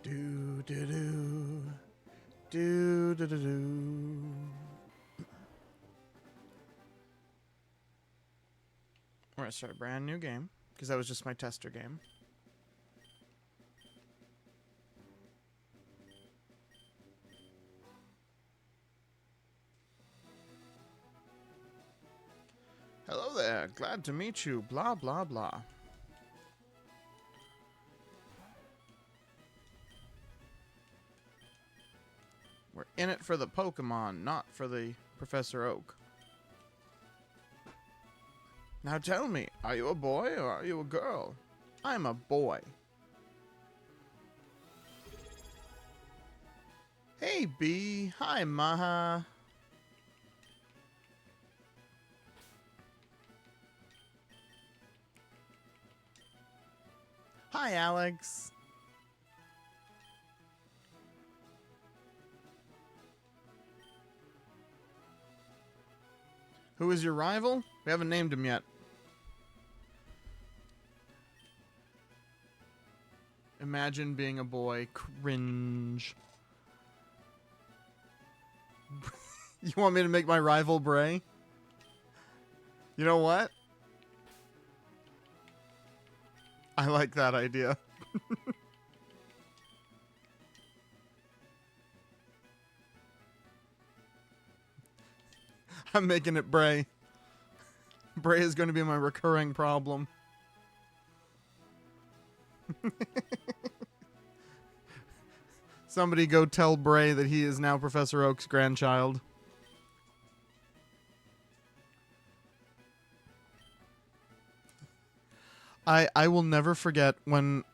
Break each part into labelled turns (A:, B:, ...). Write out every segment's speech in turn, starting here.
A: Do do do do do do do. We're gonna start a brand new game because that was just my tester game. Hello there, glad to meet you. Blah blah blah. We're in it for the Pokemon, not for the Professor Oak. Now tell me, are you a boy or are you a girl? I'm a boy. Hey, B. Hi, Maha. Hi, Alex. Who is your rival? We haven't named him yet. Imagine being a boy. Cringe. You want me to make my rival Bray? You know what? I like that idea. I'm making it Bray. Bray is going to be my recurring problem. Somebody go tell Bray that he is now Professor Oak's grandchild. I will never forget when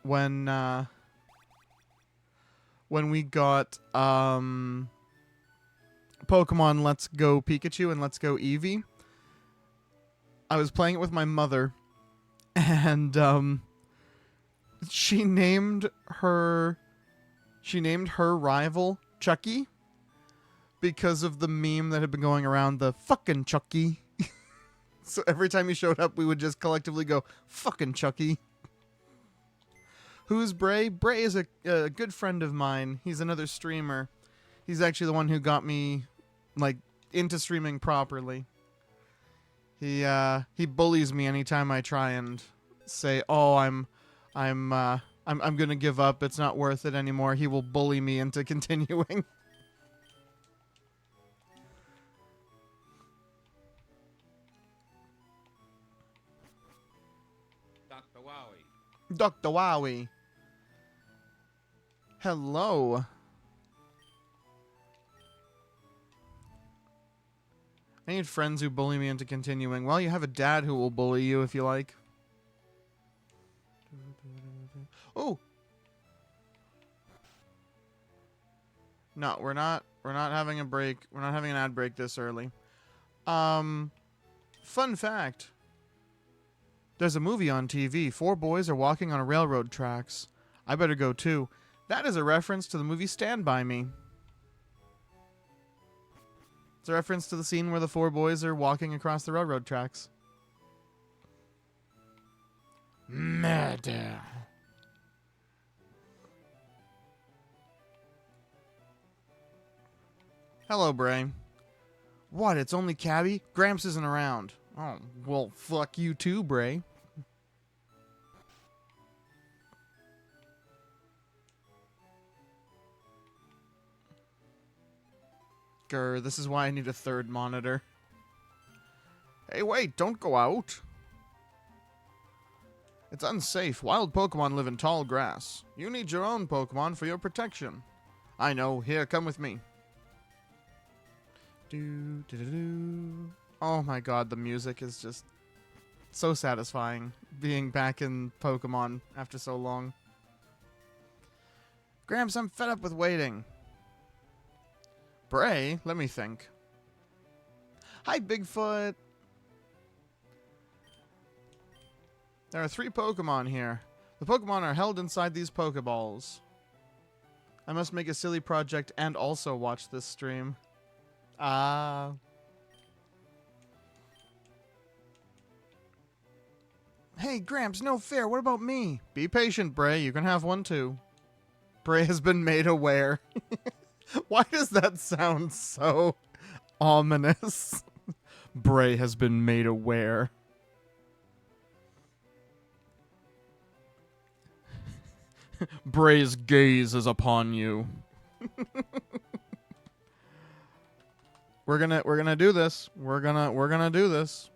A: we got Pokemon Let's Go Pikachu and Let's Go Eevee. I was playing it with my mother, and she named her rival Chucky because of the meme that had been going around, the fucking Chucky. So every time he showed up, we would just collectively go, fucking Chucky. Who's Bray? Bray is a good friend of mine. He's another streamer. He's actually the one who got me, like, into streaming properly. He bullies me anytime I try and say, "Oh, I'm gonna give up. It's not worth it anymore." He will bully me into continuing.
B: Dr. Wowie.
A: Dr. Wowie. Hello. I need friends who bully me into continuing. Well, you have a dad who will bully you if you like. Oh. No, we're not having a break. We're not having an ad break this early. Fun fact. There's a movie on TV. 4 boys are walking on a railroad tracks. I better go too. That is a reference to the movie Stand By Me. It's a reference to the scene where the 4 boys are walking across the railroad tracks. Murder. Hello, Bray. What, it's only Cabby? Gramps isn't around. Oh, well, fuck you too, Bray. Grr, this is why I need a 3rd monitor. Hey, wait, don't go out. It's unsafe. Wild Pokemon live in tall grass. You need your own Pokemon for your protection. I know. Here, come with me. Oh my god, the music is just so satisfying being back in Pokemon after so long. Gramps, I'm fed up with waiting. Bray, let me think. Hi, Bigfoot. There are 3 Pokemon here. The Pokemon are held inside these Pokeballs. I must make a silly project and also watch this stream. Ah. Hey, Gramps, no fair. What about me? Be patient, Bray. You can have one too. Bray has been made aware. Why does that sound so ominous? Bray has been made aware. Bray's gaze is upon you. We're gonna do this. We're gonna do this.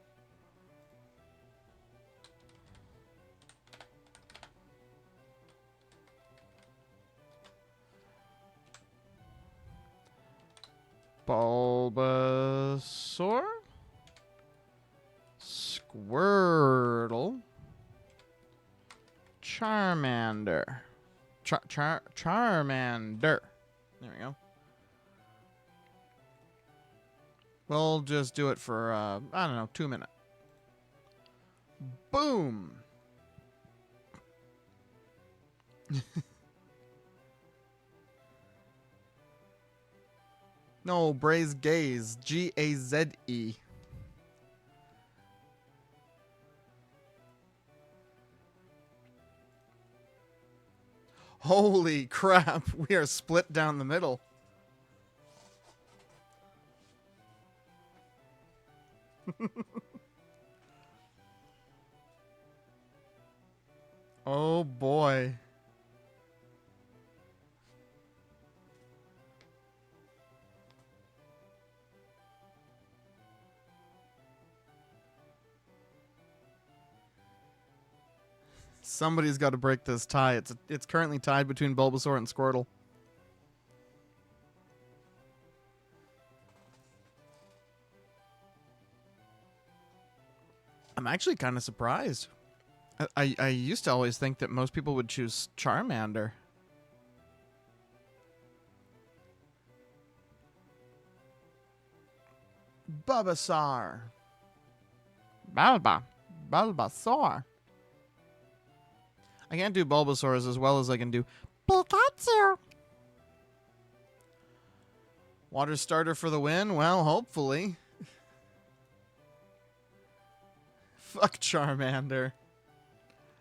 A: Bulbasaur, Squirtle, Charmander, Charmander. There we go. We'll just do it for I don't know, 2 minutes. Boom. No, Bray's gaze. Gaze. Holy crap, we are split down the middle. Oh boy. Somebody's got to break this tie. It's currently tied between Bulbasaur and Squirtle. I'm actually kind of surprised. I used to always think that most people would choose Charmander. Bulbasaur. Bulbasaur. I can't do Bulbasaurs as well as I can do Pikachu. Water starter for the win? Well, hopefully. Fuck Charmander.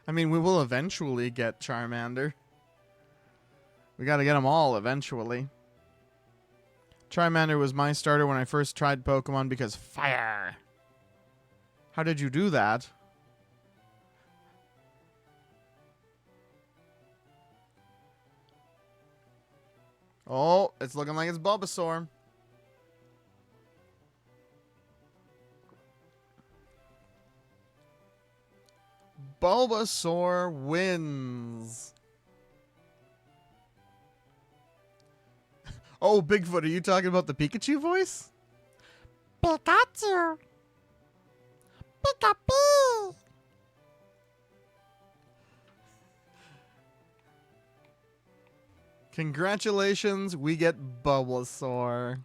A: I mean, we will eventually get Charmander. We gotta get them all eventually. Charmander was my starter when I first tried Pokemon because fire. How did you do that? Oh, it's looking like it's Bulbasaur. Bulbasaur wins. Oh, Bigfoot, are you talking about the Pikachu voice? Pikachu. Pikachu. Congratulations, we get Bulbasaur.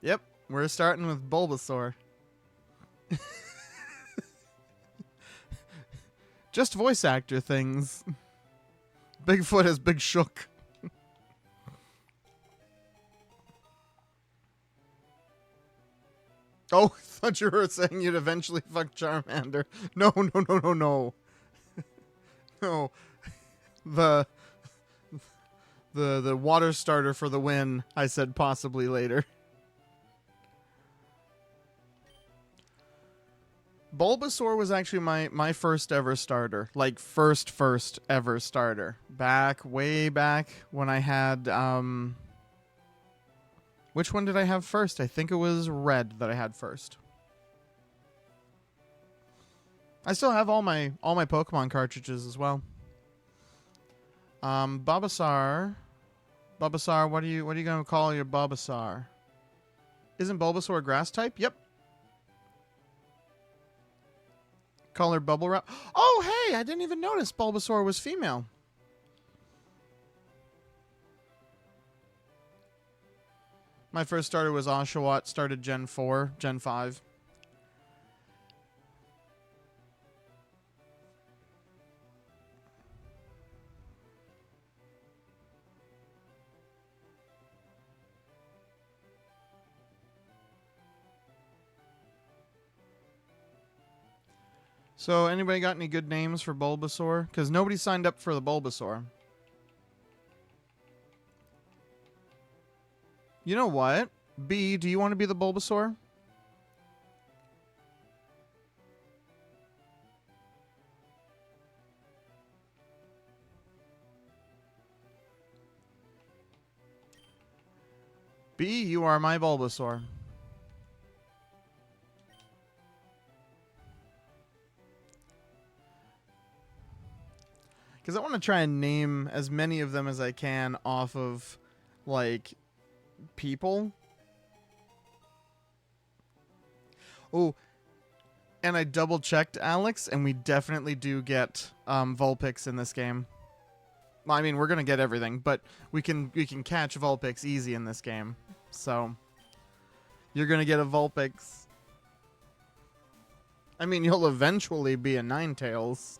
A: Yep, we're starting with Bulbasaur. Just voice actor things. Bigfoot is Big Shook. Oh, I thought you were saying you'd eventually fuck Charmander. No. No. The water starter for the win. I said possibly later. Bulbasaur was actually my first ever starter. Like first ever starter. Way back when I had which one did I have first? I think it was Red that I had first. I still have all my Pokemon cartridges as well. Bulbasaur, what are you gonna call your Bulbasaur? Isn't Bulbasaur a grass type? Yep. Call her Bubble Wrap. Oh, hey, I didn't even notice Bulbasaur was female. My first starter was Oshawott, started Gen 4, Gen 5. So, anybody got any good names for Bulbasaur? Because nobody signed up for the Bulbasaur. You know what? B, do you want to be the Bulbasaur? B, you are my Bulbasaur. Because I want to try and name as many of them as I can off of, like, people. Oh, and I double-checked, Alex, and we definitely do get Vulpix in this game. Well, I mean, we're going to get everything, but we can catch Vulpix easy in this game. So, you're going to get a Vulpix. I mean, you'll eventually be a Ninetales.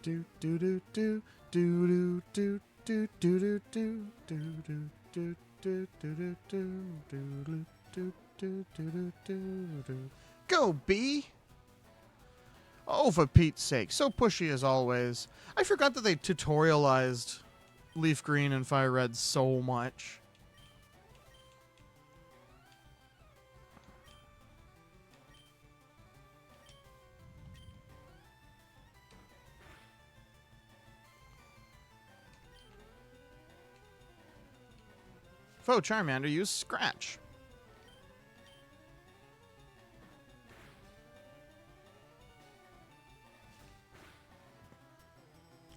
A: Do do do do do do do do do do do do do do do do. Go, B! Oh, for Pete's sake, so pushy as always. I forgot that they tutorialized Leaf Green and Fire Red so much. Faux Charmander used Scratch.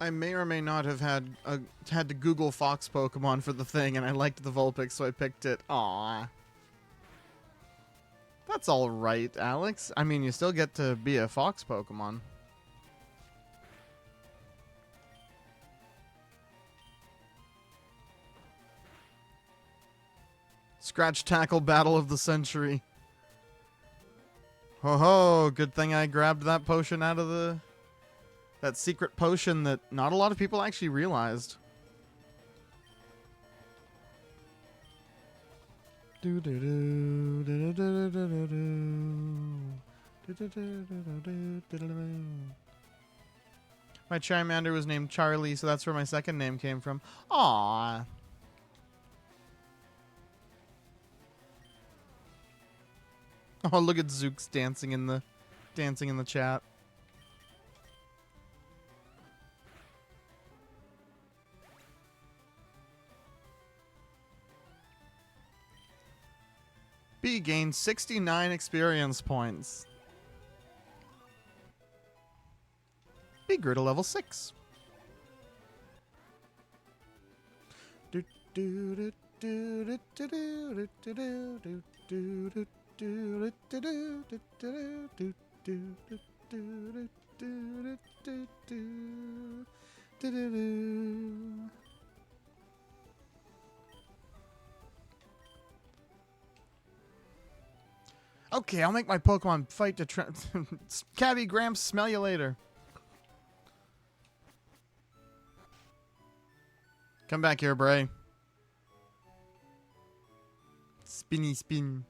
A: I may or may not have had to Google Fox Pokemon for the thing, and I liked the Vulpix, so I picked it. Aww. That's all right, Alex. I mean, you still get to be a Fox Pokemon. Scratch Tackle Battle of the Century. Ho ho, good thing I grabbed that potion out of the... That secret potion that not a lot of people actually realized. My Charmander was named Charlie, so that's where my second name came from. Aww. Oh, look at Zooks dancing in the chat. B gained 69 experience points. B grew to level 6. Okay, I'll make my Pokemon fight to Cabby Gramps, smell you later. Come back here, Bray. Spinny spin.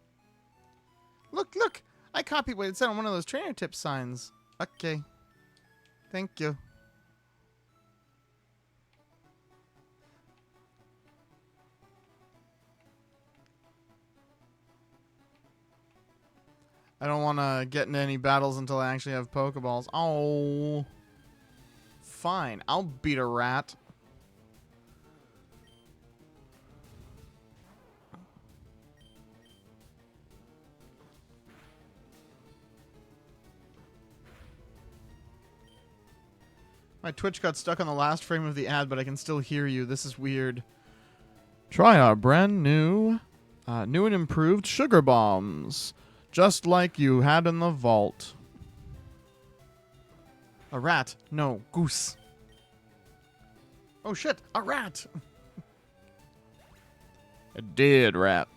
A: Look, look! I copied what it said on one of those trainer tip signs. Okay. Thank you. I don't want to get into any battles until I actually have Pokeballs. Oh. Fine. I'll beat a rat. My Twitch got stuck on the last frame of the ad, but I can still hear you. This is weird. Try our brand new and improved sugar bombs. Just like you had in the vault. A rat. No, goose. Oh shit, a rat. A dead rat.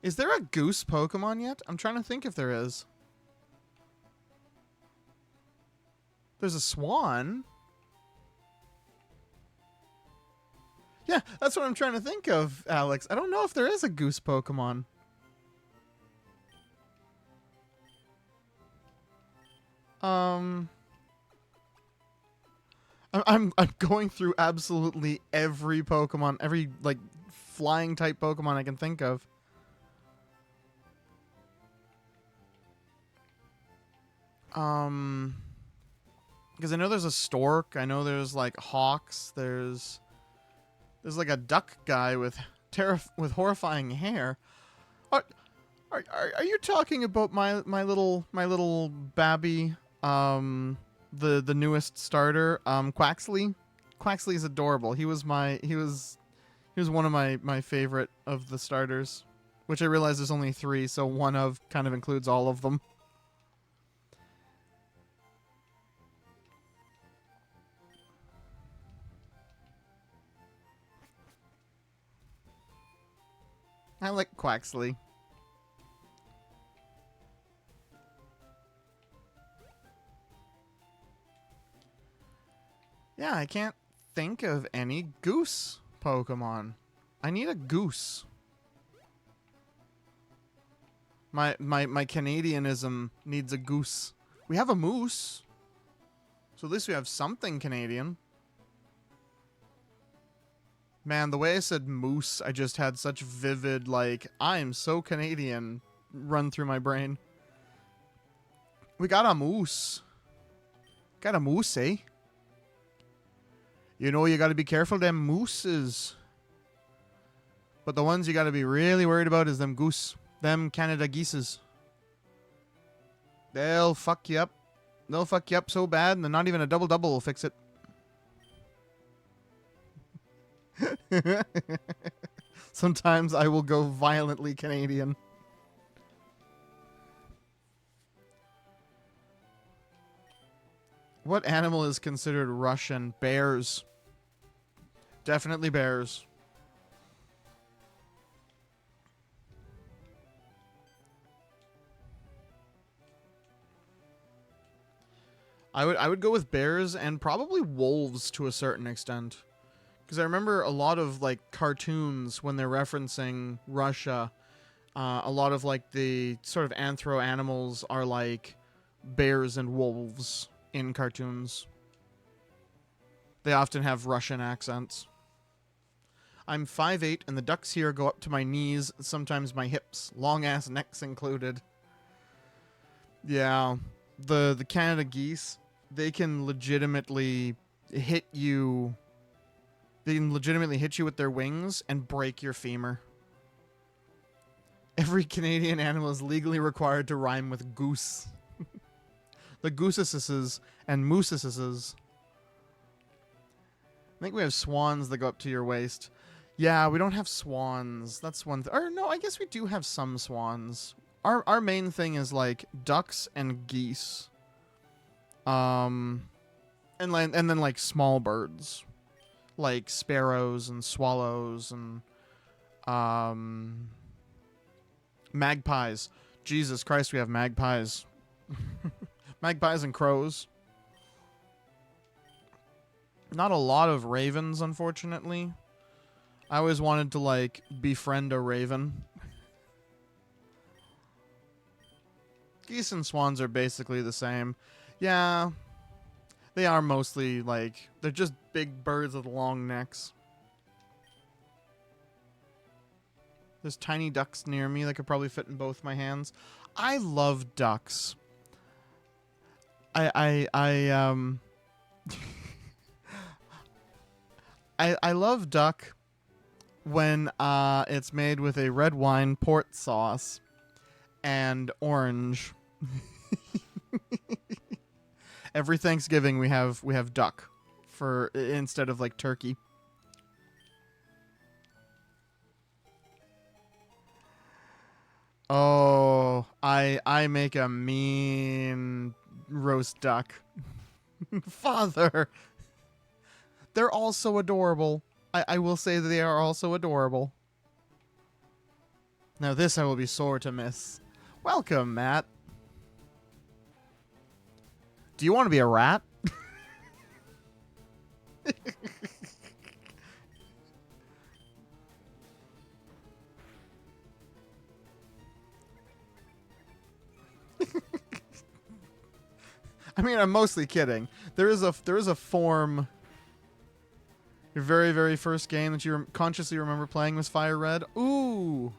A: Is there a goose Pokemon yet? I'm trying to think if there is. There's a swan. Yeah, that's what I'm trying to think of, Alex. I don't know if there is a goose Pokemon. Um, I'm going through absolutely every Pokemon, every like flying type Pokemon I can think of. Um, because I know there's a stork. I know there's like hawks. There's like a duck guy with with horrifying hair. Are, are you talking about my little babby? The newest starter, Quaxley. Quaxley is adorable. He was one of my favorite of the starters, which I realize there's only 3, so one of kind of includes all of them. I like Quaxley. Yeah, I can't think of any goose Pokemon. I need a goose. My Canadianism needs a goose. We have a moose, so at least we have something Canadian. Man, the way I said moose, I just had such vivid, like, I'm so Canadian run through my brain. We got a moose. Got a moose, eh? You know, you gotta be careful them mooses. But the ones you gotta be really worried about is them goose. Them Canada geeses. They'll fuck you up. They'll fuck you up so bad, and not even a double-double will fix it. Sometimes I will go violently Canadian. What animal is considered Russian? Bears. Definitely bears. I would go with bears and probably wolves to a certain extent. Because I remember a lot of like cartoons when they're referencing Russia, a lot of like the sort of anthro animals are like bears and wolves in cartoons. They often have Russian accents. I'm 5'8", and the ducks here go up to my knees, sometimes my hips, long ass necks included. Yeah, the Canada geese, they can legitimately hit you. They can legitimately hit you with their wings and break your femur. Every Canadian animal is legally required to rhyme with goose. The goosesises and moosesises. I think we have swans that go up to your waist. Yeah, we don't have swans. That's one thing. Or no, I guess we do have some swans. Our main thing is like ducks and geese. And then like small birds. Like sparrows and swallows and magpies. Jesus Christ, we have magpies. Magpies and crows. Not a lot of ravens, unfortunately. I always wanted to, like, befriend a raven. Geese and swans are basically the same. Yeah, they are mostly, like, they're just big birds with long necks. There's tiny ducks near me that could probably fit in both my hands. I love ducks. I love duck when it's made with a red wine port sauce and orange. Every Thanksgiving we have duck for instead of like turkey. Oh, I make a mean roast duck. Father, they're all so adorable. I will say that they are also adorable. Now this I will be sore to miss. Welcome, Matt. Do you want to be a rat? I mean, I'm mostly kidding. There is a form. Your very, very first game that you consciously remember playing was Fire Red. Ooh.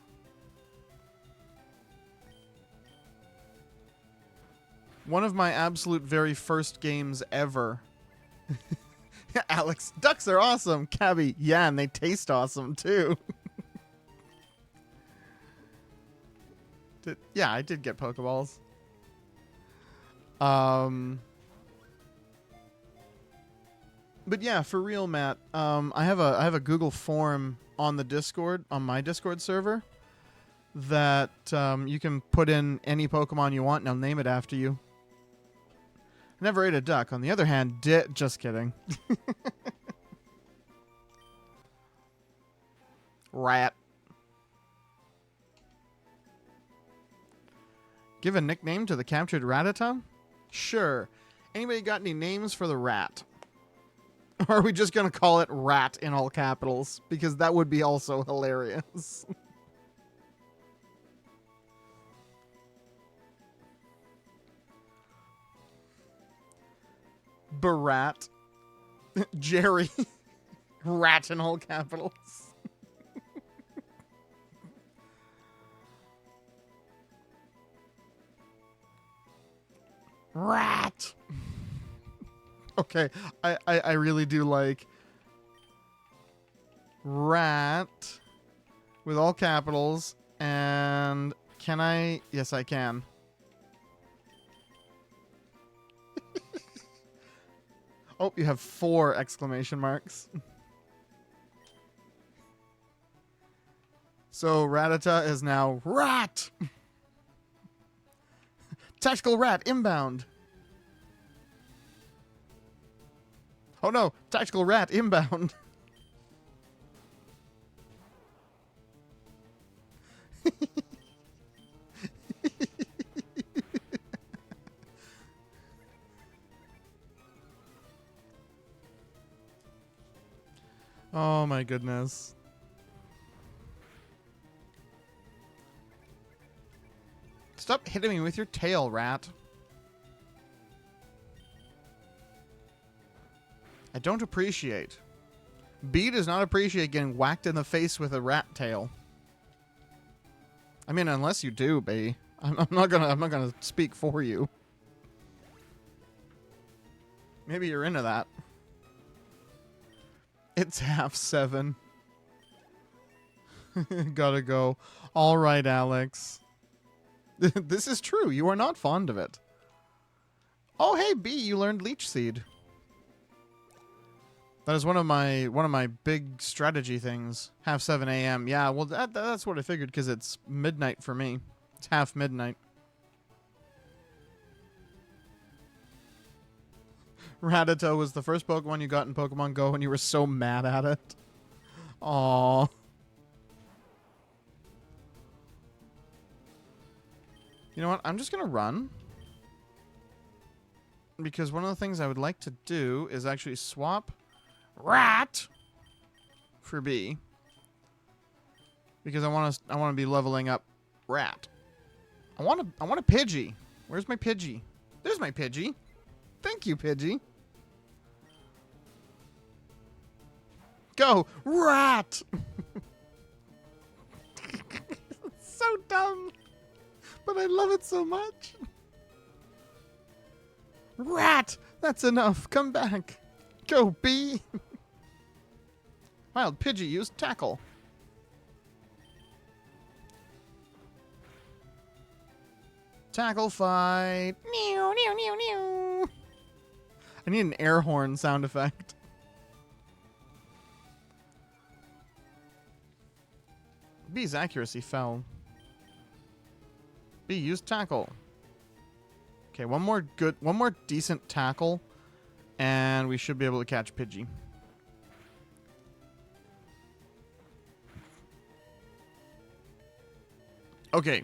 A: One of my absolute very first games ever. Alex, ducks are awesome. Cabby, yeah, and they taste awesome too. Yeah, I did get Pokeballs. But yeah, for real, Matt. I have a Google form on the Discord, on my Discord server, that you can put in any Pokemon you want and I'll name it after you. I never ate a duck. On the other hand, just kidding. Rat. Give a nickname to the captured Rattata? Sure. Anybody got any names for the rat? Or are we just going to call it Rat in all capitals? Because that would be also hilarious. Barat. Jerry. Rat in all capitals. Rat. Okay, I really do like rat with all capitals. And can I? Yes, I can. Oh, you have 4 exclamation marks. So Rattata is now rat. Tactical rat inbound. Oh no, tactical rat inbound. Oh my goodness. Stop hitting me with your tail, rat. I don't appreciate. B does not appreciate getting whacked in the face with a rat tail. I mean, unless you do, B. I'm not gonna speak for you. Maybe you're into that. It's 7:30. Gotta go. All right, Alex. This is true. You are not fond of it. Oh, hey, B, you learned Leech Seed. That is one of my big strategy things. 7:30 a.m. Yeah, well, that's what I figured because it's midnight for me. It's half midnight. Rattata was the first Pokemon you got in Pokemon Go and you were so mad at it. Aww. You know what? I'm just going to run. Because one of the things I would like to do is actually swap Rat for B. Because I want to be leveling up Rat. I want a Pidgey. Where's my Pidgey? There's my Pidgey. Thank you, Pidgey. Go, Rat! So dumb. But I love it so much. Rat! That's enough. Come back. Go, B. Wild Pidgey used Tackle. Tackle fight. Meow, meow, meow, meow. I need an air horn sound effect. B's accuracy fell. B used Tackle. Okay, one more decent tackle, and we should be able to catch Pidgey. Okay,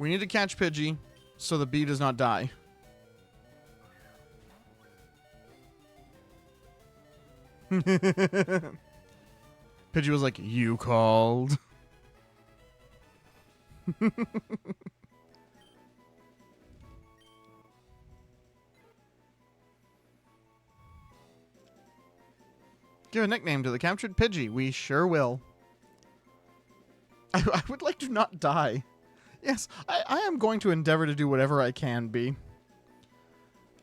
A: we need to catch Pidgey so the bee does not die. Pidgey was like, "You called." Give a nickname to the captured Pidgey. We sure will. I would like to not die. Yes, I am going to endeavor to do whatever I can be.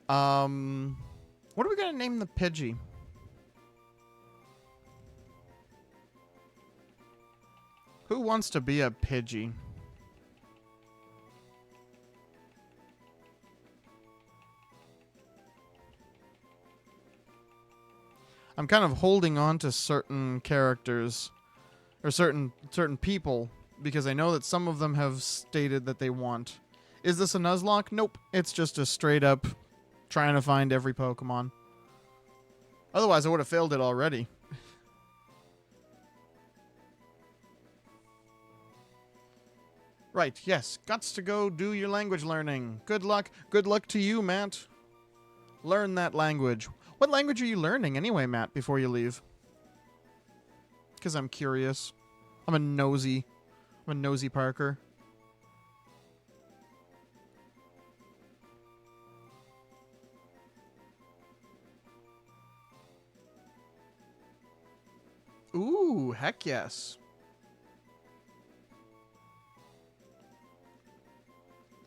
A: What are we going to name the Pidgey? Who wants to be a Pidgey? I'm kind of holding on to certain characters or certain people because I know that some of them have stated that they want. Is this a Nuzlocke? Nope. It's just a straight up trying to find every Pokemon. Otherwise, I would have failed it already. Right, yes. Gots to go do your language learning. Good luck. Good luck to you, Matt. Learn that language. What language are you learning anyway, Matt, before you leave? Because I'm curious. I'm a nosy Parker. Ooh, heck yes.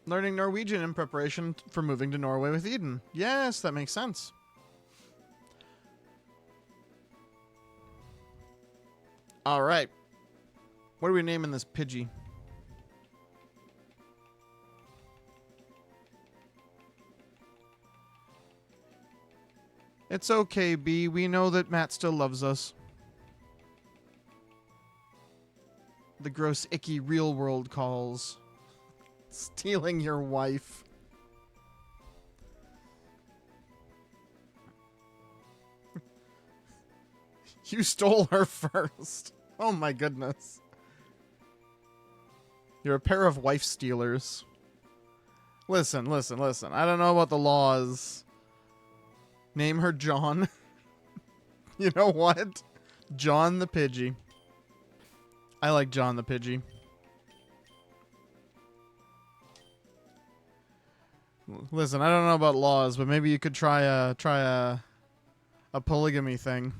A: Learning Norwegian in preparation for moving to Norway with Eden. Yes, that makes sense. All right. What are we naming this Pidgey? It's okay, B. We know that Matt still loves us. The gross, icky real world calls. Stealing your wife. You stole her first. Oh my goodness. You're a pair of wife stealers. Listen. I don't know about the laws. Name her John. You know what? John the Pidgey. I like John the Pidgey. Listen, I don't know about laws, but maybe you could try a polygamy thing.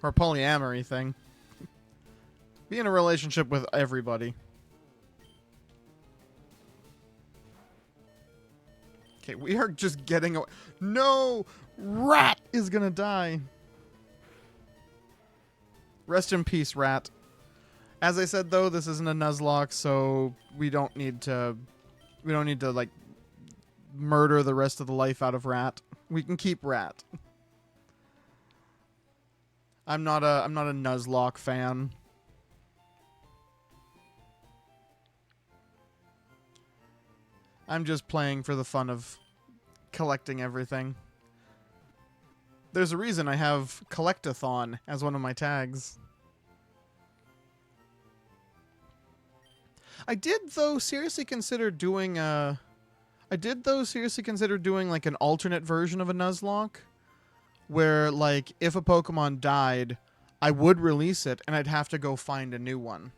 A: Or a polyamory thing. Be in a relationship with everybody. Okay, we are just getting away. No! Rat is gonna die. Rest in peace, Rat. As I said, though, this isn't a Nuzlocke, so we don't need to like murder the rest of the life out of Rat. We can keep Rat. I'm not a Nuzlocke fan. I'm just playing for the fun of collecting everything. There's a reason I have Collectathon as one of my tags. I did though seriously consider doing like an alternate version of a Nuzlocke where like if a Pokemon died, I would release it and I'd have to go find a new one.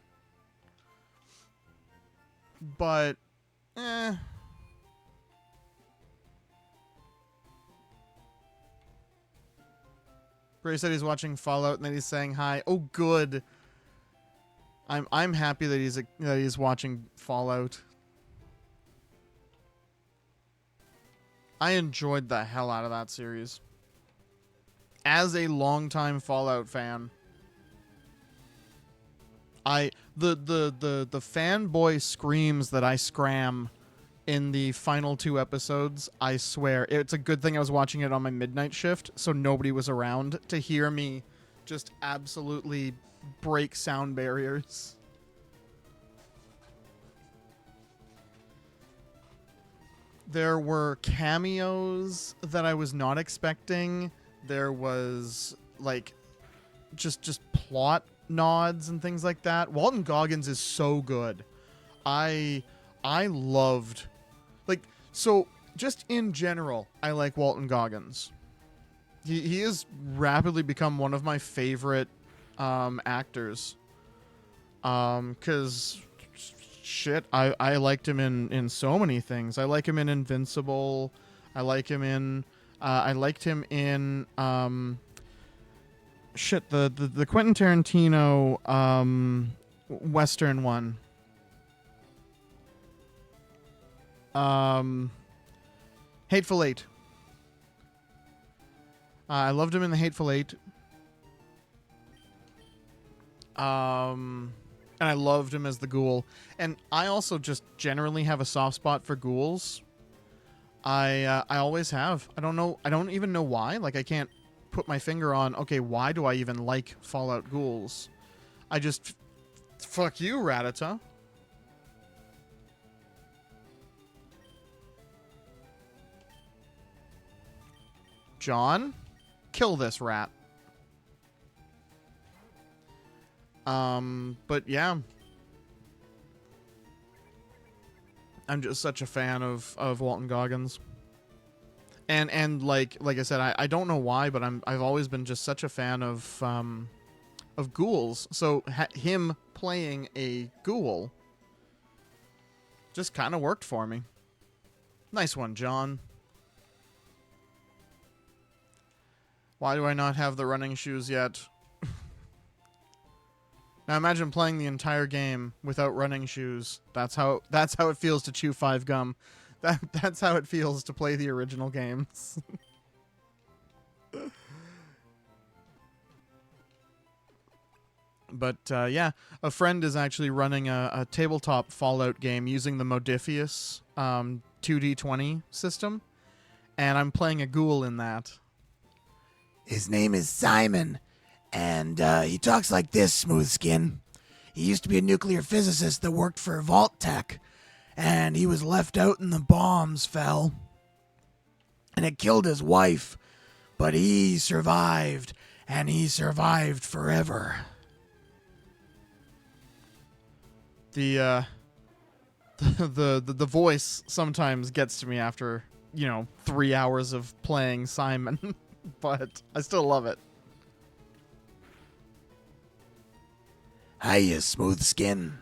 A: But Bray said he's watching Fallout and then he's saying hi. Oh, good. I'm happy that he's watching Fallout. I enjoyed the hell out of that series. As a longtime Fallout fan, the fanboy screams that I scram in the final 2 episodes, I swear. It's a good thing I was watching it on my midnight shift, so nobody was around to hear me just absolutely break sound barriers. There were cameos that I was not expecting. There was, like, just plot nods and things like that. Walton Goggins is so good. I loved... Like, so, just in general, I like Walton Goggins. He has rapidly become one of my favorite actors. Because, shit, I liked him in so many things. I like him in Invincible. I liked him in shit, the Quentin Tarantino Western one. Hateful Eight. I loved him in the Hateful Eight. And I loved him as the ghoul. And I also just generally have a soft spot for ghouls. I always have. I don't know. I don't even know why. Like, I can't put my finger on, okay, why do I even like Fallout ghouls? I just... Fuck you, Rattata. John, kill this rat. But yeah. I'm just such a fan of Walton Goggins. And like I said, I don't know why, but I've always been just such a fan of ghouls. So him playing a ghoul just kind of worked for me. Nice one, John. Why do I not have the running shoes yet? Now imagine playing the entire game without running shoes. That's how it feels to chew 5 gum. That's how it feels to play the original games. But yeah, a friend is actually running a tabletop Fallout game using the Modifius 2D20 system, and I'm playing a ghoul in that.
B: His name is Simon, and he talks like this, Smooth Skin. He used to be a nuclear physicist that worked for Vault Tech, and he was left out and the bombs fell. And it killed his wife, but he survived, and he survived forever.
A: The voice sometimes gets to me after, 3 hours of playing Simon, but I still love it.
B: Hiya, Smooth Skin.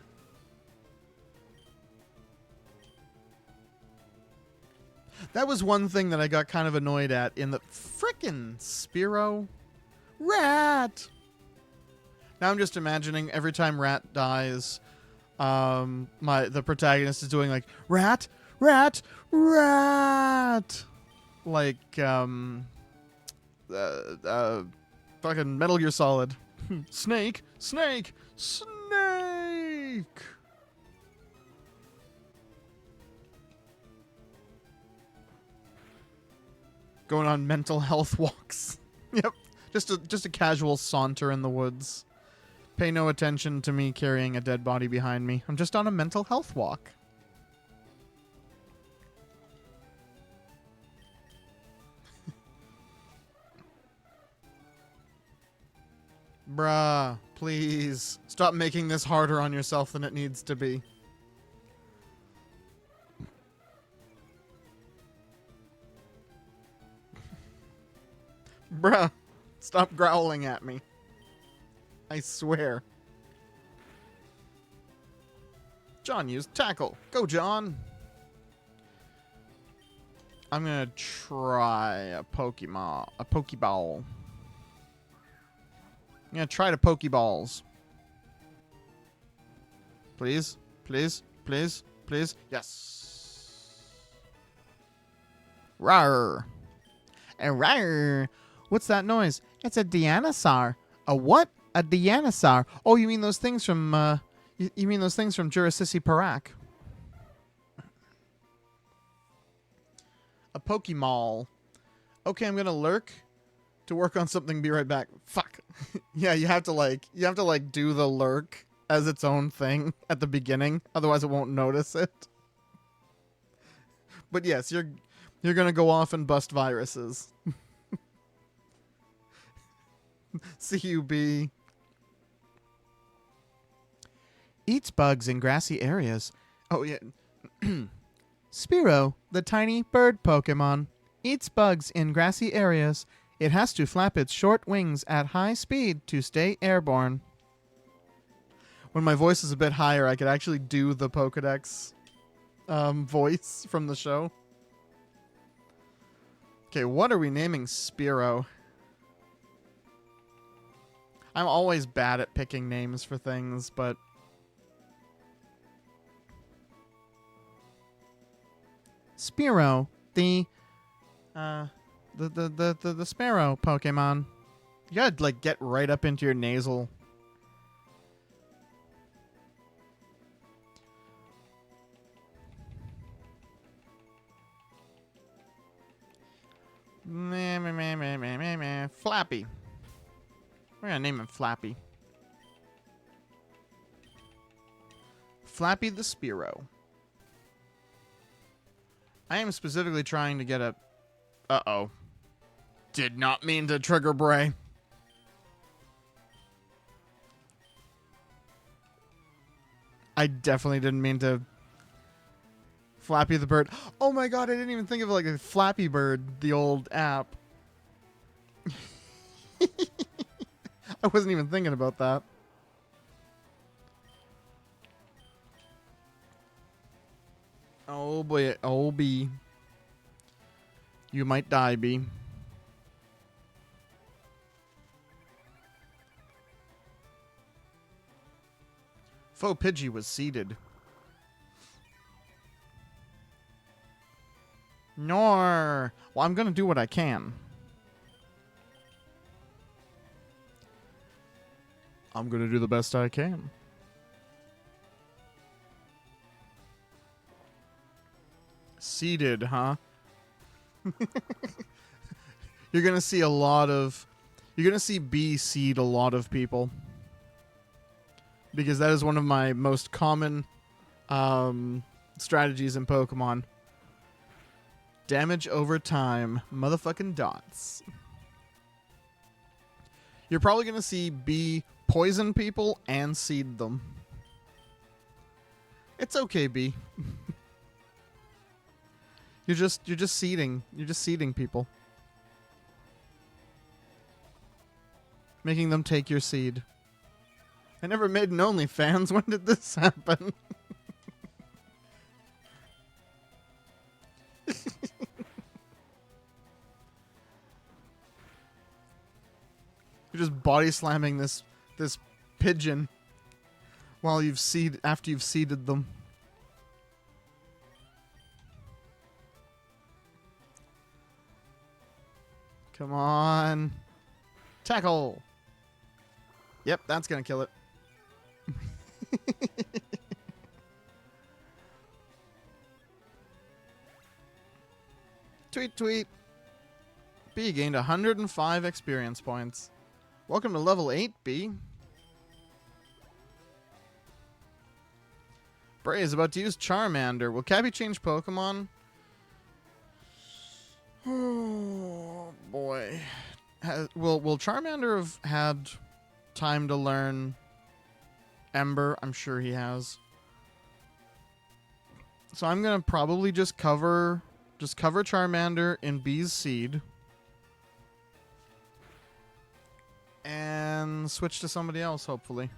A: That was one thing that I got kind of annoyed at in the frickin' Spiro. Rat! Now I'm just imagining every time Rat dies, the protagonist is doing like, Rat, Rat, Rat! Like, fucking Metal Gear Solid. Snake, Snake, Snake! Going on mental health walks. Yep. Just a casual saunter in the woods. Pay no attention to me carrying a dead body behind me. I'm just on a mental health walk. Bruh, please. Stop making this harder on yourself than it needs to be. Bruh, stop growling at me. I swear. John used tackle. Go, John. I'm gonna try a Pokemon. A Pokeball. I'm gonna try the Pokeballs. Please, please, please, please. Yes. Rawr. And rawr. What's that noise? It's a Deinosaur. A what? A Deinosaur. Oh, you mean those things from you mean those things from Jurassic Park? A Pokemall. Okay, I'm gonna lurk to work on something. Be right back. Fuck. Yeah, you have to do the lurk as its own thing at the beginning, otherwise it won't notice it. But yes, you're gonna go off and bust viruses. CUB. Eats bugs in grassy areas. Oh, yeah. Spiro, the tiny bird Pokemon, eats bugs in grassy areas. It has to flap its short wings at high speed to stay airborne. When my voice is a bit higher, I could actually do the Pokedex voice from the show. Okay, what are we naming Spiro? I'm always bad at picking names for things, but Spearow, the sparrow Pokemon. You gotta like get right up into your nasal. Meh, meh, meh, meh, meh, meh, meh. Flappy. We're gonna name him Flappy. Flappy the Spearow. I am specifically trying to get a... Uh-oh. Did not mean to trigger Bray. I definitely didn't mean to... Flappy the Bird. Oh my god, I didn't even think of it like a Flappy Bird, the old app. I wasn't even thinking about that. Oh boy, oh B. You might die, B. Faux Pidgey was seeded. Nor. Well, I'm gonna do what I can. I'm gonna do the best I can. Seeded, huh? You're gonna see a lot of... You're gonna see B seed a lot of people. Because that is one of my most common strategies in Pokemon. Damage over time. Motherfucking dots. You're probably going to see B poison people and seed them. It's okay, B. You're just seeding. You're just seeding people. Making them take your seed. I never made an OnlyFans. When did this happen? You're just body slamming this pigeon while after you've seeded them. Come on. Tackle. Yep, that's gonna kill it. Tweet, tweet. B gained 105 experience points. Welcome to level 8, B. Bray is about to use Charmander. Will Cappy change Pokemon? Oh, boy. Will Charmander have had time to learn Ember? I'm sure he has. So I'm going to probably just cover Charmander in B's seed. And switch to somebody else, hopefully.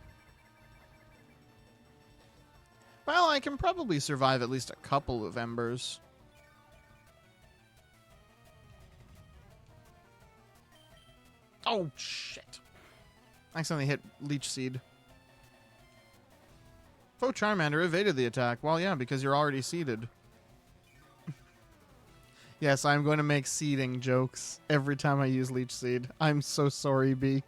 A: Well, I can probably survive at least a couple of Embers. Oh, shit. I accidentally hit Leech Seed. Faux Charmander evaded the attack. Well, yeah, because you're already seeded. Yes, I'm going to make seeding jokes every time I use Leech Seed. I'm so sorry, B.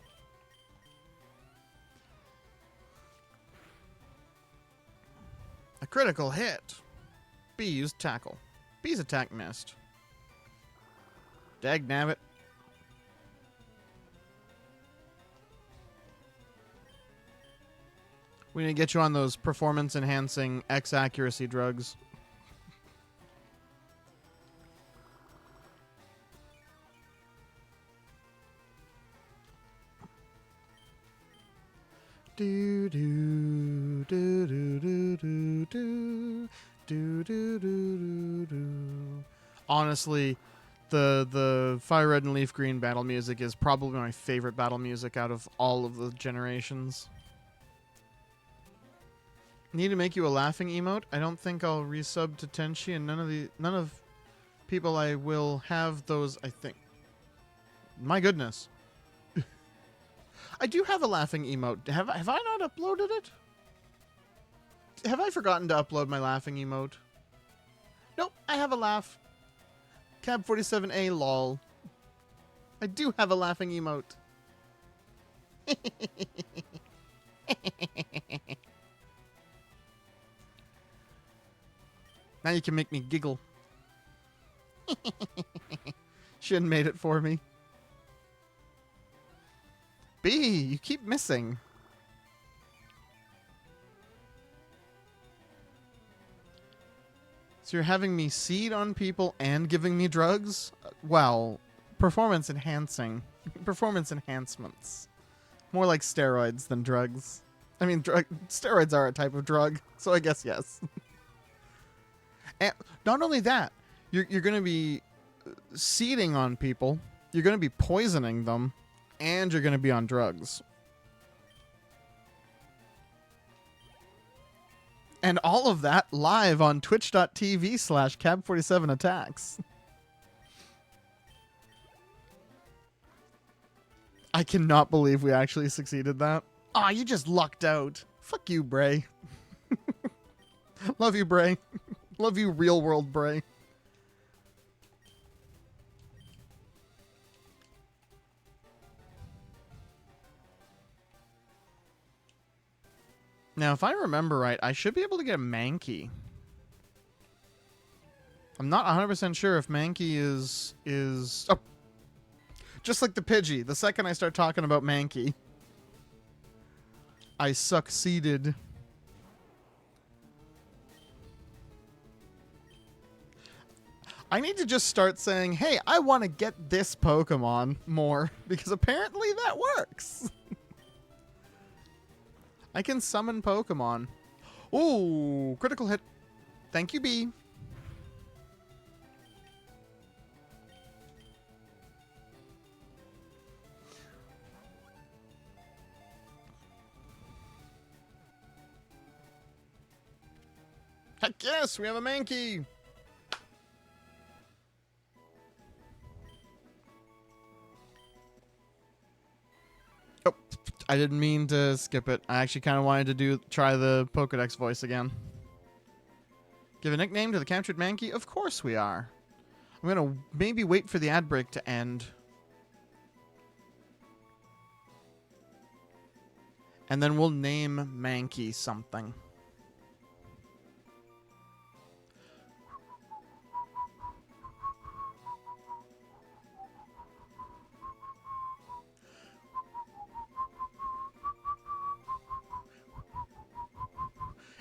A: A critical hit. B used Tackle. B's attack missed. Dagnabbit. We need to get you on those performance-enhancing X-accuracy drugs. Do do do do do do do do do do do. Honestly, the Fire Red and Leaf Green battle music is probably my favorite battle music out of all of the generations. Need to make you a laughing emote. I don't think I'll resub to Tenchi, and none of people I will have those. I think. My goodness. I do have a laughing emote. Have I not uploaded it? Have I forgotten to upload my laughing emote? Nope, I have a laugh. Cab47A lol. I do have a laughing emote. Now you can make me giggle. Shin made it for me. B, you keep missing. So you're having me seed on people and giving me drugs? Well, performance enhancing. Performance enhancements. More like steroids than drugs. I mean, steroids are a type of drug, so I guess yes. And not only that, you're going to be seeding on people, you're going to be poisoning them, and you're going to be on drugs. And all of that live on twitch.tv/cab47attacks. I cannot believe we actually succeeded that. Aw, you just lucked out. Fuck you, Bray. Love you, Bray. Love you, real world Bray. Now, if I remember right, I should be able to get a Mankey. I'm not 100% sure if Mankey is... Oh. Just like the Pidgey. The second I start talking about Mankey, I succeeded. I need to just start saying, hey, I want to get this Pokemon more, because apparently that works. I can summon Pokemon. Ooh, critical hit. Thank you, B. Heck yes, we have a Mankey. Oh, I didn't mean to skip it. I actually kind of wanted to try the Pokedex voice again. Give a nickname to the captured Mankey? Of course we are. I'm going to maybe wait for the ad break to end. And then we'll name Mankey something.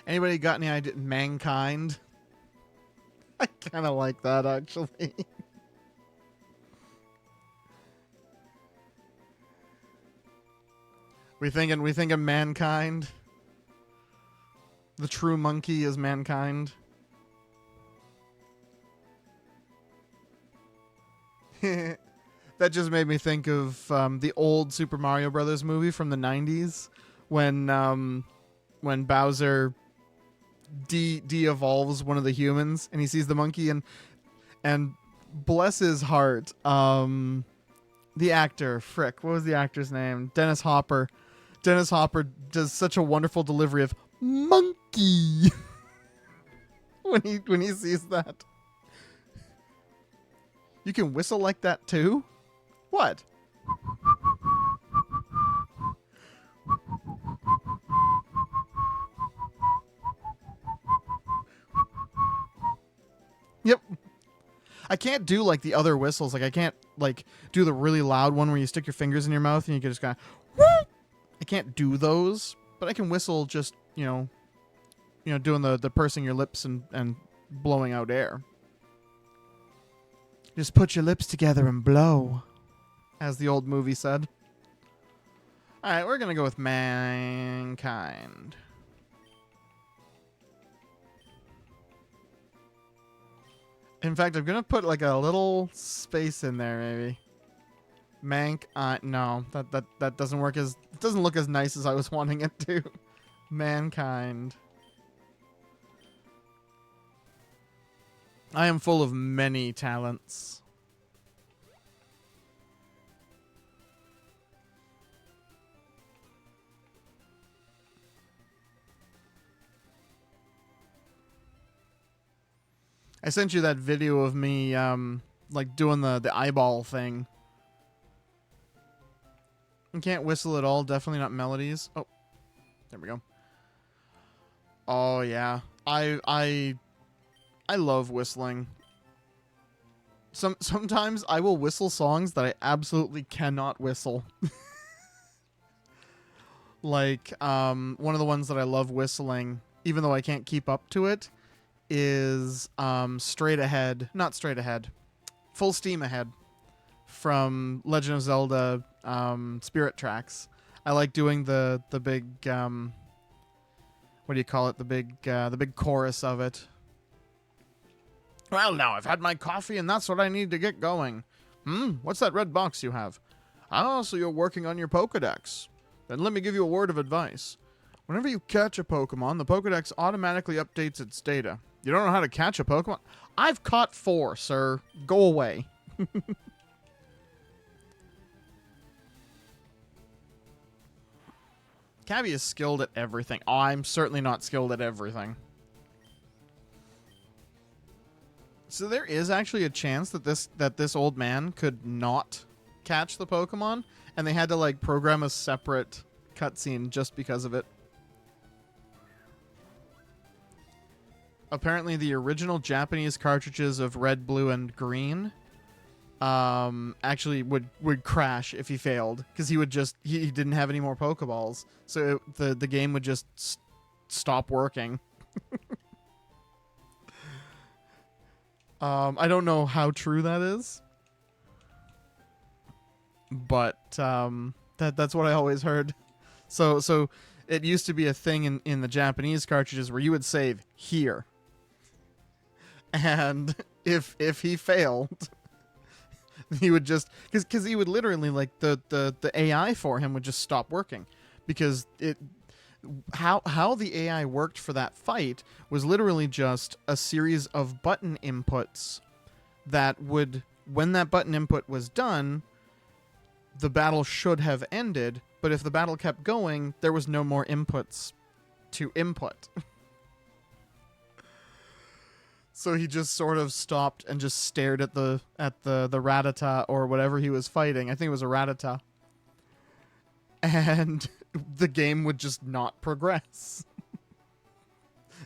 A: Anybody got any idea? Mankind? I kind of like that, actually. we thinking mankind? The true monkey is mankind? That just made me think of the old Super Mario Brothers movie from the 90s when Bowser de-evolves one of the humans and he sees the monkey and bless his heart, the actor, frick, what was the actor's name? Dennis Hopper does such a wonderful delivery of monkey when he sees that. You can whistle like that too? What? Yep. I can't do like the other whistles. Like I can't like do the really loud one where you stick your fingers in your mouth and you can just kind of. I can't do those, but I can whistle just doing the pursing your lips and blowing out air. Just put your lips together and blow, as the old movie said. All right, we're gonna go with mankind. In fact, I'm gonna put like a little space in there, maybe. No, that doesn't work it doesn't look as nice as I was wanting it to. Mankind. I am full of many talents. I sent you that video of me, like doing the eyeball thing. You can't whistle at all. Definitely not melodies. Oh, there we go. Oh yeah, I love whistling. Sometimes I will whistle songs that I absolutely cannot whistle. Like one of the ones that I love whistling, even though I can't keep up to it, is Straight Ahead, not Straight Ahead, Full Steam Ahead from Legend of Zelda Spirit Tracks. I like doing the big what do you call it? The big chorus of it. Well, now I've had my coffee and that's what I need to get going. What's that red box you have? Oh, so you're working on your Pokédex. Then let me give you a word of advice. Whenever you catch a Pokemon, the Pokédex automatically updates its data. You don't know how to catch a Pokemon? I've caught 4, sir. Go away. Cabby is skilled at everything. Oh, I'm certainly not skilled at everything. So there is actually a chance that this old man could not catch the Pokemon, and they had to like program a separate cutscene just because of it. Apparently, the original Japanese cartridges of Red, Blue, and Green actually would crash if he failed, because he didn't have any more Pokeballs, so the game would just stop working. I don't know how true that is, but that's what I always heard. So it used to be a thing in the Japanese cartridges where you would save here, and if he failed, he would just because he would literally like the AI for him would just stop working, because how the AI worked for that fight was literally just a series of button inputs that would, when that button input was done, the battle should have ended, but if the battle kept going, there was no more inputs to input. So he just sort of stopped and just stared at the Rattata or whatever he was fighting. I think it was a Rattata. And the game would just not progress.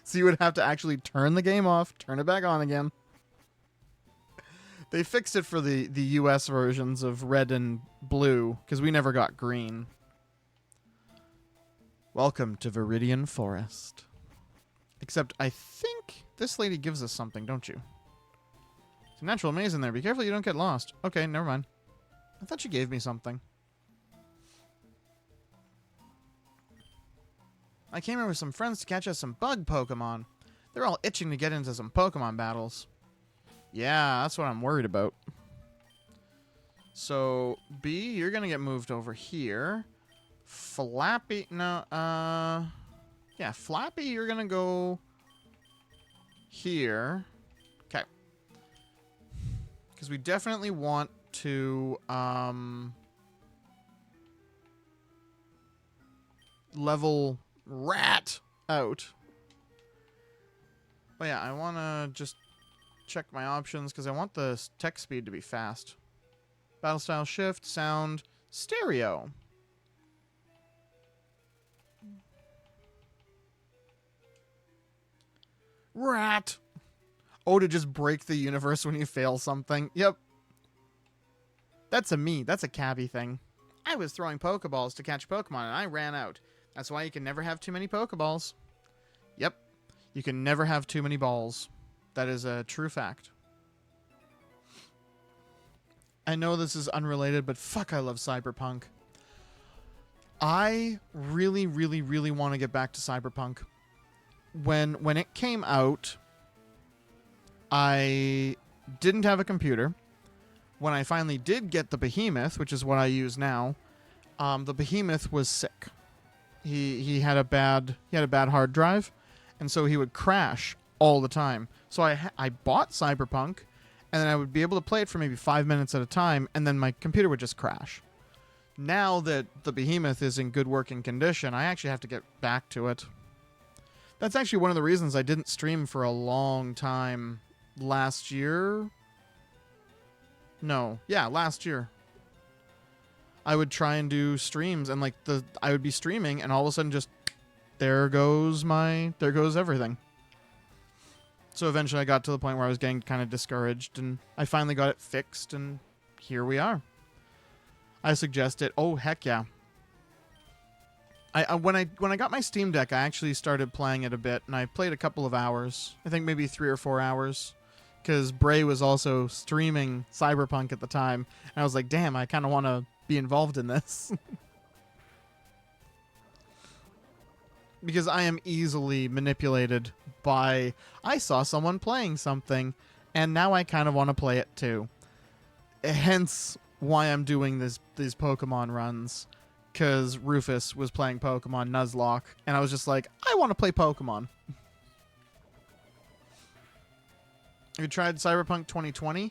A: So you would have to actually turn the game off, turn it back on again. They fixed it for the US versions of Red and Blue, because we never got Green. Welcome to Viridian Forest. Except I think this lady gives us something, don't you? It's a natural maze in there. Be careful you don't get lost. Okay, never mind. I thought she gave me something. I came here with some friends to catch us some bug Pokemon. They're all itching to get into some Pokemon battles. Yeah, that's what I'm worried about. So, B, you're going to get moved over here. Flappy, no, yeah, Flappy, you're going to go here. Okay. Because we definitely want to, level Rat out. But yeah, I want to just check my options because I want the text speed to be fast. Battle style shift, sound, stereo. Rat. Oh, to just break the universe when you fail something. Yep. That's a Cabby thing. I was throwing Pokeballs to catch Pokemon and I ran out. That's why you can never have too many Pokeballs. Yep. You can never have too many balls. That is a true fact. I know this is unrelated, but fuck, I love Cyberpunk. I really, really, really want to get back to Cyberpunk. When it came out, I didn't have a computer. When I finally did get the Behemoth, which is what I use now, the Behemoth was sick. He had a bad hard drive, and so he would crash all the time. So I bought Cyberpunk, and then I would be able to play it for maybe 5 minutes at a time, and then my computer would just crash. Now that the Behemoth is in good working condition, I actually have to get back to it. That's actually one of the reasons I didn't stream for a long time last year. No, yeah, last year. I would try and do streams, and like I would be streaming, and all of a sudden, just there goes everything. So eventually, I got to the point where I was getting kind of discouraged, and I finally got it fixed, and here we are. I suggest it. Oh heck yeah! When I got my Steam Deck, I actually started playing it a bit, and I played a couple of hours. I think maybe 3 or 4 hours, because Bray was also streaming Cyberpunk at the time, and I was like, damn, I kind of want to be involved in this. Because I am easily manipulated by, I saw someone playing something, and now I kind of want to play it too. Hence why I'm doing these Pokemon runs. Because Rufus was playing Pokemon Nuzlocke, and I was just like, I want to play Pokemon. Have you tried Cyberpunk 2020?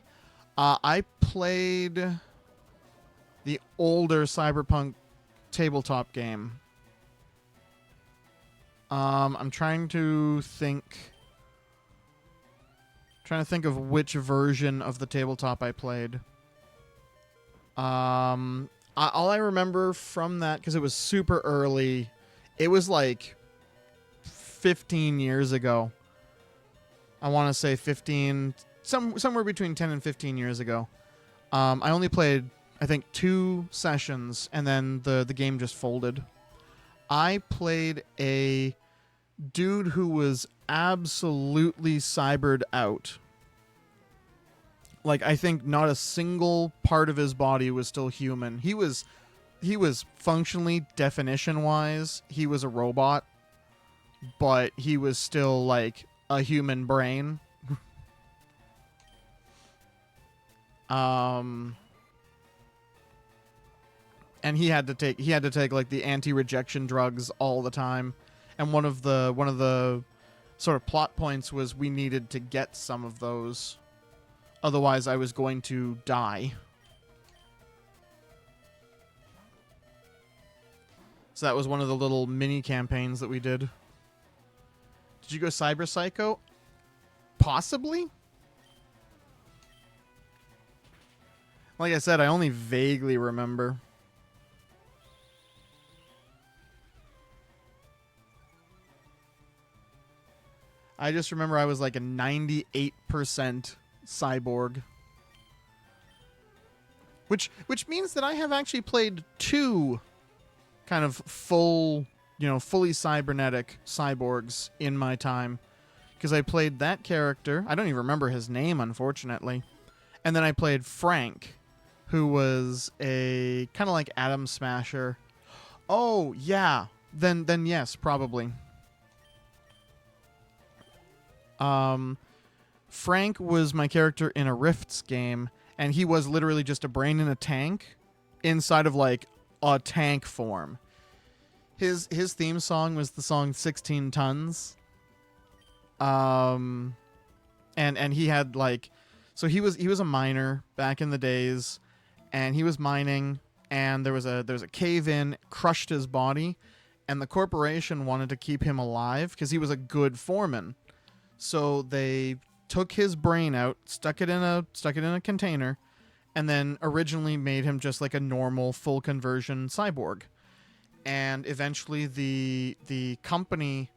A: I played the older Cyberpunk tabletop game. I'm trying to think of which version of the tabletop I played. All I remember from that, because it was super early, it was like 15 years ago. I want to say 15, somewhere between 10 and 15 years ago. I only played, I think, 2 sessions, and then the game just folded. I played a dude who was absolutely cybered out. Like, I think not a single part of his body was still human. He was functionally, definition-wise, he was a robot, but he was still, like, a human brain. And he had to take like the anti-rejection drugs all the time. And one of the sort of plot points was we needed to get some of those. Otherwise, I was going to die. So that was one of the little mini campaigns that we did. Did you go Cyber Psycho? Possibly? Like I said, I only vaguely remember. I just remember I was like a 98% cyborg. Which means that I have actually played 2 kind of fully cybernetic cyborgs in my time. Because I played that character. I don't even remember his name, unfortunately. And then I played Frank, who was a kind of like Atom Smasher. Oh, yeah. Then yes, probably. Frank was my character in a Rifts game, and he was literally just a brain in a tank inside of like a tank form. His theme song was the song 16 Tons. And he had like, so he was a miner back in the days, and he was mining, and there was a cave in, crushed his body, and the corporation wanted to keep him alive because he was a good foreman. So they took his brain out, stuck it in a container, and then originally made him just like a normal full conversion cyborg. And eventually the company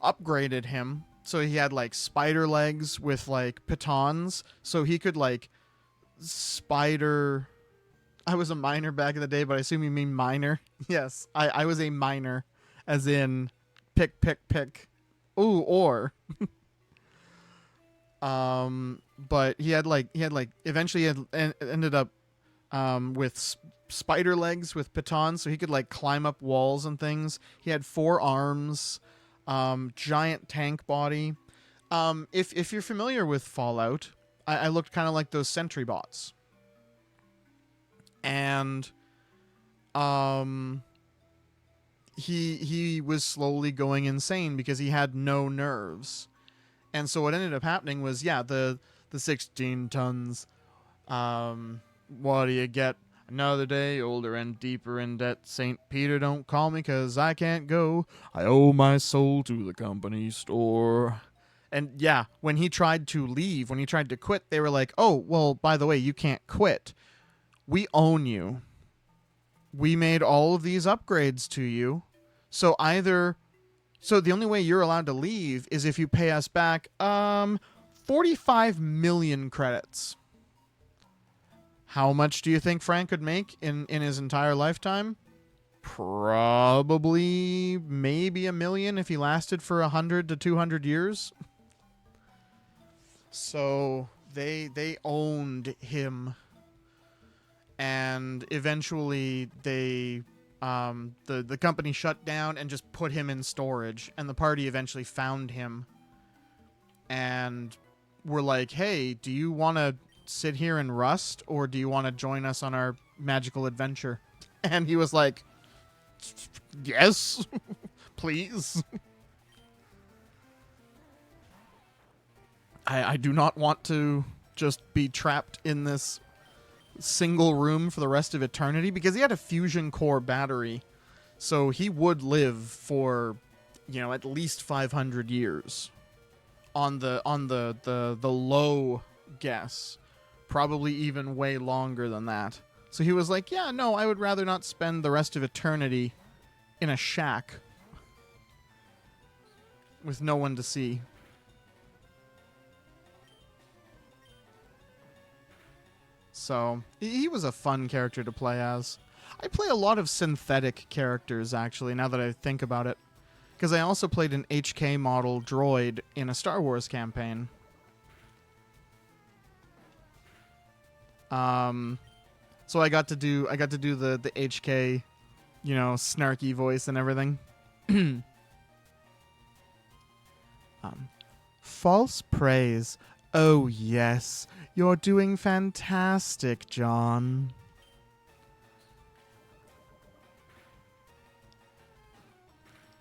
A: upgraded him, so he had like spider legs with like pitons, so he could like spider. I was a miner back in the day, but I assume you mean miner. Yes, I was a miner, as in pick. Ooh, or. But he had eventually ended up with spider legs with pitons, so he could like climb up walls and things. He had 4 arms, giant tank body. If you're familiar with Fallout, I looked kind of like those sentry bots. And he was slowly going insane because he had no nerves. And so what ended up happening was, yeah, the 16 tons. What do you get? Another day, older and deeper in debt. St. Peter, don't call me 'cause I can't go. I owe my soul to the company store. And yeah, when he tried to leave, when he tried to quit, they were like, "Oh, well, by the way, you can't quit. We own you. We made all of these upgrades to you. So the only way you're allowed to leave is if you pay us back 45 million credits." How much do you think Frank could make in his entire lifetime? Probably maybe $1 million if he lasted for 100 to 200 years. So they owned him, and eventually the company shut down and just put him in storage, and the party eventually found him and were like, "Hey, do you want to sit here and rust, or do you want to join us on our magical adventure?" And he was like, "Yes, please. I do not want to just be trapped in this single room for the rest of eternity," because he had a fusion core battery, so he would live for, at least 500 years on the low guess, probably even way longer than that. So he was like, "Yeah, no, I would rather not spend the rest of eternity in a shack with no one to see." So he was a fun character to play as. I play a lot of synthetic characters, actually, now that I think about it, because I also played an HK model droid in a Star Wars campaign. So I got to do the HK, snarky voice and everything. False praise. Oh yes, you're doing fantastic, John.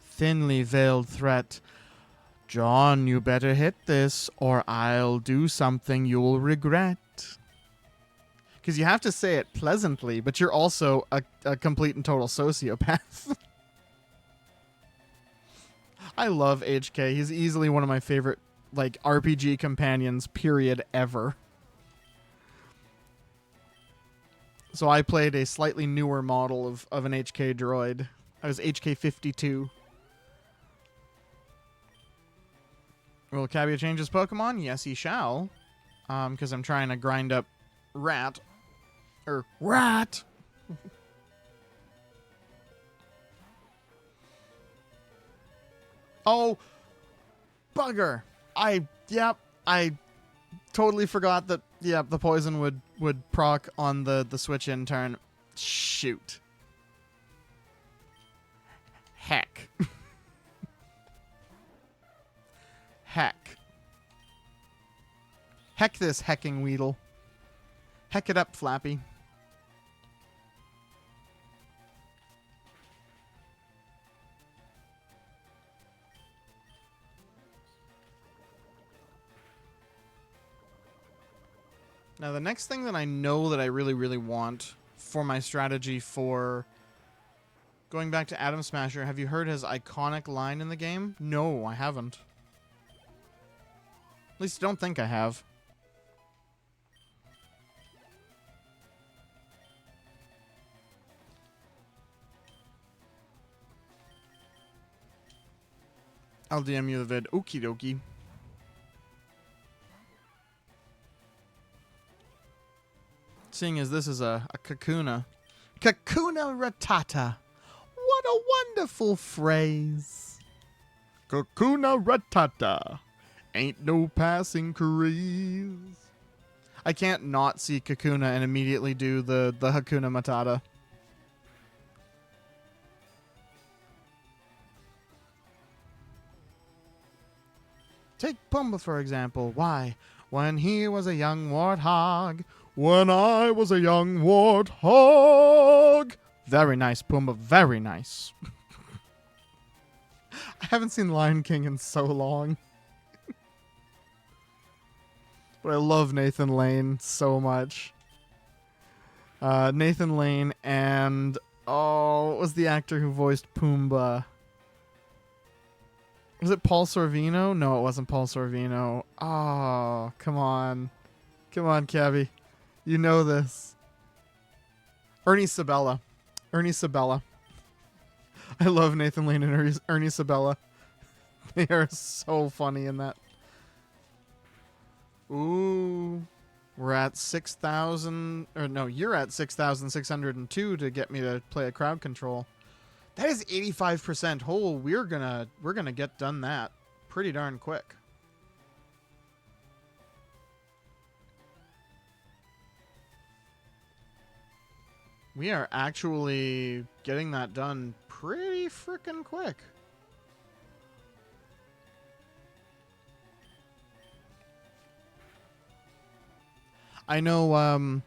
A: Thinly veiled threat. John, you better hit this, or I'll do something you'll regret. Because you have to say it pleasantly, but you're also a complete and total sociopath. I love HK. He's easily one of my favorite, RPG companions, period, ever. So I played a slightly newer model of an HK droid. I was HK52. Will Cabia change his Pokemon? Yes, he shall. Because I'm trying to grind up Rat. Rat! Oh, bugger! I totally forgot that, the poison would proc on the switch in turn. Shoot. Heck. Heck. Heck this hecking Weedle. Heck it up, Flappy. Now, the next thing that I know that I really, really want for my strategy for going back to Atom Smasher, have you heard his iconic line in the game? No, I haven't. At least I don't think I have. I'll DM you the vid. Okie dokie. Seeing as this is a Kakuna. Kakuna Ratata. What a wonderful phrase. Kakuna Ratata. Ain't no passing craze. I can't not see Kakuna and immediately do the Hakuna Matata. Take Pumbaa, for example. Why? When he was a young warthog. When I was a young warthog. Very nice, Pumbaa. Very nice. I haven't seen Lion King in so long. But I love Nathan Lane so much. Nathan Lane and... what was the actor who voiced Pumbaa? Was it Paul Sorvino? No, it wasn't Paul Sorvino. Oh, come on. Come on, Cabby. You know this. Ernie Sabella. Ernie Sabella. I love Nathan Lane and Ernie Sabella. They are so funny in that. Ooh. We're at 6,000. Or no, you're at 6,602 to get me to play a crowd control. That is 85%. Oh, we're gonna get done that pretty darn quick. We are actually getting that done pretty freaking quick. I know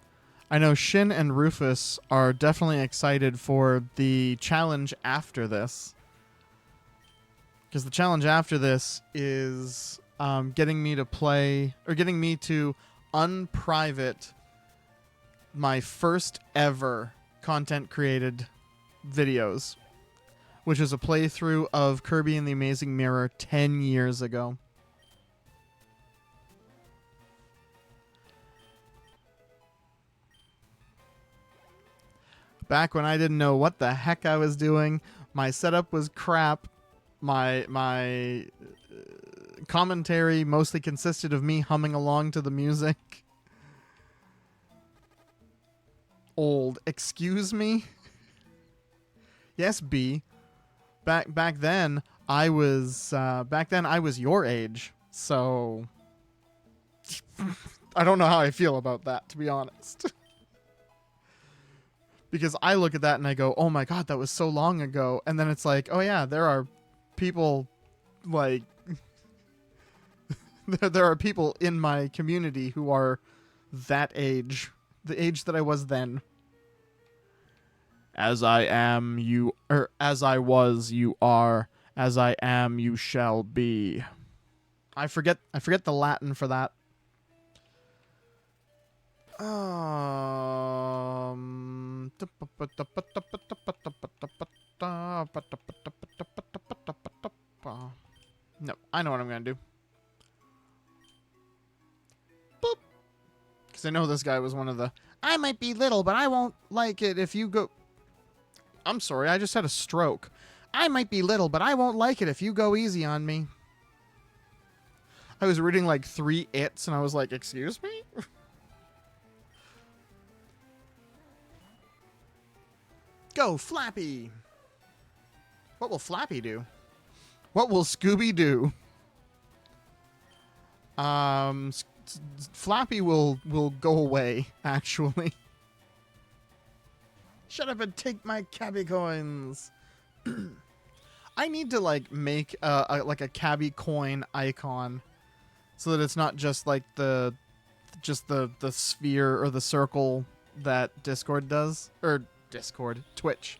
A: Shin and Rufus are definitely excited for the challenge after this. Because the challenge after this is getting me to play, or getting me to unprivate my first ever content created videos, which is a playthrough of Kirby and the Amazing Mirror 10 years ago. Back when I didn't know what the heck I was doing, my setup was crap. My commentary mostly consisted of me humming along to the music. Old. Excuse me? Yes, B. Back then I was your age. So I don't know how I feel about that, to be honest. Because I look at that and I go, oh my god, that was so long ago. And then it's like, oh yeah, there are people like there are people in my community who are that age, the age that I was then. As I am, you, or as I was, you are. As I am, you shall be. I forget the Latin for that. No, I know what I'm gonna do. Boop. Because I know this guy was one of the, I might be little, but I won't like it if you go. I'm sorry, I just had a stroke. I might be little, but I won't like it if you go easy on me. I was reading like 3 It's, and I was like, excuse me? Go, Flappy! What will Flappy do? What will Scooby do? Flappy will go away, actually. Shut up and take my Cabby coins! I need to, like, make like a Cabby coin icon so that it's not just like the sphere or the circle that Discord does, or Twitch.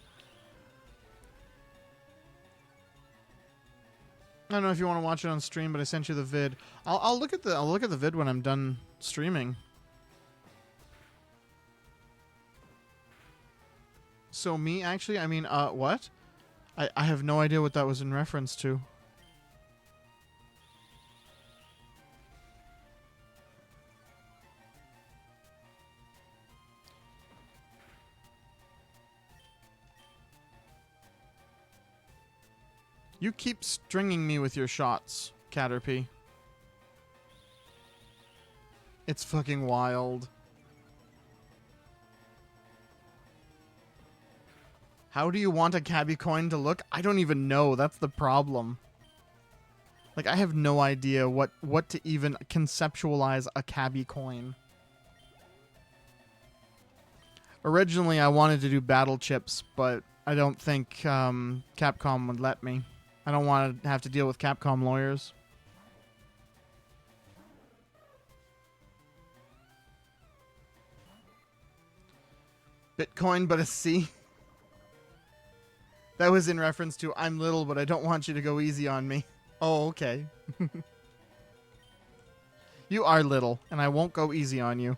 A: I don't know if you want to watch it on stream, but I sent you the vid. I'll look at the vid when I'm done streaming. So me, actually, I mean, what? I have no idea what that was in reference to. You keep stringing me with your shots, Caterpie. It's fucking wild. How do you want a Cabby coin to look? I don't even know. That's the problem. Like, I have no idea what to even conceptualize a Cabby coin. Originally, I wanted to do battle chips, but I don't think Capcom would let me. I don't want to have to deal with Capcom lawyers. Bitcoin, but a C. That was in reference to I'm little, but I don't want you to go easy on me. Oh, okay. You are little, and I won't go easy on you.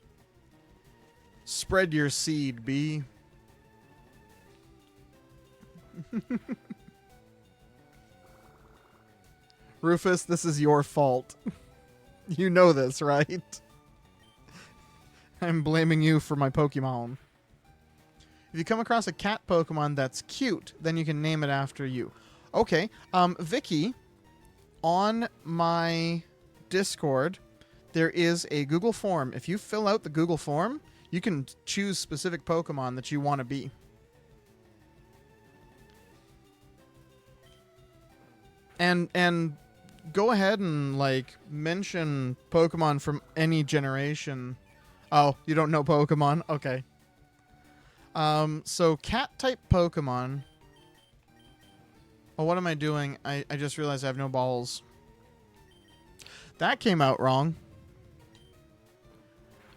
A: Spread your seed, B. Rufus, this is your fault. You know this, right? I'm blaming you for my Pokemon. If you come across a cat Pokemon that's cute, then you can name it after you. Okay, Vicky, on my Discord, there is a Google form. If you fill out the Google form, you can choose specific Pokemon that you want to be. And go ahead and, like, mention Pokemon from any generation. Oh, you don't know Pokemon? Okay. So cat-type Pokemon. Oh, what am I doing? I just realized I have no balls. That came out wrong.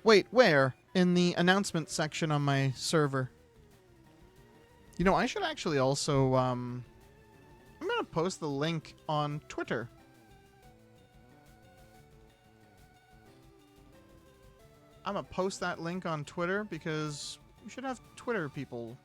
A: Wait, where? In the announcement section on my server. You know, I should actually also, I'm going to post the link on Twitter. I'm going to post that link on Twitter because we should have Twitter people.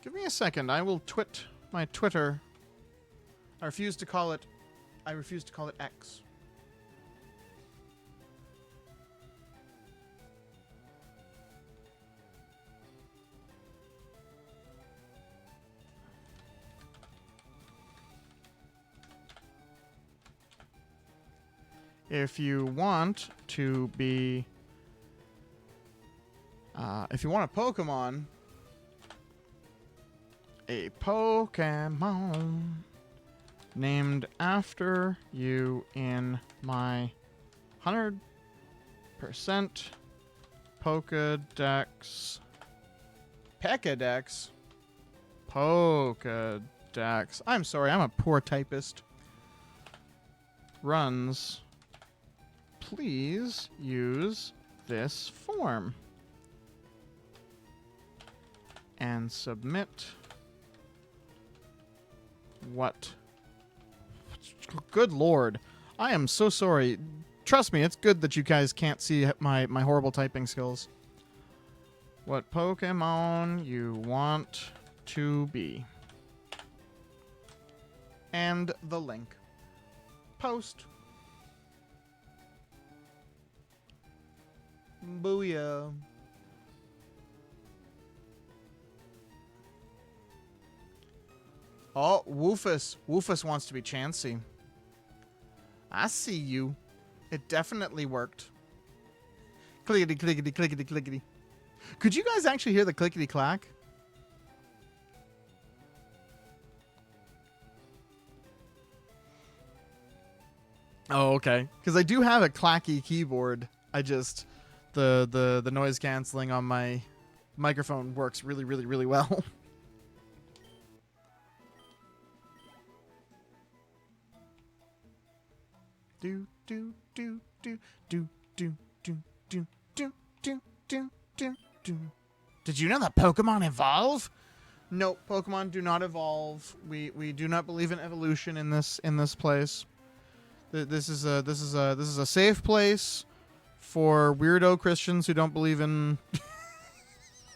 A: Give me a second. I will twit my Twitter. I refuse to call it X. If you want to be, if you want a Pokemon named after you in my 100% Pokedex. Pokedex. I'm sorry, I'm a poor typist. Runs. Please use this form. And submit. What? Good lord. I am so sorry. Trust me, it's good that you guys can't see my horrible typing skills. What Pokemon you want to be. And the link. Post. Booyah. Oh, Woofus. Woofus wants to be Chansey. I see you. It definitely worked. Clickety, clickety, clickety, clickety. Could you guys actually hear the clickety clack? Oh, okay. Because I do have a clacky keyboard. I just... The noise canceling on my microphone works really, really, really well. Do do do do do do do do do do do do do. Did you know that Pokemon evolve? No, Pokemon do not evolve. We do not believe in evolution in this place. This is a safe place for weirdo Christians who don't believe in...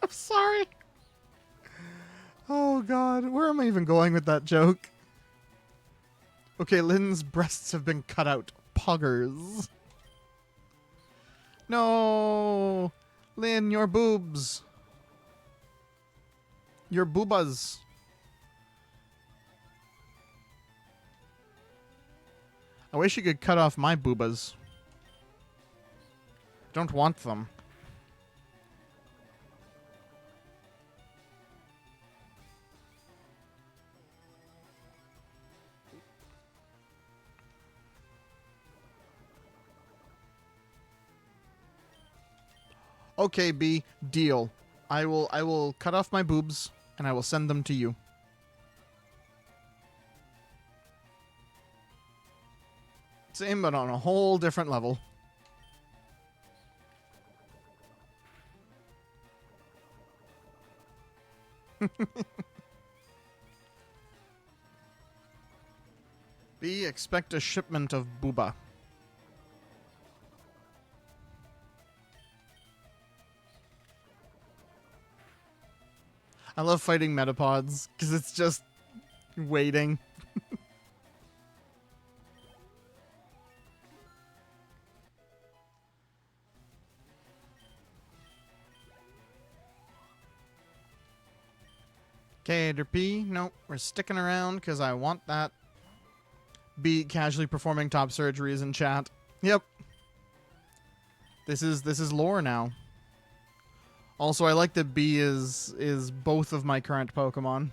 A: I'm sorry. Oh, God. Where am I even going with that joke? Okay, Lynn's breasts have been cut out. Poggers. No. Lynn, your boobs. Your boobas. I wish you could cut off my boobas. Don't want them. Okay, B, deal. I will cut off my boobs and I will send them to you. Same, but on a whole different level. B, expect a shipment of booba. I love fighting metapods because it's just waiting. Caterpie, nope, we're sticking around because I want that. B, casually performing top surgeries in chat. Yep. This is lore now. Also, I like that B is both of my current Pokemon.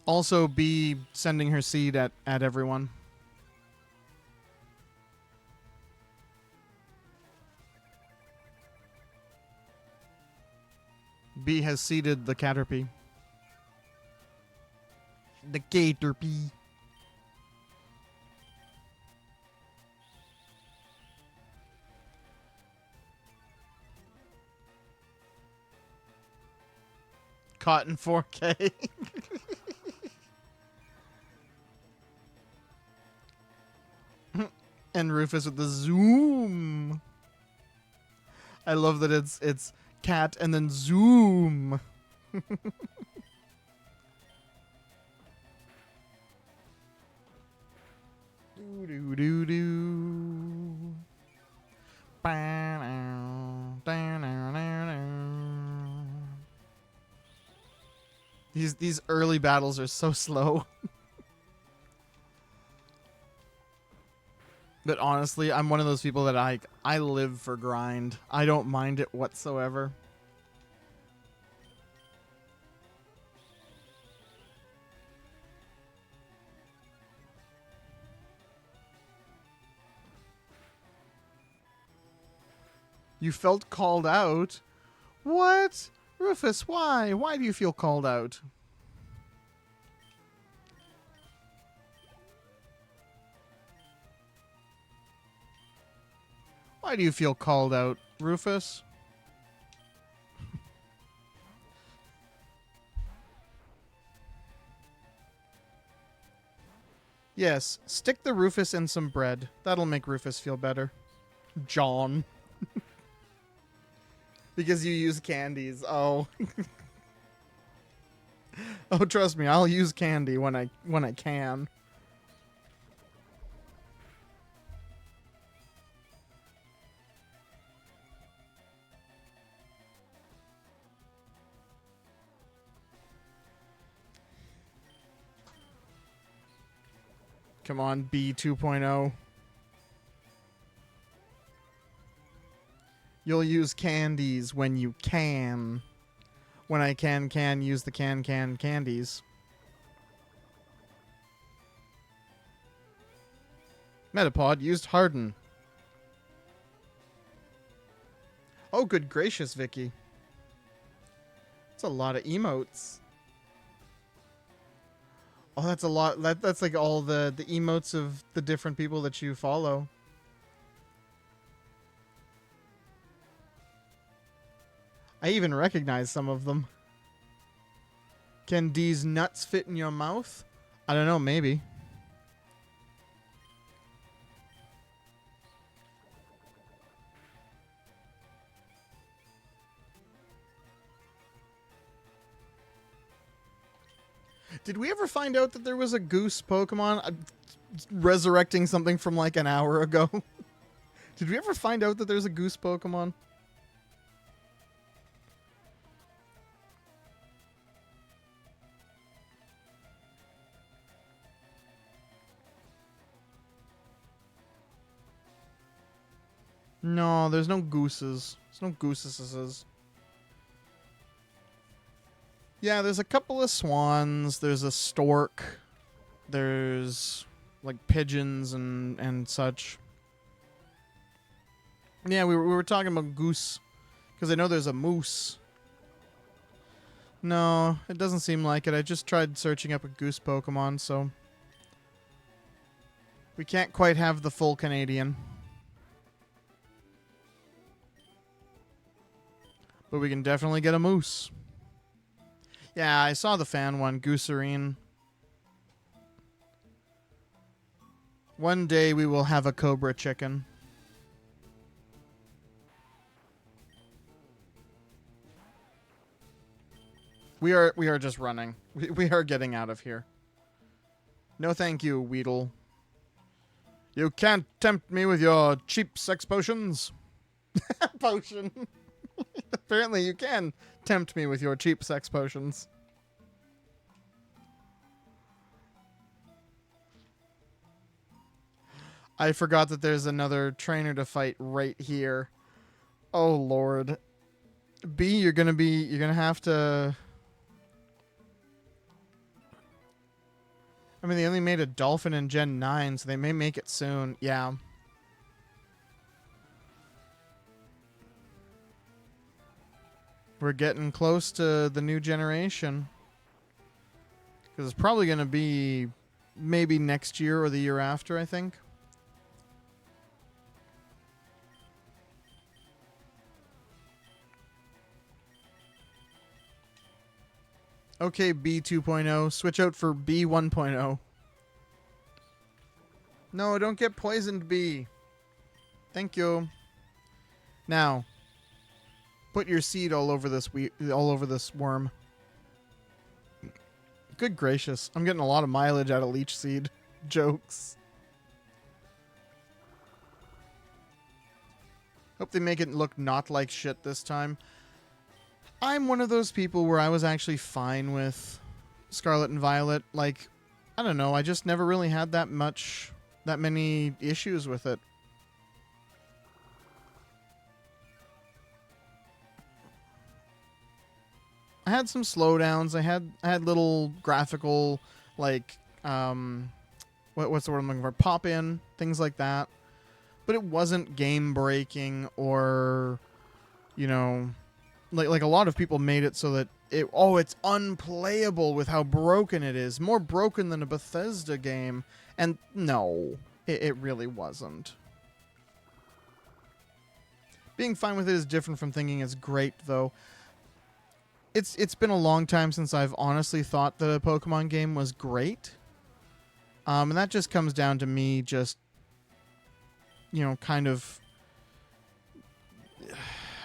A: Also, B sending her seed at everyone. B has seeded the Caterpie. The Caterpie. Caught in 4K. And Rufus with the zoom. I love that it's cat and then zoom. Do do do. These early battles are so slow. But honestly, I'm one of those people that I live for grind. I don't mind it whatsoever. You felt called out? What? Rufus, why? Why do you feel called out? Why do you feel called out, Rufus? Yes, stick the Rufus in some bread. That'll make Rufus feel better. John. Because you use candies. Oh. Oh, trust me, I'll use candy when I can. Come on, B 2.0. You'll use candies when you can. When I can use the can candies. Metapod used Harden. Oh, good gracious, Vicky. That's a lot of emotes. Oh, that's a lot. That's like all the emotes of the different people that you follow. I even recognize some of them. Can D's nuts fit in your mouth? I don't know, maybe. Did we ever find out that there was a goose Pokemon resurrecting something from like an hour ago? Did we ever find out that there's a goose Pokemon? No, there's no gooses. There's no gooses. Yeah, there's a couple of swans. There's a stork. There's like pigeons and such. Yeah, we were talking about goose because I know there's a moose. No, it doesn't seem like it. I just tried searching up a goose Pokemon, so. We can't quite have the full Canadian. But we can definitely get a moose. Yeah, I saw the fan one, Gooserine. One day we will have a cobra chicken. We are just running. We are getting out of here. No thank you, Weedle. You can't tempt me with your cheap sex potions. Potion. Apparently you can tempt me with your cheap sex potions. I forgot that there's another trainer to fight right here. Oh lord. B, you're gonna have to... I mean, they only made a dolphin in Gen 9, so they may make it soon. Yeah. We're getting close to the new generation. Because it's probably going to be maybe next year or the year after, I think. Okay, B 2.0. Switch out for B 1.0. No, don't get poisoned, B. Thank you. Now, put your seed all over this worm. Good gracious. I'm getting a lot of mileage out of leech seed. Jokes. Hope they make it look not like shit this time. I'm one of those people where I was actually fine with Scarlet and Violet. Like, I don't know, I just never really had that many issues with it. I had some slowdowns. I had little graphical, like, what's the word I'm looking for? Pop in, things like that. But it wasn't game breaking or, you know, like a lot of people made it so that it's unplayable with how broken it is. More broken than a Bethesda game. And no, it really wasn't. Being fine with it is different from thinking it's great, though. It's been a long time since I've honestly thought that a Pokemon game was great. And that just comes down to me just, you know, kind of...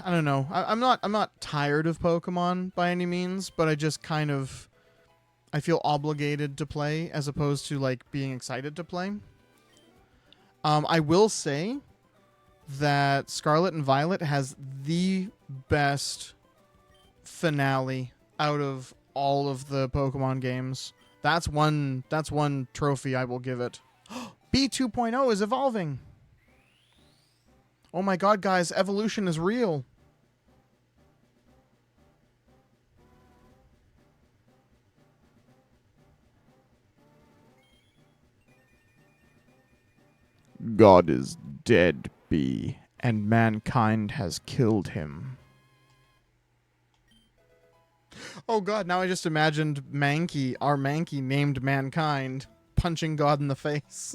A: I don't know. I'm not tired of Pokemon by any means, but I just kind of... I feel obligated to play as opposed to, like, being excited to play. I will say that Scarlet and Violet has the best finale out of all of the Pokemon games. That's one trophy I will give it. B 2.0 is evolving. Oh my god, guys, evolution is real. God is dead, B, and mankind has killed him. Oh god, now I just imagined Mankey, our Mankey named Mankind, punching God in the face.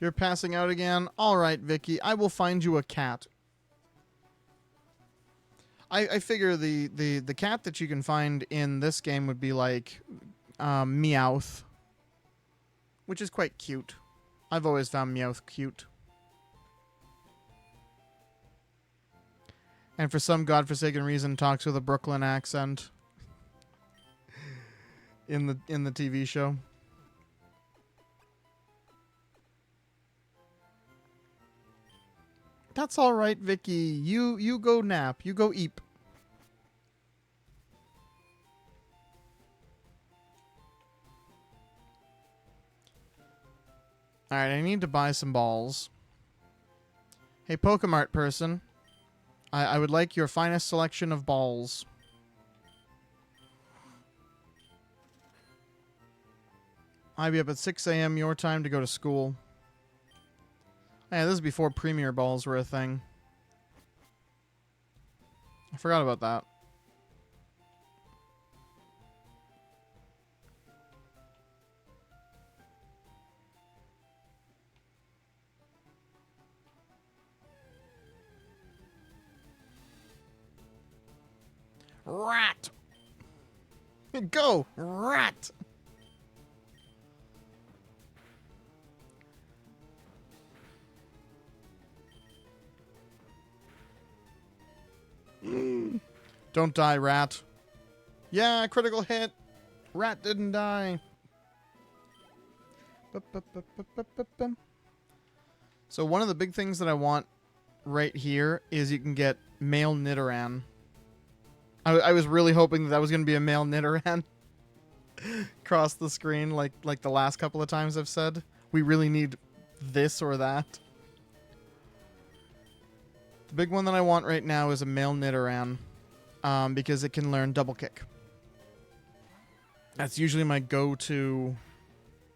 A: You're passing out again? Alright, Vicky, I will find you a cat. I figure the cat that you can find in this game would be like Meowth, which is quite cute. I've always found Meowth cute. And for some godforsaken reason talks with a Brooklyn accent in the TV show. That's all right, Vicky. You go nap. You go eep. All right, I need to buy some balls. Hey, Pokemart person. I would like your finest selection of balls. I'd be up at 6 a.m. your time to go to school. Yeah, this is before Premier Balls were a thing. I forgot about that. Rat! Go! Rat! Don't die, rat. Yeah, critical hit. Rat didn't die. So one of the big things that I want right here is you can get male Nidoran. I was really hoping that was going to be a male Nidoran across the screen like the last couple of times I've said. We really need this or that. The big one that I want right now is a male Nidoran because it can learn double kick. That's usually my go-to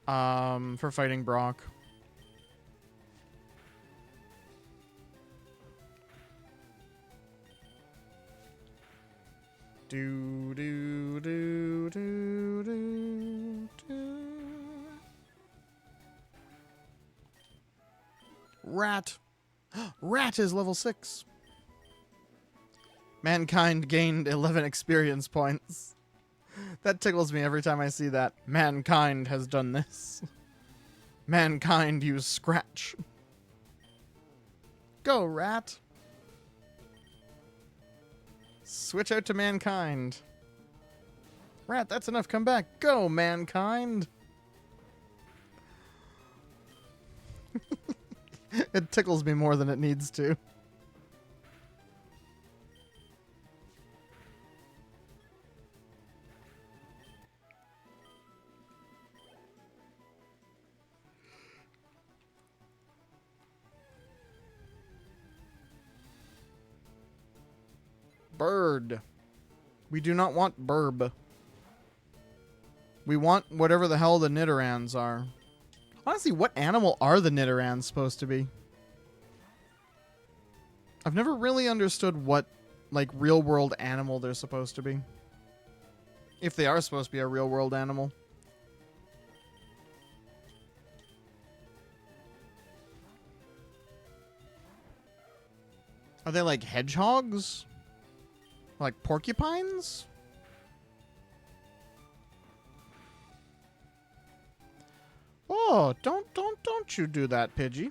A: for fighting Brock. Do do do do do do. Rat. Rat is level 6. Mankind gained 11 experience points. That tickles me every time I see that. Mankind has done this. Mankind used Scratch. Go, rat. Switch out to Mankind. Rat, that's enough. Come back. Go, Mankind. It tickles me more than it needs to. Bird. We do not want Burb. We want whatever the hell the Nidorans are. Honestly, what animal are the Nidorans supposed to be? I've never really understood what, like, real-world animal they're supposed to be. If they are supposed to be a real-world animal. Are they like hedgehogs? Like porcupines? Oh, don't you do that, Pidgey.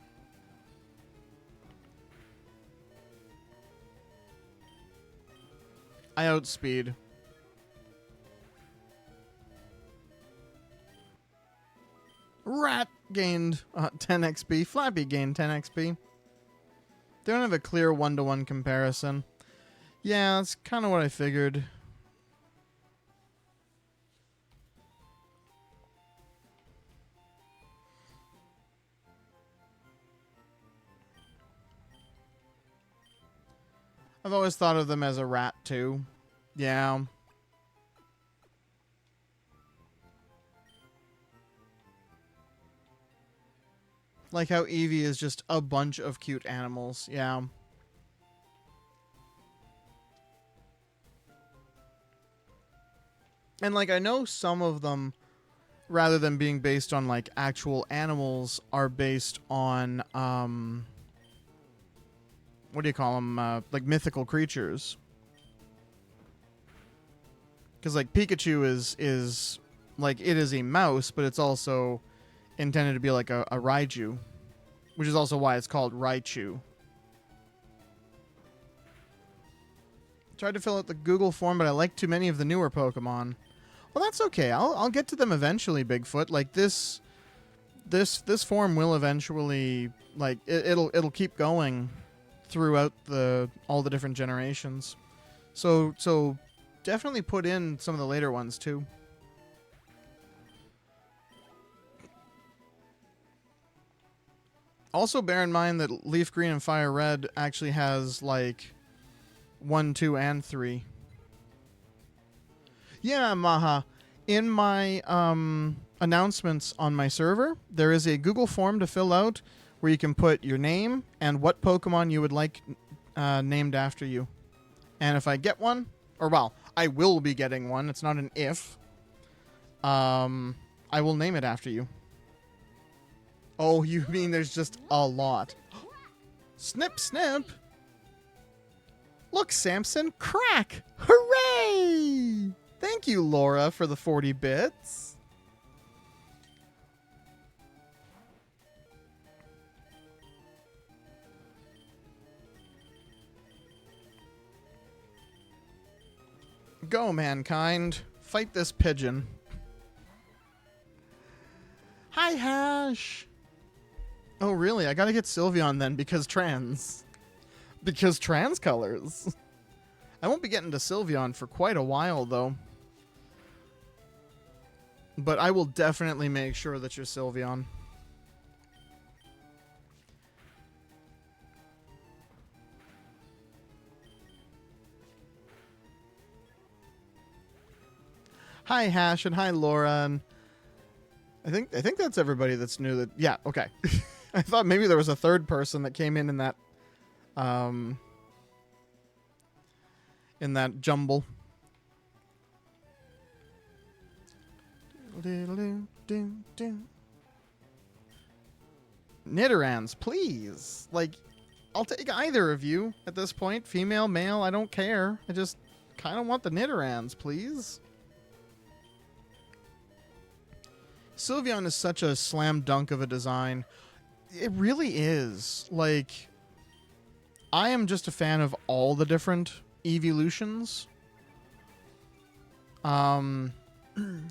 A: I outspeed. Rat gained 10 XP. Flappy gained 10 XP. They don't have a clear one-to-one comparison. Yeah, that's kind of what I figured. I've always thought of them as a rat, too. Yeah. Like how Eevee is just a bunch of cute animals. Yeah. And, like, I know some of them, rather than being based on, like, actual animals, are based on, what do you call them? Like, mythical creatures. Because, like, Pikachu is, like, it is a mouse, but it's also intended to be, like, a Raiju. Which is also why it's called Raichu. Tried to fill out the Google form, but I like too many of the newer Pokemon. Well, that's okay. I'll get to them eventually, Bigfoot. Like this form will eventually, like, it'll keep going throughout all the different generations. So definitely put in some of the later ones too. Also, bear in mind that Leaf Green and Fire Red actually has, like, 1, 2, and 3. Yeah, Maha. In my announcements on my server, there is a Google form to fill out where you can put your name and what Pokemon you would like named after you. And if I get one, or well, I will be getting one. It's not an if. I will name it after you. Oh, you mean there's just a lot. Snip, snip. Look, Samson, crack. Hooray! Thank you, Laura, for the 40 bits. Go, mankind. Fight this pigeon. Hi, Hash. Oh, really? I gotta get Sylveon then because trans. Because trans colors. I won't be getting to Sylveon for quite a while, though. But I will definitely make sure that you're Sylveon. Hi, Hash, and hi, Laura. And I think that's everybody that's new. That yeah, okay. I thought maybe there was a third person that came in that jumble. Nidorans, please. Like, I'll take either of you at this point. Female, male, I don't care. I just kind of want the Nidorans, please. Sylveon is such a slam dunk of a design. It really is. Like, I am just a fan of all the different evolutions.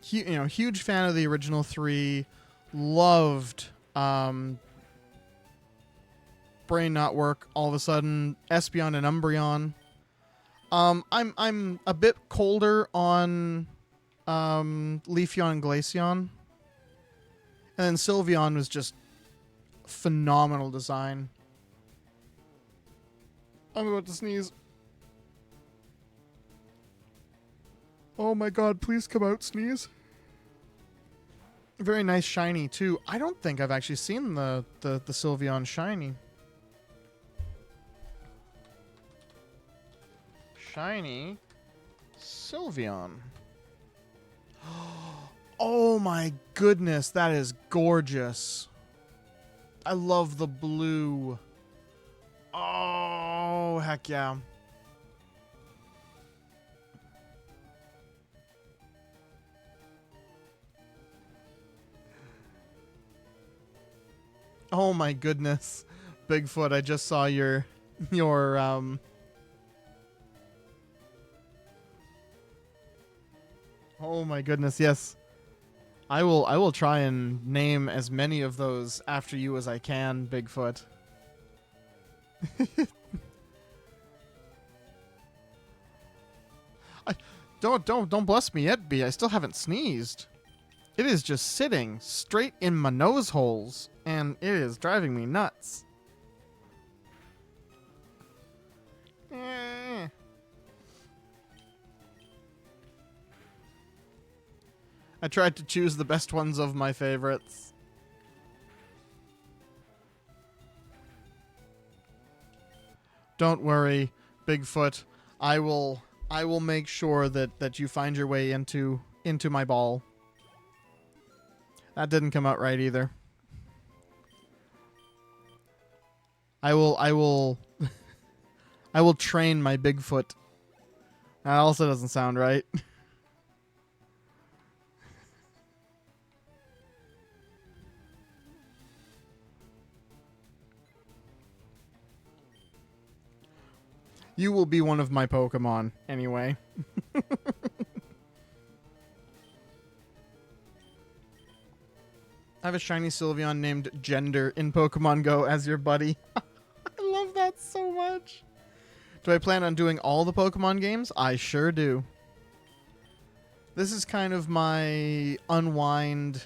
A: Huge fan of the original 3. Loved Brain Not Work all of a sudden. Espeon and Umbreon. I'm a bit colder on Leafeon and Glaceon. And then Sylveon was just phenomenal design. I'm about to sneeze. Oh my god, please come out, sneeze. Very nice shiny, too. I don't think I've actually seen the Sylveon shiny. Shiny Sylveon. Oh my goodness, that is gorgeous. I love the blue. Oh, heck yeah. Oh my goodness. Bigfoot, I just saw your Oh my goodness, yes. I will try and name as many of those after you as I can, Bigfoot. Don't bless me yet, B. I still haven't sneezed. It is just sitting straight in my nose holes, and it is driving me nuts. I tried to choose the best ones of my favorites. Don't worry, Bigfoot. I will make sure that you find your way into my ball. That didn't come out right either. I will I will train my Bigfoot. That also doesn't sound right. You will be one of my Pokemon, anyway. I have a shiny Sylveon named Gender in Pokemon Go as your buddy. I love that so much. Do I plan on doing all the Pokemon games? I sure do. This is kind of my unwind,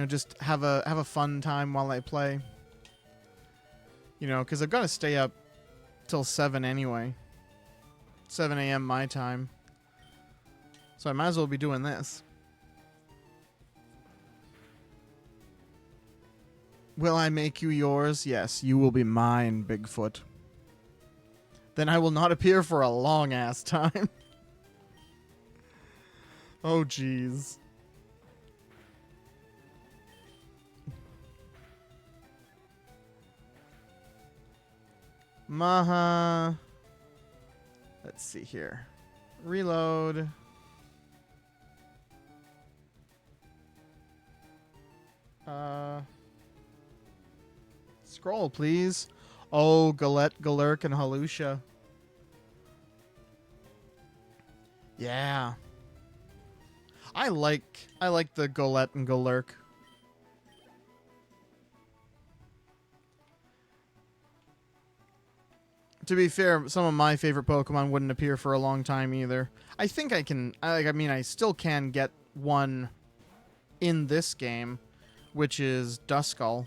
A: just have a fun time while I play. Because I've got to stay up till 7 anyway. 7 a.m. my time. So I might as well be doing this. Will I make you yours? Yes, you will be mine, Bigfoot. Then I will not appear for a long-ass time. Oh, jeez. Maha. Let's see here. Reload. Scroll, please. Oh, Galette, Galurk, and Halusha. Yeah. I like the Galette and Galurk. To be fair, some of my favorite Pokemon wouldn't appear for a long time either. I think I can... I still can get one in this game, which is Duskull.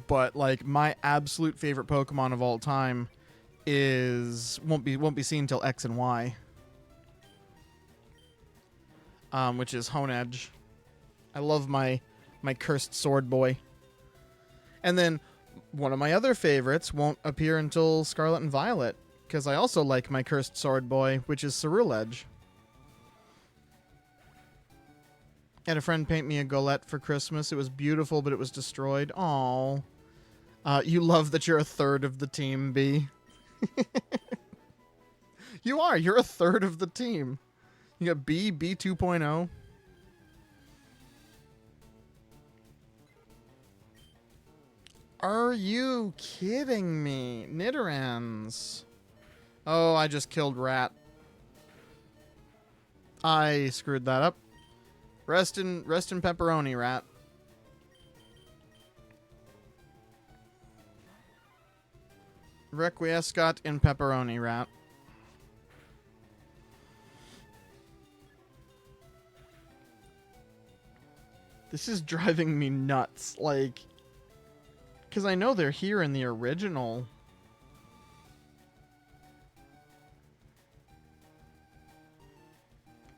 A: But, like, my absolute favorite Pokemon of all time won't be seen till X and Y. Which is Honedge. I love my cursed sword boy. And then one of my other favorites won't appear until Scarlet and Violet, because I also like my cursed sword boy, which is Ceruledge. I had a friend paint me a Golett for Christmas. It was beautiful, but it was destroyed. Aww. You love that you're a third of the team, B. You are. You're a third of the team. You got B 2.0. Are you kidding me? Nidorans. Oh, I just killed Rat. I screwed that up. Rest in pepperoni, Rat. Requiescat in pepperoni, Rat. This is driving me nuts. Like, because I know they're here in the original.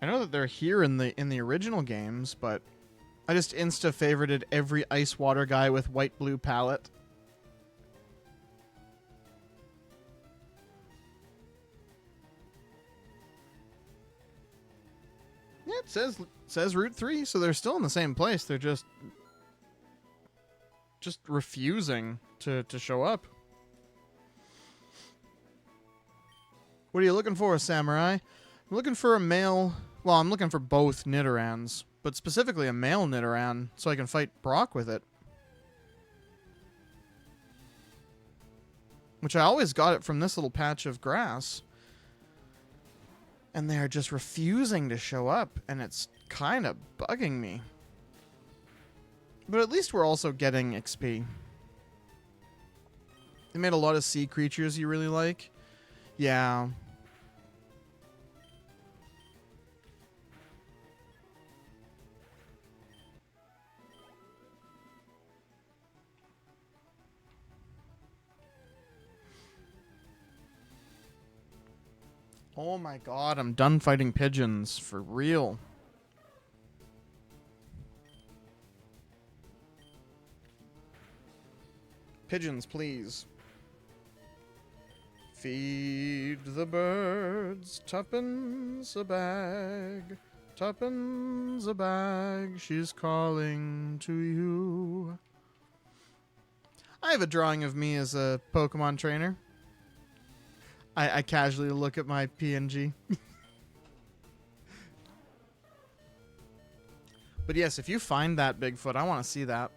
A: I know that they're here in the original games, but I just insta-favorited every ice water guy with white-blue palette. Yeah, it says Route 3, so they're still in the same place. They're just refusing to show up. What are you looking for, Samurai? I'm looking for a male... Well, I'm looking for both Nidorans, but specifically a male Nidoran, so I can fight Brock with it. Which I always got it from this little patch of grass. And they're just refusing to show up, and it's kind of bugging me. But at least we're also getting XP. They made a lot of sea creatures you really like. Yeah. Oh my god, I'm done fighting pigeons. For real. Pigeons, please. Feed the birds, tuppence a bag. Tuppence a bag, she's calling to you. I have a drawing of me as a Pokemon trainer. I casually look at my PNG. But yes, if you find that Bigfoot, I want to see that.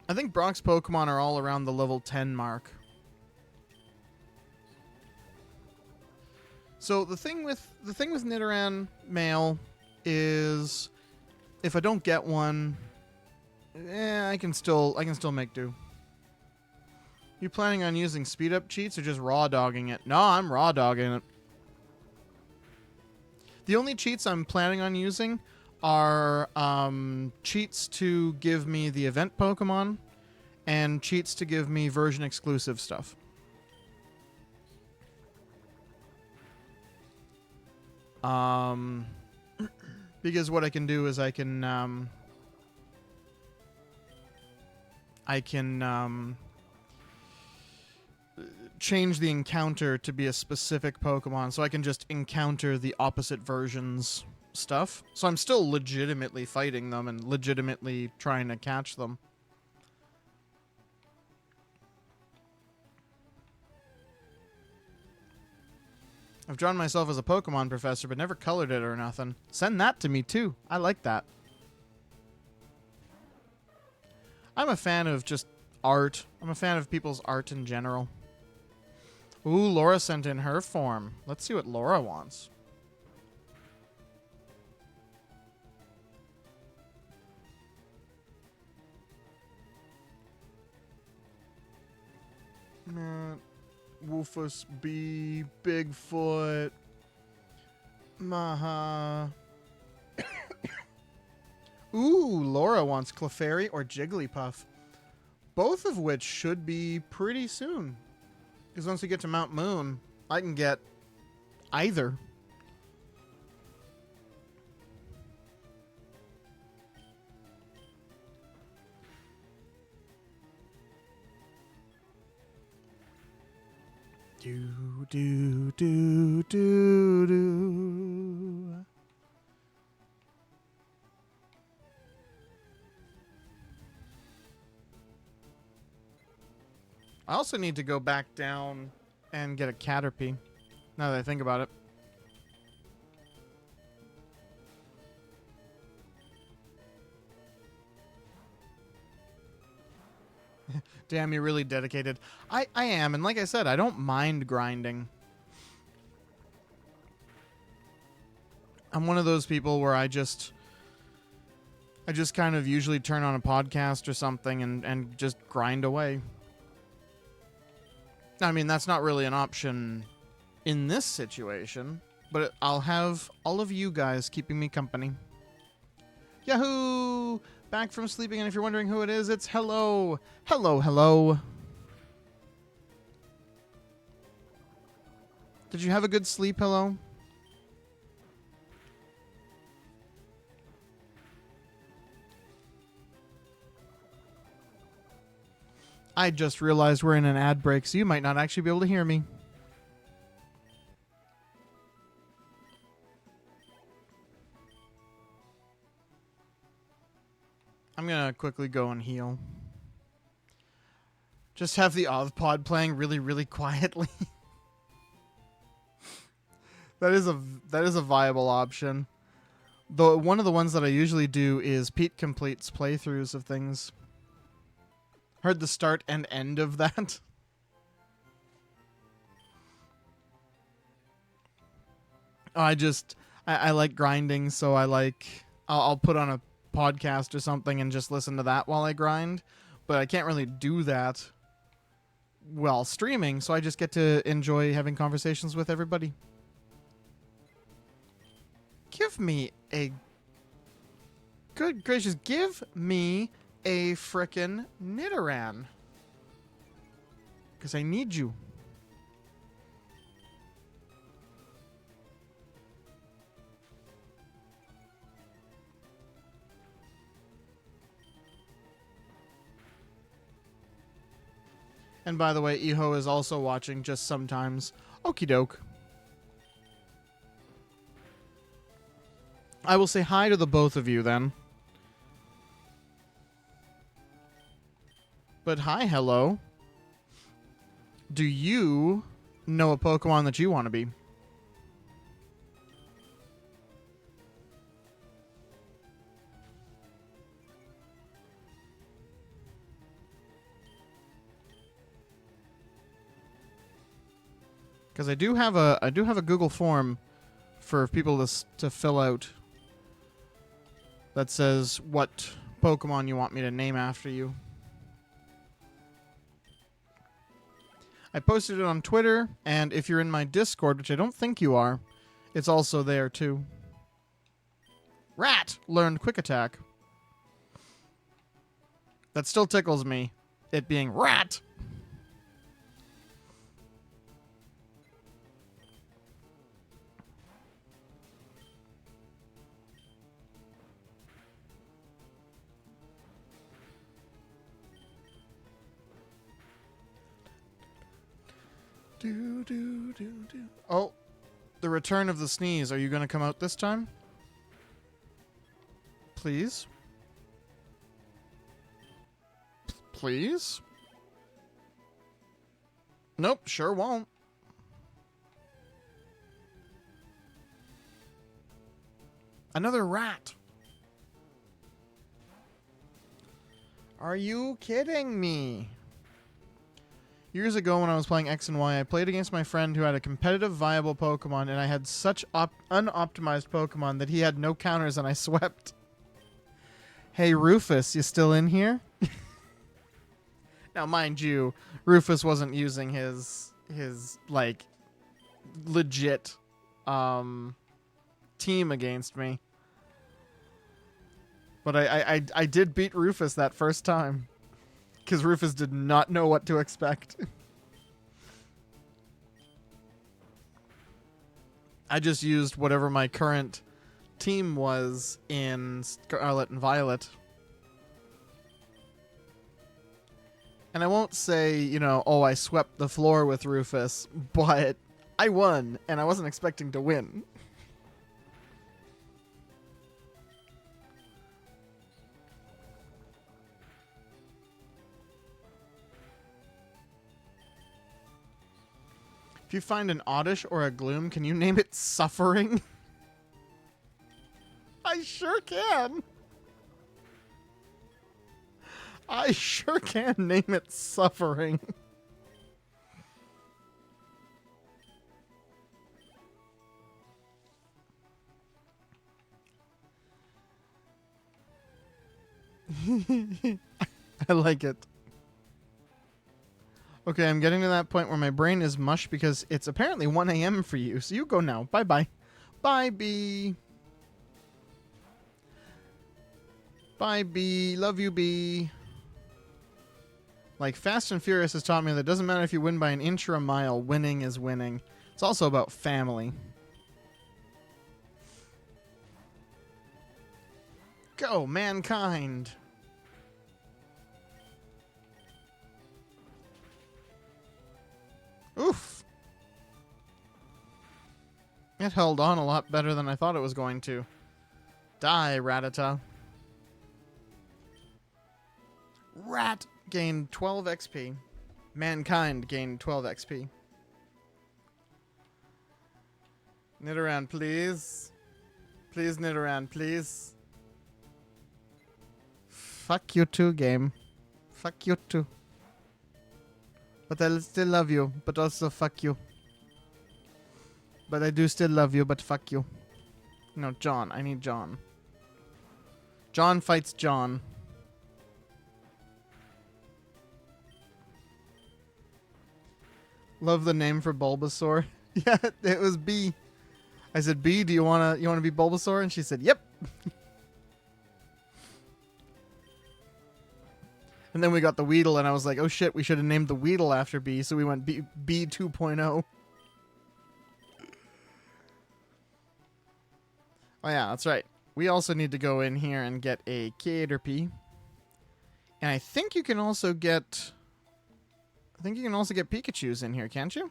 A: I think Brock's Pokemon are all around the level 10 mark. So the thing with Nidoran male is if I don't get one, I can still make do. You planning on using speed up cheats or just raw dogging it? No, I'm raw dogging it. The only cheats I'm planning on using are cheats to give me the event Pokemon and cheats to give me version exclusive stuff. Because what I can do is I can change the encounter to be a specific Pokemon, so I can just encounter the opposite versions stuff. So I'm still legitimately fighting them and legitimately trying to catch them. I've drawn myself as a Pokemon professor, but never colored it or nothing. Send that to me, too. I like that. I'm a fan of just art. I'm a fan of people's art in general. Ooh, Laura sent in her form. Let's see what Laura wants. Wolfus B, Bigfoot, Maha. Ooh, Laura wants Clefairy or Jigglypuff. Both of which should be pretty soon. Because once we get to Mount Moon, I can get either. Do. I also need to go back down and get a Caterpie, now that I think about it. Damn, you're really dedicated. I am, and like I said, I don't mind grinding. I'm one of those people where I just kind of usually turn on a podcast or something and just grind away. I mean, that's not really an option in this situation, but I'll have all of you guys keeping me company. Yahoo! Back from sleeping, and if you're wondering who it is, it's Hello. Hello, hello. Did you have a good sleep, Hello? I just realized we're in an ad break, so you might not actually be able to hear me. I'm going to quickly go and heal. Just have the Ovpod playing really, really quietly. That is a viable option. Though one of the ones that I usually do is Pete completes playthroughs of things. Heard the start and end of that. I like grinding, so I'll put on a podcast or something and just listen to that while I grind. But I can't really do that while streaming, so I just get to enjoy having conversations with everybody. Give me a... Good gracious, give me a frickin' Nidoran. Because I need you. And by the way, Iho is also watching just sometimes. Okie doke. I will say hi to the both of you then. But hi, Hello. Do you know a Pokemon that you want to be? Because I do have a Google form for people to fill out that says what Pokemon you want me to name after you. I posted it on Twitter, and if you're in my Discord, which I don't think you are, it's also there too. Rat learned quick attack. That still tickles me, it being rat. Oh, the return of the sneeze. Are you going to come out this time? Please? Please? Nope, sure won't. Another rat. Are you kidding me? Years ago when I was playing X and Y, I played against my friend who had a competitive viable Pokemon, and I had such unoptimized Pokemon that he had no counters and I swept. Hey Rufus, you still in here? Now mind you, Rufus wasn't using his like legit team against me. But I did beat Rufus that first time. Because Rufus did not know what to expect. I just used whatever my current team was in Scarlet and Violet. And I won't say, you know, oh, I swept the floor with Rufus, but I won, and I wasn't expecting to win. If you find an Oddish or a Gloom, can you name it Suffering? I sure can. I sure can name it Suffering. I like it. Okay, I'm getting to that point where my brain is mush because it's apparently 1 a.m. for you. So you go now. Bye-bye. Bye, B. Bye, B. Love you, B. Like, Fast and Furious has taught me that it doesn't matter if you win by an inch or a mile, winning is winning. It's also about family. Go, mankind. Oof. It held on a lot better than I thought it was going to. Die, Rattata. Rat gained 12 XP. Mankind gained 12 XP. Knit around, please. Please knit around, please. Fuck you too, game. Fuck you too. But I still love you, but also fuck you. But I do still love you, but fuck you. No, John. I need John. John fights John. Love the name for Bulbasaur. Yeah, it was B. I said, B, do you wanna be Bulbasaur? And she said, yep. And then we got the Weedle, and I was like, oh shit, we should have named the Weedle after B, so we went B 2.0. Oh yeah, that's right. We also need to go in here and get a Caterpie. And I think you can also get... Pikachus in here, can't you?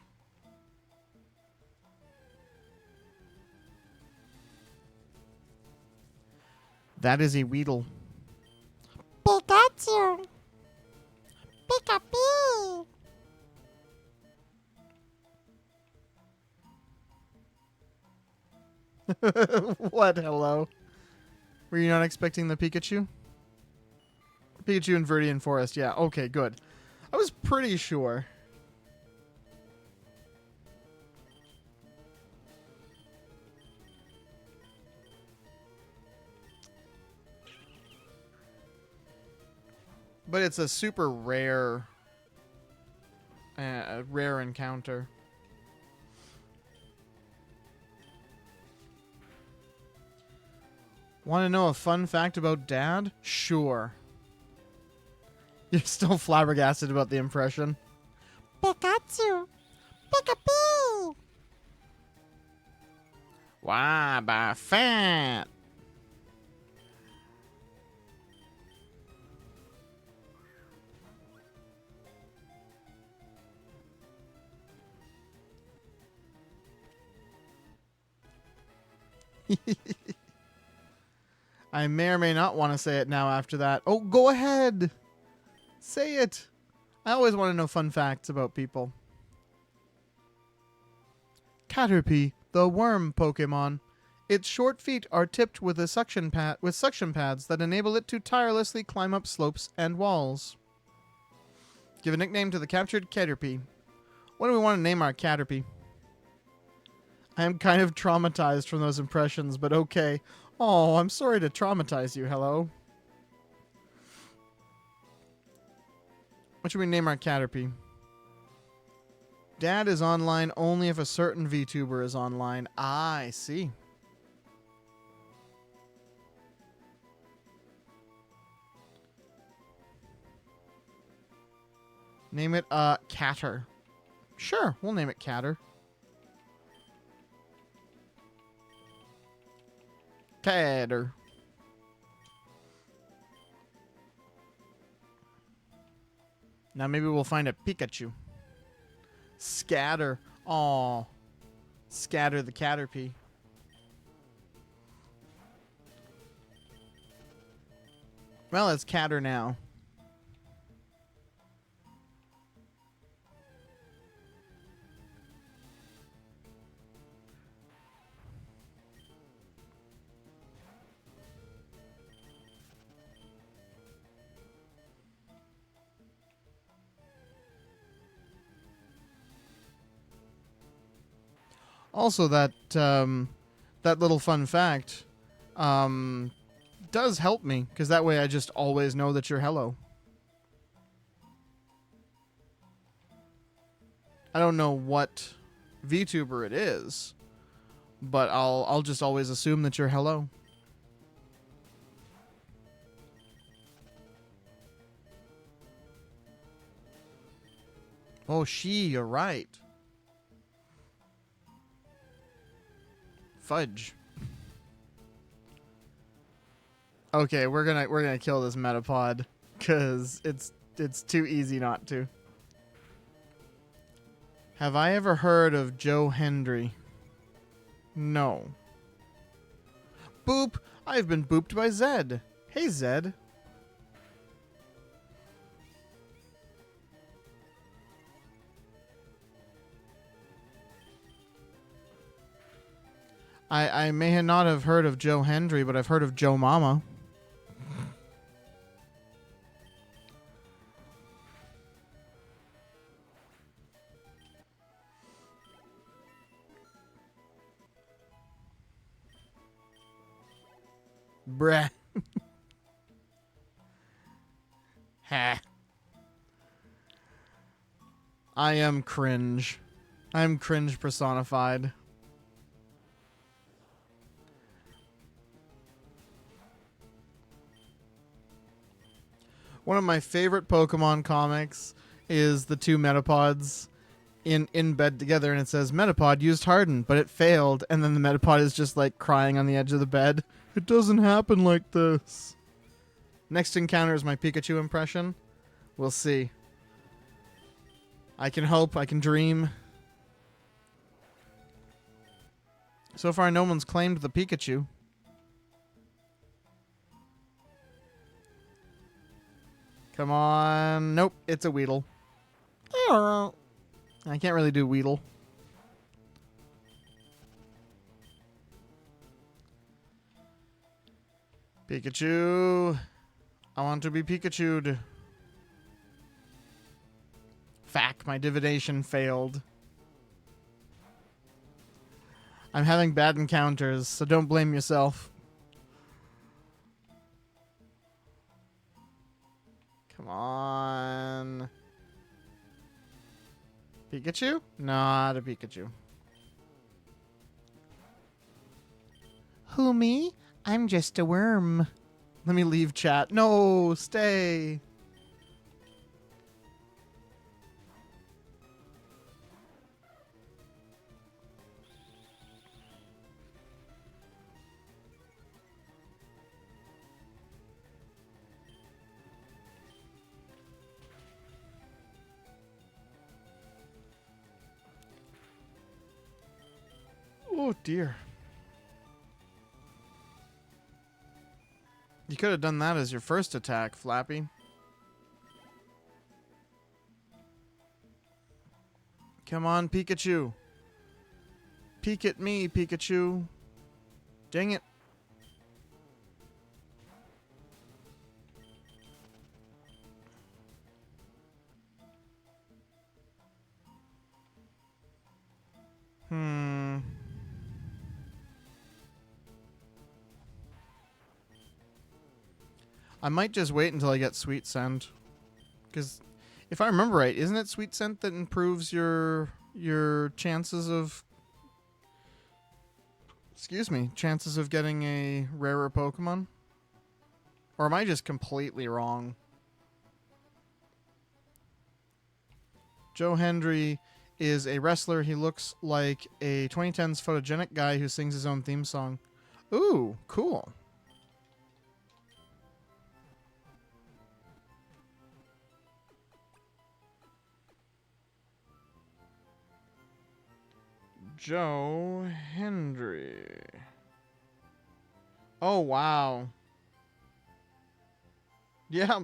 A: That is a Weedle.
C: Pikachu! Pikachu!
A: What? Hello? Were you not expecting the Pikachu? Pikachu in Viridian Forest, yeah. Okay, good. I was pretty sure. But it's a super rare encounter. Want to know a fun fact about Dad? Sure. You're still flabbergasted about the impression.
B: Pikachu! Peekaboo!
A: Why, by fat. I may or may not want to say it now after that. Oh, go ahead. Say it. I always want to know fun facts about people. Caterpie, the worm Pokemon. Its short feet are tipped with suction pads that enable it to tirelessly climb up slopes and walls. Give a nickname to the captured Caterpie. What do we want to name our Caterpie? I am kind of traumatized from those impressions, but okay. Oh, I'm sorry to traumatize you, hello. What should we name our Caterpie? Dad is online only if a certain VTuber is online. Ah, I see. Name it, Catter. Sure, we'll name it Catter. Catter. Now maybe we'll find a Pikachu. Scatter. Aw. Scatter the Caterpie. Well, it's Catter now. Also, that little fun fact does help me, because that way I just always know that you're hello. I don't know what VTuber it is, but I'll just always assume that you're hello. Oh, you're right. Fudge. Okay, we're gonna kill this Metapod because it's too easy not to. Have I ever heard of Joe Hendry? No. Boop! I've been booped by Zed. Hey, Zed. I may not have heard of Joe Hendry, but I've heard of Joe Mama. Bruh. Ha. I am cringe. I'm cringe personified. One of my favorite Pokemon comics is the two Metapods in bed together, and it says Metapod used Harden, but it failed, and then the Metapod is just like crying on the edge of the bed. It doesn't happen like this. Next encounter is my Pikachu impression. We'll see. I can hope, I can dream. So far, no one's claimed the Pikachu. Come on. Nope, it's a Weedle. I can't really do Weedle. Pikachu. I want to be Pikachu'd. Fack, my divination failed. I'm having bad encounters, so don't blame yourself. Come on. Pikachu? Not a Pikachu. Who, me? I'm just a worm. Let me leave chat. No, stay. Oh, dear. You could have done that as your first attack, Flappy. Come on, Pikachu. Peek at me, Pikachu. Dang it. I might just wait until I get Sweet Scent. Because if I remember right, isn't it Sweet Scent that improves your chances of... Excuse me, chances of getting a rarer Pokemon? Or am I just completely wrong? Joe Hendry is a wrestler. He looks like a 2010s photogenic guy who sings his own theme song. Ooh, cool. Joe Hendry. Oh, wow. Yeah.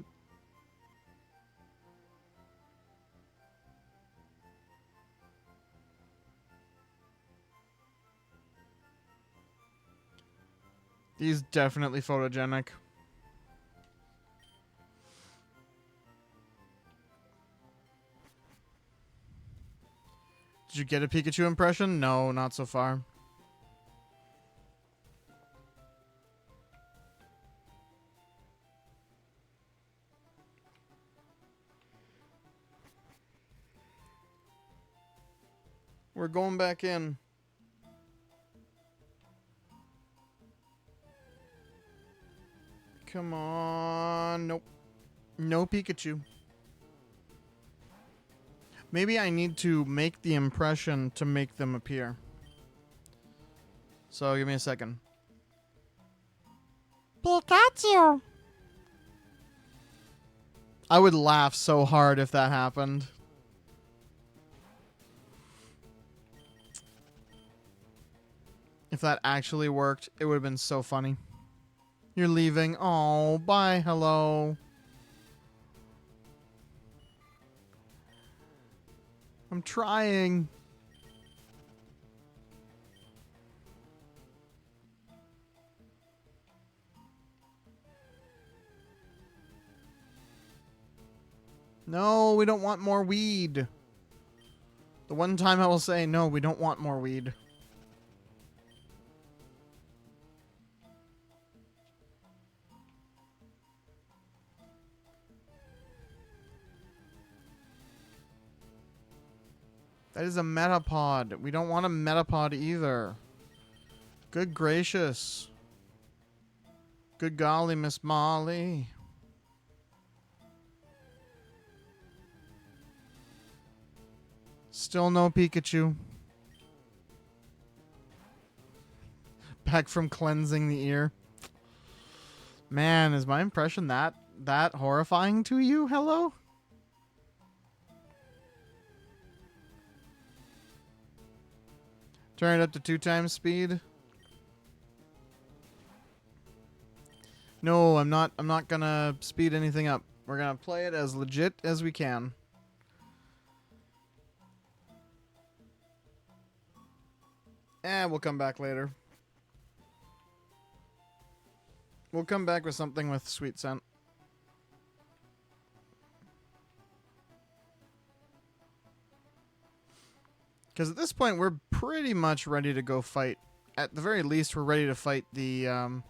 A: He's definitely photogenic. Did you get a Pikachu impression? No, not so far. We're going back in. Come on. Nope. No Pikachu. Maybe I need to make the impression to make them appear. So give me a second. Pikachu. I would laugh so hard if that happened. If that actually worked, it would have been so funny. You're leaving. Oh, bye. Hello. I'm trying. No, we don't want more weed. The one time I will say, no, we don't want more weed. That is a Metapod. We don't want a Metapod either. Good gracious. Good golly, Miss Molly. Still no Pikachu. Back from cleansing the ear. Man, is my impression that horrifying to you? Hello? Turn it up to 2 times speed. No, I'm not gonna speed anything up. We're gonna play it as legit as we can. We'll come back later. We'll come back with something with Sweet Scent. Because at this point, we're pretty much ready to go fight. At the very least, we're ready to fight the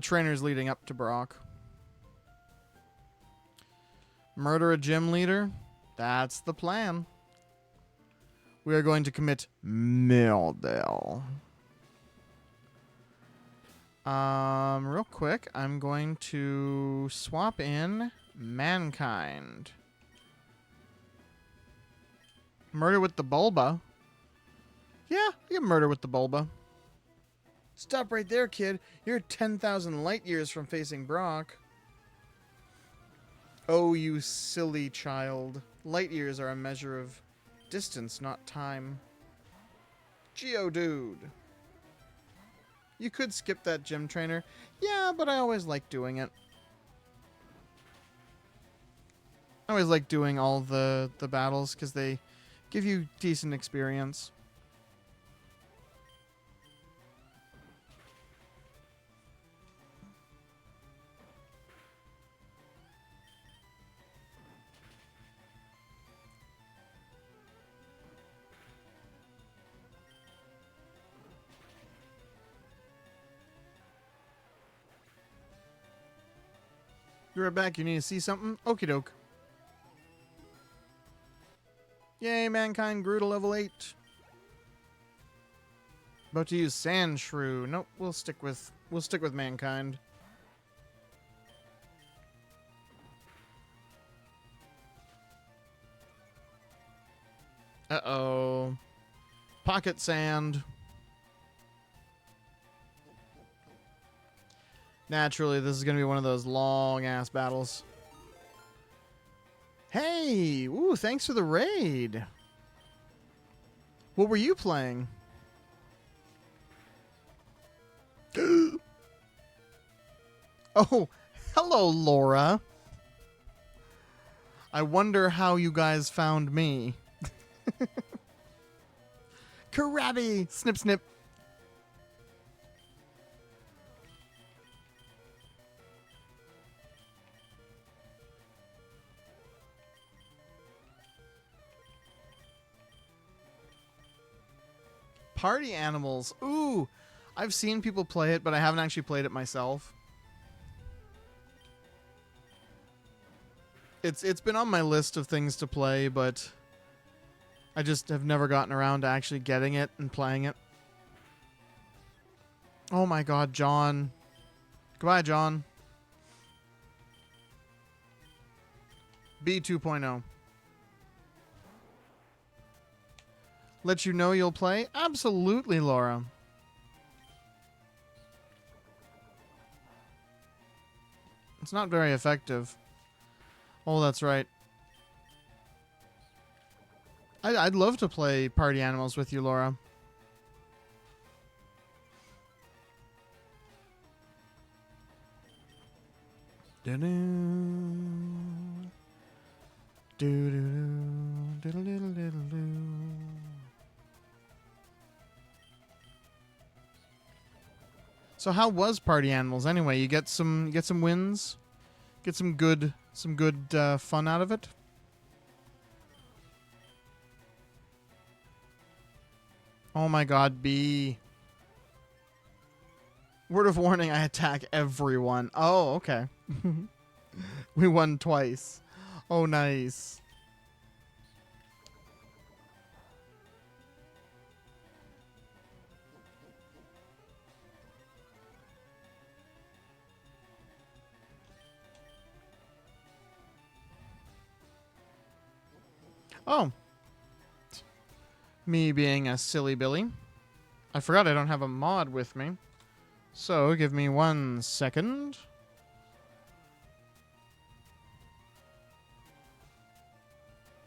A: trainers leading up to Brock. Murder a gym leader? That's the plan. We are going to commit murder. Real quick, I'm going to swap in Mankind. Murder with the Bulba. Yeah, I can murder with the Bulba. Stop right there, kid. You're 10,000 light years from facing Brock. Oh, you silly child. Light years are a measure of distance, not time. Geodude. You could skip that gym trainer. Yeah, but I always like doing it. I always like doing all the battles because they give you decent experience. You're right back. You need to see something? Okie doke. Yay, Mankind grew to level 8. About to use Sand Shrew. Nope, we'll stick with Mankind. Uh-oh. Pocket Sand. Naturally, this is going to be one of those long-ass battles. Hey! Ooh, thanks for the raid. What were you playing? Oh, hello, Laura. I wonder how you guys found me. Karabi! Snip, snip. Party Animals. Ooh, I've seen people play it, but I haven't actually played it myself. It's been on my list of things to play, but I just have never gotten around to actually getting it and playing it. Oh my god, John. Goodbye, John. B 2.0. Let you know you'll play? Absolutely, Laura. It's not very effective. Oh, that's right. I'd love to play Party Animals with you, Laura. So how was Party Animals anyway? You get some wins, get some good fun out of it. Oh my god, B. Word of warning, I attack everyone. Oh, okay. We won twice. Oh, nice. Oh. Me being a silly Billy. I forgot I don't have a mod with me. So, give me 1 second.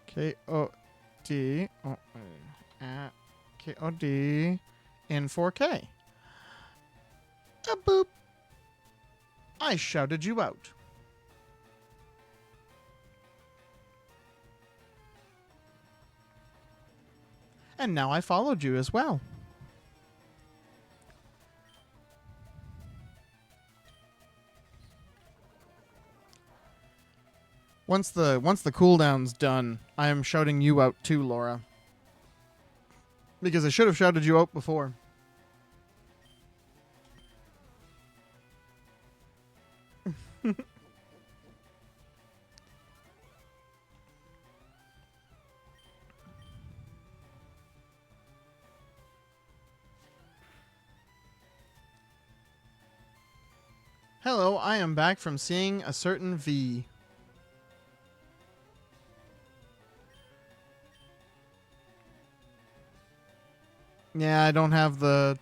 A: K-O-D. K-O-D in 4K. A boop. I shouted you out. And now I followed you as well. Once the cooldown's done, I am shouting you out too, Laura. Because I should have shouted you out before. Hello, I am back from seeing a certain V. Yeah, I don't have a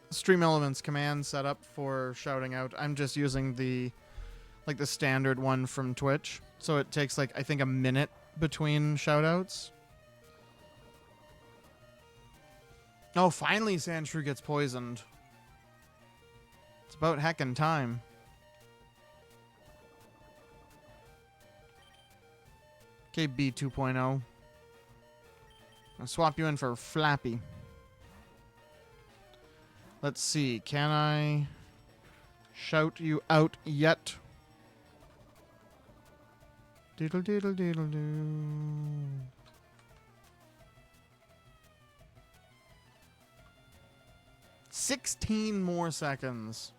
A: Stream Elements command set up for shouting out. I'm just using the standard one from Twitch. So it takes I think a minute between shoutouts. Oh, finally Sandshrew gets poisoned. It's about heckin' time. Okay, B 2.0. I'll swap you in for Flappy. Let's see. Can I shout you out yet? Diddle diddle diddle doo. $16 more seconds.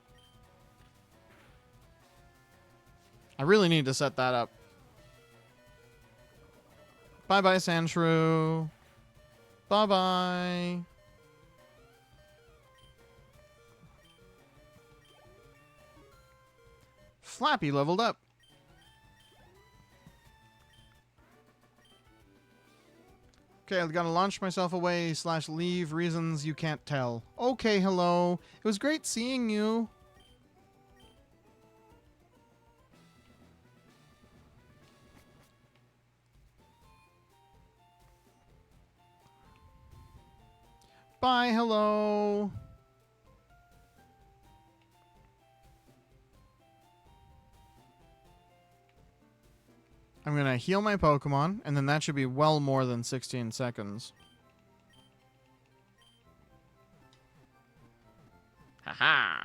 A: I really need to set that up. Bye-bye, Sandshrew. Bye-bye. Flappy leveled up. Okay, I've got to launch myself away / leave reasons you can't tell. Okay, hello. It was great seeing you. Bye, hello. I'm going to heal my Pokemon, and then that should be well more than 16 seconds. Haha.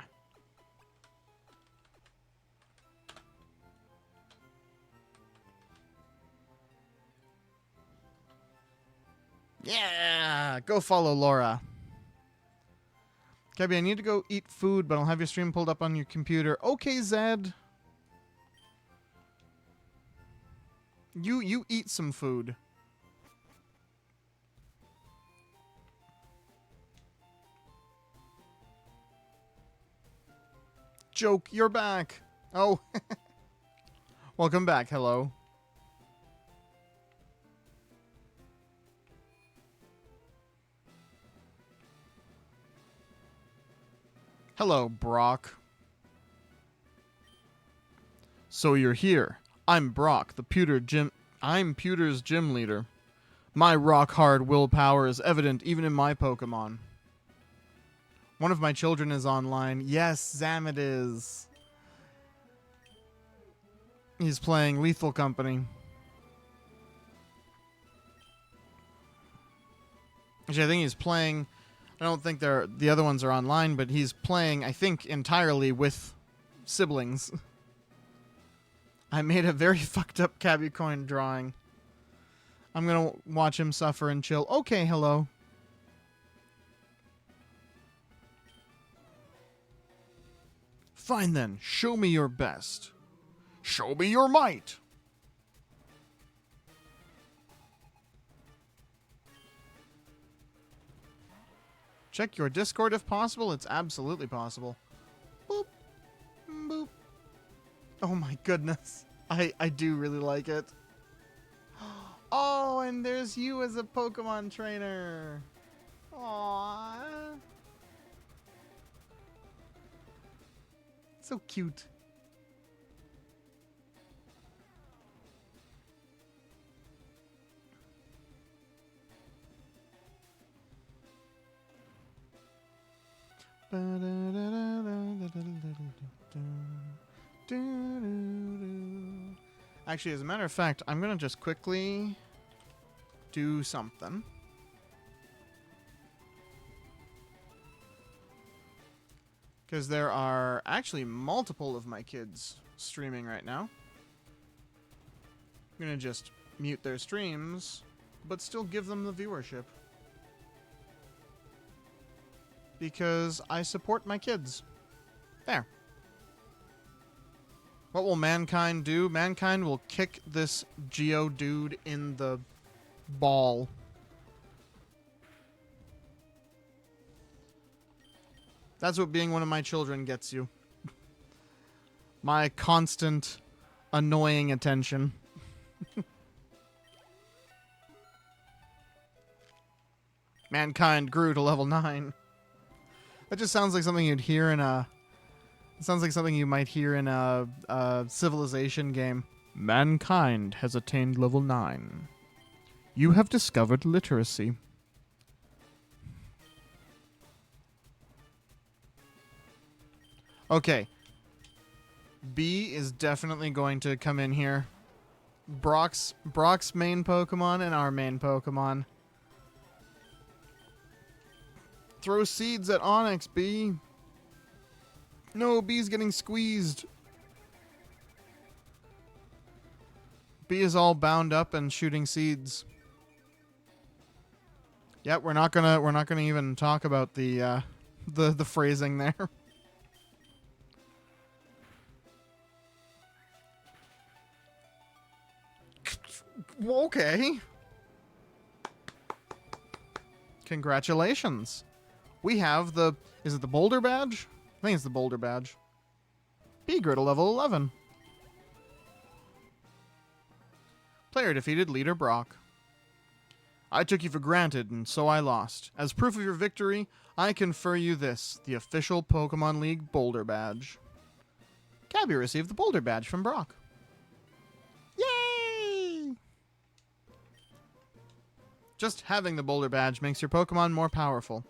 A: Yeah! Go follow Laura. Gabby, I need to go eat food, but I'll have your stream pulled up on your computer. Okay, Zed. You eat some food. Joke, you're back. Oh. Welcome back. Hello. Hello, Brock. So you're here. I'm Brock, I'm Pewter's gym leader. My rock-hard willpower is evident even in my Pokemon. One of my children is online. Yes, Zamet is. He's playing Lethal Company. Actually, I think he's playing... I don't think the other ones are online, but he's playing, I think, entirely with siblings. I made a very fucked up Cabucoin drawing. I'm gonna watch him suffer and chill. Okay, hello. Fine then, show me your best. Show me your might. Check your Discord if possible. It's absolutely possible. Boop. Boop. Oh my goodness. I do really like it. Oh, and there's you as a Pokemon trainer. Aww. So cute. Actually, as a matter of fact, I'm going to just quickly do something. Because there are actually multiple of my kids streaming right now. I'm going to just mute their streams, but still give them the viewership. Because I support my kids. There. What will mankind do? Mankind will kick this Geodude in the ball. That's what being one of my children gets you. My constant, annoying attention. Mankind grew to level 9. That just sounds like something you'd hear in a... It sounds like something you might hear in a Civilization game. Mankind has attained level 9. You have discovered literacy. Okay. B is definitely going to come in here. Brock's main Pokemon and our main Pokemon. Throw seeds at Onyx, B. No, B's getting squeezed. B is all bound up and shooting seeds. Yeah, we're not gonna even talk about the phrasing there. Okay. Congratulations. We have the... Is it the Boulder Badge? I think it's the Boulder Badge. B grew to level 11. Player defeated leader Brock. I took you for granted, and so I lost. As proof of your victory, I confer you this, the official Pokemon League Boulder Badge. Cabby received the Boulder Badge from Brock. Yay! Just having the Boulder Badge makes your Pokemon more powerful.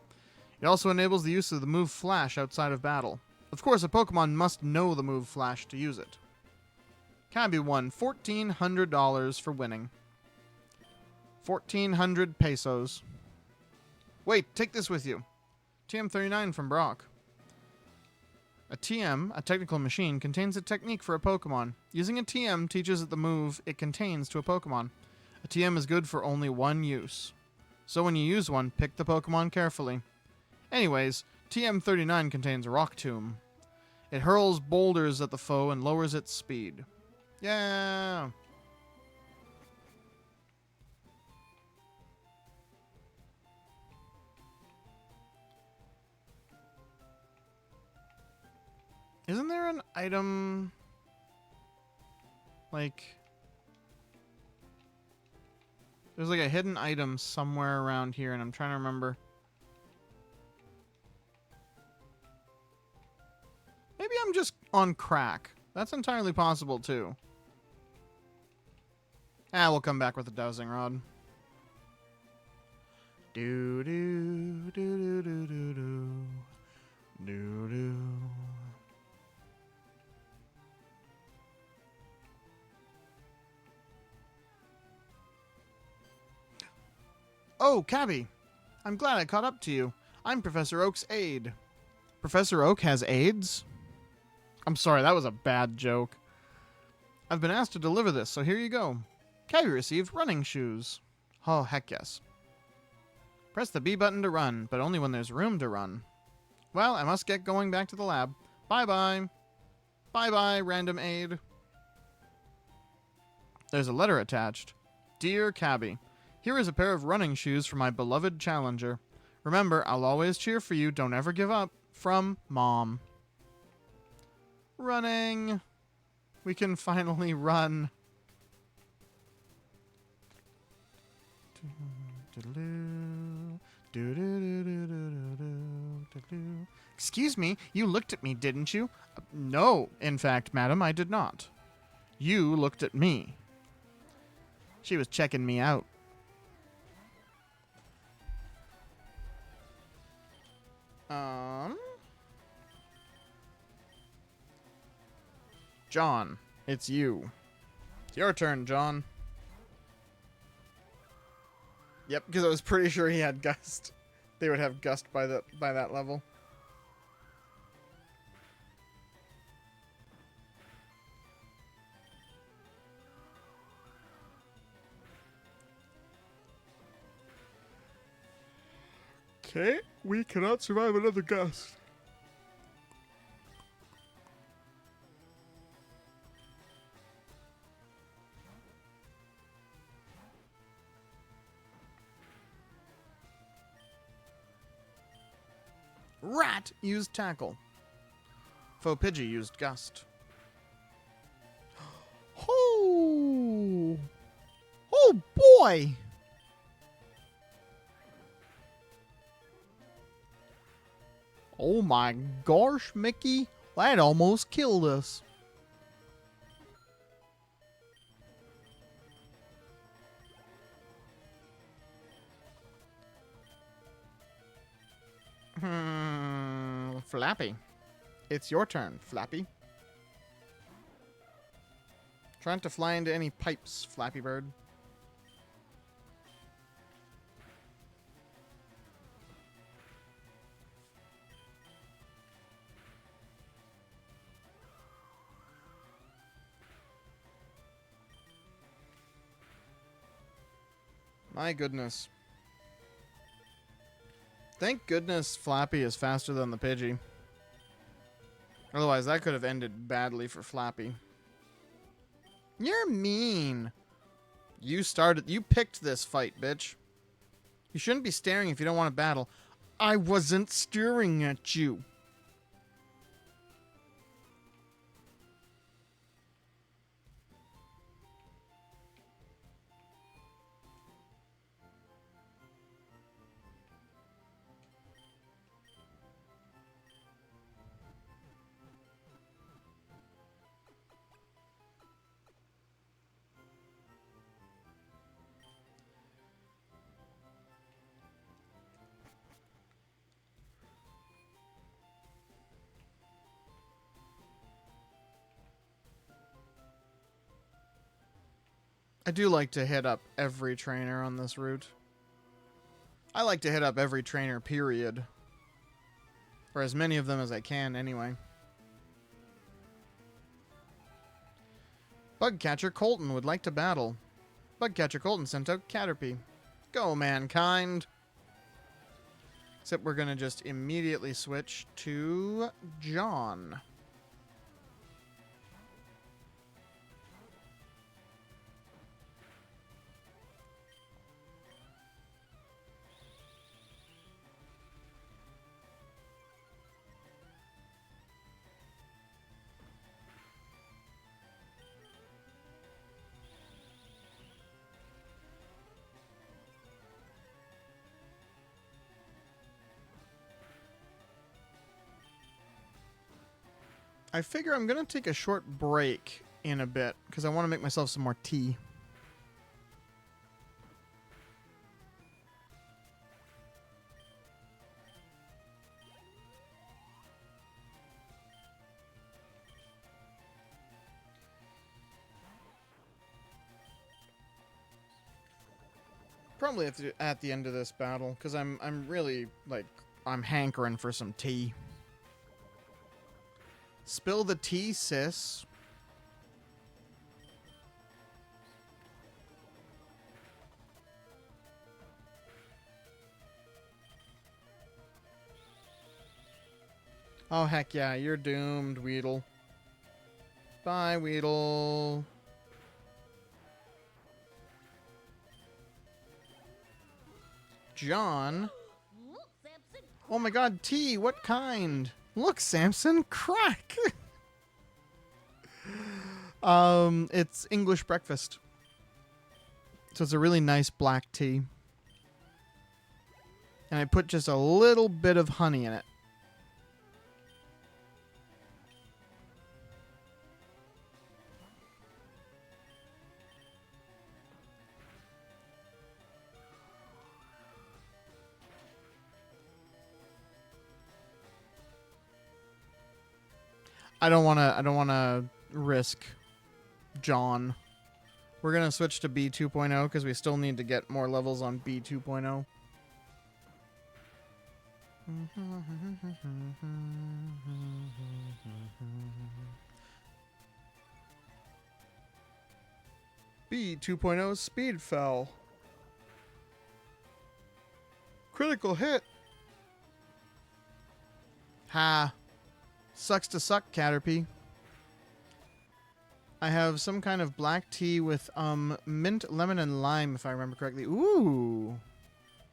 A: It also enables the use of the move Flash outside of battle. Of course, a Pokemon must know the move Flash to use it. Cabby won $1,400 for winning. 1,400 pesos. Wait, take this with you. TM39 from Brock. A TM, a technical machine, contains a technique for a Pokemon. Using a TM teaches it the move it contains to a Pokemon. A TM is good for only one use. So when you use one, pick the Pokemon carefully. Anyways, TM39 contains Rock Tomb. It hurls boulders at the foe and lowers its speed. Yeah! Isn't there an item... like... There's like a hidden item somewhere around here, and I'm trying to remember. Maybe I'm just on crack. That's entirely possible, too. We'll come back with a dowsing rod. Do do do do do do do do do. Oh, Cabby! I'm glad I caught up to you. I'm Professor Oak's aide. Professor Oak has aides? I'm sorry, that was a bad joke. I've been asked to deliver this, so here you go. Cabby received running shoes. Oh, heck yes. Press the B button to run, but only when there's room to run. Well, I must get going back to the lab. Bye-bye. Bye-bye, random aide. There's a letter attached. Dear Cabby, here is a pair of running shoes for my beloved challenger. Remember, I'll always cheer for you. Don't ever give up. From Mom. Running. We can finally run. Excuse me, you looked at me, didn't you? No, in fact, madam, I did not. You looked at me. She was checking me out. John, it's you. It's your turn, John. Yep, because I was pretty sure he had Gust. They would have Gust by that level. Okay, we cannot survive another Gust. Rat used Tackle. Faux Pidgey used Gust. Oh! Oh boy! Oh my gosh, Mickey. That almost killed us. Flappy. It's your turn, Flappy. Trying to fly into any pipes, Flappy Bird. My goodness. Thank goodness Flappy is faster than the Pidgey. Otherwise, that could have ended badly for Flappy. You're mean. You picked this fight, bitch. You shouldn't be staring if you don't want to battle. I wasn't staring at you. I do like to hit up every trainer on this route. I like to hit up every trainer, period. Or as many of them as I can, anyway. Bugcatcher Colton would like to battle. Bugcatcher Colton sent out Caterpie. Go, mankind! Except we're gonna just immediately switch to John. I figure I'm going to take a short break in a bit because I want to make myself some more tea. Probably at the end of this battle because I'm really like I'm hankering for some tea. Spill the tea, sis. Oh, heck yeah. You're doomed, Weedle. Bye, Weedle. John. Oh my god, tea. What kind? Look, Samson, crack. It's English breakfast. So it's a really nice black tea. And I put just a little bit of honey in it. I don't want to risk John. We're going to switch to B 2.0 because we still need to get more levels on B 2.0. B 2.0 speed fell. Critical hit. Ha. Sucks to suck, Caterpie. I have some kind of black tea with mint, lemon, and lime, if I remember correctly. Ooh.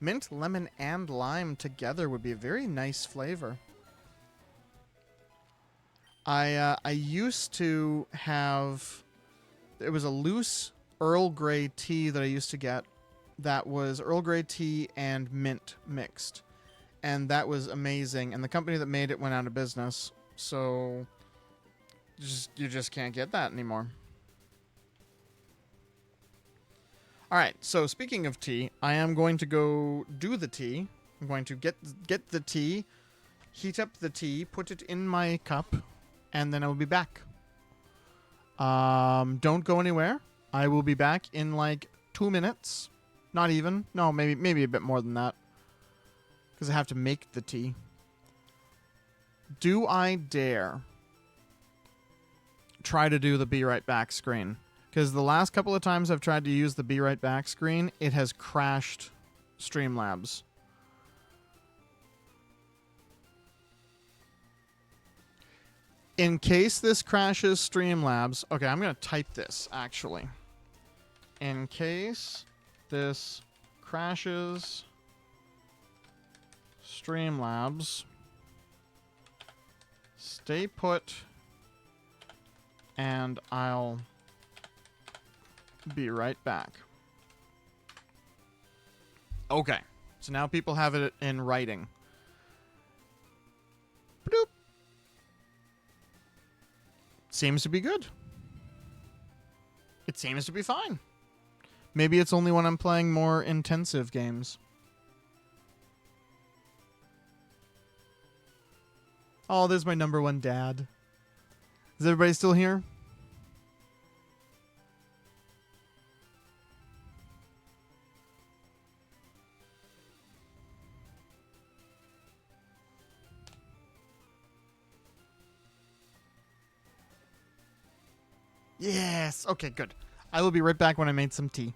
A: Mint, lemon, and lime together would be a very nice flavor. I used to have... It was a loose Earl Grey tea that I used to get that was Earl Grey tea and mint mixed. And that was amazing. And the company that made it went out of business. So you just can't get that anymore. All right, so speaking of tea, I am going to go do the tea. I'm going to get the tea, heat up the tea, put it in my cup, and then I will be back. Don't go anywhere. I will be back in like 2 minutes. Not even. No, maybe a bit more than that. Because I have to make the tea. Do I dare try to do the be right back screen? Because the last couple of times I've tried to use the be right back screen, it has crashed Streamlabs. In case this crashes Streamlabs... Okay, I'm going to type this, actually. In case this crashes Streamlabs, stay put, and I'll be right back. Okay, so now people have it in writing. Bloop. Seems to be good. It seems to be fine. Maybe it's only when I'm playing more intensive games. Oh, there's my number one dad. Is everybody still here? Yes. Okay, good. I will be right back when I made some tea.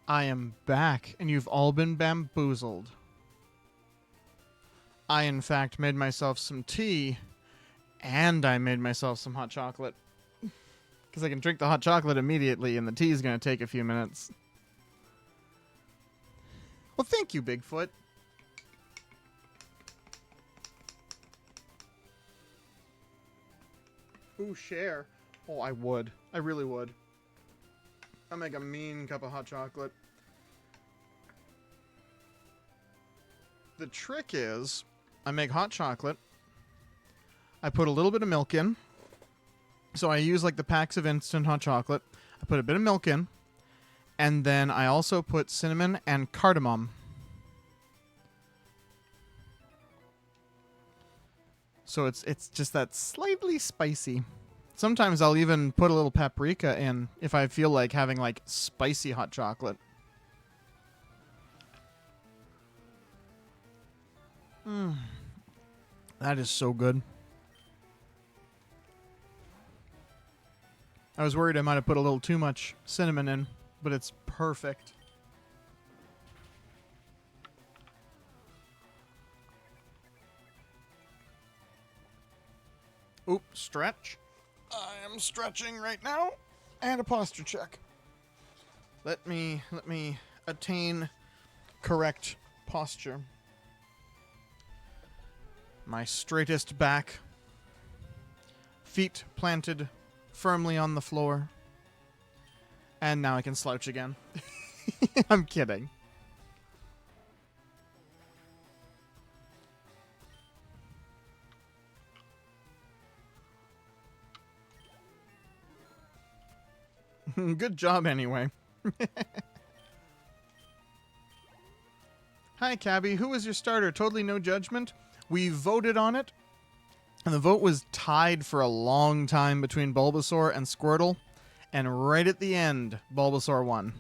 A: I am back, and you've all been bamboozled. I, in fact, made myself some tea, and I made myself some hot chocolate. Because I can drink the hot chocolate immediately, and the tea is going to take a few minutes. Well, thank you, Bigfoot. Ooh, share. Oh, I would. I really would. I'll make a mean cup of hot chocolate. The trick is, I make hot chocolate. I put a little bit of milk in. So I use like the packs of instant hot chocolate. I put a bit of milk in. And then I also put cinnamon and cardamom. So it's just that slightly spicy. Sometimes I'll even put a little paprika in if I feel like having like spicy hot chocolate. That is so good. I was worried I might have put a little too much cinnamon in, but it's perfect. Oop, stretch. I am stretching right now. And a posture check. Let me attain correct posture. My straightest back. Feet planted firmly on the floor. And now I can slouch again. I'm kidding. Good job anyway. Hi, Cabby. Who was your starter? Totally no judgment. We voted on it, and the vote was tied for a long time between Bulbasaur and Squirtle, and right at the end, Bulbasaur won.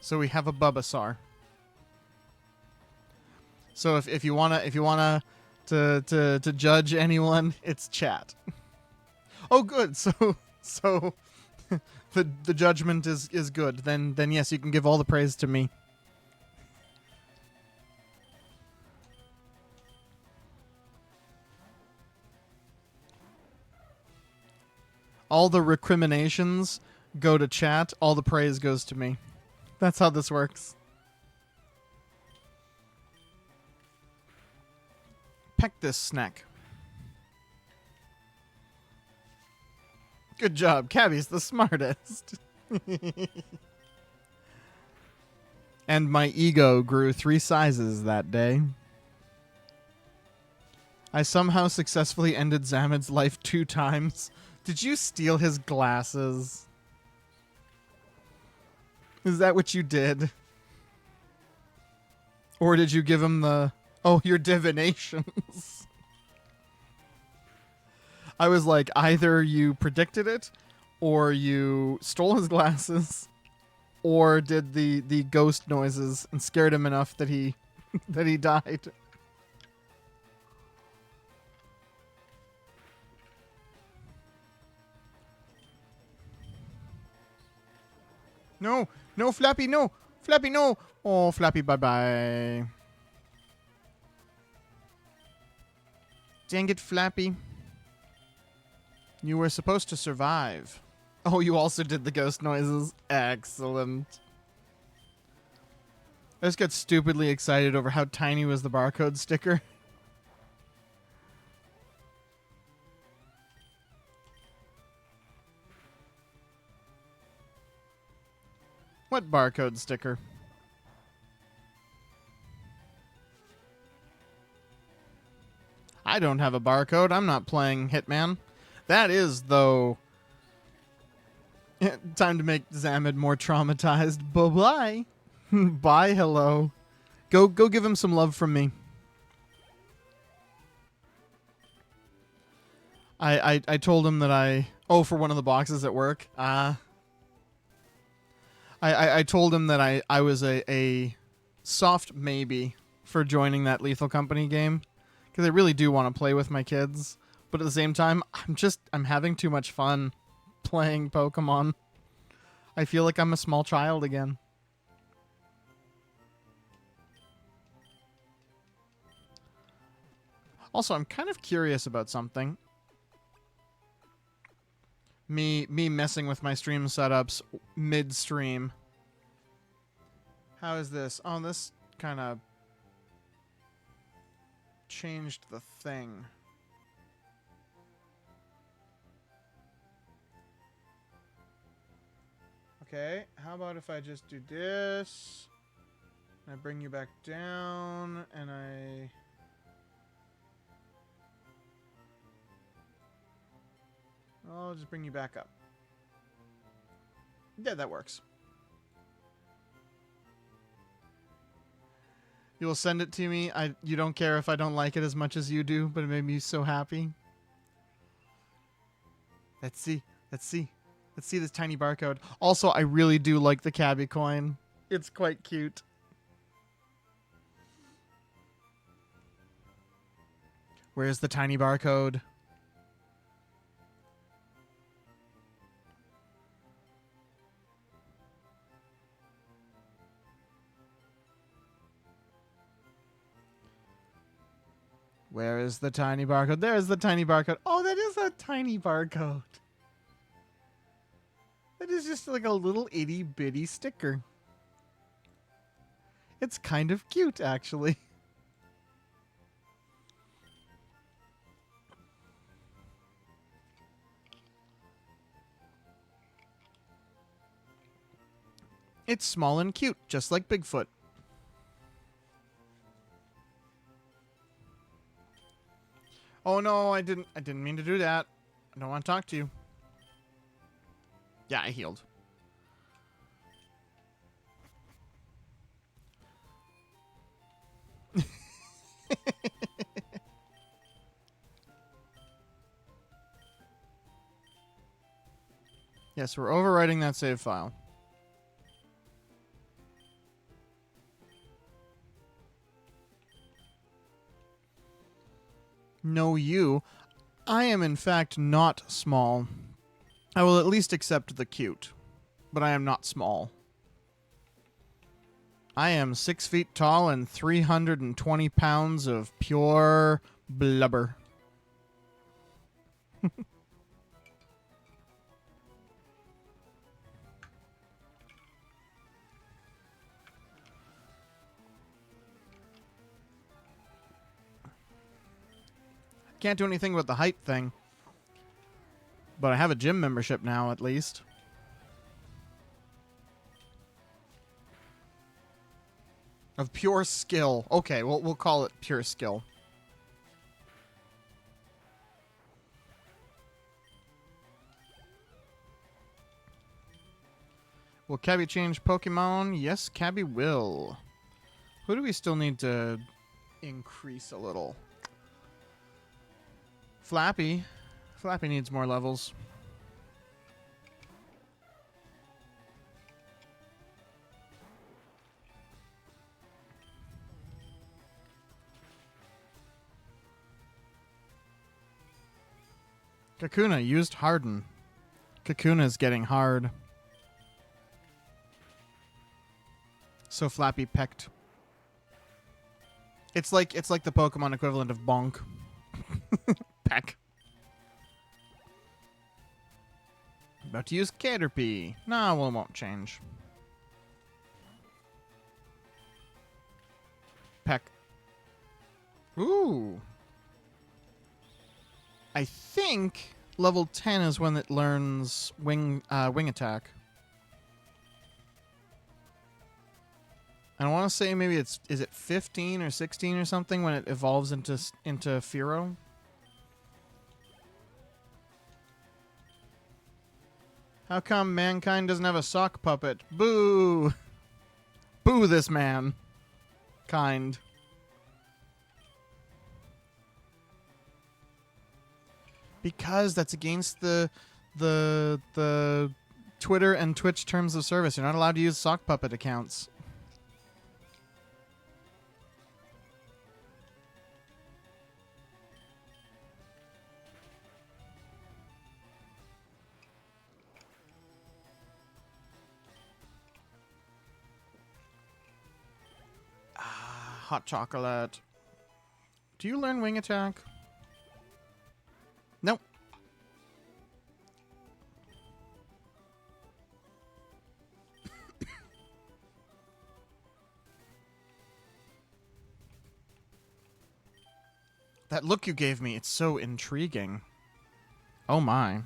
A: So we have a Bulbasaur. So if you wanna to judge anyone, it's chat. Oh, good. So the judgment is good. Then yes, you can give all the praise to me. All the recriminations go to chat. All the praise goes to me. That's how this works. Peck this snack. Good job. Cabby's the smartest. And my ego grew 3 sizes that day. I somehow successfully ended Zamid's life 2 times. Did you steal his glasses? Is that what you did? Or did you give him the... Oh, your divinations. I was like, either you predicted it, or you stole his glasses, or did the ghost noises and scared him enough that he that he died. No, no, Flappy, no, Flappy, no. Oh, Flappy, bye-bye. Dang it, Flappy. You were supposed to survive. Oh, you also did the ghost noises. Excellent. I just got stupidly excited over how tiny was the barcode sticker. What barcode sticker? I don't have a barcode. I'm not playing Hitman. That is, though, time to make Zamid more traumatized. Bye-bye. Bye, hello. Go give him some love from me. I told him that I... Oh, for one of the boxes at work? I told him that I was a soft maybe for joining that Lethal Company game. Because I really do want to play with my kids. But at the same time, I'm having too much fun playing Pokemon. I feel like I'm a small child again. Also, I'm kind of curious about something. Me messing with my stream setups midstream. How is this? Oh, this kind of changed the thing. Okay, how about if I just do this, and I bring you back down, and I'll just bring you back up. Yeah, that works. You will send it to me. You don't care if I don't like it as much as you do, but it made me so happy. Let's see. Let's see. Let's see this tiny barcode. Also, I really do like the cabbie coin. It's quite cute. Where's the tiny barcode? Where is the tiny barcode? There's the tiny barcode. Oh, that is a tiny barcode. That is just like a little itty bitty sticker. It's kind of cute, actually. It's small and cute, just like Bigfoot. Oh no, I didn't mean to do that. I don't want to talk to you. Yeah, I healed. Yes, we're overwriting that save file. No, you. I am in fact not small. I will at least accept the cute, but I am not small. I am 6 feet tall and 320 pounds of pure blubber. Can't do anything with the height thing. But I have a gym membership now, at least. Of pure skill. Okay, we'll call it pure skill. Will Cabby change Pokemon? Yes, Cabby will. Who do we still need to increase a little? Flappy. Flappy needs more levels. Kakuna used Harden. Kakuna's getting hard. So Flappy pecked. It's like the Pokemon equivalent of bonk. Peck. About to use Caterpie. Nah, well, it won't change. Peck. Ooh. I think level 10 is when it learns wing attack. I want to say maybe is it 15 or 16 or something when it evolves into Fearow? How come mankind doesn't have a sock puppet? Boo! Boo this man. Kind. Because that's against the Twitter and Twitch terms of service. You're not allowed to use sock puppet accounts. hot chocolate. Do you learn wing attack? Nope. That look you gave me, it's so intriguing. Oh my.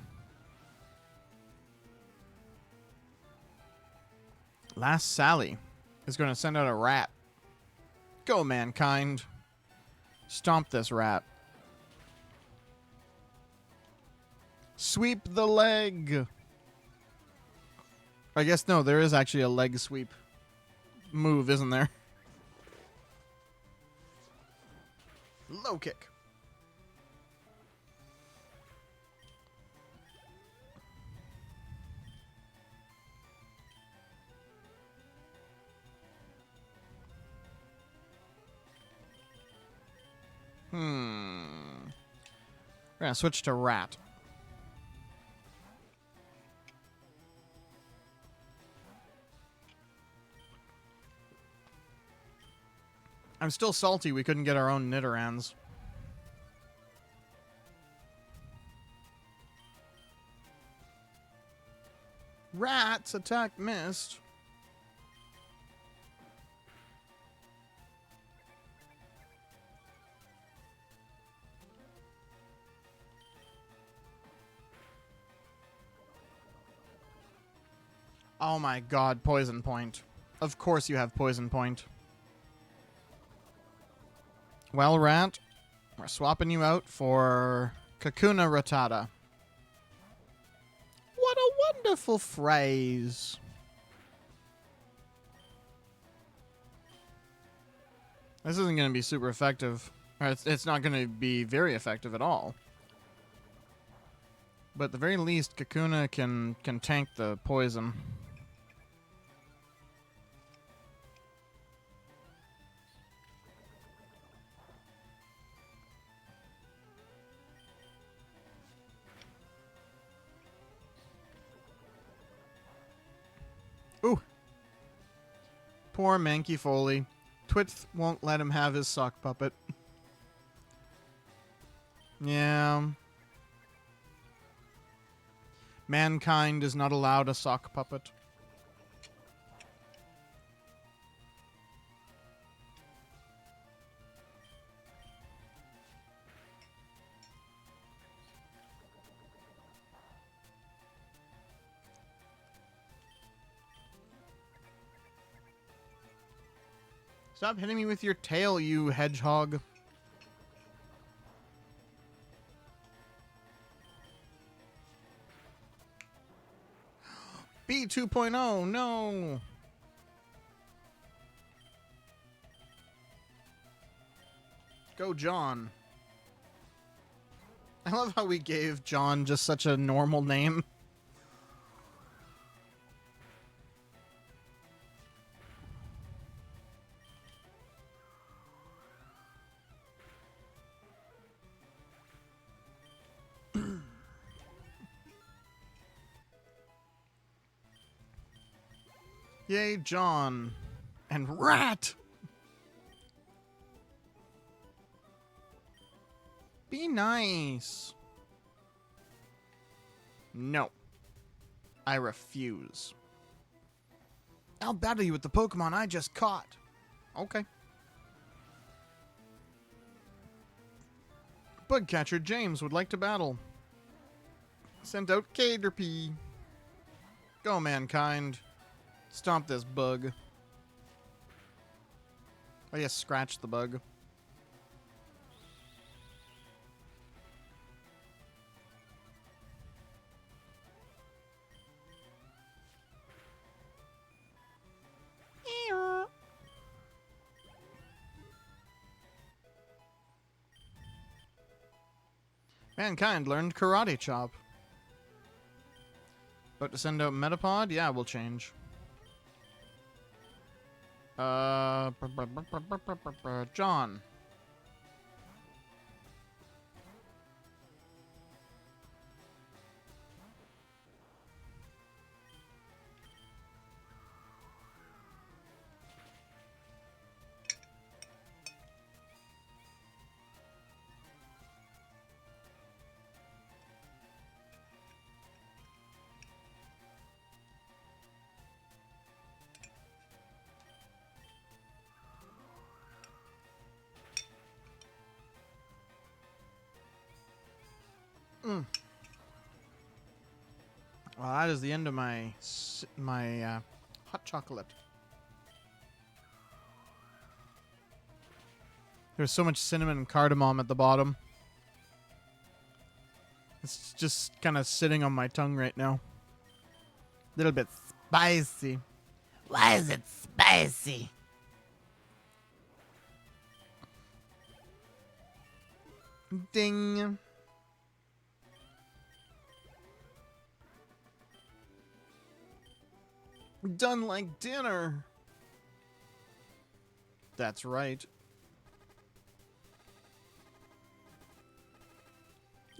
A: Last Sally is going to send out a rat. Go, mankind. Stomp this rat. Sweep the leg. I guess no, there is actually a leg sweep move, isn't there? Low kick. We're gonna switch to rat. I'm still salty we couldn't get our own Nidorans. Rats attack missed. Oh my god, poison point. Of course you have poison point. Well, rat, we're swapping you out for Kakuna Rattata. What a wonderful phrase. This isn't going to be super effective. Or it's not going to be very effective at all. But at the very least, Kakuna can tank the poison. Ooh. Poor Mankey Foley. Twitch won't let him have his sock puppet. Yeah. Mankind is not allowed a sock puppet. Stop hitting me with your tail, you hedgehog. B 2.0, no. Go, John. I love how we gave John just such a normal name. Yay, John. And rat! Be nice. No. I refuse. I'll battle you with the Pokemon I just caught. Okay. Bugcatcher James would like to battle. Sent out Caterpie. Go, mankind. Stomp this bug. Oh, yes, scratch the bug. Mankind learned Karate Chop. About to send out Metapod? Yeah, we'll change. John. Well, that is the end of my hot chocolate. There's so much cinnamon and cardamom at the bottom. It's just kind of sitting on my tongue right now. A little bit spicy.
B: Why is it spicy?
A: Ding. Done like dinner. That's right.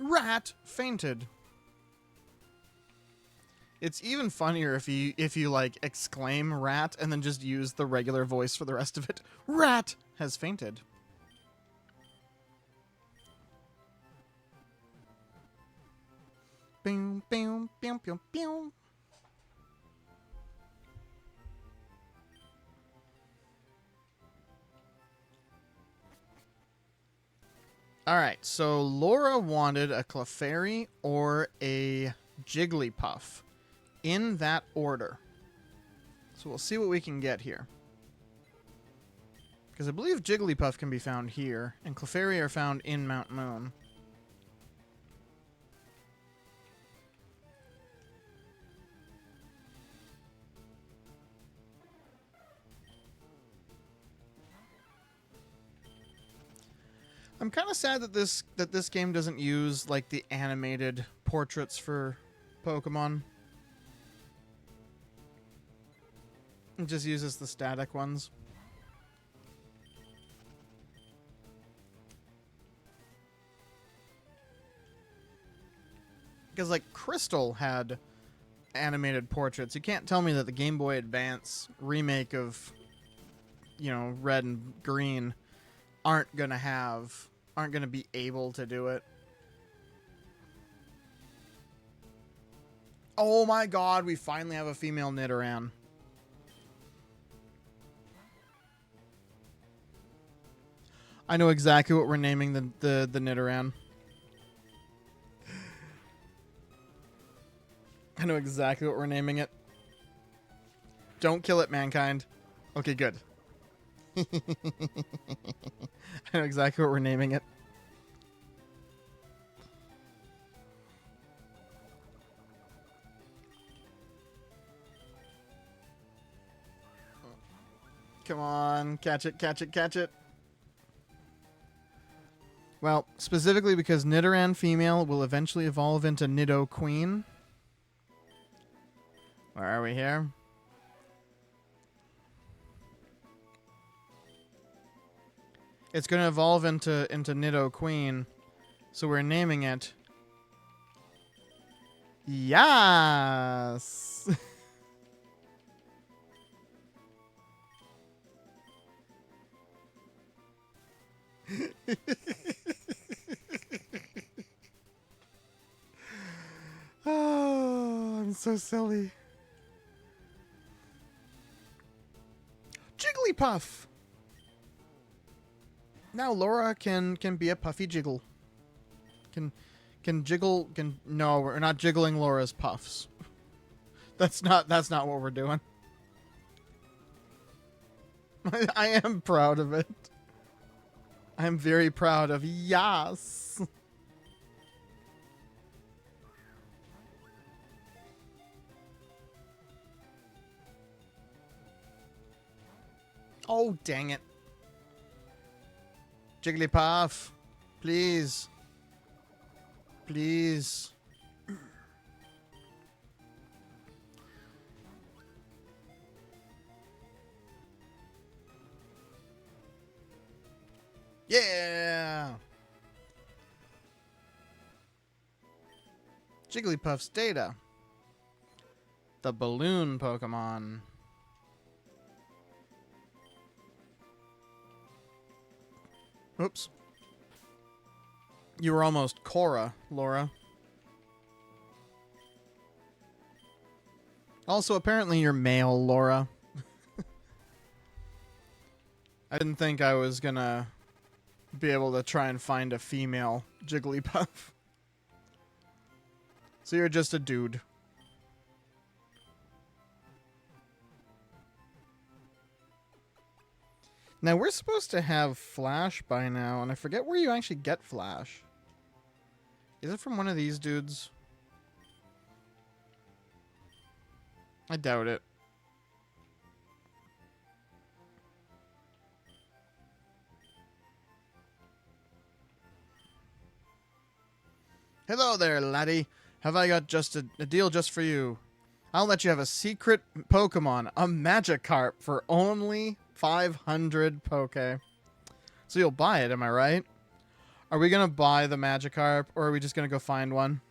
A: Rat fainted. It's even funnier if you like exclaim rat and then just use the regular voice for the rest of it. Rat has fainted. Boom, boom, boom, boom, boom. All right, so Laura wanted a Clefairy or a Jigglypuff in that order. So we'll see what we can get here. Because I believe Jigglypuff can be found here, and Clefairy are found in Mount Moon. I'm kind of sad that this game doesn't use like the animated portraits for Pokemon. It just uses the static ones. Because like Crystal had animated portraits. You can't tell me that the Game Boy Advance remake of, you know, Red and Green aren't gonna be able to do it. Oh my god, we finally have a female Nidoran. I know exactly what we're naming the Nidoran. I know exactly what we're naming it. Don't kill it, mankind. Okay, good. I know exactly what we're naming it. Come on, catch it, catch it, catch it. Well, specifically because Nidoran female will eventually evolve into Nido Queen. Where are we here? It's going to evolve into Nido Queen, so we're naming it. Yes. Oh, I'm so silly. Jigglypuff. Now Laura can be a puffy jiggle. Can jiggle no, we're not jiggling Laura's puffs. That's not what we're doing. I am proud of it. I am very proud of yes. Oh, dang it. Jigglypuff, please. Please. Yeah. Jigglypuff's data. The balloon Pokemon. Oops. You were almost Cora, Laura. Also, apparently you're male, Laura. I didn't think I was gonna be able to try and find a female Jigglypuff. So you're just a dude. Now, we're supposed to have Flash by now, and I forget where you actually get Flash. Is it from one of these dudes? I doubt it. Hello there, laddie. Have I got just a deal just for you? I'll let you have a secret Pokemon, a Magikarp, for only 500 Poke. So you'll buy it, am I right? Are we going to buy the Magikarp, or are we just going to go find one?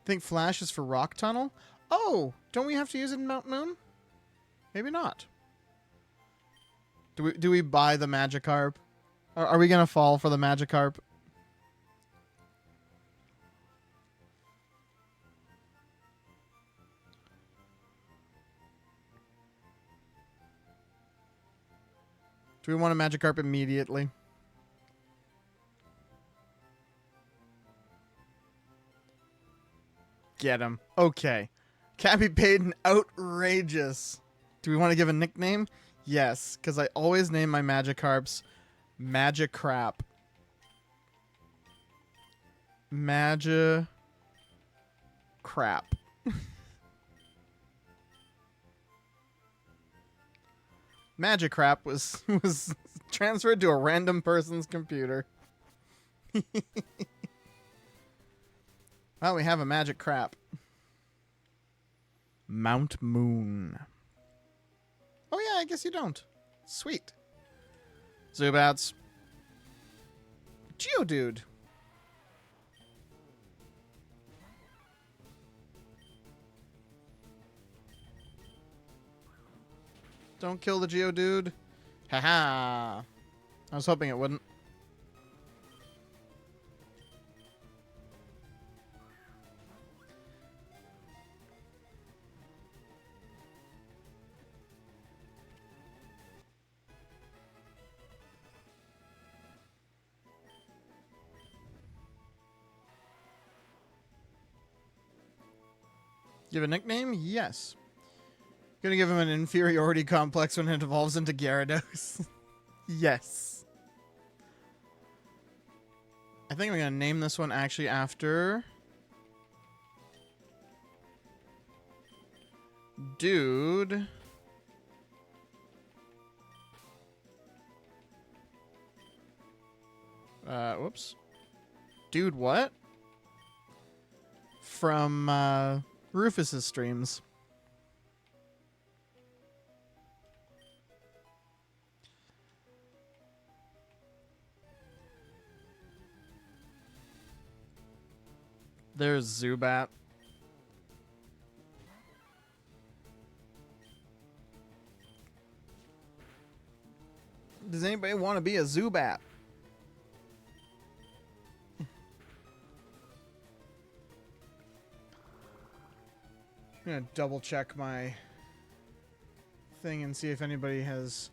A: Think Flash is for Rock Tunnel? Oh, don't we have to use it in Mount Moon? Maybe not. Do we buy the Magikarp? Are we going to fall for the Magikarp? Do we want a Magikarp immediately? Get him. Okay. Cappy paid an outrageous. Do we want to give a nickname? Yes, because I always name my Magikarps Magicrap. Magicrap. Magicrap was transferred to a random person's computer. Well, we have a Magicrap. Mount Moon. Oh yeah, I guess you don't. Sweet. Zubats. Geodude. Don't kill the Geodude. Haha. I was hoping it wouldn't. Give a nickname? Yes. Gonna give him an inferiority complex when it evolves into Gyarados. Yes. I think I'm gonna name this one actually after Dude. Whoops. Dude what? From Rufus's streams. There's Zubat. Does anybody want to be a Zubat? I'm gonna double check my thing and see if anybody has.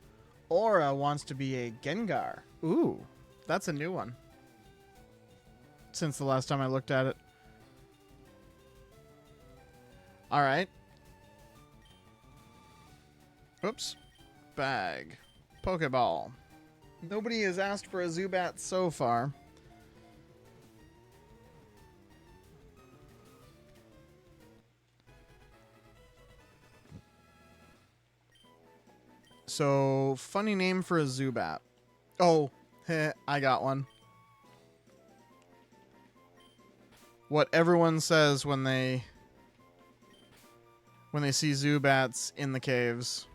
A: Aura wants to be a Gengar. Ooh, that's a new one. Since the last time I looked at it. Alright. Oops. Bag. Pokeball. Nobody has asked for a Zubat so far. So, funny name for a Zubat. Oh, I got one. What everyone says when they see Zubats in the caves.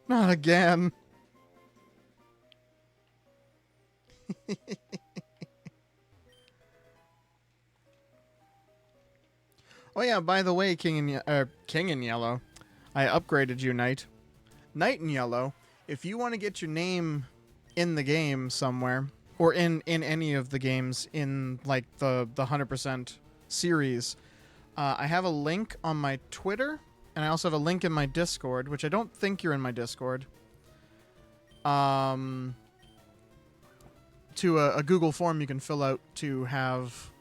A: Not again. Oh yeah, by the way, King in Yellow, I upgraded you, Knight. Knight in Yellow, if you want to get your name in the game somewhere, or in any of the games in like the 100% series, I have a link on my Twitter, and I also have a link in my Discord, which I don't think you're in my Discord. to a Google form you can fill out to have,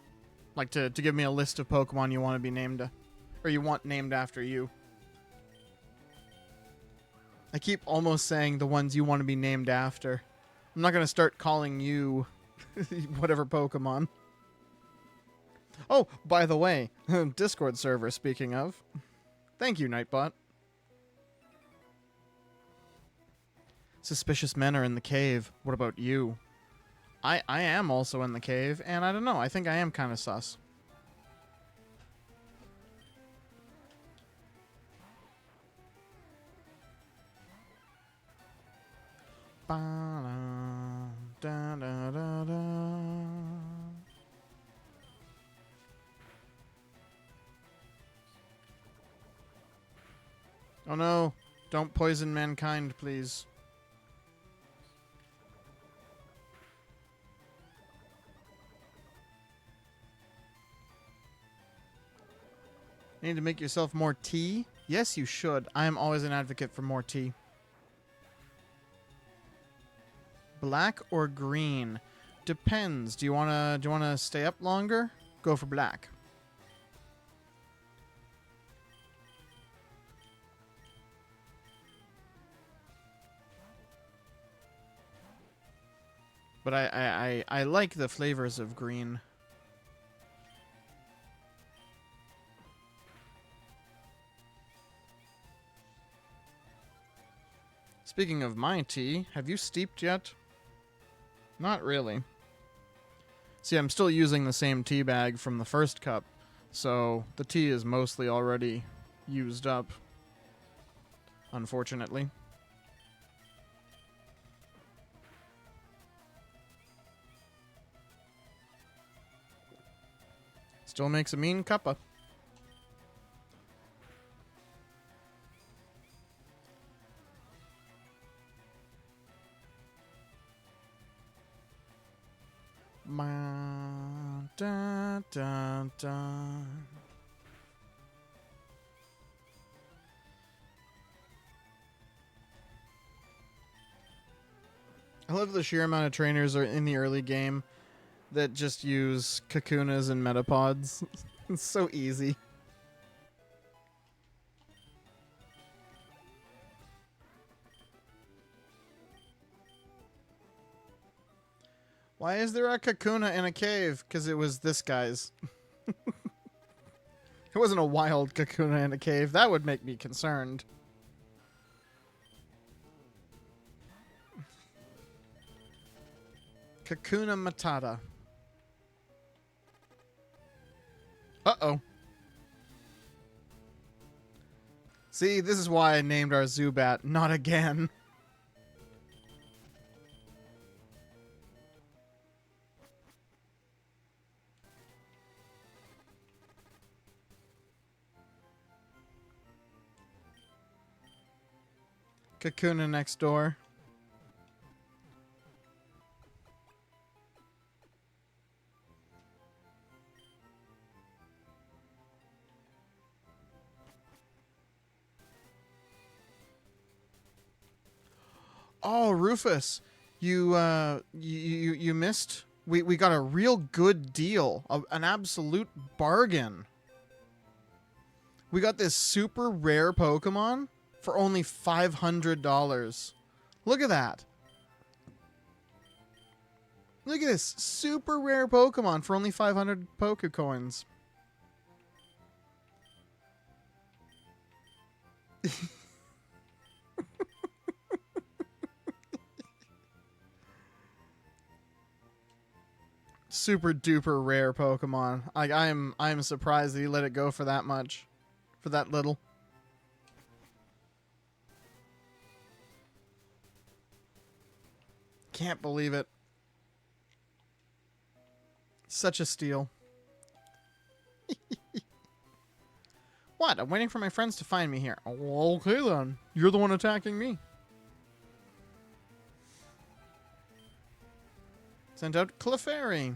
A: like, to give me a list of Pokemon you want to be named, or you want named after you. I keep almost saying the ones you want to be named after. I'm not going to start calling you whatever Pokemon. Oh, by the way, Discord server, speaking of. Thank you, Nightbot. Suspicious men are in the cave. What about you? I am also in the cave, and I don't know. I think I am kind of sus. Oh no, don't poison mankind, please. You need to make yourself more tea? Yes, you should. I am always an advocate for more tea. Black or green? Depends. Do you wanna stay up longer? Go for black. But I like the flavors of green. Speaking of my tea, have you steeped yet? Not really. See, I'm still using the same tea bag from the first cup, so the tea is mostly already used up, unfortunately. Still makes a mean cuppa. Da, da, da. I love the sheer amount of trainers are in the early game that just use Kakunas and Metapods. It's so easy. Why is there a Kakuna in a cave? Because it was this guy's. It wasn't a wild Kakuna in a cave. That would make me concerned. Kakuna Matata. Uh-oh. See, this is why I named our Zubat. Not again. Kakuna next door. Oh, Rufus, you missed. We got a real good deal, an absolute bargain. We got this super rare Pokemon for only $500. Look at that. Look at this super rare Pokemon for only 500 Pokecoins. Super duper rare Pokemon. I'm surprised that he let it go for that much. For that little. Can't believe it. Such a steal. What? I'm waiting for my friends to find me here. Oh, okay then. You're the one attacking me. Sent out Clefairy.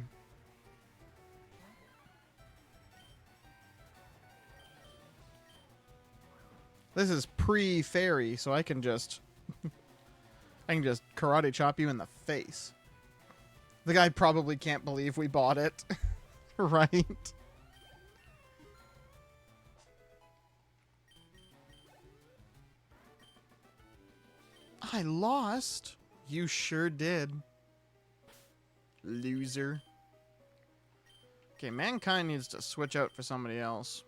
A: This is pre-fairy, so I can just I can just karate chop you in the face. The guy probably can't believe we bought it. Right? I lost. You sure did. Loser. Okay, mankind needs to switch out for somebody else.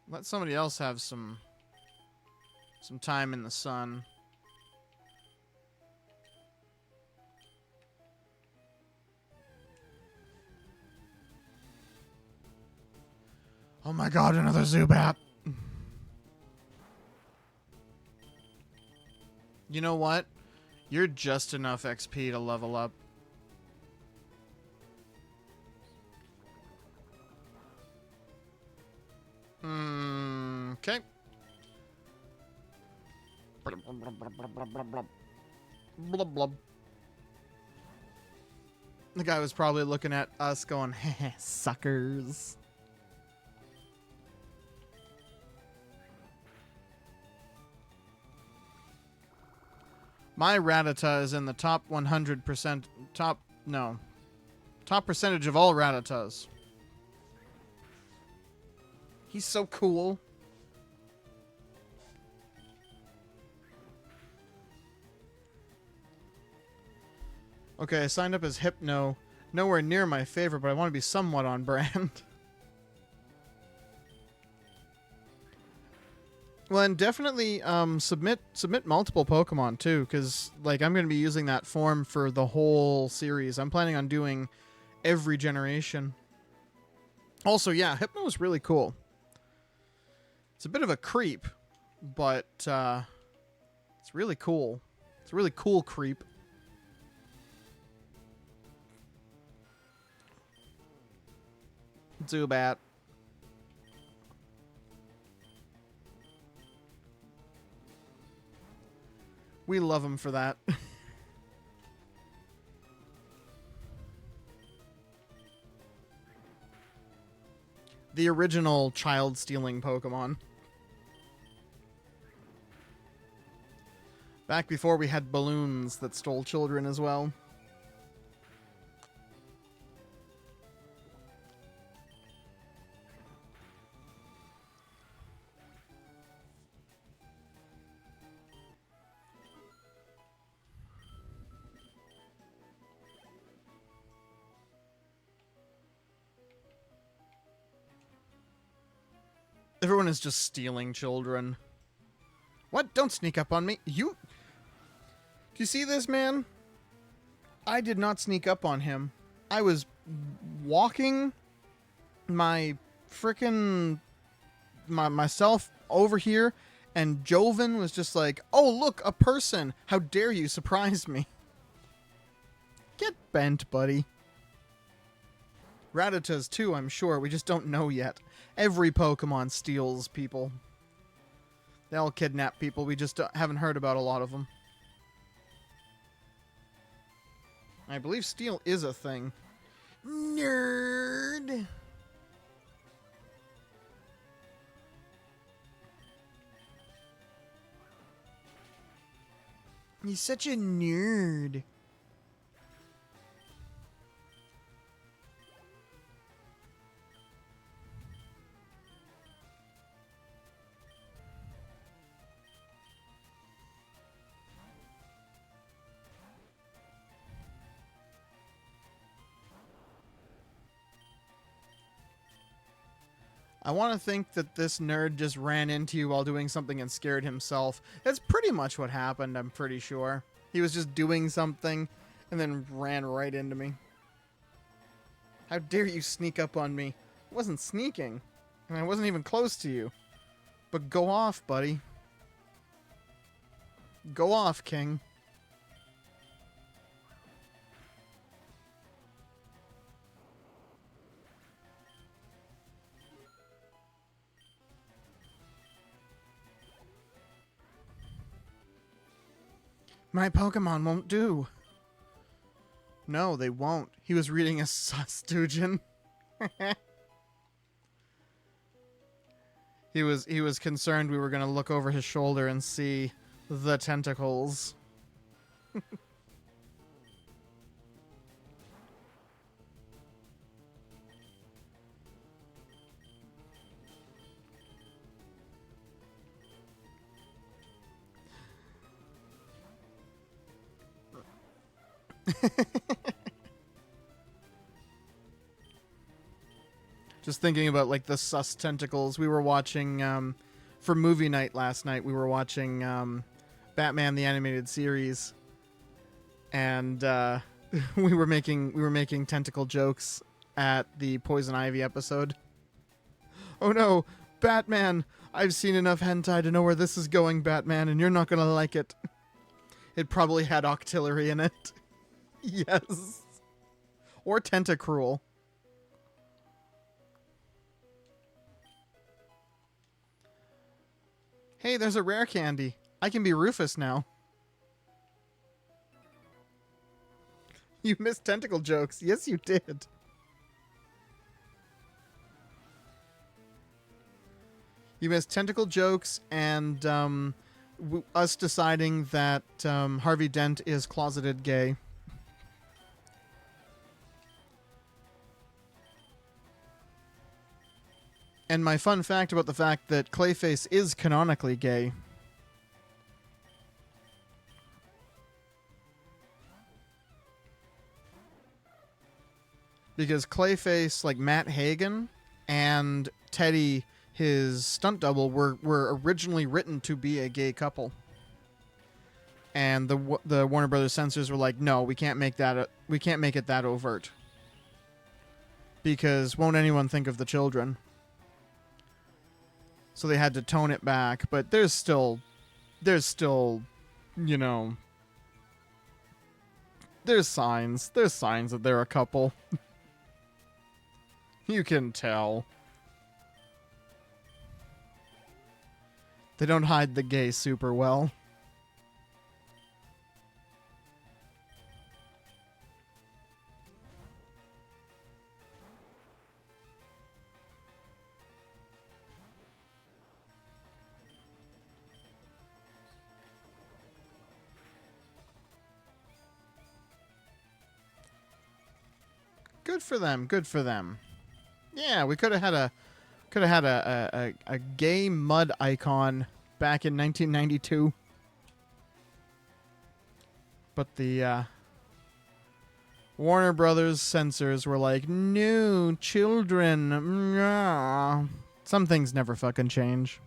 A: Let somebody else have some time in the sun.
B: Oh my god, another Zubat.
A: You know what? You're just enough XP to level up. Okay. Blub blub. The guy was probably looking at us going, heh, suckers. My Rattata is in the top 100%, top percentage of all Rattatas. He's so cool. Okay, I signed up as Hypno. Nowhere near my favorite, but I want to be somewhat on brand. Well, and definitely submit multiple Pokemon too, because like I'm going to be using that form for the whole series. I'm planning on doing every generation. Also, yeah, Hypno is really cool. It's a bit of a creep, but it's really cool. It's a really cool creep. Zubat. We love him for that. The original child-stealing Pokemon. Back before we had balloons that stole children as well. Everyone is just stealing children. What? Don't sneak up on me. You... Do you see this, man? I did not sneak up on him. I was walking my frickin' myself over here, and Joven was just like, oh, look, a person. How dare you surprise me? Get bent, buddy. Rattatas too, I'm sure. We just don't know yet. Every Pokemon steals people. They all kidnap people. We just haven't heard about a lot of them. I believe steal is a thing. Nerd! He's such a nerd. I want to think that this nerd just ran into you while doing something and scared himself. That's pretty much what happened, I'm pretty sure. He was just doing something and then ran right into me. How dare you sneak up on me? I wasn't sneaking, and I wasn't even close to you. But go off, buddy. Go off, King. My Pokemon won't do. No, they won't. He was reading a Sustugin. He was concerned we were going to look over his shoulder and see The tentacles. Just thinking about like the sus tentacles. We were watching for movie night last night. We were watching Batman the Animated Series, and we were making tentacle jokes at the Poison Ivy episode. Oh no, Batman! I've seen enough hentai to know where this is going, Batman, and you're not gonna like it. It probably had octillery in it. Yes. Or tentacruel. Hey, there's a rare candy. I can be Rufus now. You missed tentacle jokes. Yes, you did. You missed tentacle jokes and us deciding that Harvey Dent is closeted gay. And my fun fact about the fact that Clayface is canonically gay. Because Clayface, like Matt Hagen, and Teddy, his stunt double, were originally written to be a gay couple. And the Warner Brothers censors were like, no, we can't make that. We can't make it that overt. Because won't anyone think of the children? So they had to tone it back, but there's still, you know, there's signs that they're a couple. You can tell. They don't hide the gay super well. Good for them. Good for them. Yeah, we could have had a gay mud icon back in 1992. But the Warner Brothers censors were like, no, children. Nah. Some things never fucking change.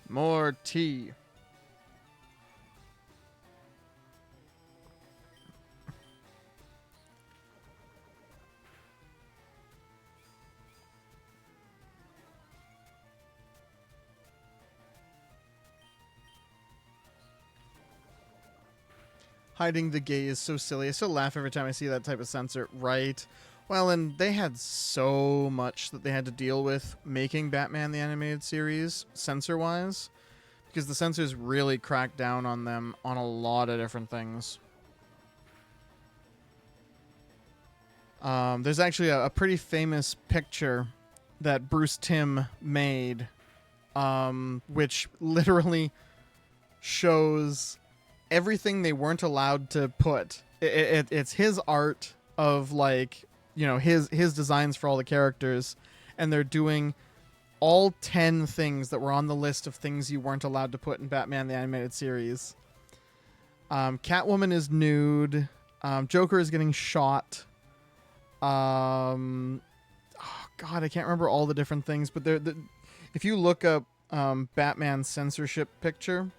A: More tea. Hiding the gay is so silly. I still laugh every time I see that type of censor. Right. Well, and they had so much that they had to deal with making Batman the Animated Series, censor-wise, because the censors really cracked down on them on a lot of different things. There's actually a pretty famous picture that Bruce Timm made, which literally shows everything they weren't allowed to put. It's his art of, like, you know, his designs for all the characters, and they're doing all 10 things that were on the list of things you weren't allowed to put in Batman the Animated Series. Catwoman is nude. Joker is getting shot. Oh God, I can't remember all the different things, but if you look up Batman censorship picture,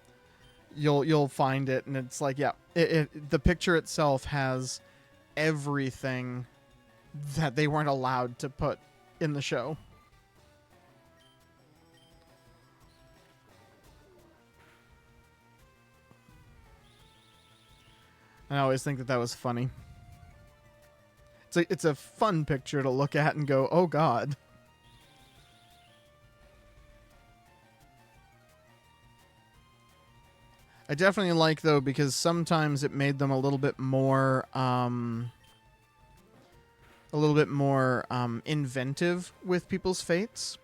A: you'll find it, and it's like, yeah, the picture itself has everything that they weren't allowed to put in the show. I always think that was funny. It's a fun picture to look at and go, oh God. I definitely like, though, because sometimes it made them a little bit more inventive with people's fates.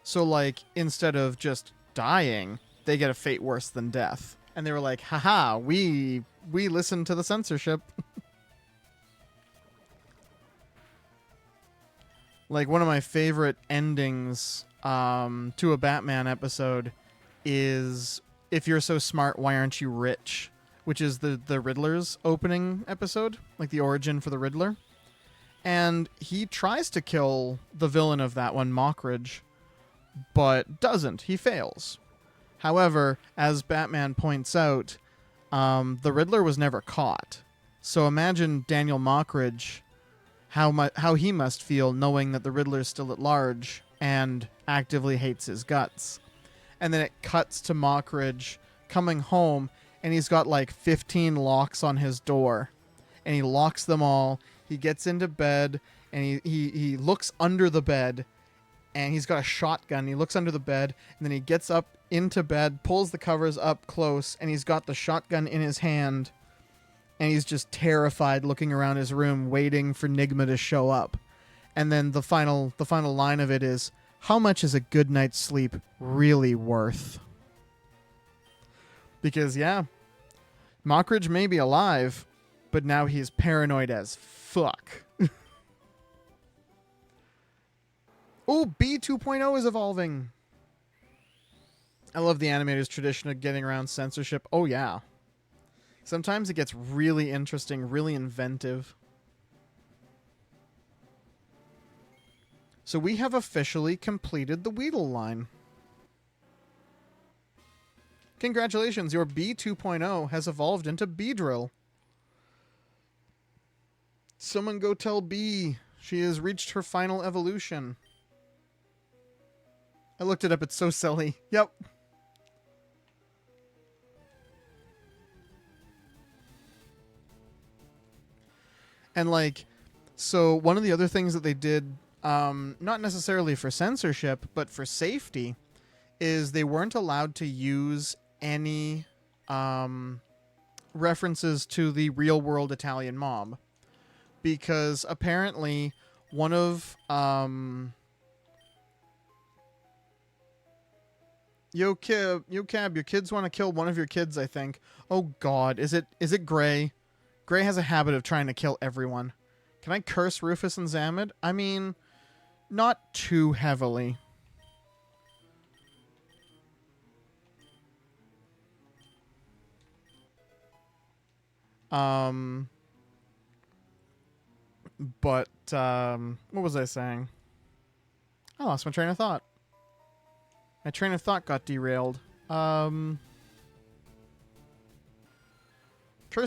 A: So, like, instead of just dying, they get a fate worse than death. And they were like, haha, we listen to the censorship. Like, one of my favorite endings to a Batman episode is If You're So Smart, Why Aren't You Rich? Which is the Riddler's opening episode, like the origin for the Riddler. And he tries to kill the villain of that one, Mockridge, but doesn't. He fails. However, as Batman points out, the Riddler was never caught. So imagine Daniel Mockridge, how he must feel knowing that the Riddler is still at large and actively hates his guts. And then it cuts to Mockridge coming home, and he's got like 15 locks on his door. And he locks them all. He gets into bed, and he looks under the bed, and he's got a shotgun. He looks under the bed, and then he gets up into bed, pulls the covers up close, and he's got the shotgun in his hand, and he's just terrified looking around his room, waiting for Nigma to show up. And then the final line of it is, how much is a good night's sleep really worth? Because, yeah, Mockridge may be alive, but now he's paranoid as fuck. Oh, B 2.0 is evolving. I love the animator's tradition of getting around censorship. Oh, yeah. Sometimes it gets really interesting, really inventive. So we have officially completed the Weedle line. Congratulations, your B 2.0 has evolved into Beedrill. Someone go tell B she has reached her final evolution. I looked it up, it's so silly. Yep. And like, so one of the other things that they did, not necessarily for censorship, but for safety, is they weren't allowed to use any references to the real world Italian mob. Because apparently one of Yo Cab, your kids want to kill one of your kids, I think. Oh god, is it Gray? Gray has a habit of trying to kill everyone. Can I curse Rufus and Zamid? I mean, not too heavily. But, what was I saying? I lost my train of thought. My train of thought got derailed. Curse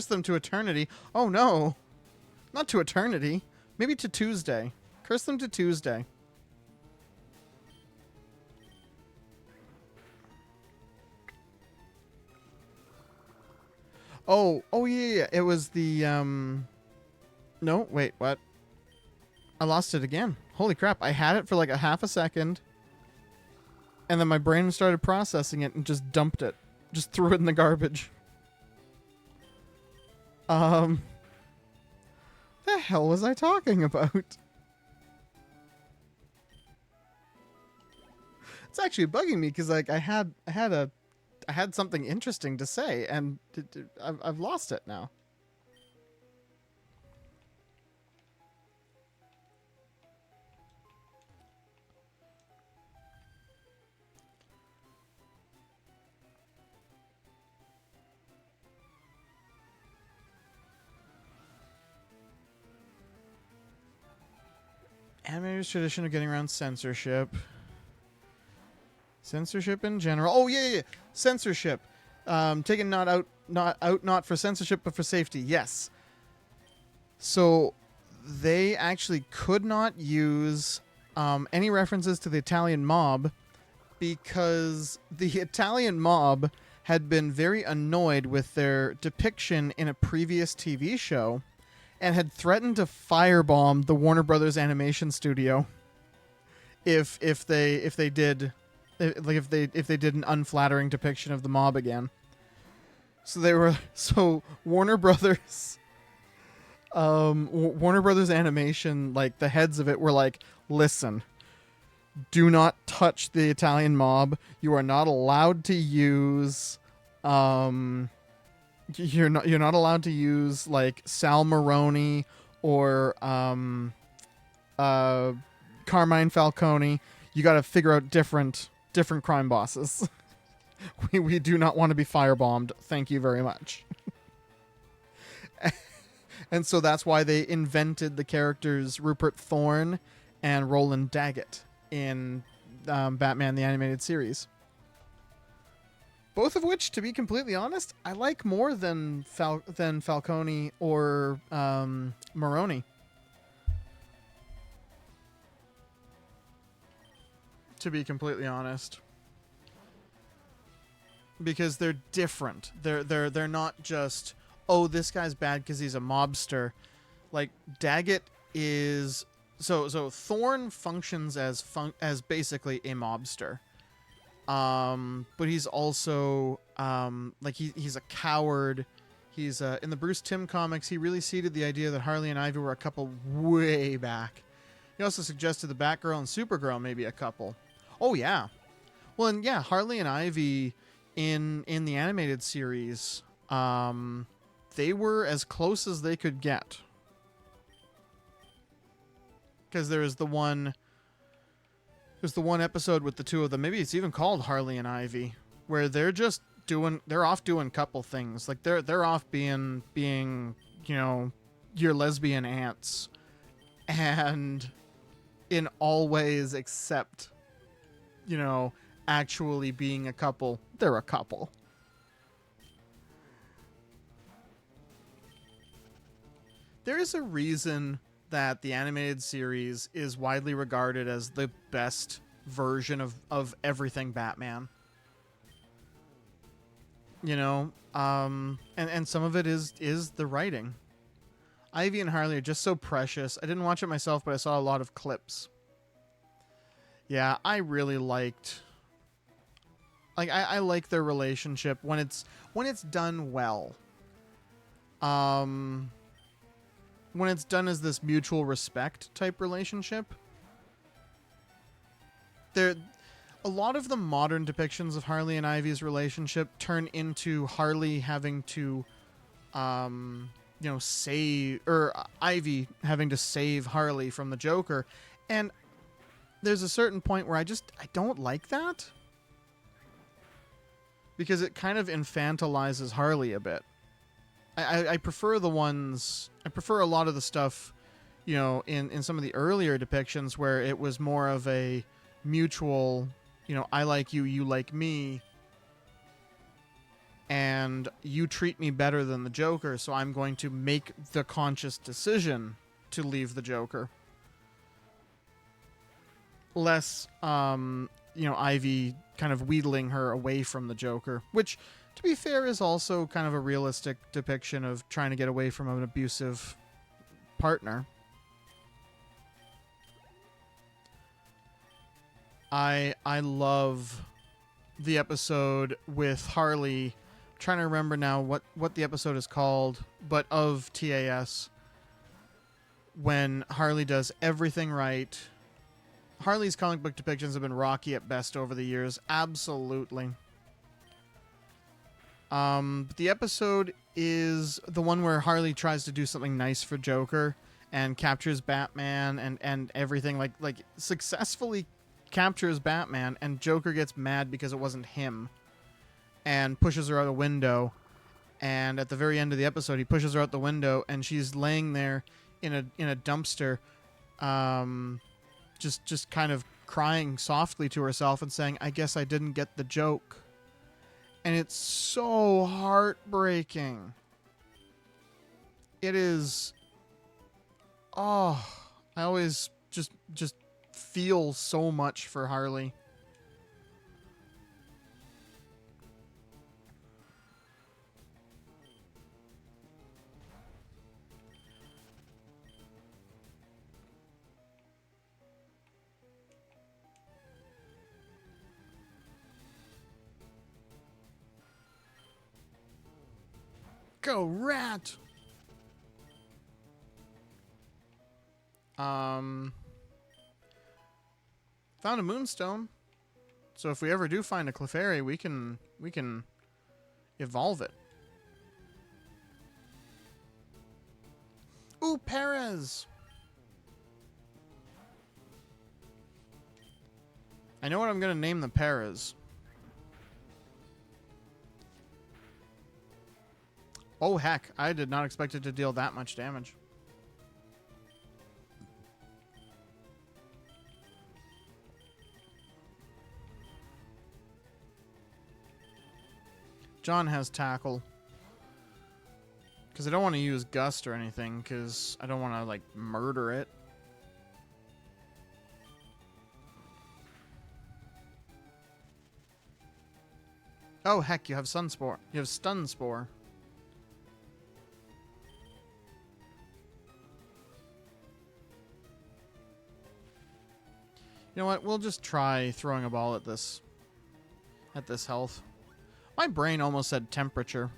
A: them to eternity. Oh no! Not to eternity. Maybe to Tuesday. Curse them to Tuesday. Oh yeah. It was the, no, wait, what? I lost it again. Holy crap, I had it for like a half a second. And then my brain started processing it and just dumped it. Just threw it in the garbage. The hell was I talking about? It's actually bugging me because like I had something interesting to say and I've lost it now. Animator's tradition of getting around censorship. Censorship in general. Oh yeah. Censorship. Taken not for censorship, but for safety. Yes. So they actually could not use any references to the Italian mob because the Italian mob had been very annoyed with their depiction in a previous TV show and had threatened to firebomb the Warner Brothers animation studio if they did an unflattering depiction of the mob again. So Warner Brothers, Warner Brothers Animation, like the heads of it were like, listen, do not touch the Italian mob. You are not allowed to use, you're not allowed to use like Sal Maroni or uh Carmine Falcone. You got to figure out different crime bosses. We do not want to be firebombed. Thank you very much. And so that's why they invented the characters Rupert Thorne and Roland Daggett in Batman the Animated Series. Both of which, to be completely honest, I like more than Falcone or Maroni. To be completely honest, because they're different. They're not just, oh, this guy's bad because he's a mobster. Like Daggett is so Thorne functions as basically a mobster. But he's also like he's a coward. He's in the Bruce Timm comics, he really seeded the idea that Harley and Ivy were a couple way back. He also suggested the Batgirl and Supergirl maybe a couple. Oh yeah. Well, and yeah, Harley and Ivy in the animated series, they were as close as they could get. Because there's the one episode with the two of them. Maybe it's even called Harley and Ivy, where they're off doing couple things. Like they're off being your lesbian aunts, and in all ways except actually being a couple, they're a couple. There is a reason that the animated series is widely regarded as the best version of everything Batman. And some of it is the writing. Ivy and Harley are just so precious. I didn't watch it myself, but I saw a lot of clips. Yeah, I really liked. Like I like their relationship when it's done well. When it's done as this mutual respect type relationship. A lot of the modern depictions of Harley and Ivy's relationship turn into Harley having to save, or Ivy having to save Harley from the Joker, and there's a certain point where I don't like that, because it kind of infantilizes Harley a bit. I prefer a lot of the stuff, in some of the earlier depictions where it was more of a mutual, I like you, you like me, and you treat me better than the Joker, so I'm going to make the conscious decision to leave the Joker. Less, Ivy kind of wheedling her away from the Joker, which, to be fair, is also kind of a realistic depiction of trying to get away from an abusive partner. I love the episode with Harley. I'm trying to remember now what the episode is called, but of TAS, when Harley does everything right. Harley's comic book depictions have been rocky at best over the years. Absolutely. But the episode is the one where Harley tries to do something nice for Joker and captures Batman and everything, like successfully captures Batman, and Joker gets mad because it wasn't him and pushes her out a window. And at the very end of the episode, he pushes her out the window and she's laying there in a dumpster, just kind of crying softly to herself and saying, I guess I didn't get the joke. And it's so heartbreaking. It is. Oh, I always just feel so much for Harley. Echo rat. Found a moonstone. So if we ever do find a Clefairy, we can evolve it. Ooh, Perez. I know what I'm gonna name the Perez. Oh heck, I did not expect it to deal that much damage. John has tackle. Because I don't want to use gust or anything, because I don't want to, like, murder it. Oh, heck, you have Sunspore. You have Stun Spore. You know what? We'll just try throwing a ball at this health. My brain almost said temperature.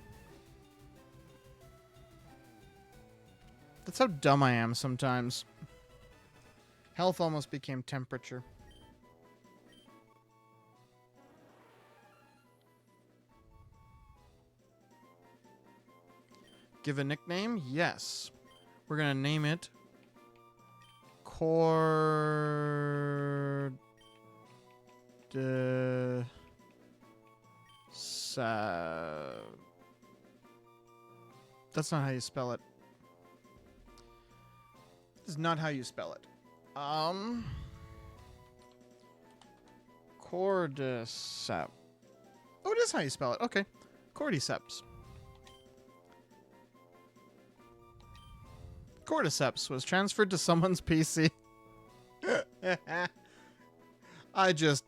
A: That's how dumb I am sometimes. Health almost became temperature. Give a nickname? Yes. We're going to name it That's not how you spell it. This is not how you spell it. Cordyceps. Oh, it is how you spell it. Okay. Cordyceps. Cordyceps was transferred to someone's PC. I just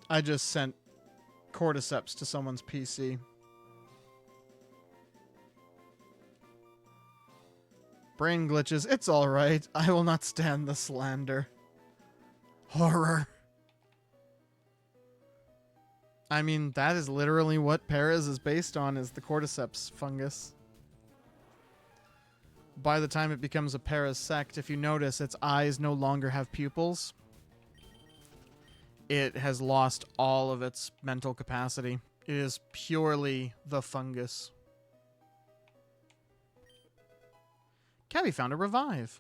A: sent Cordyceps to someone's PC. Brain glitches. It's all right. I will not stand the slander. Horror. I mean, that is literally what Perez is based on, is the Cordyceps fungus. By the time it becomes a parasect, if you notice, its eyes no longer have pupils. It has lost all of its mental capacity. It is purely the fungus. Cabby found a revive.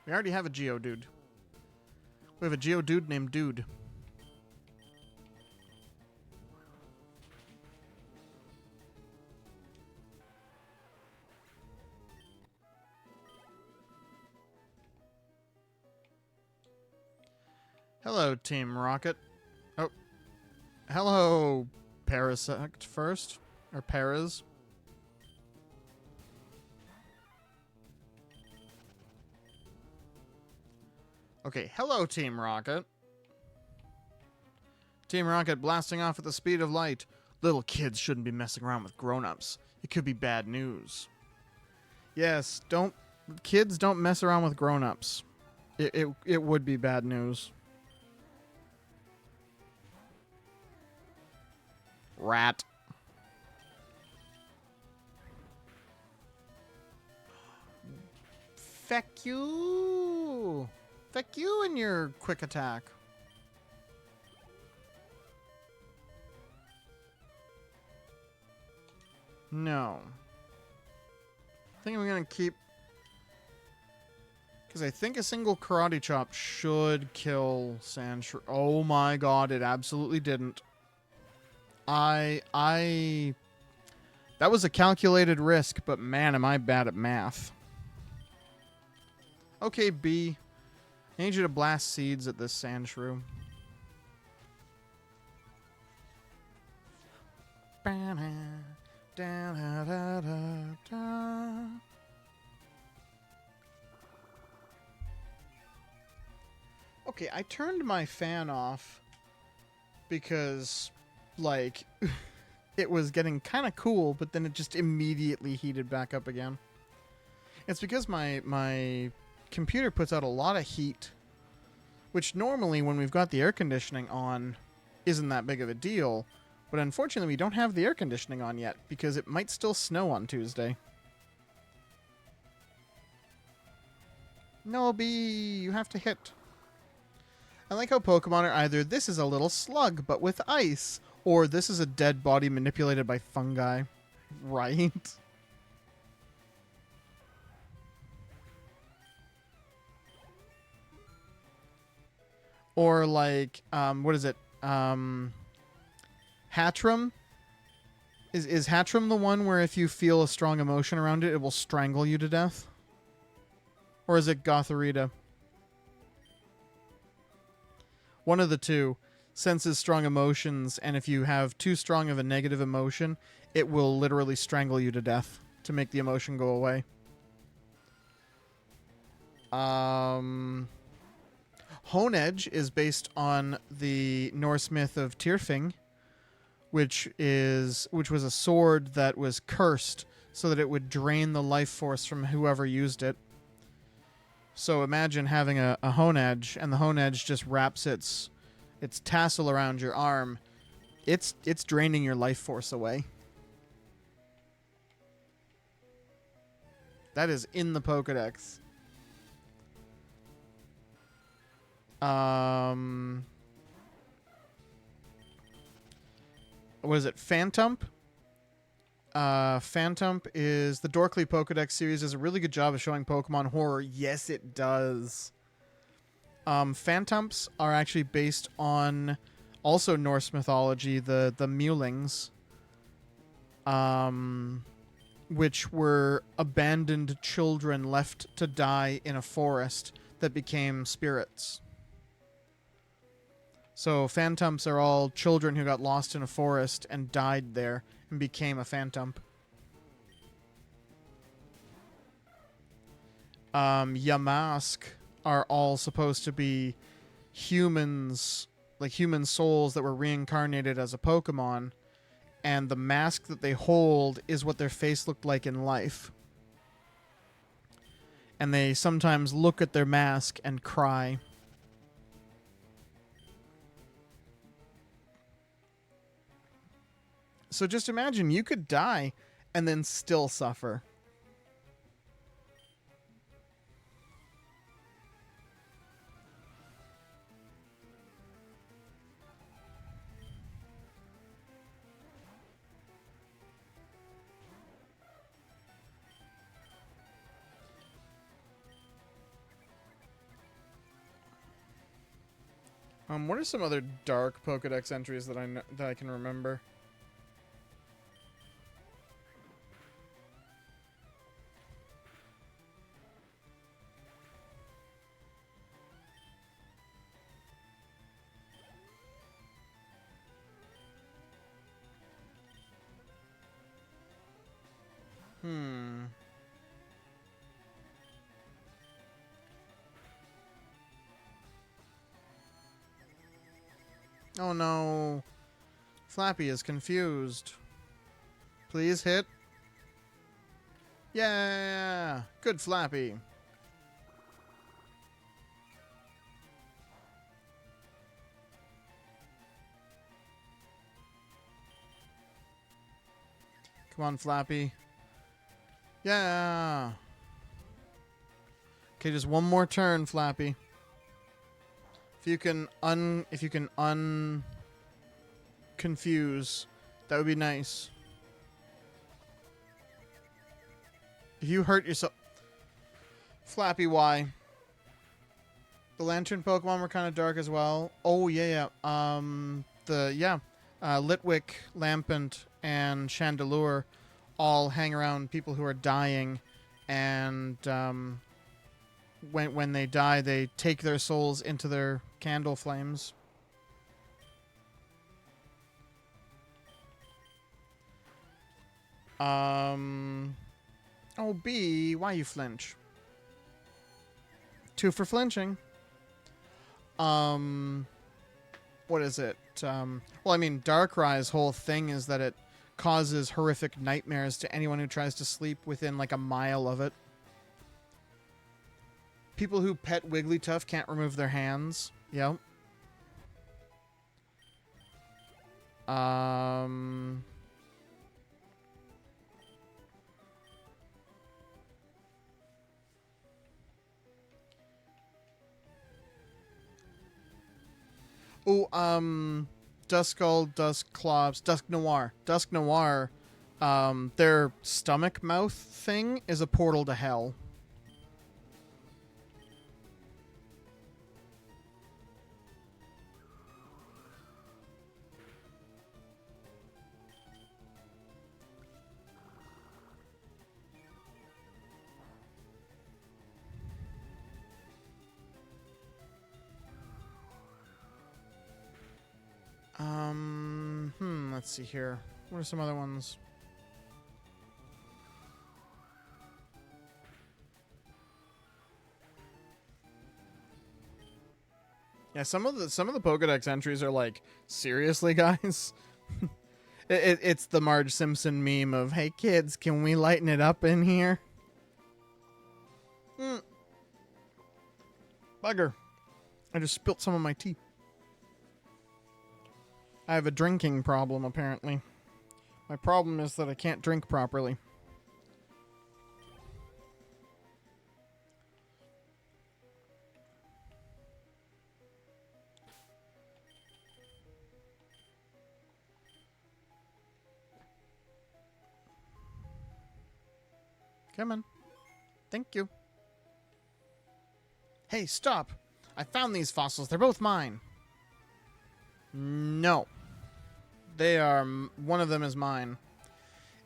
A: We already have a Geodude. We have a Geodude named Dude. Hello, Team Rocket. Oh. Hello, Parasect first. Or Paras. Okay, hello, Team Rocket. Team Rocket blasting off at the speed of light. Little kids shouldn't be messing around with grown-ups. It could be bad news. Yes, kids don't mess around with grown-ups. It would be bad news. Rat. Feck you. Feck you and your quick attack. No. I think I'm going to keep... Because I think a single karate chop should kill Sandshrew. Oh my god, it absolutely didn't. That was a calculated risk, but man, am I bad at math. Okay, B. I need you to blast seeds at this Sandshrew. Okay, I turned my fan off because, like, it was getting kind of cool, but then it just immediately heated back up again. It's because my computer puts out a lot of heat, which normally when we've got the air conditioning on, isn't that big of a deal. But unfortunately, we don't have the air conditioning on yet because it might still snow on Tuesday. No, B, you have to hit. I like how Pokemon are either this is a little slug but with ice, or this is a dead body manipulated by fungi. Right? Or like, what is it? Hatterene? Is Hatterene the one where if you feel a strong emotion around it, it will strangle you to death? Or is it Gothorita? One of the two senses strong emotions, and if you have too strong of a negative emotion, it will literally strangle you to death to make the emotion go away. Honedge is based on the Norse myth of Tyrfing, which was a sword that was cursed so that it would drain the life force from whoever used it. So imagine having a Honedge, and the Honedge just wraps its tassel around your arm. It's draining your life force away. That is in the Pokedex. What is it? Phantump? Phantump is the Dorkly Pokedex series does a really good job of showing Pokemon horror. Yes, it does. Phantumps are actually based on also Norse mythology, the Mewlings, which were abandoned children left to die in a forest that became spirits. So Phantumps are all children who got lost in a forest and died there and became a Phantump. Yamask are all supposed to be humans, like human souls that were reincarnated as a Pokemon, and the mask that they hold is what their face looked like in life. And they sometimes look at their mask and cry. So just imagine you could die and then still suffer. What are some other dark Pokedex entries that I can remember? Oh no. Flappy is confused. Please hit. Yeah! Good Flappy. Come on, Flappy. Yeah! Okay, just one more turn, Flappy. If you can confuse, that would be nice. If you hurt yourself, Flappy, why? The Lantern Pokemon were kind of dark as well. Oh yeah. Litwick, Lampent, and Chandelure all hang around people who are dying, and when they die, they take their souls into their candle flames. Oh, B, why you flinch? 2 for flinching. What is it? Well, I mean, Darkrai's whole thing is that it causes horrific nightmares to anyone who tries to sleep within like a mile of it. People who pet Wigglytuff can't remove their hands. Yep. Um... Oh, Duskull, Duskclops, Dusk Noir. Dusk Noir, their stomach mouth thing is a portal to hell. Let's see here. What are some other ones? Yeah, some of the Pokédex entries are like, seriously, guys? It's the Marge Simpson meme of, hey kids, can we lighten it up in here? Bugger. I just spilt some of my tea. I have a drinking problem, apparently. My problem is that I can't drink properly. Come on. Thank you. Hey, stop! I found these fossils. They're both mine. No. They are... One of them is mine.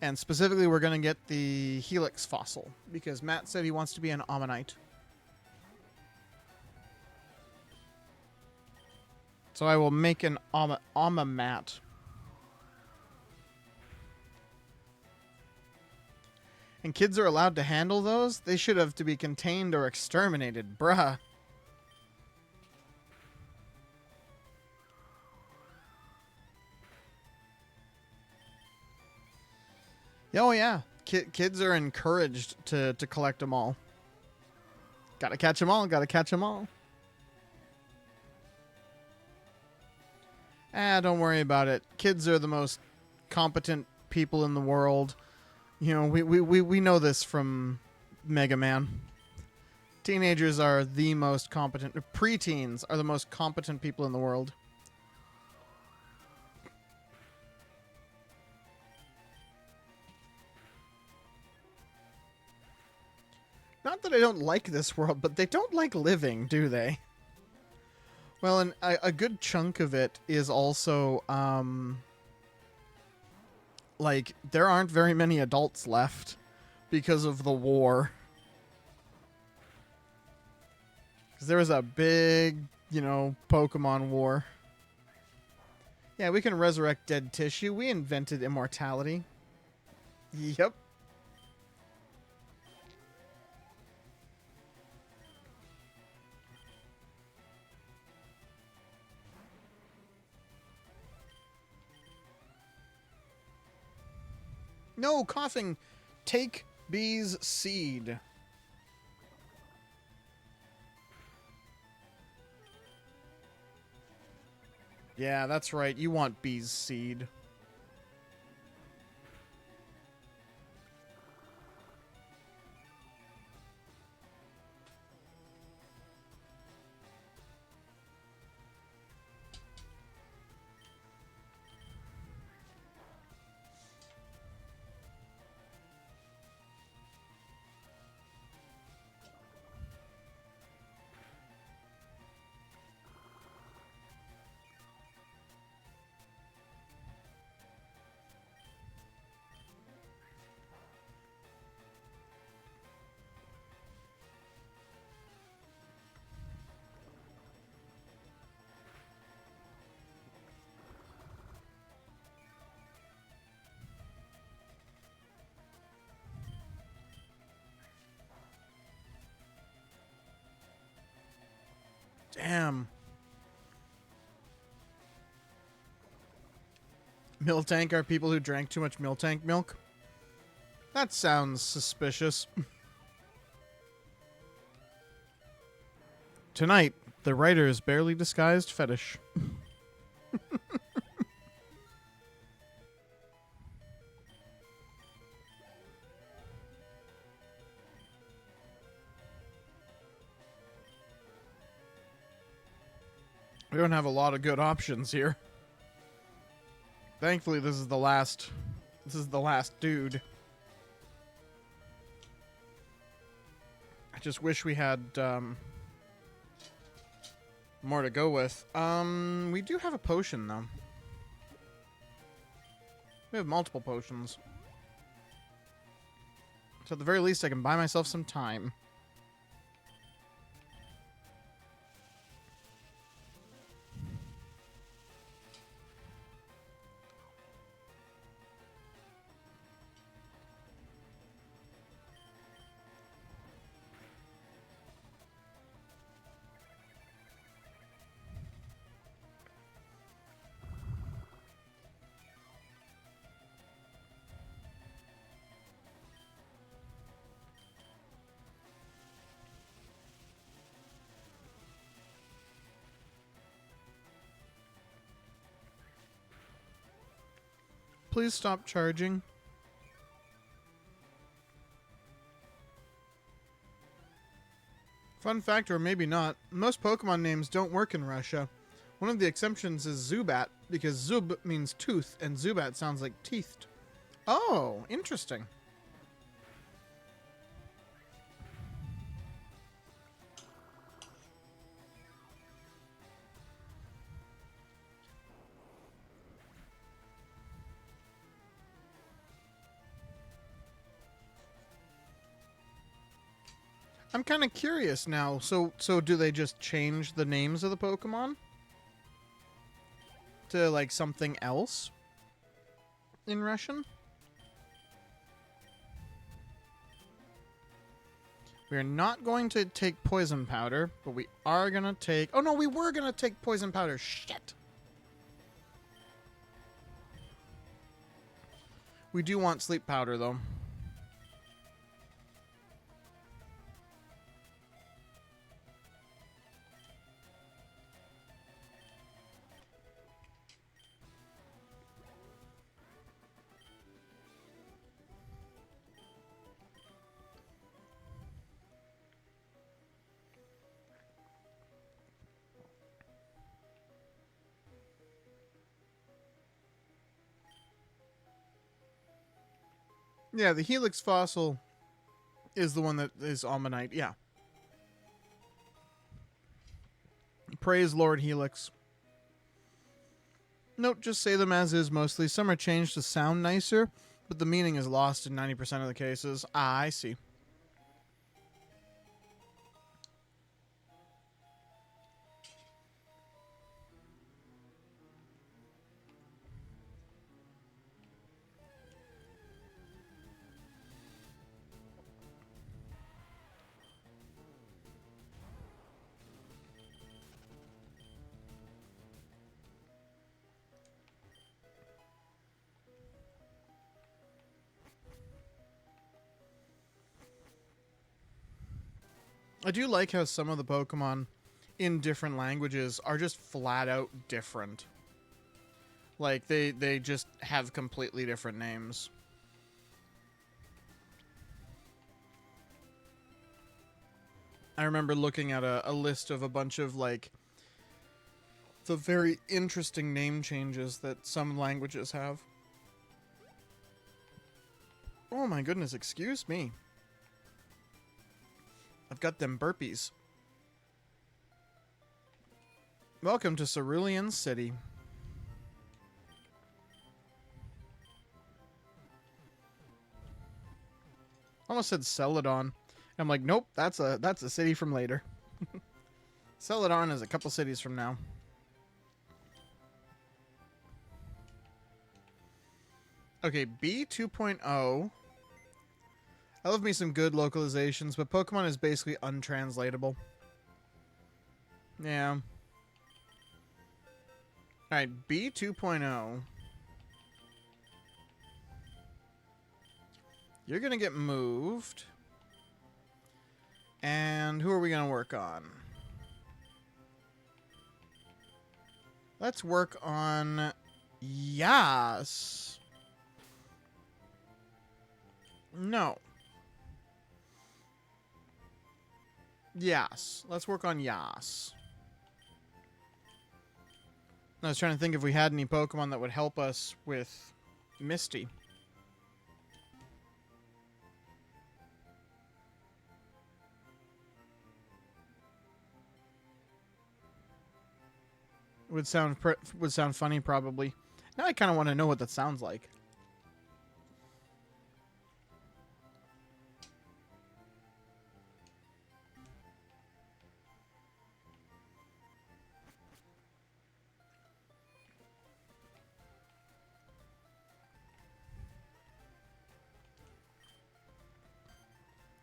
A: And specifically, we're going to get the Helix fossil. Because Matt said he wants to be an Ammonite. So I will make an Ammomat. And kids are allowed to handle those? They should have to be contained or exterminated. Bruh. Oh, yeah. Kids are encouraged to collect them all. Gotta catch them all. Gotta catch them all. Don't worry about it. Kids are the most competent people in the world. You know, we know this from Mega Man. Teenagers are the most competent. Preteens are the most competent people in the world. Not that I don't like this world, but they don't like living, do they? Well, and a good chunk of it is also, like, there aren't very many adults left because of the war. Because there was a big, you know, Pokemon war. Yeah, we can resurrect dead tissue. We invented immortality. Yep. No, coughing. Take Bee's seed. Yeah, that's right. You want Bee's seed. Damn. Miltank are people who drank too much Miltank milk? That sounds suspicious. Tonight, the writer's barely disguised fetish. We don't have a lot of good options here. Thankfully, this is the last dude. I just wish we had more to go with. We do have a potion though. We have multiple potions. So at the very least, I can buy myself some time. Please stop charging. Fun fact, or maybe not, most Pokemon names don't work in Russia. One of the exceptions is Zubat, because Zub means tooth, and Zubat sounds like teethed. Oh, interesting. I'm kind of curious now. So do they just change the names of the Pokemon to like something else in Russian? We're not going to take poison powder, but we are going to take... Oh, no, we were going to take poison powder. Shit. We do want sleep powder, though. Yeah, the Helix fossil is the one that is Almanite. Yeah. Praise Lord Helix. Note, just say them as is mostly. Some are changed to sound nicer, but the meaning is lost in 90% of the cases. Ah, I see. I do like how some of the Pokemon in different languages are just flat out different. Like, they just have completely different names. I remember looking at a list of a bunch of, like, the very interesting name changes that some languages have. Oh my goodness, excuse me. I've got them burpees. Welcome to Cerulean City. Almost said Celadon. I'm like, nope, that's a city from later. Celadon is a couple cities from now. Okay, B 2.0. I love me some good localizations, but Pokemon is basically untranslatable. Yeah. Alright, B 2.0. You're going to get moved. And who are we going to work on? Let's work on Yas. No. Yas. Let's work on Yas. I was trying to think if we had any Pokemon that would help us with Misty. Would sound funny probably. Now I kind of want to know what that sounds like.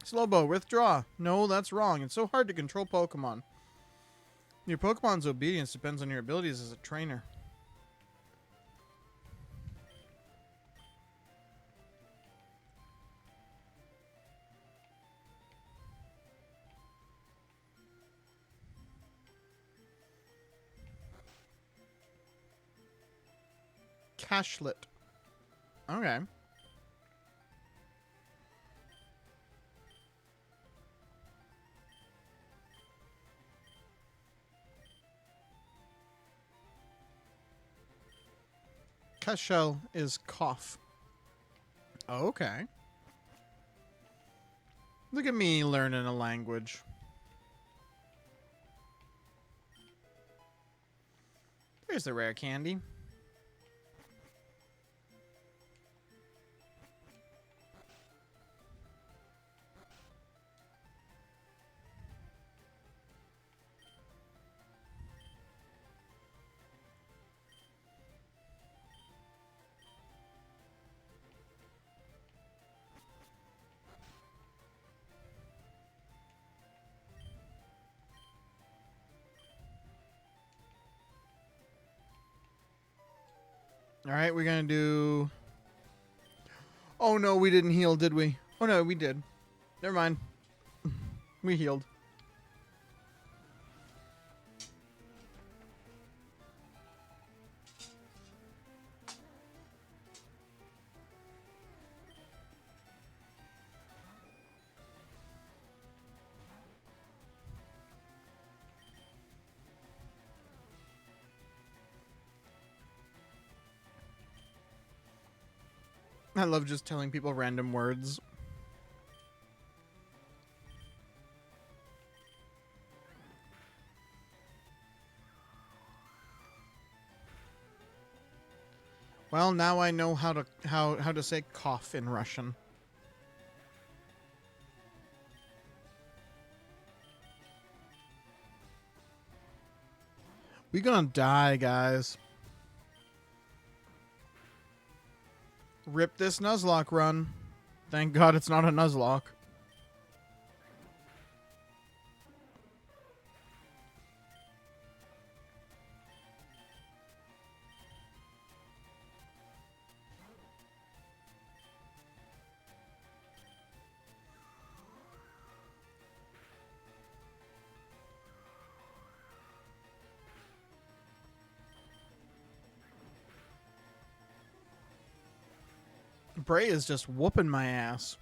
A: Slowbo, withdraw. No, that's wrong. It's so hard to control Pokemon. Your Pokemon's obedience depends on your abilities as a trainer. Cashlet. Okay. Cashel is cough. Okay. Look at me learning a language. There's the rare candy. All right, we're going to do... Oh, no, we didn't heal, did we? Oh, no, we did. Never mind. We healed. I love just telling people random words. Well, now I know how to say cough in Russian. We gonna die, guys. Rip this Nuzlocke run. Thank God it's not a Nuzlocke. Bray is just whooping my ass.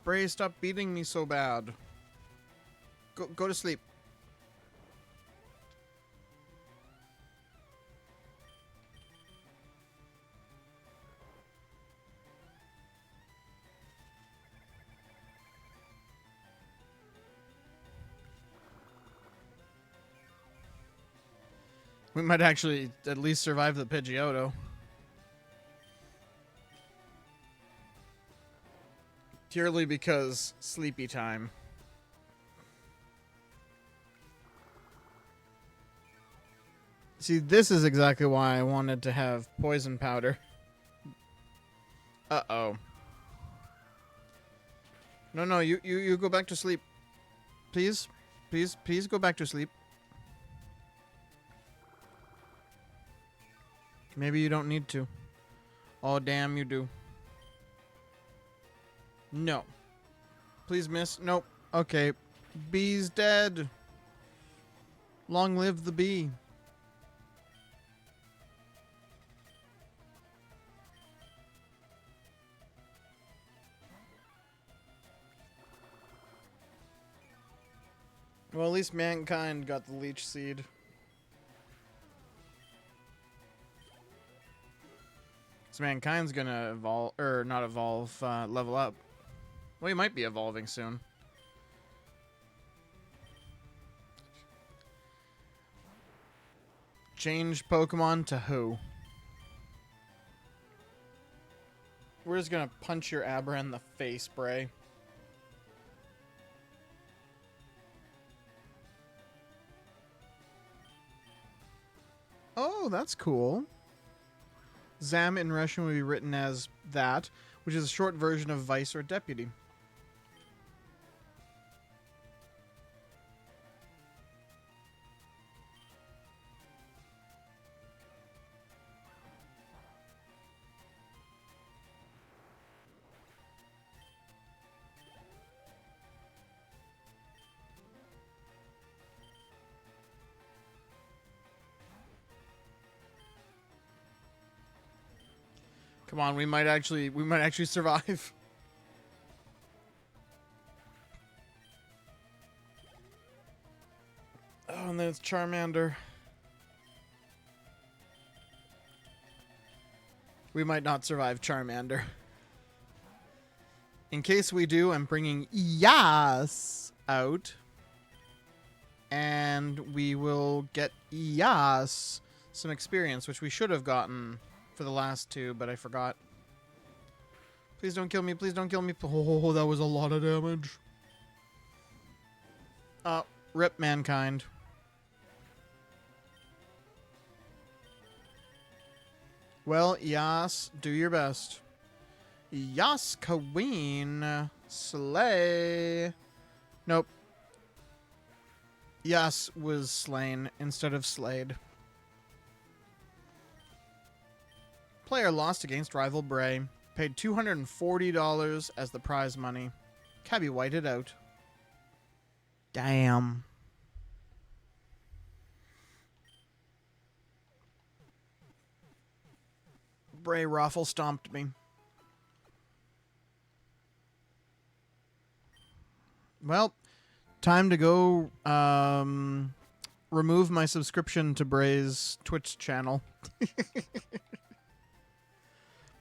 A: Bray, stop beating me so bad. Go to sleep. We might actually at least survive the Pidgeotto. Purely because sleepy time. See, this is exactly why I wanted to have poison powder. Uh-oh. No, you go back to sleep. Please? Please go back to sleep. Maybe you don't need to. Oh, damn, you do. No. Please miss. Nope. Okay. Bee's dead. Long live the bee. Well, at least mankind got the leech seed. So mankind's gonna evolve, or not evolve, level up. Well, he might be evolving soon. Change Pokemon to who? We're just gonna punch your Abra in the face, Bray. Oh, that's cool. Zam in Russian would be written as that, which is a short version of vice or deputy. Come on, we might actually survive. Oh, and then it's Charmander. We might not survive Charmander. In case we do, I'm bringing Yas out. And we will get Yas some experience, which we should have gotten for the last two, but I forgot. Please don't kill me. Please don't kill me. Oh, that was a lot of damage. Rip mankind. Well, Yas, do your best. Yas, Queen, slay. Nope. Yas was slain instead of slayed. Player lost against rival Bray. Paid $240 as the prize money. Cabby whited out. Damn. Bray raffle stomped me. Well, time to go remove my subscription to Bray's Twitch channel.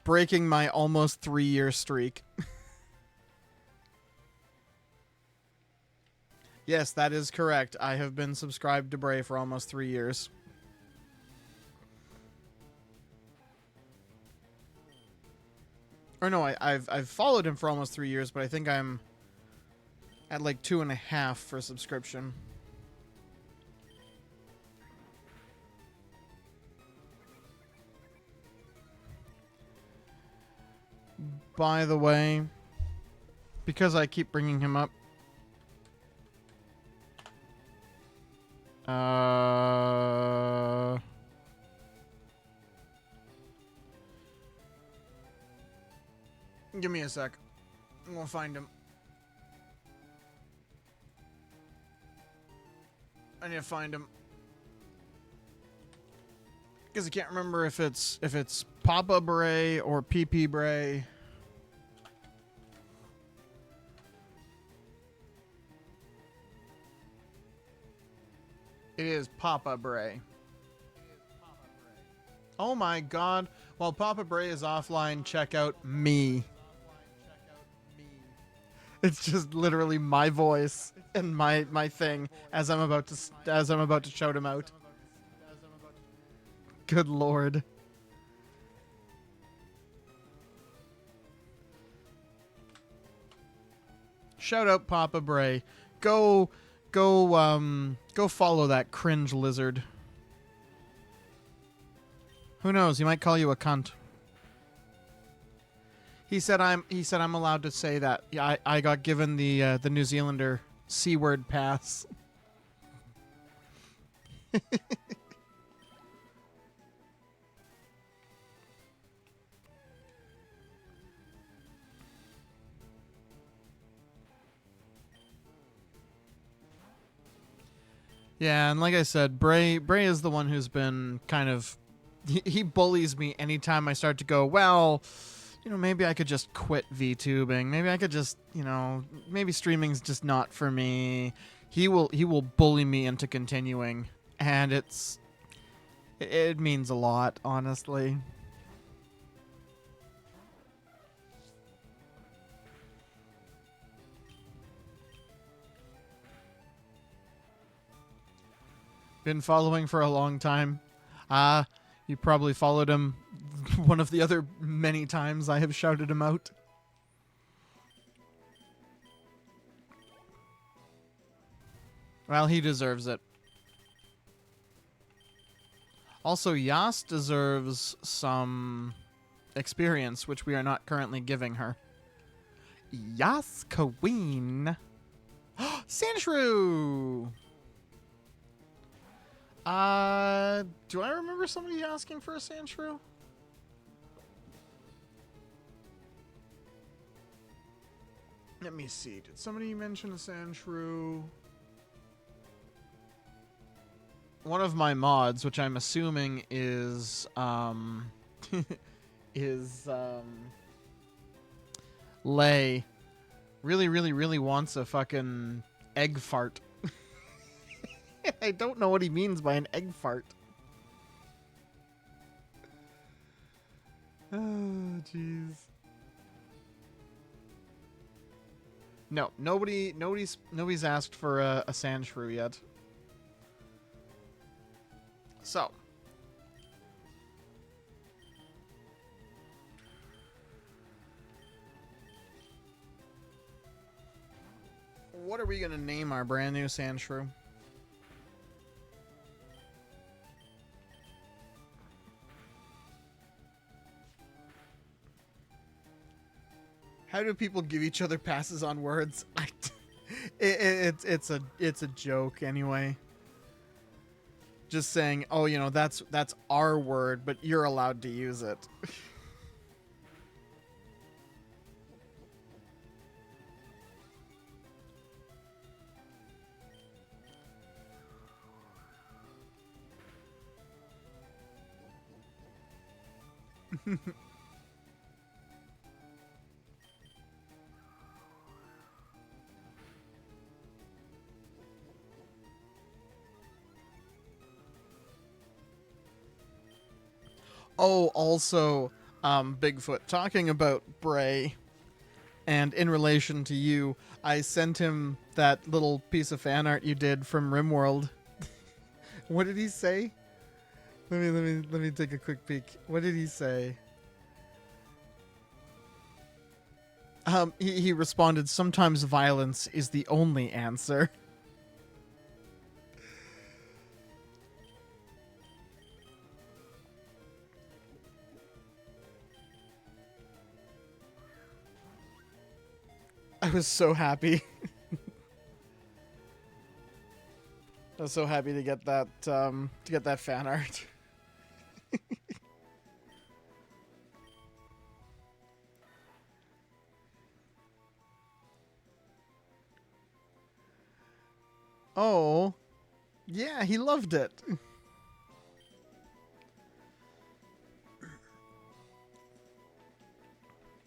A: Breaking my almost 3-year streak. Yes, that is correct. I have been subscribed to Bray for almost 3 years. Or no, I've followed him for almost 3 years, but I think I'm at like 2.5 for subscription. By the way, because I keep bringing him up, give me a sec. I'm gonna find him. I need to find him. Because I can't remember if it's Papa Bray or PP Bray. It is Papa Bray. Oh my god. While Papa Bray is offline, check out me. It's just literally my voice and my thing as I'm about to shout him out. Good lord. Shout out Papa Bray. Go follow that cringe lizard. Who knows? He might call you a cunt. He said I'm allowed to say that. Yeah, I got given the New Zealander C-word pass. Yeah, and like I said, Bray is the one who's been kind of... He bullies me anytime I start to go, well, you know, maybe I could just quit VTubing. Maybe I could just, you know, maybe streaming's just not for me. he will bully me into continuing, and it means a lot, honestly. Been following for a long time. You probably followed him one of the other many times I have shouted him out. Well, he deserves it. Also, Yas deserves some experience, which we are not currently giving her. Yas Queen. Sandshrew! Do I remember somebody asking for a Sandshrew? Let me see. Did somebody mention a Sandshrew? One of my mods, which I'm assuming is is Lay, really wants a fucking egg fart. I don't know what he means by an egg fart. Oh, jeez. No, nobody's asked for a Sandshrew yet. So, what are we gonna name our brand new Sandshrew? How do people give each other passes on words? It's a joke anyway. Just saying, oh, you know, that's our word, but you're allowed to use it. Oh, also, Bigfoot, talking about Bray, and in relation to you, I sent him that little piece of fan art you did from RimWorld. What did he say? Let me take a quick peek. What did he say? He responded, "Sometimes violence is the only answer." I was so happy. I was so happy to get that fan art. Oh, yeah, he loved it.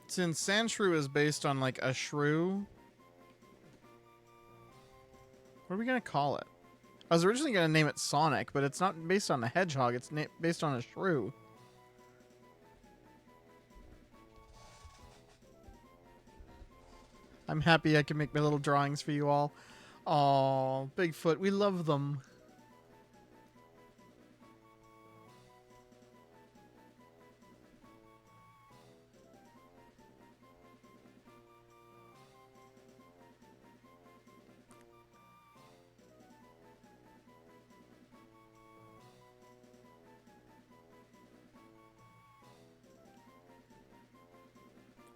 A: Since Sandshrew is based on like a shrew, what are we gonna call it? I was originally gonna name it Sonic, but it's not based on a hedgehog. It's based on a shrew. I'm happy I can make my little drawings for you all. Aw, Bigfoot, we love them.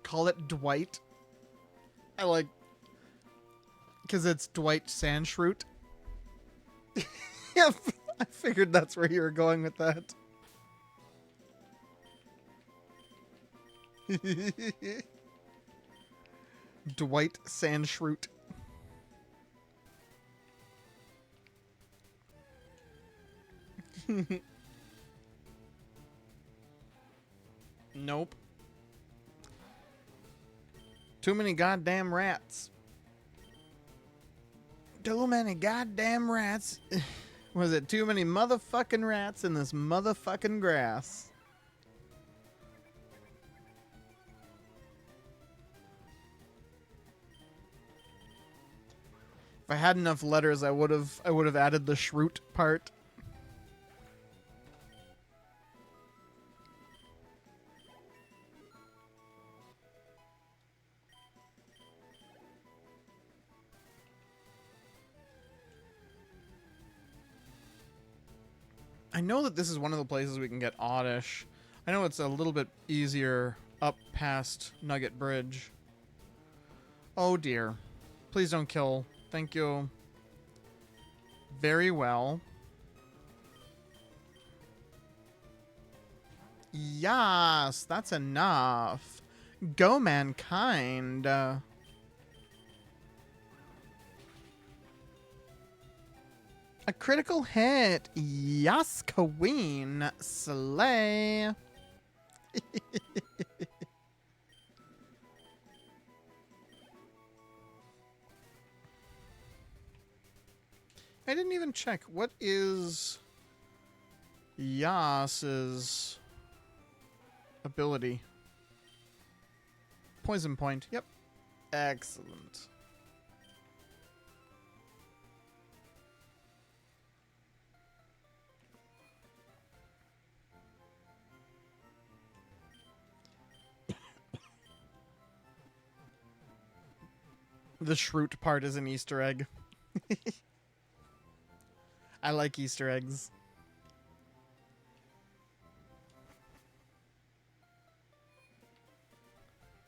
A: Call it Dwight. I like, because it's Dwight Sandshrew. Yeah, I figured that's where you were going with that. Dwight Sandshrew. Nope. Too many goddamn rats. Too many goddamn rats. Was it too many motherfucking rats in this motherfucking grass? If I had enough letters, I would have added the shroot part. I know that this is one of the places we can get Oddish. I know it's a little bit easier up past Nugget Bridge. Oh dear. Please don't kill. Thank you. Very well. Yes, that's enough. Go, mankind. A critical hit. Yes, queen. Slay. I didn't even check. What is Yas's ability? Poison point. Yep. Excellent. The shroot part is an Easter egg. I like Easter eggs.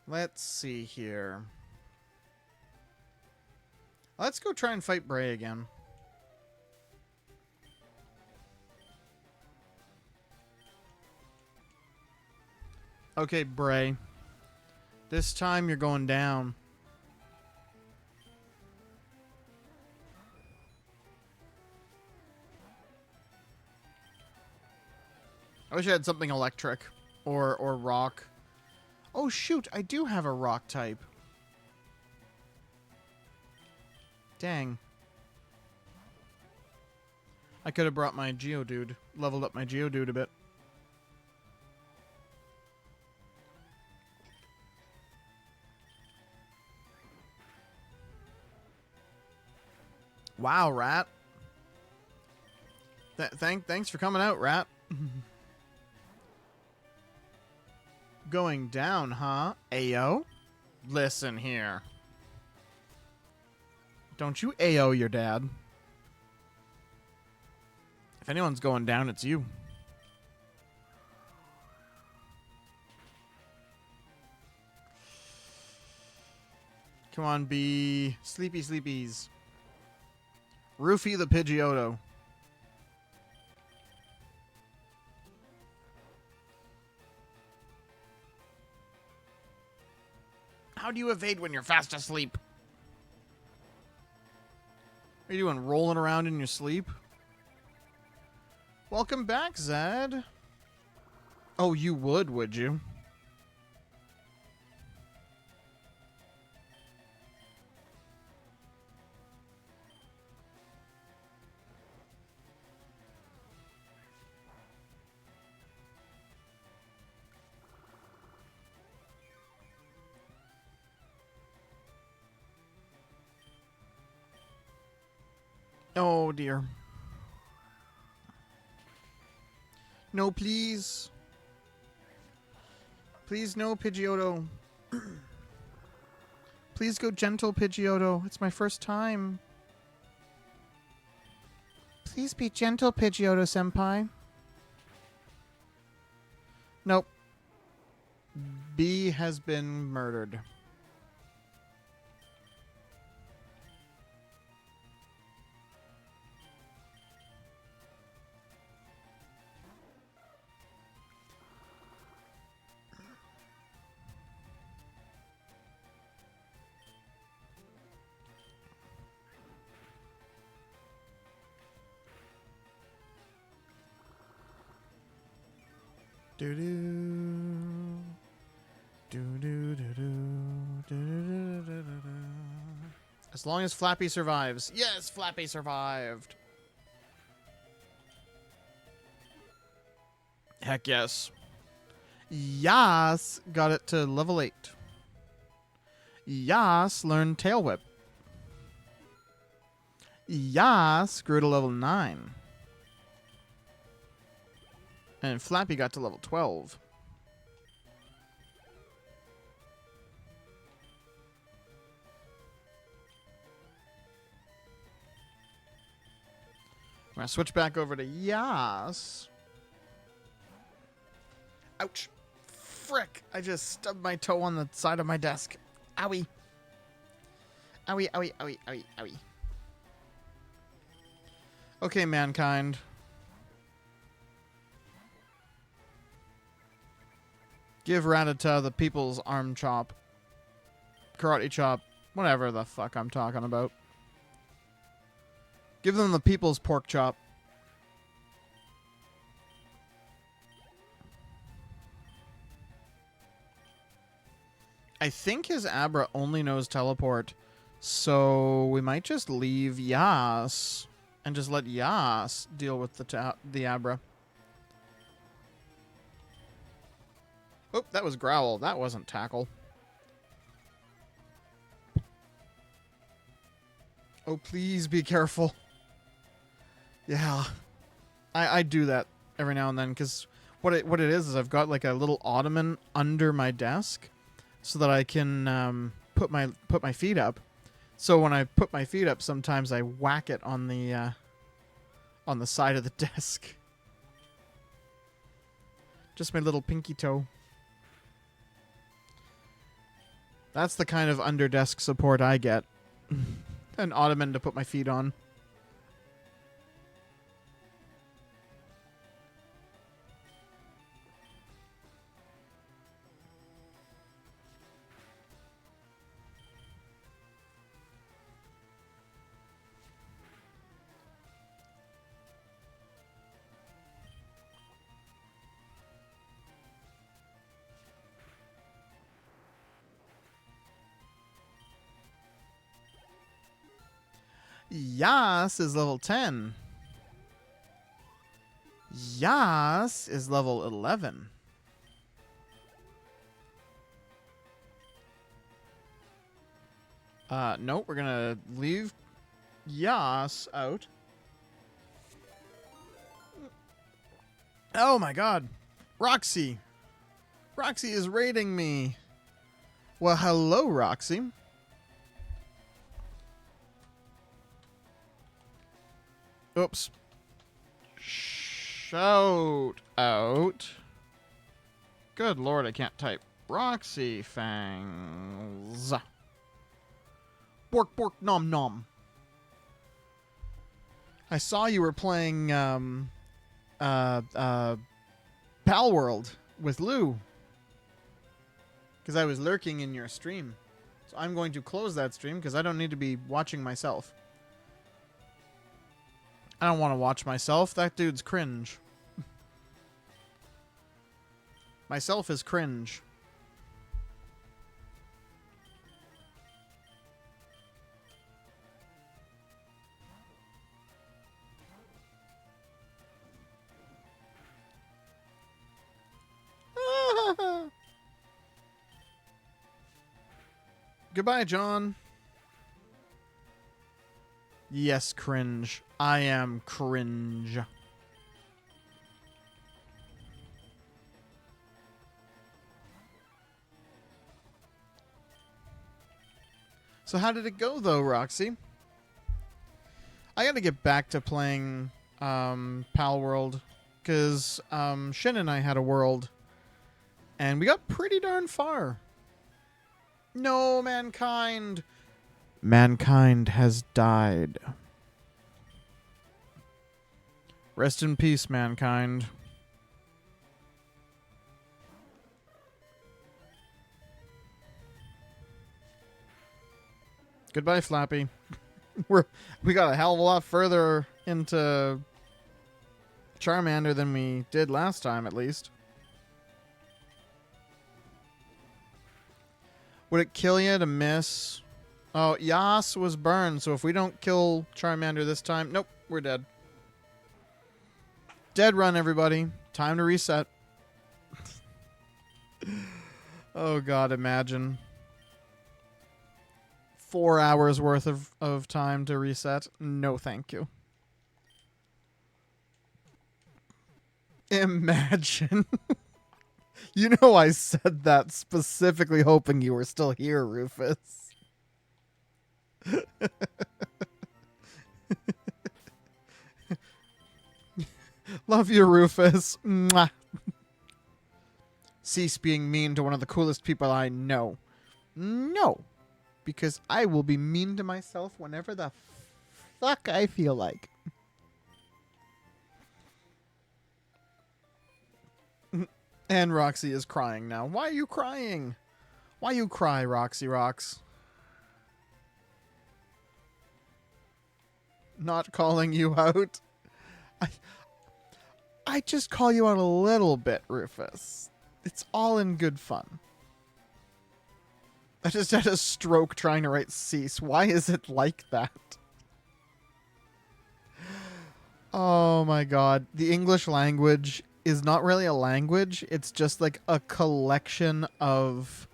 A: Let's see here. Let's go try and fight Bray again. Okay, Bray. This time you're going down. I wish I had something electric or rock. Oh shoot, I do have a rock type. Dang. I could have brought my Geodude, leveled up my Geodude a bit. Wow, Rat. Thanks for coming out, Rat. Going down, huh? Ayo? Listen here. Don't you AO your dad. If anyone's going down, it's you. Come on, be sleepy sleepies. Roofie the Pidgeotto. How do you evade when you're fast asleep? Are you doing, rolling around in your sleep? Welcome back, Zed. Oh, you would you? Oh, dear. No, please. Please, no, Pidgeotto. Please go gentle, Pidgeotto. It's my first time. Please be gentle, Pidgeotto-senpai. Nope. B has been murdered. Do do do do do do do do do do. As long as Flappy survives. Yes, Flappy survived. Heck yes. Yas got it to level 8. Yas learned Tail Whip. Yas grew to level 9. And Flappy got to level 12. I'm going to switch back over to Yas. Ouch. Frick. I just stubbed my toe on the side of my desk. Owie. Owie, owie, owie, owie, owie. Okay, mankind. Give Rattata the people's arm chop. Karate chop. Whatever the fuck I'm talking about. Give them the people's pork chop. I think his Abra only knows teleport, so we might just leave Yas and just let Yas deal with the Abra. Oh, that was Growl. That wasn't Tackle. Oh, please be careful. Yeah. I do that every now and then, because what it is I've got like a little ottoman under my desk so that I can put my feet up. So when I put my feet up, sometimes I whack it on the side of the desk. Just my little pinky toe. That's the kind of under-desk support I get. An ottoman to put my feet on. Yas is level 10. Yas is level 11. Nope, we're gonna leave Yas out. Oh my god. Roxy. Roxy is raiding me. Well, hello, Roxy. Oops. Shout out. Good lord, I can't type. Roxy Fangs. Bork, bork, nom, nom. I saw you were playing, Pal World with Lou. Because I was lurking in your stream. So I'm going to close that stream because I don't need to be watching myself. I don't want to watch myself. That dude's cringe. Myself is cringe. Goodbye, John. Yes, cringe. I am cringe. So how did it go, though, Roxy? I gotta get back to playing Pal World, because Shin and I had a world, and we got pretty darn far. No, mankind. Mankind has died. Rest in peace, mankind. Goodbye, Flappy. We got a hell of a lot further into Charmander than we did last time, at least. Would it kill you to miss Oh, Yas was burned, so if we don't kill Charmander this time... Nope, we're dead. Dead run, everybody. Time to reset. Oh, God, imagine. 4 hours worth of time to reset. No, thank you. Imagine. You know I said that specifically hoping you were still here, Rufus. Love you, Rufus. Mwah. Cease being mean to one of the coolest people I know. No. Because I will be mean to myself whenever the fuck I feel like. And Roxy is crying now. Why are you crying? Why you cry, Roxy Rocks? Not calling you out. I just call you out a little bit, Rufus. It's all in good fun. I just had a stroke trying to write cease. Why is it like that? Oh my god. The English language is not really a language. It's just like a collection of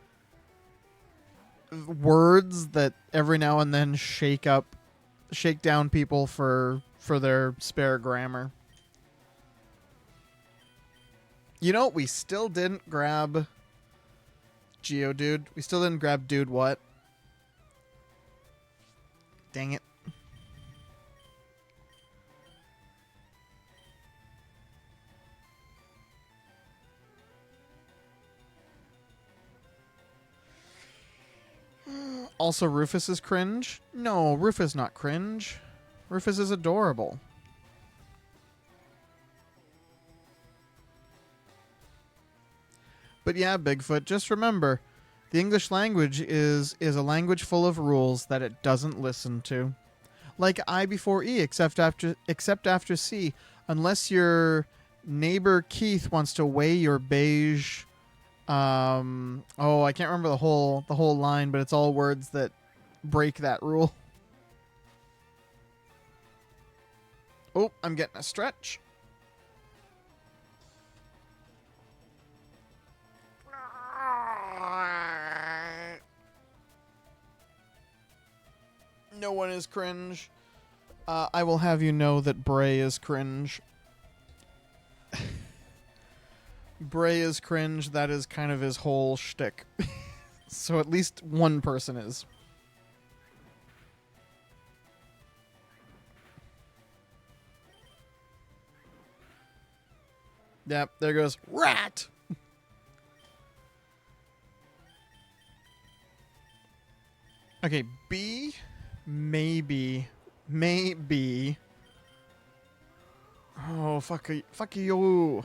A: words that every now and then shake down people for their spare grammar. You know, we still didn't grab Geodude. We still didn't grab Dude What? Dang it. Also, Rufus is cringe? No, Rufus not cringe. Rufus is adorable. But yeah, Bigfoot, just remember, the English language is a language full of rules that it doesn't listen to. Like I before E, except after C. Unless your neighbor Keith wants to weigh your beige... oh, I can't remember the whole line, but it's all words that break that rule. Oh, I'm getting a stretch. No one is cringe. I will have you know that Bray is cringe. Bray is cringe. That is kind of his whole shtick. So at least one person is. Yep, there goes Rat! Okay, B, maybe. Oh, fuck you.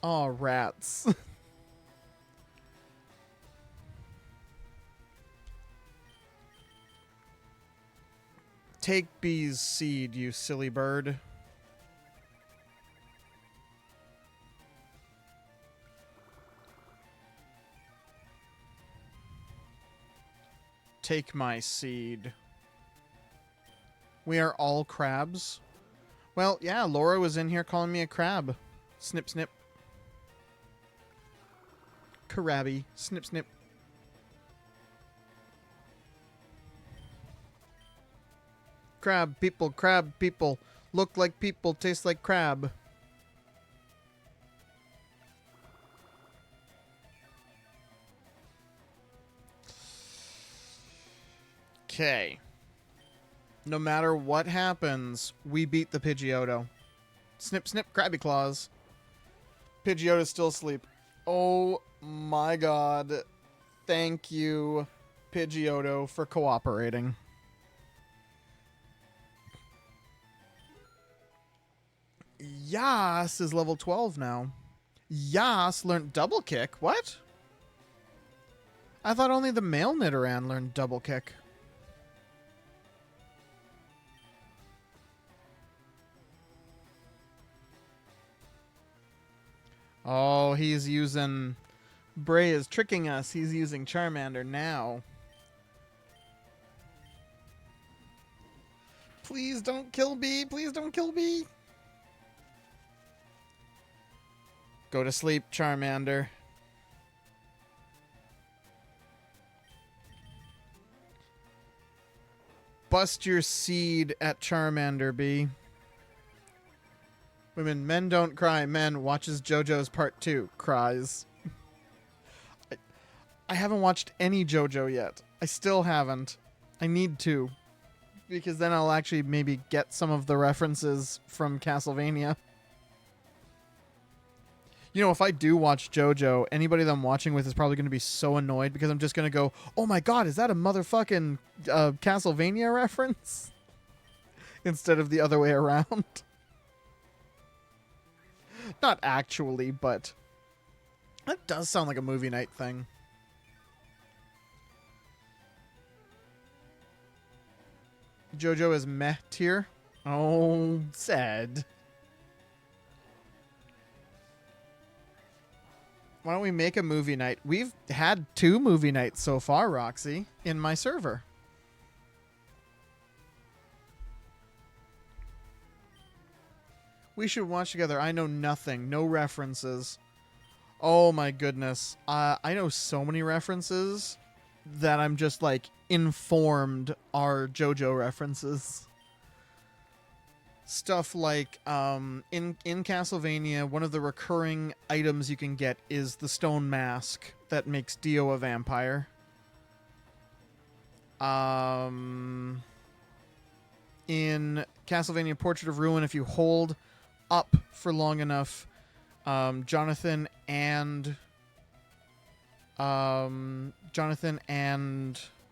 A: Oh, rats. Take B's seed, you silly bird. Take my seed. We are all crabs. Well, yeah, Laura was in here calling me a crab. Snip, snip. Crabby. Snip, snip. Crab people. Look like people, taste like crab. Okay. No matter what happens, we beat the Pidgeotto. Snip, snip, Krabby Claws. Pidgeotto's still asleep. Oh my god. Thank you, Pidgeotto, for cooperating. Yas is level 12 now. Yas learned Double Kick. What? I thought only the male Nidoran learned Double Kick. Oh, he's using Bray is tricking us. He's using Charmander now. Please don't kill me. Please don't kill me. Go to sleep, Charmander. Bust your seed at Charmander, B. Women, men don't cry. Men watches JoJo's Part 2. Cries. I haven't watched any JoJo yet. I still haven't. I need to. Because then I'll actually maybe get some of the references from Castlevania. You know, if I do watch JoJo, anybody that I'm watching with is probably going to be so annoyed because I'm just going to go, oh my god, is that a motherfucking Castlevania reference? Instead of the other way around. Not actually, but that does sound like a movie night thing. JoJo is meh tier. Oh, sad. Why don't we make a movie night? We've had 2 movie nights so far, Roxy, in my server. We should watch together. I know nothing. No references. Oh my goodness. I know so many references that I'm just like informed are JoJo references. Stuff like in Castlevania, one of the recurring items you can get is the stone mask that makes Dio a vampire. In Castlevania Portrait of Ruin, if you hold up for long enough, Jonathan and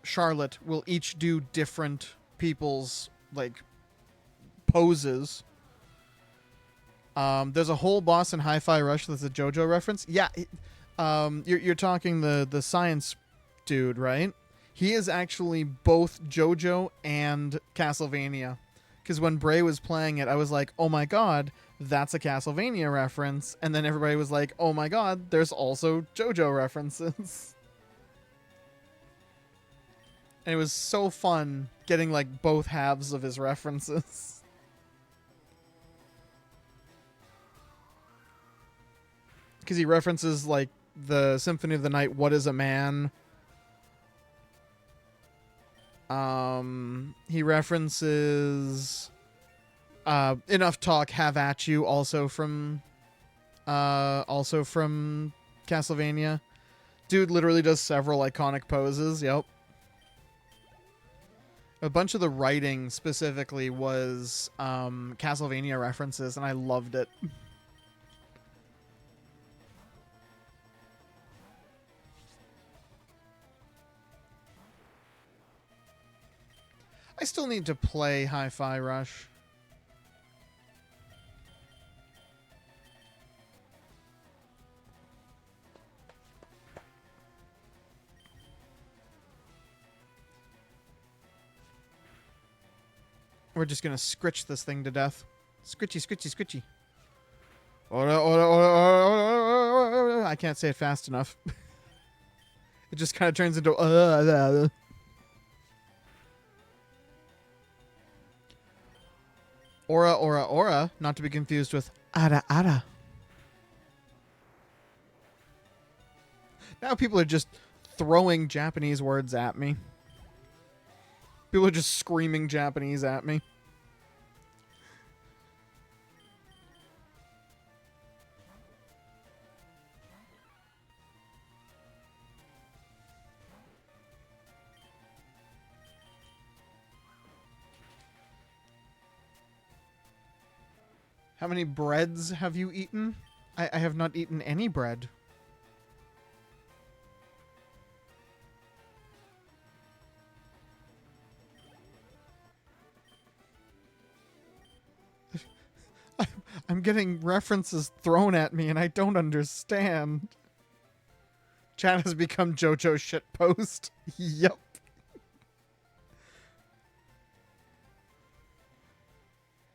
A: Charlotte will each do different people's like poses. There's a whole boss in Hi-Fi Rush that's a JoJo reference. Yeah, you're talking the science dude, right? He is actually both JoJo and Castlevania. Because when Bray was playing it, I was like, oh my god, that's a Castlevania reference. And then everybody was like, oh my god, there's also JoJo references. And it was so fun getting like both halves of his references. Because he references like the Symphony of the Night, What is a Man? He references Enough Talk, Have At You, also from Castlevania. Dude literally does several iconic poses. Yep. A bunch of the writing specifically was Castlevania references, and I loved it. I still need to play Hi-Fi Rush. We're just gonna scritch this thing to death. Scritchy, scritchy, scritchy. I can't say it fast enough. It just kind of turns into Aura, aura, aura, not to be confused with ara, ara. Now people are just throwing Japanese words at me. People are just screaming Japanese at me. How many breads have you eaten? I have not eaten any bread. I'm getting references thrown at me and I don't understand. Chat has become JoJo shitpost. Yep.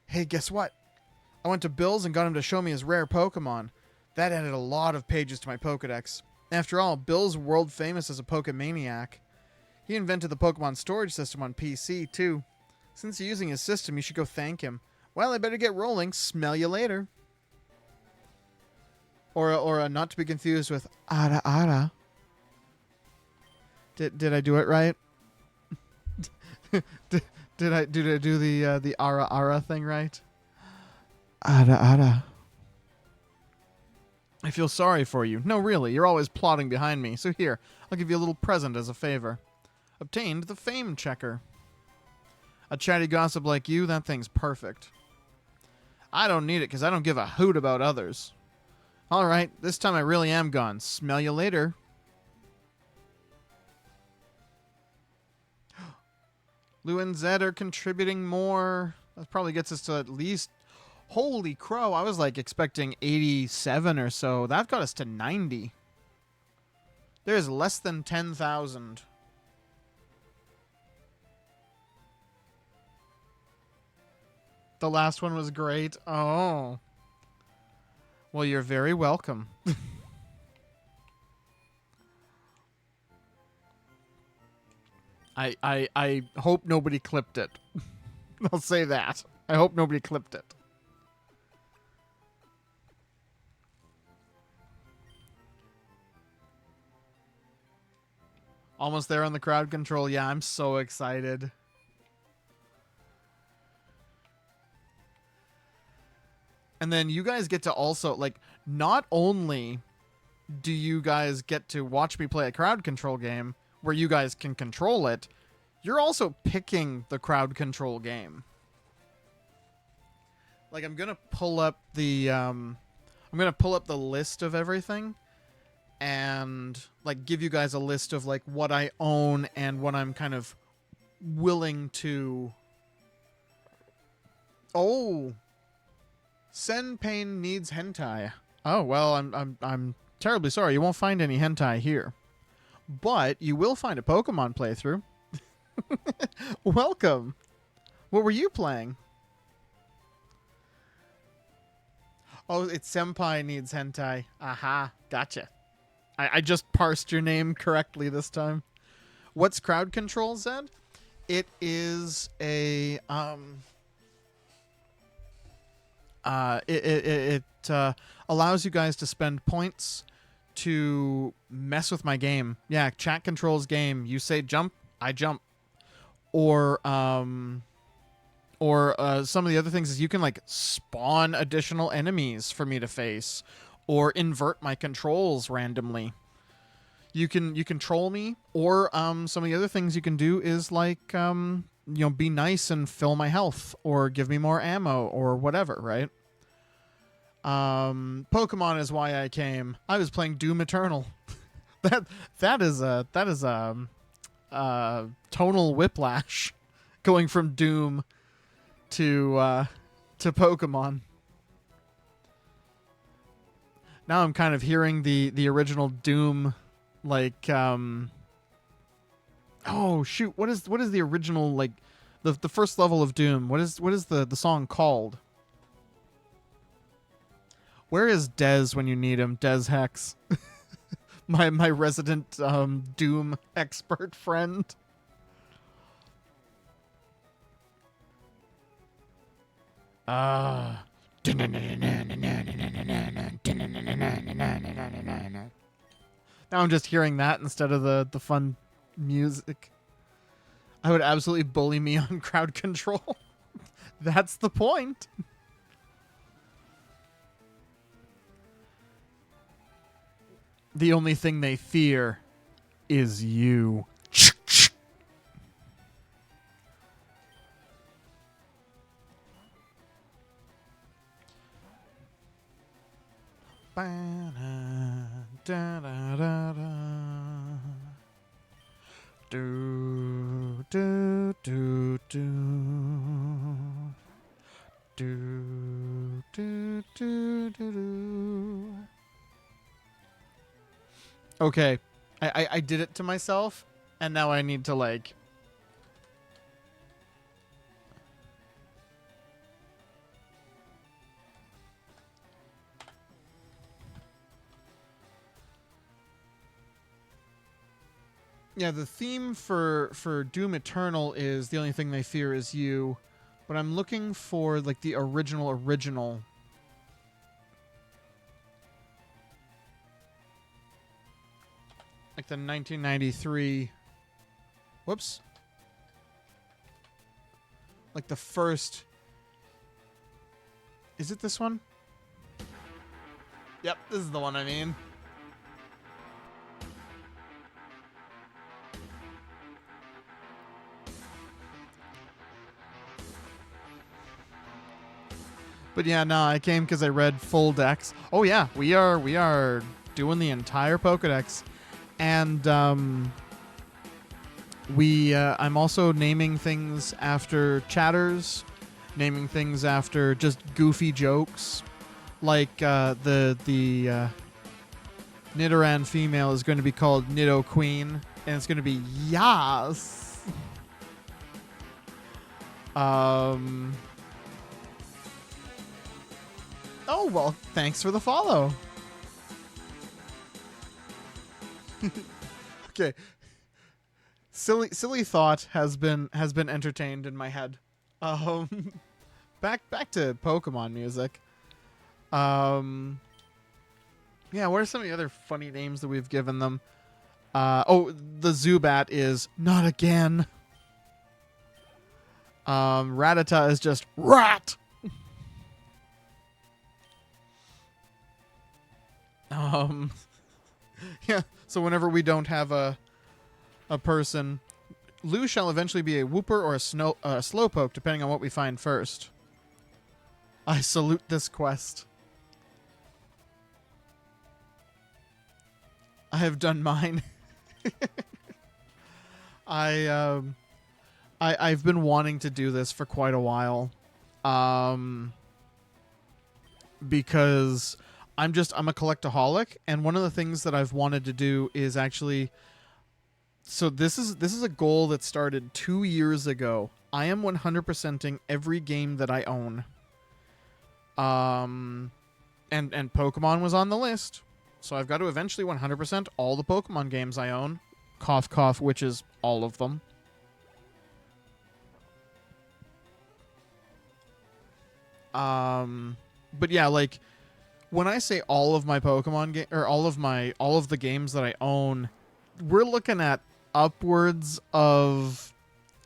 A: Hey, guess what? I went to Bill's and got him to show me his rare Pokemon. That added a lot of pages to my Pokedex. After all, Bill's world famous as a Pokemaniac. He invented the Pokemon storage system on PC, too. Since you're using his system, you should go thank him. Well, I better get rolling. Smell you later. Or not to be confused with Ara Ara. Did I do it right? did I do the Ara Ara thing right? Ara Ara. I feel sorry for you. No, really, you're always plotting behind me. So here, I'll give you a little present as a favor. Obtained the Fame Checker. A chatty gossip like you, that thing's perfect. I don't need it because I don't give a hoot about others. Alright, this time I really am gone. Smell you later. Lou and Zed are contributing more. That probably gets us to at least... Holy crow, I was like expecting 87 or so. That got us to 90. There's less than 10,000. The last one was great. Oh. Well, you're very welcome. I hope nobody clipped it. I'll say that. I hope nobody clipped it. Almost there on the crowd control. Yeah, I'm so excited. And then you guys get to also, like, not only do you guys get to watch me play a crowd control game where you guys can control it, you're also picking the crowd control game. Like, I'm going to pull up the list of everything and, like, give you guys a list of, like, what I own and what I'm kind of willing to... Oh... Senpain needs hentai. Oh, well, I'm terribly sorry. You won't find any hentai here. But you will find a Pokemon playthrough. Welcome. What were you playing? Oh, it's Senpai needs hentai. Aha, gotcha. I just parsed your name correctly this time. What's crowd control, Zed? It is a it allows you guys to spend points to mess with my game. Yeah, chat controls game. You say jump, I jump. Or some of the other things is you can, like, spawn additional enemies for me to face, or invert my controls randomly. You can troll me, or some of the other things you can do is, like, be nice and fill my health, or give me more ammo, or whatever, right? Pokemon is why I came. I was playing Doom Eternal. that is tonal whiplash, going from Doom to Pokemon. Now I'm kind of hearing the original Doom, like, oh shoot, what is the original, like, the first level of Doom? What is the song called? Where is Dez when you need him? Dez Hex. my resident Doom expert friend. Now I'm just hearing that instead of the fun music. I would absolutely bully me on crowd control. That's the point. The only thing they fear is you. Do do do do do do do do. Okay, I did it to myself, and now I need to, like... Yeah, the theme for Doom Eternal is the only thing they fear is you, but I'm looking for like the original. Like the 1993. Whoops. Like the first. Is it this one? Yep, this is the one I mean. But yeah, no, I came because I read full decks. Oh yeah, we are doing the entire Pokedex, and I'm also naming things after chatters, naming things after just goofy jokes, like the Nidoran female is going to be called Nido Queen, and it's going to be Yas. Oh well, thanks for the follow. Okay. Silly thought has been entertained in my head. Um back to Pokemon music. Yeah, what are some of the other funny names that we've given them? The Zubat is not again. Rattata is just rat. Yeah, so whenever we don't have a person, Lou shall eventually be a Wooper or a Slowpoke, depending on what we find first. I salute this quest. I have done mine. I've been wanting to do this for quite a while, because I'm a collectaholic, and one of the things that I've wanted to do is actually. So this is a goal that started 2 years ago. I am 100%ing every game that I own. And Pokemon was on the list. So I've got to eventually 100% all the Pokemon games I own. Cough, cough, which is all of them. But yeah, like when I say all of my Pokemon or all of the games that I own, we're looking at upwards of,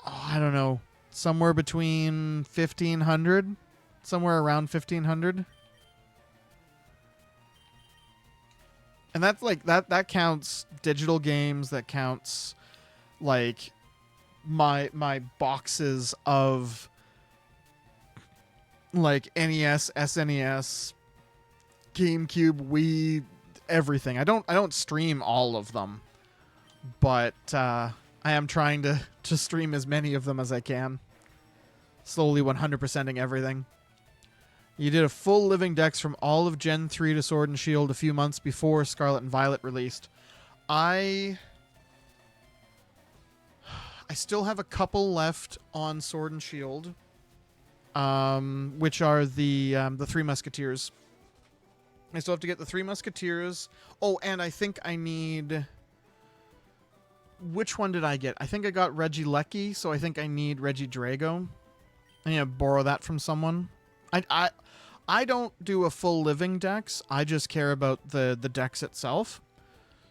A: I don't know, somewhere between 1,500, somewhere around 1,500. And that's like that counts digital games, that counts like my boxes of like NES, SNES, GameCube, Wii, everything. I don't stream all of them, but I am trying to stream as many of them as I can. Slowly 100%ing everything. You did a full living dex from all of Gen 3 to Sword and Shield a few months before Scarlet and Violet released. I still have a couple left on Sword and Shield, which are the Three Musketeers. I still have to get the Three Musketeers. Oh, and I think I need... Which one did I get? I think I got Regieleki, so I think I need Regidrago. I need to borrow that from someone. I don't do a full living dex. I just care about the dex itself.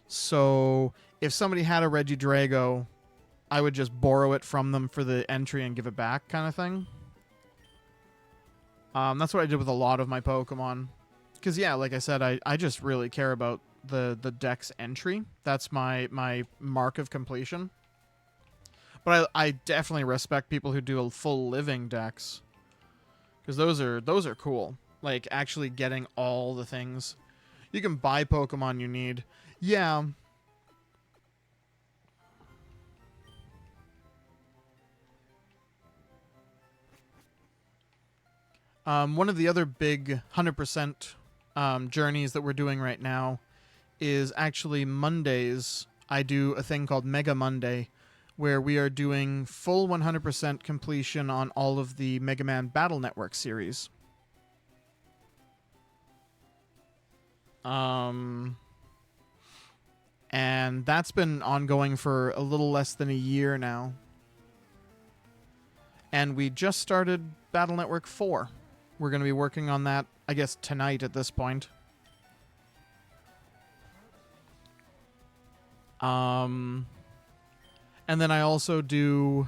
A: So if somebody had a Regidrago, I would just borrow it from them for the entry and give it back, kind of thing. That's what I did with a lot of my Pokemon. Because yeah, like I said, I just really care about the dex entry. That's my mark of completion. But I definitely respect people who do a full living dex, because those are cool. Like actually getting all the things. You can buy Pokemon you need. Yeah. One of the other big 100% journeys that we're doing right now is actually Mondays. I do a thing called Mega Monday, where we are doing full 100% completion on all of the Mega Man Battle Network series. And that's been ongoing for a little less than a year now. And we just started Battle Network 4. We're going to be working on that, I guess, tonight at this point. And then I also do...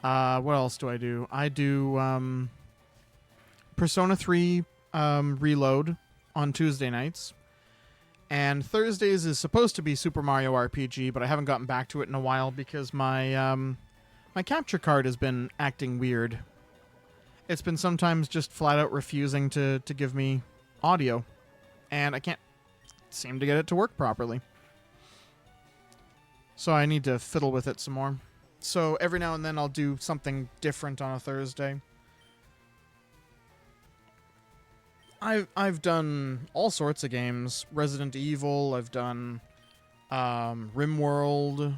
A: what else do I do? I do Persona 3 Reload on Tuesday nights. And Thursdays is supposed to be Super Mario RPG, but I haven't gotten back to it in a while because my my capture card has been acting weird. It's been sometimes just flat out refusing to give me audio. And I can't seem to get it to work properly. So I need to fiddle with it some more. So every now and then I'll do something different on a Thursday. I've done all sorts of games. Resident Evil, I've done RimWorld.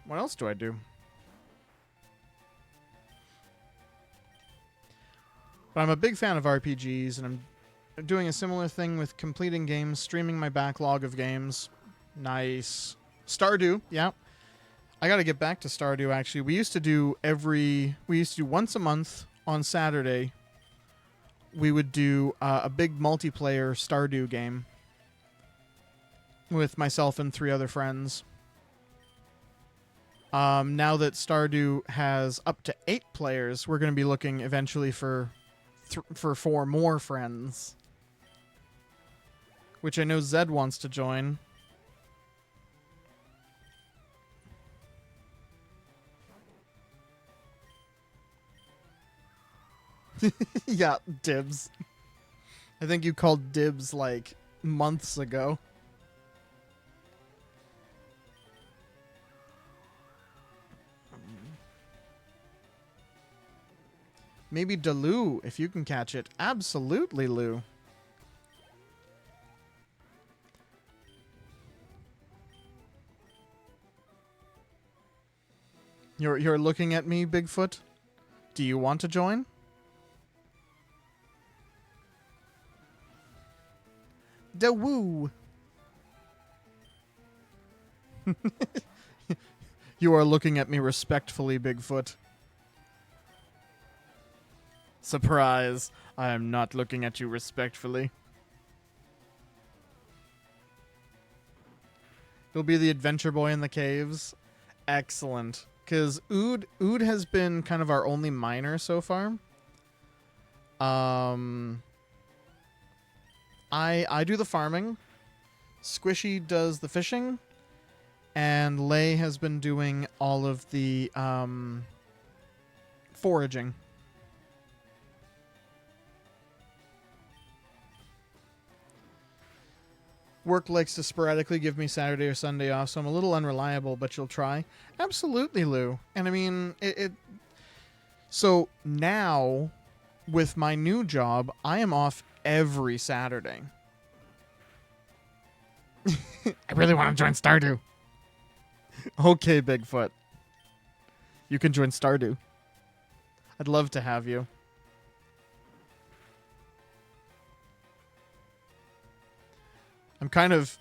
A: What else do I do? But I'm a big fan of RPGs, and I'm doing a similar thing with completing games, streaming my backlog of games. Nice. Stardew, yeah. I gotta get back to Stardew, actually. We used to do once a month on Saturday. We would do a big multiplayer Stardew game with myself and 3 other friends. Now that Stardew has up to 8 players, we're going to be looking eventually for 4 more friends. Which I know Zed wants to join. Yeah, dibs. I think you called dibs like months ago. Maybe Delou, if you can catch it. Absolutely, Lou. You're looking at me, Bigfoot? Do you want to join? Dawoo. You are looking at me respectfully, Bigfoot. Surprise. I am not looking at you respectfully. You'll be the adventure boy in the caves. Excellent. Because Ood has been kind of our only miner so far. I do the farming. Squishy does the fishing. And Lay has been doing all of the foraging. Work likes to sporadically give me Saturday or Sunday off, so I'm a little unreliable, but you'll try. Absolutely, Lou. And I mean, so now, with my new job, I am off every Saturday. I really want to join Stardew. Okay, Bigfoot. You can join Stardew. I'd love to have you. I'm kind of...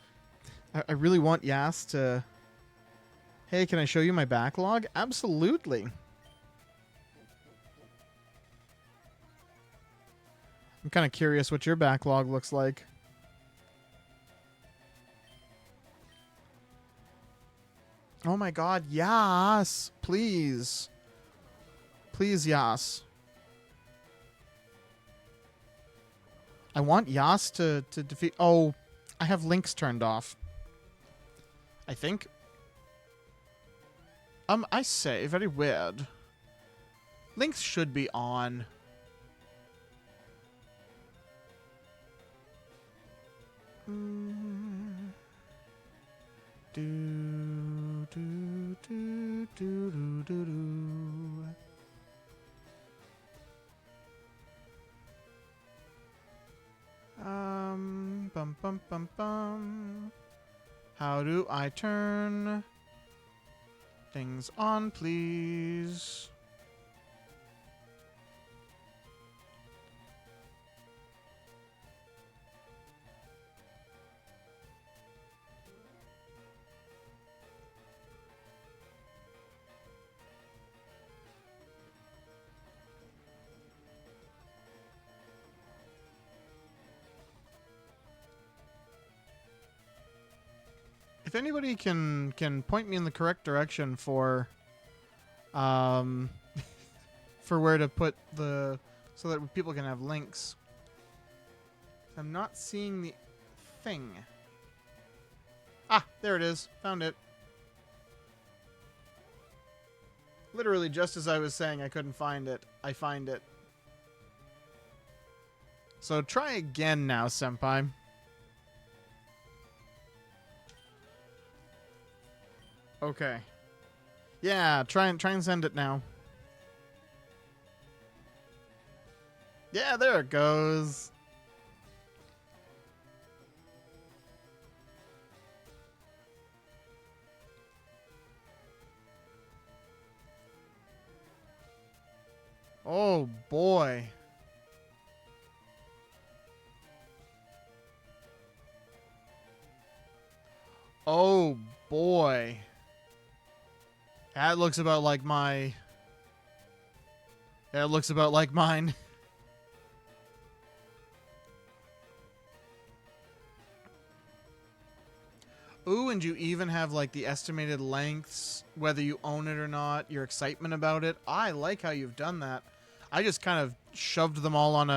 A: I really want Yas to... Hey, can I show you my backlog? Absolutely. I'm kind of curious what your backlog looks like. Oh my god, Yas! Please. Please, Yas. I want Yas to defeat... Oh... I have links turned off. I think. I say, very weird. Links should be on. Bum bum bum bum. How do I turn things on, please? If anybody can point me in the correct direction for for where to put the so that people can have links. I'm not seeing the thing. Ah, there it is. Found it. Literally just as I was saying I couldn't find it, I find it. So try again now, senpai. Okay. Yeah, try and send it now. Yeah, there it goes. Oh boy. Oh boy. That looks about like my... Yeah, it looks about like mine. Ooh, and you even have like the estimated lengths, whether you own it or not, your excitement about it. I like how you've done that. I just kind of shoved them all on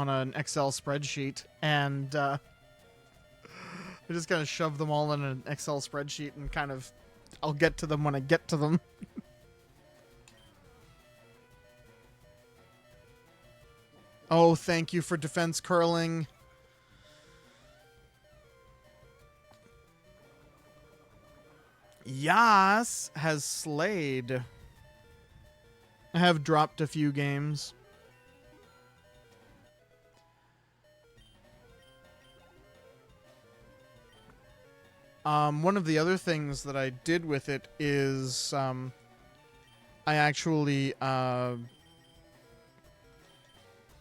A: an Excel spreadsheet, and I just kind of shoved them all in an Excel spreadsheet, and kind of I'll get to them when I get to them. Oh, thank you for defense curling. Yas has slayed. I have dropped a few games. One of the other things that I did with it is I actually kind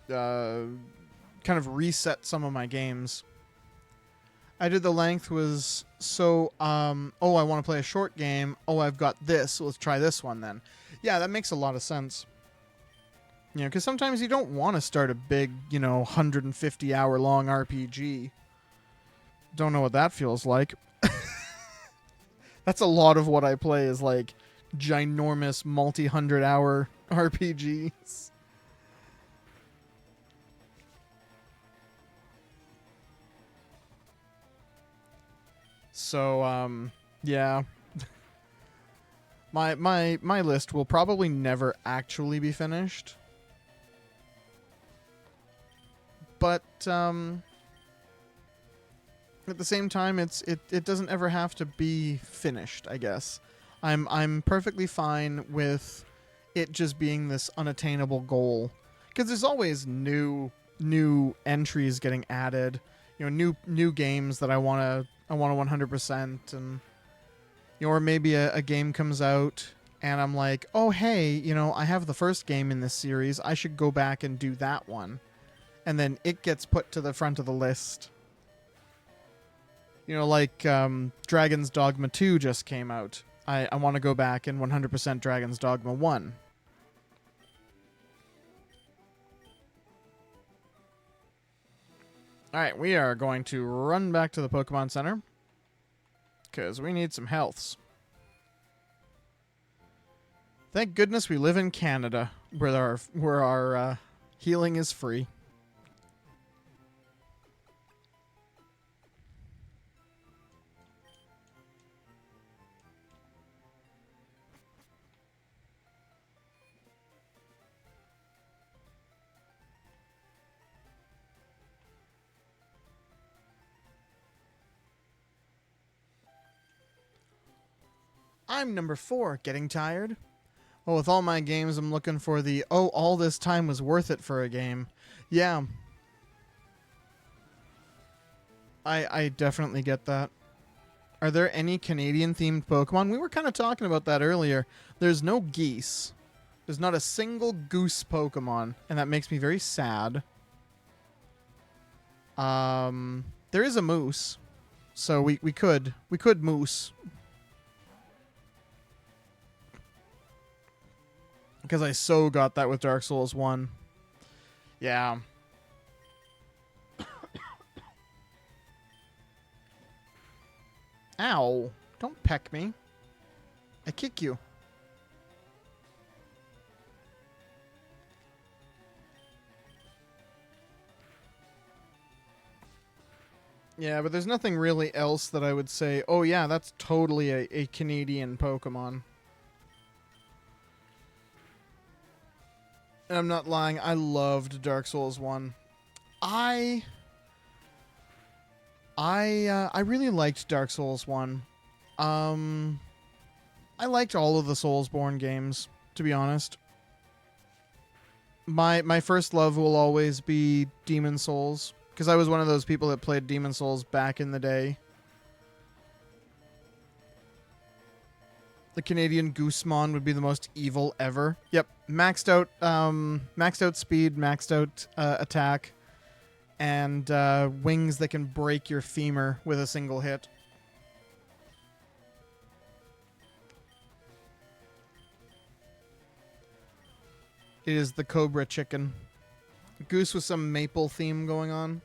A: of reset some of my games. I did the length was so, oh, I want to play a short game. Oh, I've got this. So let's try this one then. Yeah, that makes a lot of sense. You know, because sometimes you don't want to start a big, 150-hour long RPG. Don't know what that feels like. That's a lot of what I play is like ginormous multi-100-hour RPGs. So, yeah. My list will probably never actually be finished. But, at the same time, it doesn't ever have to be finished, I guess. I'm perfectly fine with it just being this unattainable goal. Because there's always new entries getting added. New games that I want to 100%, and or maybe a game comes out and I'm like, oh hey, I have the first game in this series, I should go back and do that one, and then it gets put to the front of the list. Like Dragon's Dogma 2 just came out. I want to go back and 100% Dragon's Dogma 1. Alright, we are going to run back to the Pokemon Center, because we need some healths. Thank goodness we live in Canada, where our healing is free. I'm number 4, getting tired. Well, with all my games, I'm looking for the, oh, all this time was worth it for a game. Yeah. I definitely get that. Are there any Canadian-themed Pokemon? We were kind of talking about that earlier. There's no geese. There's not a single goose Pokemon, and that makes me very sad. There is a moose, so we could moose. Because I so got that with Dark Souls 1. Yeah. Ow. Don't peck me. I kick you. Yeah, but there's nothing really else that I would say, oh yeah, that's totally a Canadian Pokemon. And I'm not lying, I loved Dark Souls 1. I really liked Dark Souls 1. I liked all of the Soulsborne games, to be honest. My first love will always be Demon Souls, because I was one of those people that played Demon Souls back in the day. The Canadian Goosemon would be the most evil ever. Yep, maxed out speed, maxed out attack, and wings that can break your femur with a single hit. It is the Cobra Chicken. Goose with some maple theme going on.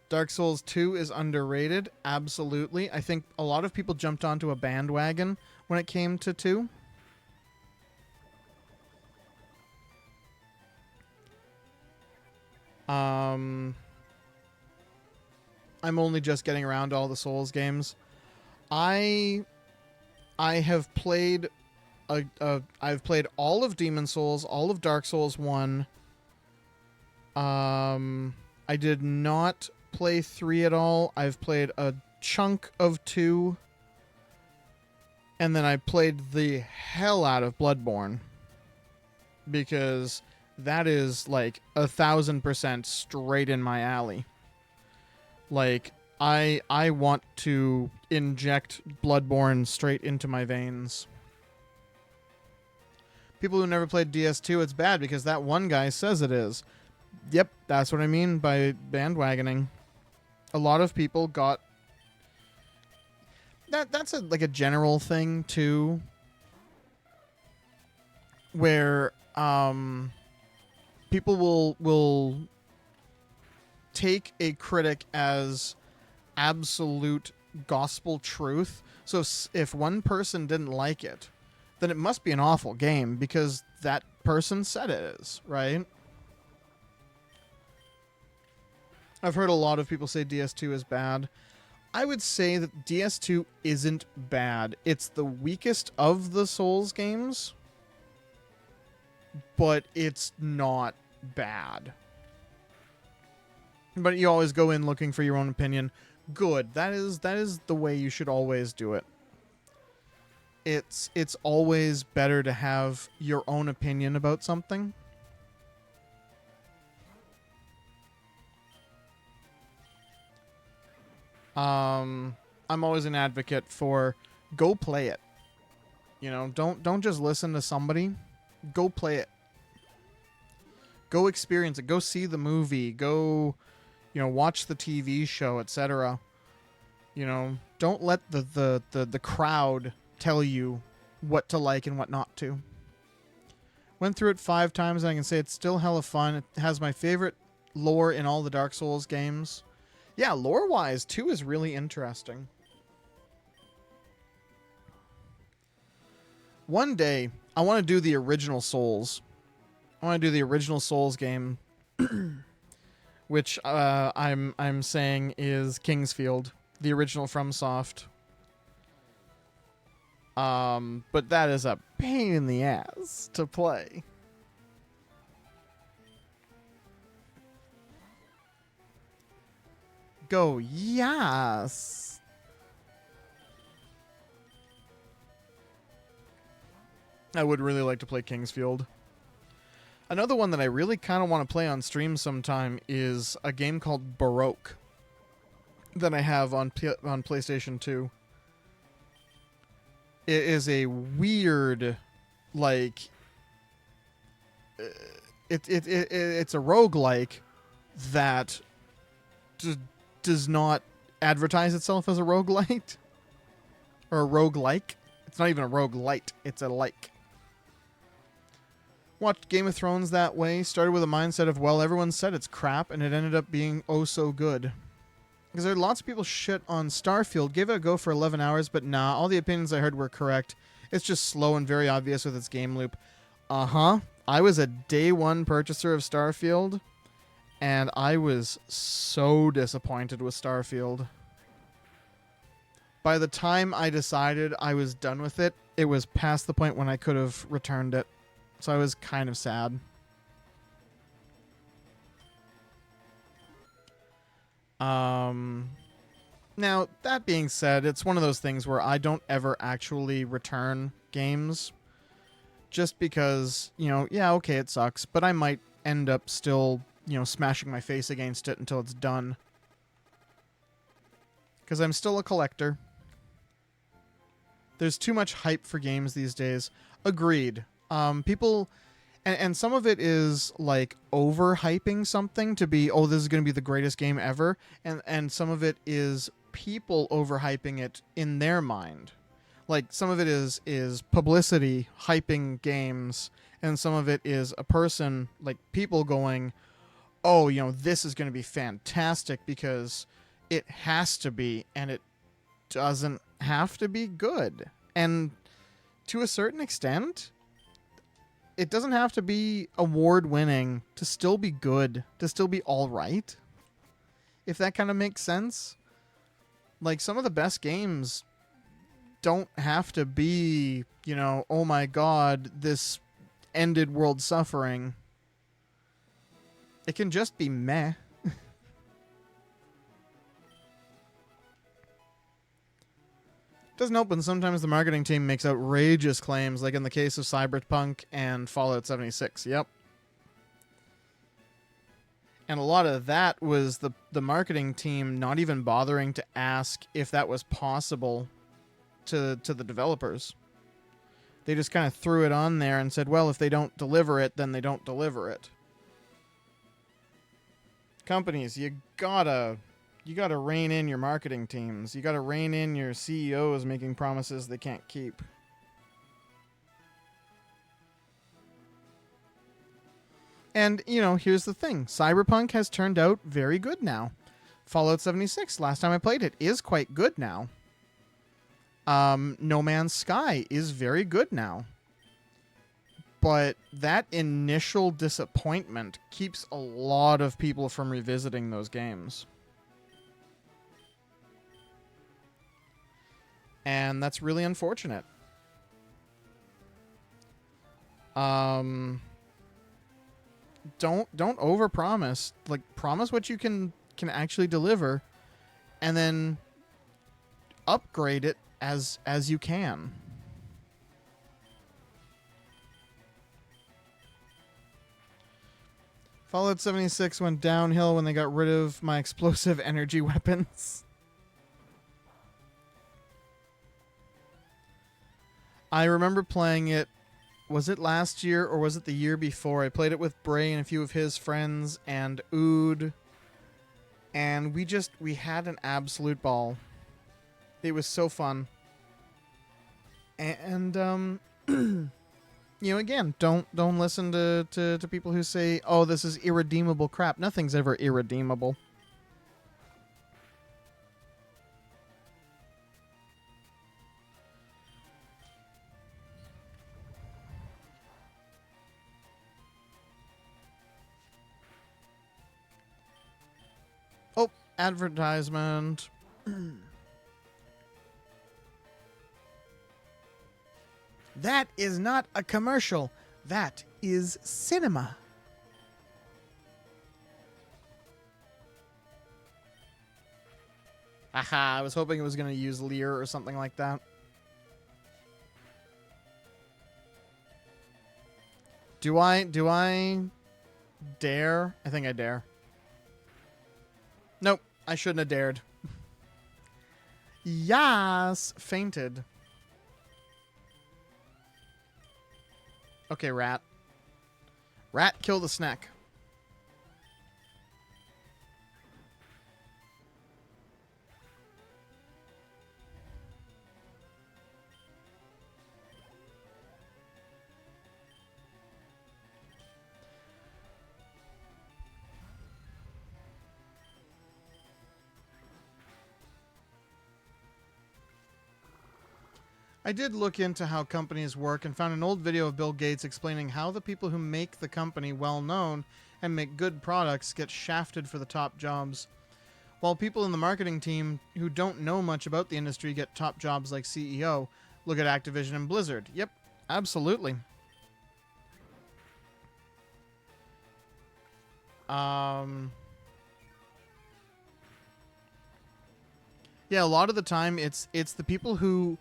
A: Dark Souls 2 is underrated, absolutely. I think a lot of people jumped onto a bandwagon when it came to 2. I'm only just getting around to all the Souls games. I have played I've played all of Demon Souls, all of Dark Souls 1. I did not play 3 at all. I've played a chunk of 2. And then I played the hell out of Bloodborne. Because that is like 1,000% straight in my alley. Like, I want to inject Bloodborne straight into my veins. People who never played DS2, it's bad because that one guy says it is. Yep, that's what I mean by bandwagoning. A lot of people got... That's like a general thing, too. Where people will take a critic as absolute gospel truth. So if one person didn't like it, then it must be an awful game because that person said it is, right? I've heard a lot of people say DS2 is bad. I would say that DS2 isn't bad. It's the weakest of the Souls games, but it's not bad. But you always go in looking for your own opinion. Good. That is the way you should always do it. It's always better to have your own opinion about something. I'm always an advocate for go play it. You know, don't just listen to somebody. Go play it. Go experience it. Go see the movie. Go, watch the TV show, etc. Don't let the crowd tell you what to like and what not to. Went through it 5 times and I can say it's still hella fun. It has my favorite lore in all the Dark Souls games. Yeah, lore-wise, 2 is really interesting. One day, I want to do the original Souls. I want to do the original Souls game, which I'm saying is Kingsfield, the original FromSoft. But that is a pain in the ass to play. Go, yes. I would really like to play Kingsfield. Another one that I really kind of want to play on stream sometime is a game called Baroque that I have on PlayStation 2. It is a weird, like, it's a roguelike that does not advertise itself as a roguelite or a roguelike. It's not even a roguelite, it's a like. Watched Game of Thrones that way, started with a mindset of, well, everyone said it's crap, and it ended up being oh so good. Because there are lots of people shit on Starfield. Gave it a go for 11 hours, but nah, all the opinions I heard were correct. It's just slow and very obvious with its game loop. I was a day one purchaser of Starfield, and I was so disappointed with Starfield. By the time I decided I was done with it, it was past the point when I could have returned it. So I was kind of sad. Now, that being said, it's one of those things where I don't ever actually return games. Just because, yeah, okay, it sucks, but I might end up still, smashing my face against it until it's done. Because I'm still a collector. There's too much hype for games these days. Agreed. People... And some of it is like overhyping something to be, oh, this is going to be the greatest game ever. And some of it is people overhyping it in their mind. Like some of it is publicity hyping games. And some of it is a person, like people going, oh, this is going to be fantastic because it has to be. And it doesn't have to be good. And to a certain extent, it doesn't have to be award-winning to still be good, to still be all right. If that kind of makes sense. Like, some of the best games don't have to be, oh my god, this ended world suffering. It can just be meh. Doesn't help when sometimes the marketing team makes outrageous claims, like in the case of Cyberpunk and Fallout 76. Yep. And a lot of that was the marketing team not even bothering to ask if that was possible to the developers. They just kind of threw it on there and said, well, if they don't deliver it, then they don't deliver it. Companies, you gotta rein in your marketing teams. You gotta rein in your CEOs making promises they can't keep. And, here's the thing. Cyberpunk has turned out very good now. Fallout 76, last time I played it, is quite good now. No Man's Sky is very good now. But that initial disappointment keeps a lot of people from revisiting those games. And that's really unfortunate. Don't overpromise. Like, promise what you can actually deliver, and then upgrade it as you can. Fallout 76 went downhill when they got rid of my explosive energy weapons. I remember playing it, was it last year or was it the year before? I played it with Bray and a few of his friends and Ood. And we had an absolute ball. It was so fun. And, again, don't listen to people who say, oh, this is irredeemable crap. Nothing's ever irredeemable. Oh, advertisement. That is not a commercial. That is cinema. Aha, I was hoping it was going to use Lear or something like that. Do I dare? I think I dare. Nope, I shouldn't have dared. Yas, fainted. Okay, rat. Rat, kill the snack. I did look into how companies work and found an old video of Bill Gates explaining how the people who make the company well known and make good products get shafted for the top jobs, while people in the marketing team who don't know much about the industry get top jobs like CEO. Look at Activision and Blizzard. Yep, absolutely. Yeah, a lot of the time it's the people who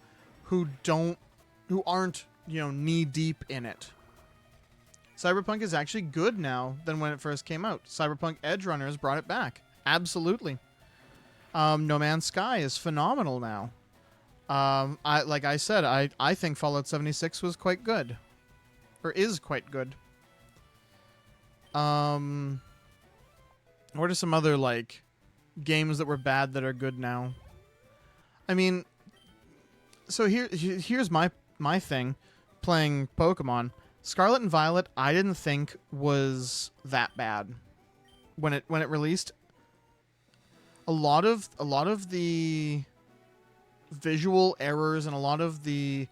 A: aren't, knee deep in it. Cyberpunk is actually good now than when it first came out. Cyberpunk Edge Runners brought it back. Absolutely. No Man's Sky is phenomenal now. I think Fallout 76 was quite good. Or is quite good. What are some other, games that were bad that are good now? I mean, so here's my thing playing Pokemon. Scarlet and Violet, I didn't think was that bad when it released. A lot of the visual errors and a lot of the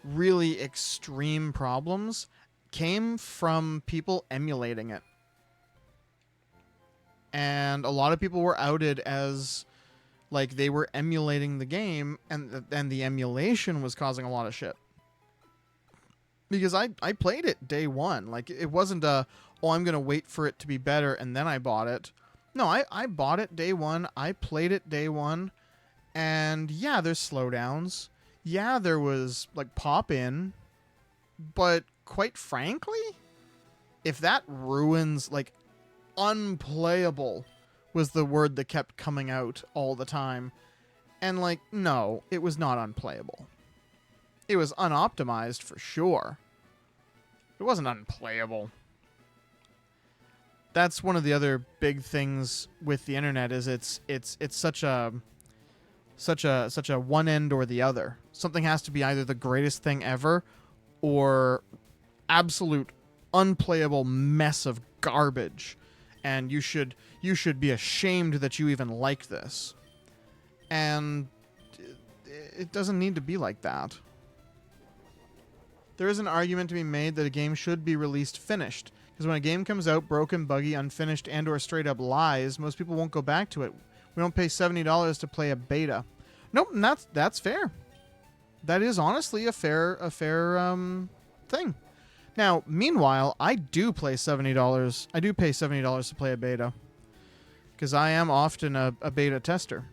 A: really extreme problems came from people emulating it. And a lot of people were outed as they were emulating the game, and the emulation was causing a lot of shit. Because I played it day one. It wasn't I'm going to wait for it to be better and then I bought it. No, I bought it day one. I played it day one. And yeah, there's slowdowns. Yeah, there was pop in. But quite frankly, if that ruins, unplayable was the word that kept coming out all the time. And no, it was not unplayable. It was unoptimized for sure. It wasn't unplayable. That's one of the other big things with the internet is it's such a one end or the other. Something has to be either the greatest thing ever or absolute unplayable mess of garbage. And you should be ashamed that you even like this. And it doesn't need to be like that. There is an argument to be made that a game should be released finished. Because when a game comes out broken, buggy, unfinished, and or straight up lies, most people won't go back to it. We don't pay $70 to play a beta. Nope, and that's fair. That is honestly a fair thing. Now, meanwhile, I do pay $70. I do pay $70 to play a beta. Because I am often a beta tester.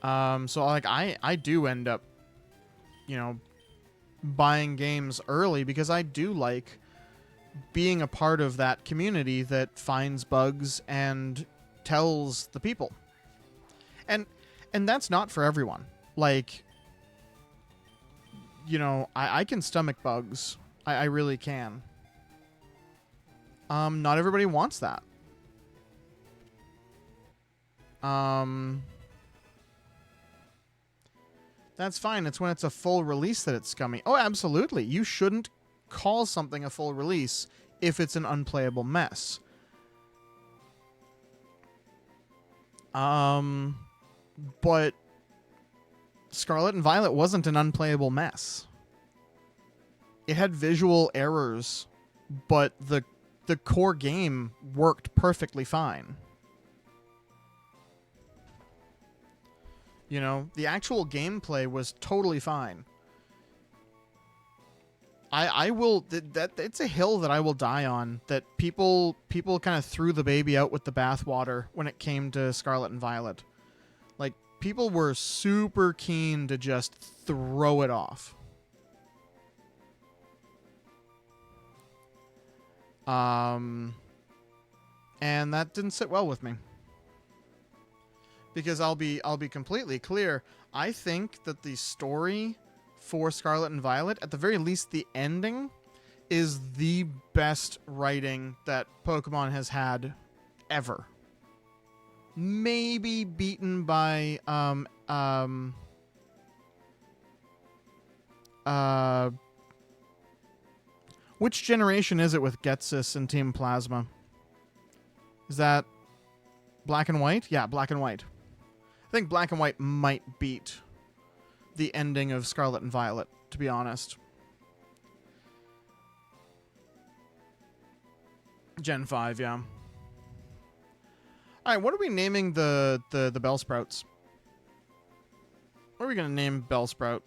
A: So I do end up, buying games early because I do like being a part of that community that finds bugs and tells the people. And that's not for everyone. I can stomach bugs. I really can. Not everybody wants that. That's fine. It's when it's a full release that it's scummy. Oh, absolutely. You shouldn't call something a full release if it's an unplayable mess. But Scarlet and Violet wasn't an unplayable mess. It had visual errors, but the core game worked perfectly fine. The actual gameplay was totally fine. I will that it's a hill that I will die on. That people kind of threw the baby out with the bathwater when it came to Scarlet and Violet. People were super keen to just throw it off. And that didn't sit well with me. Because I'll be completely clear, I think that the story for Scarlet and Violet, at the very least the ending, is the best writing that Pokemon has had ever. Maybe beaten by which generation is it with Getsis and Team Plasma? Is that Black and White? Yeah, Black and White. I think Black and White might beat the ending of Scarlet and Violet, to be honest. Gen 5, yeah. Alright, what are we naming the Bellsprouts? What are we gonna name Bellsprout?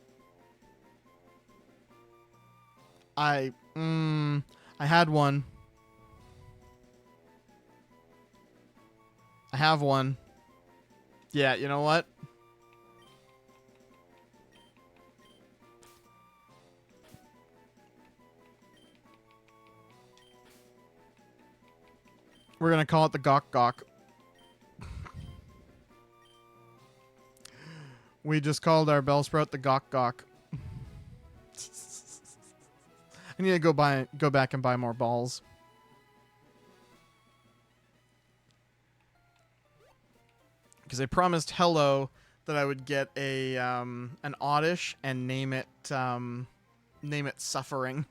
A: I had one. I have one. Yeah, you know what? We're gonna call it the Gawk Gawk. We just called our Bellsprout the Gawk Gawk. I need to go back and buy more balls. Because I promised Hello that I would get a an Oddish and name it Suffering.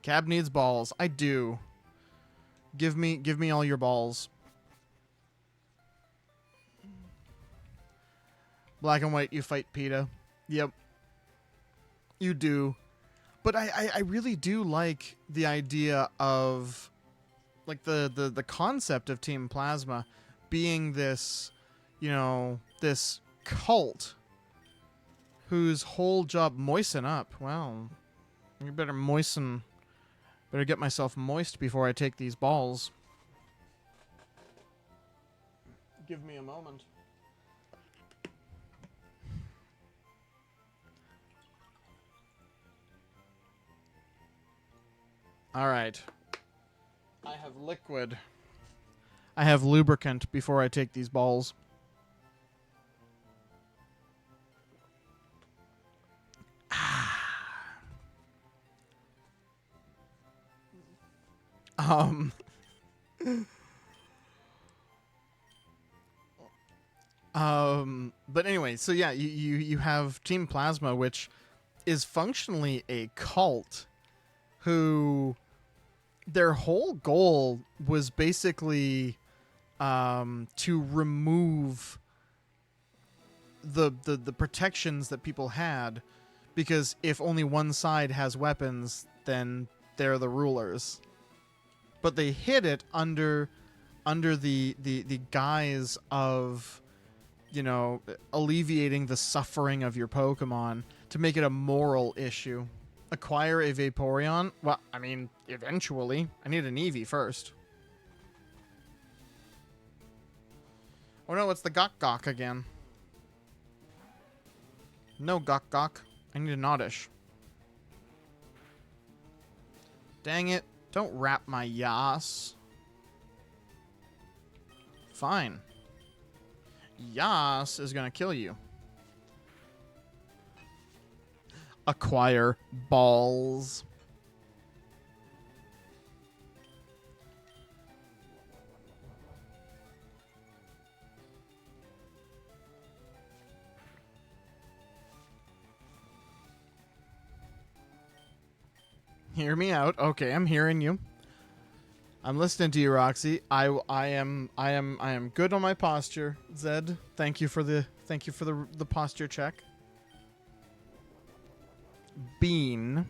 A: Cab needs balls. I do. Give me all your balls. Black and White, you fight PETA. Yep. You do. But I really do like the idea of like the concept of Team Plasma being this, you know, this cult whose whole job moisten up. Well, you better get myself moist before I take these balls. Give me a moment. All right. I have liquid. I have lubricant before I take these balls. But anyway, so yeah, you have Team Plasma, which is functionally a cult who their whole goal was basically to remove the protections that people had, because if only one side has weapons, then they're the rulers. But they hid it under the guise of, you know, alleviating the suffering of your Pokemon to make it a moral issue. Acquire a Vaporeon? Well, I mean, eventually. I need an Eevee first. Oh no, it's the Gawk Gawk again. No Gawk Gawk. I need an Oddish. Dang it. Don't wrap my Yas. Fine. Yas is gonna kill you. Acquire balls. Hear me out. Okay, I'm hearing you. I'm listening to you, Roxy. I am good on my posture, Zed. Thank you for the posture check. Bean.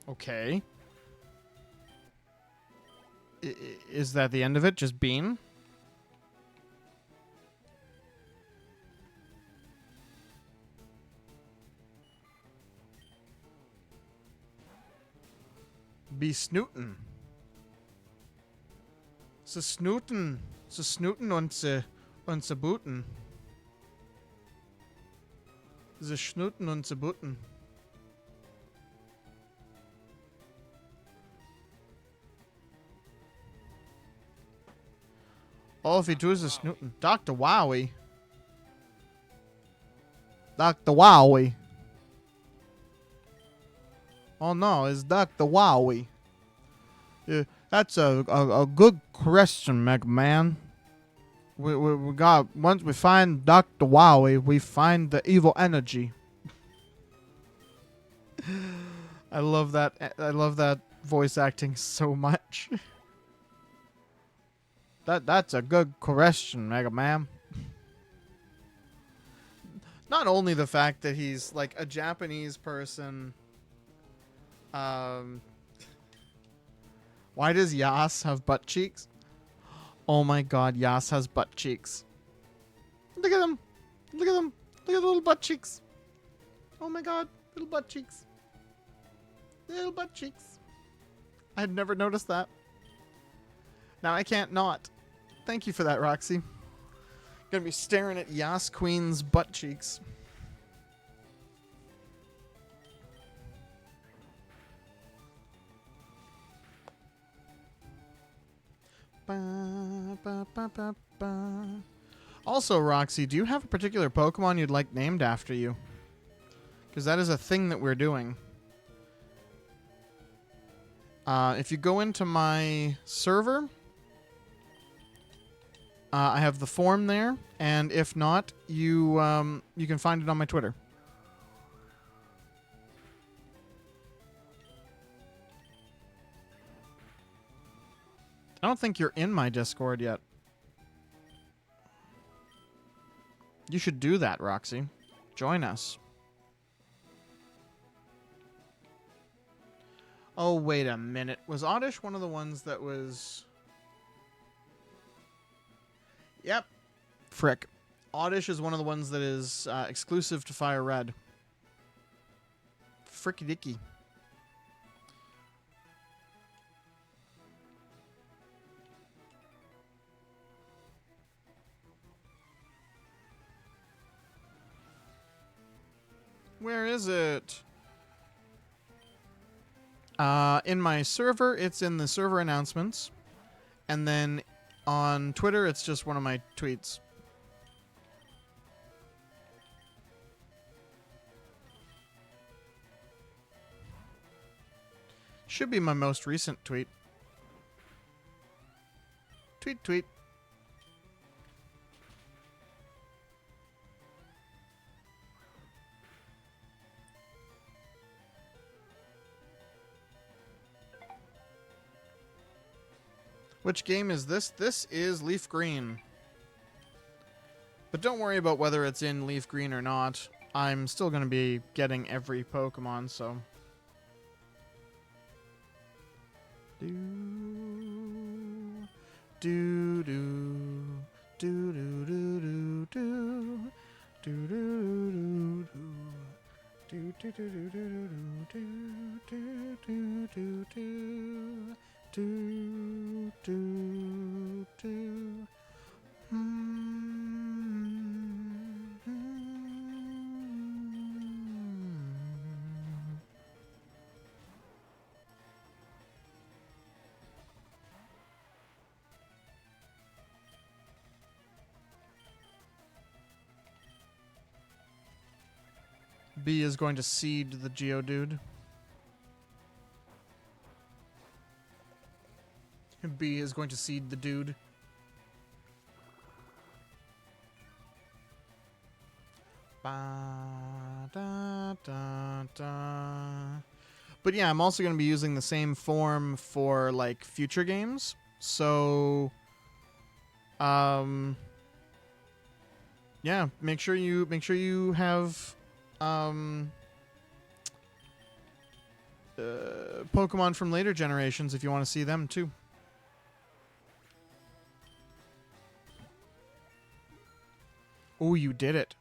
A: Okay. Is that the end of it? Just Bean? Be snootin'. So snootin' und ze booten. Ze schnuten und ze booten. All if he does is snootin'. Dr. Wowie. Dr. Wowie. Oh no, it's Dr. Wowie. That's a good question, Mega Man. We got, once we find Dr. Wowie, we find the evil energy. I love that. I love that voice acting so much. That's a good question, Mega Man. Not only the fact that he's like a Japanese person. Um, why does Yas have butt cheeks? Oh my God, Yas has butt cheeks. Look at them. Look at them. Look at the little butt cheeks. Oh my God, little butt cheeks. Little butt cheeks. I had never noticed that. Now I can't not. Thank you for that, Roxy. Gonna be staring at Yas Queen's butt cheeks. Ba, ba, ba, ba, ba. Also, Roxy, do you have a particular Pokemon you'd like named after you? Because that is a thing that we're doing. If you go into my server, I have the form there, and if not, you can find it on my Twitter. I don't think you're in my Discord yet. You should do that, Roxy. Join us. Oh, wait a minute. Was Oddish one of the ones that was... Yep. Frick. Oddish is one of the ones that is exclusive to Fire Red. Fricky dicky. Where is it? In my server, it's in the server announcements. And then on Twitter, it's just one of my tweets. Should be my most recent tweet. Tweet, tweet. Which game is this? This is Leaf Green. But don't worry about whether it's in Leaf Green or not. I'm still going to be getting every Pokemon, so... Do do do do do do do do do do do do do do do do do do do do. B is going to seed the Geodude. B is going to seed the dude. Ba, da, da, da. But yeah, I'm also going to be using the same form for like future games. So, yeah, make sure you have Pokemon from later generations if you want to see them too. Oh, you did it.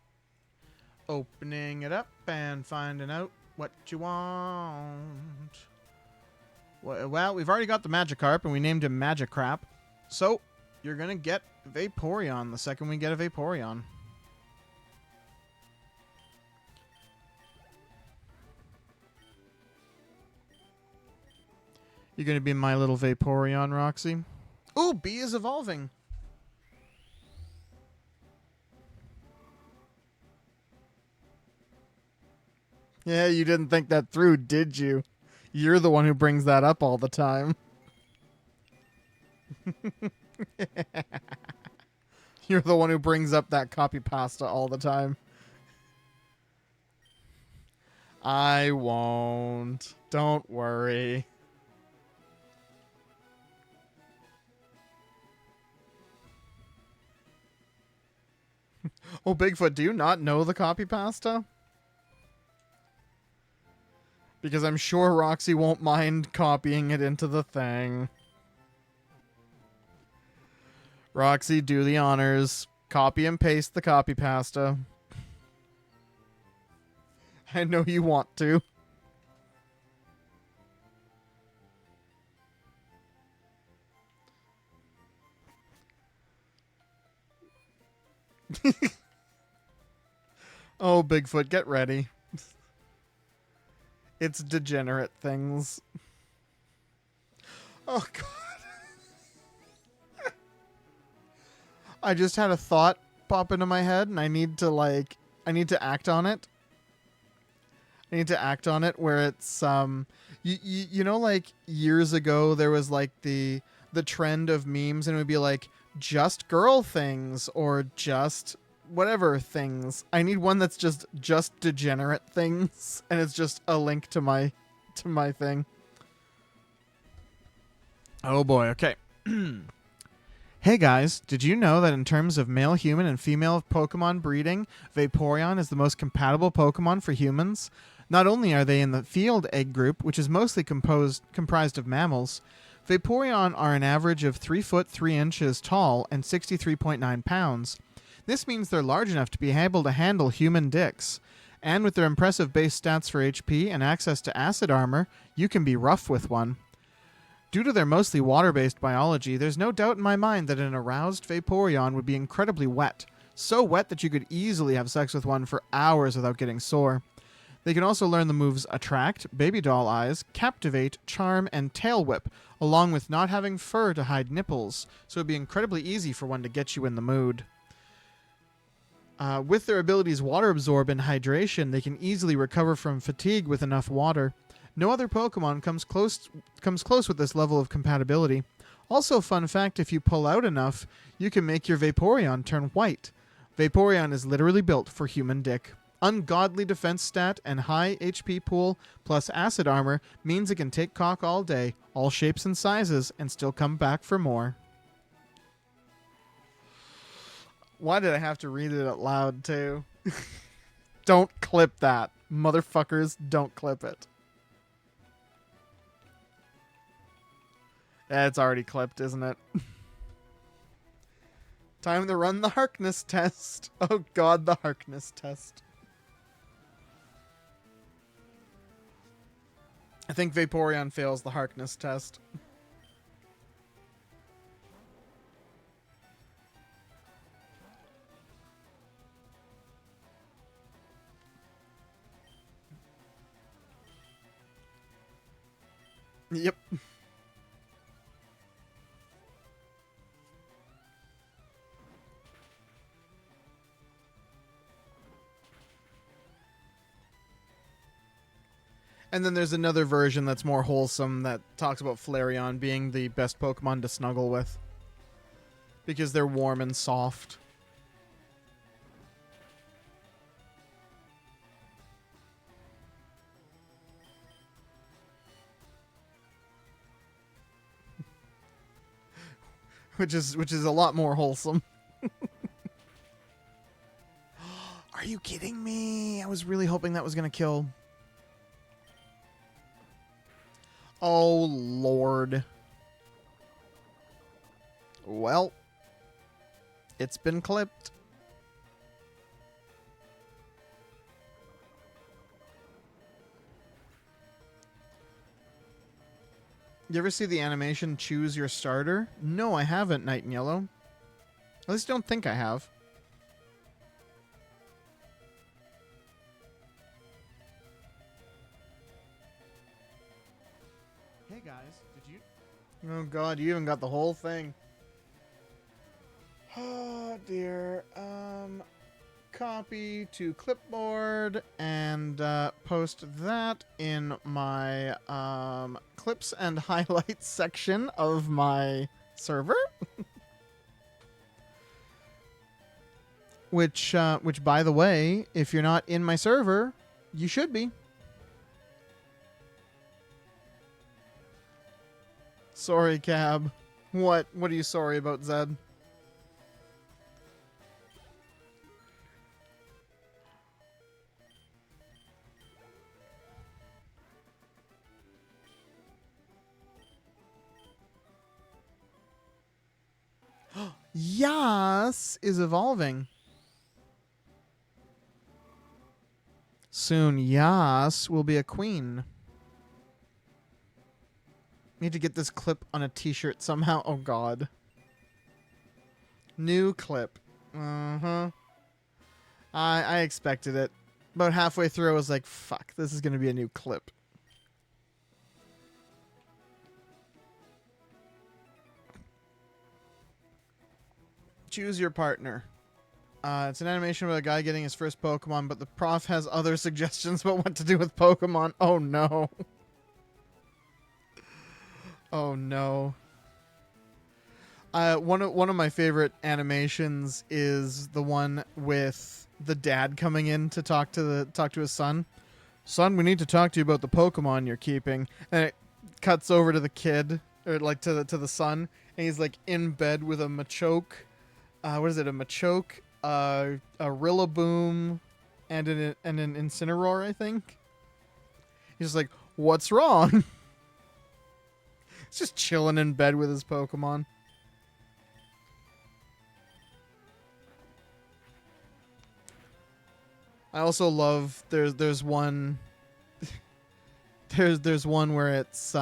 A: Opening it up and finding out what you want. Well, we've already got the Magikarp, and we named him Magikrap. So, you're going to get Vaporeon the second we get a Vaporeon. You're going to be my little Vaporeon, Roxy. Ooh, B is evolving. Yeah, you didn't think that through, did you? You're the one who brings that up all the time. You're the one who brings up that copy pasta all the time. I won't. Don't worry. Oh, Bigfoot, do you not know the copy pasta? Because I'm sure Roxy won't mind copying it into the thing. Roxy, do the honors. Copy and paste the copy pasta. I know you want to. Oh, Bigfoot, get ready. It's degenerate things. Oh, God. I just had a thought pop into my head, and I need to act on it. I need to act on it where it's you know, like years ago there was like the trend of memes, and it would be like just girl things or just whatever things. I need one that's just degenerate things, and it's just a link to my thing. Oh boy, okay. Hey guys, did you know that in terms of male human and female Pokemon breeding, Vaporeon is the most compatible Pokemon for humans? Not only are they in the field egg group, which is mostly comprised of mammals, Vaporeon are an average of 3 foot 3 inches tall and 63.9 pounds. This means they're large enough to be able to handle human dicks. And with their impressive base stats for HP and access to acid armor, you can be rough with one. Due to their mostly water-based biology, there's no doubt in my mind that an aroused Vaporeon would be incredibly wet. So wet that you could easily have sex with one for hours without getting sore. They can also learn the moves Attract, Baby Doll Eyes, Captivate, Charm, and Tail Whip, along with not having fur to hide nipples, so it'd be incredibly easy for one to get you in the mood. With their abilities Water Absorb and Hydration, they can easily recover from fatigue with enough water. No other Pokemon comes close with this level of compatibility. Also, fun fact, if you pull out enough, you can make your Vaporeon turn white. Vaporeon is literally built for human dick. Ungodly defense stat and high HP pool plus acid armor means it can take cock all day, all shapes and sizes, and still come back for more. Why did I have to read it out loud, too? Don't clip that. Motherfuckers, don't clip it. It's already clipped, isn't it? Time to run the Harkness test. Oh god, the Harkness test. I think Vaporeon fails the Harkness test. Yep. And then there's another version that's more wholesome that talks about Flareon being the best Pokemon to snuggle with. Because they're warm and soft. which is a lot more wholesome. Are you kidding me? I was really hoping that was going to kill. Oh, Lord. Well, it's been clipped. You ever see the animation Choose Your Starter? No, I haven't, Night and Yellow. At least I don't think I have. Hey guys, did you? Oh god, you even got the whole thing. Oh dear. Copy to clipboard and post that in my clips and highlights section of my server. which by the way, if you're not in my server, you should be. Sorry, Cab. What? What are you sorry about, Zed? Yas is evolving. Soon, Yas will be a queen. Need to get this clip on a t-shirt somehow. Oh, God. New clip. Uh-huh. I expected it. About halfway through, I was like, fuck, this is going to be a new clip. Choose your partner. It's an animation about a guy getting his first Pokemon, but the prof has other suggestions about what to do with Pokemon. Oh, no. Oh, no. One of my favorite animations is the one with the dad coming in to talk to his son. Son, we need to talk to you about the Pokemon you're keeping. And it cuts over to the kid, or like to the son, and he's like in bed with a Machoke. What is it? A Machoke, a Rillaboom, and an Incineroar, I think. He's just like, what's wrong? He's just chilling in bed with his Pokemon. I also love there's one there's one where it's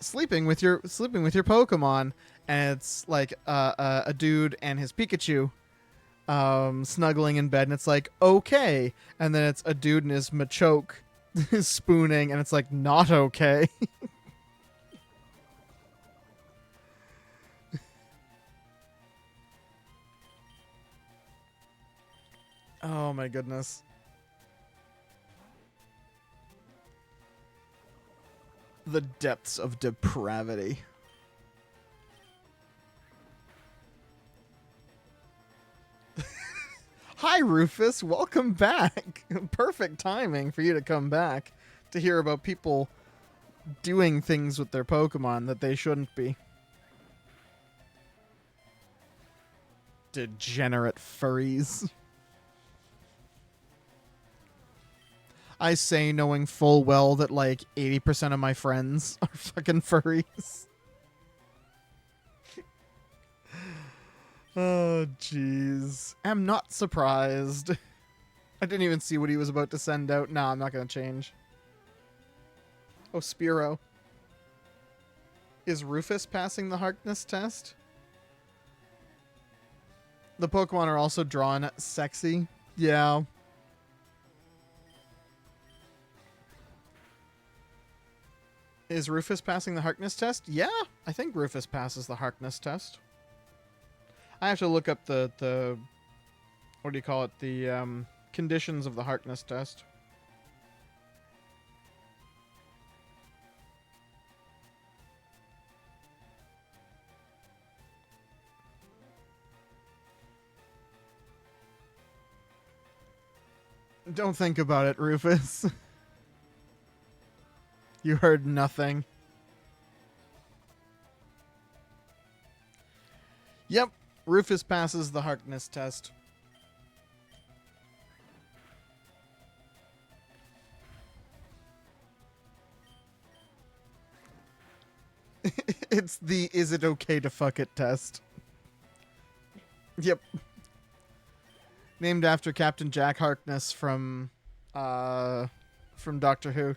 A: sleeping with your Pokemon, and it's like a dude and his Pikachu snuggling in bed, and it's like okay, and then it's a dude and his Machoke spooning, and it's like not okay. Oh my goodness. The depths of depravity. Hi, Rufus. Welcome back. Perfect timing for you to come back to hear about people doing things with their Pokemon that they shouldn't be. Degenerate furries. I say knowing full well that like 80% of my friends are fucking furries. Oh, jeez. I'm not surprised. I didn't even see what he was about to send out. Nah, I'm not going to change. Oh, Spearow. Is Rufus passing the Harkness test? The Pokemon are also drawn sexy. Yeah. Is Rufus passing the Harkness test? Yeah, I think Rufus passes the Harkness test. I have to look up the what do you call it? The conditions of the Harkness test. Don't think about it, Rufus. You heard nothing. Yep, Rufus passes the Harkness test. It's the is it okay to fuck it test. Yep. Named after Captain Jack Harkness from Doctor Who.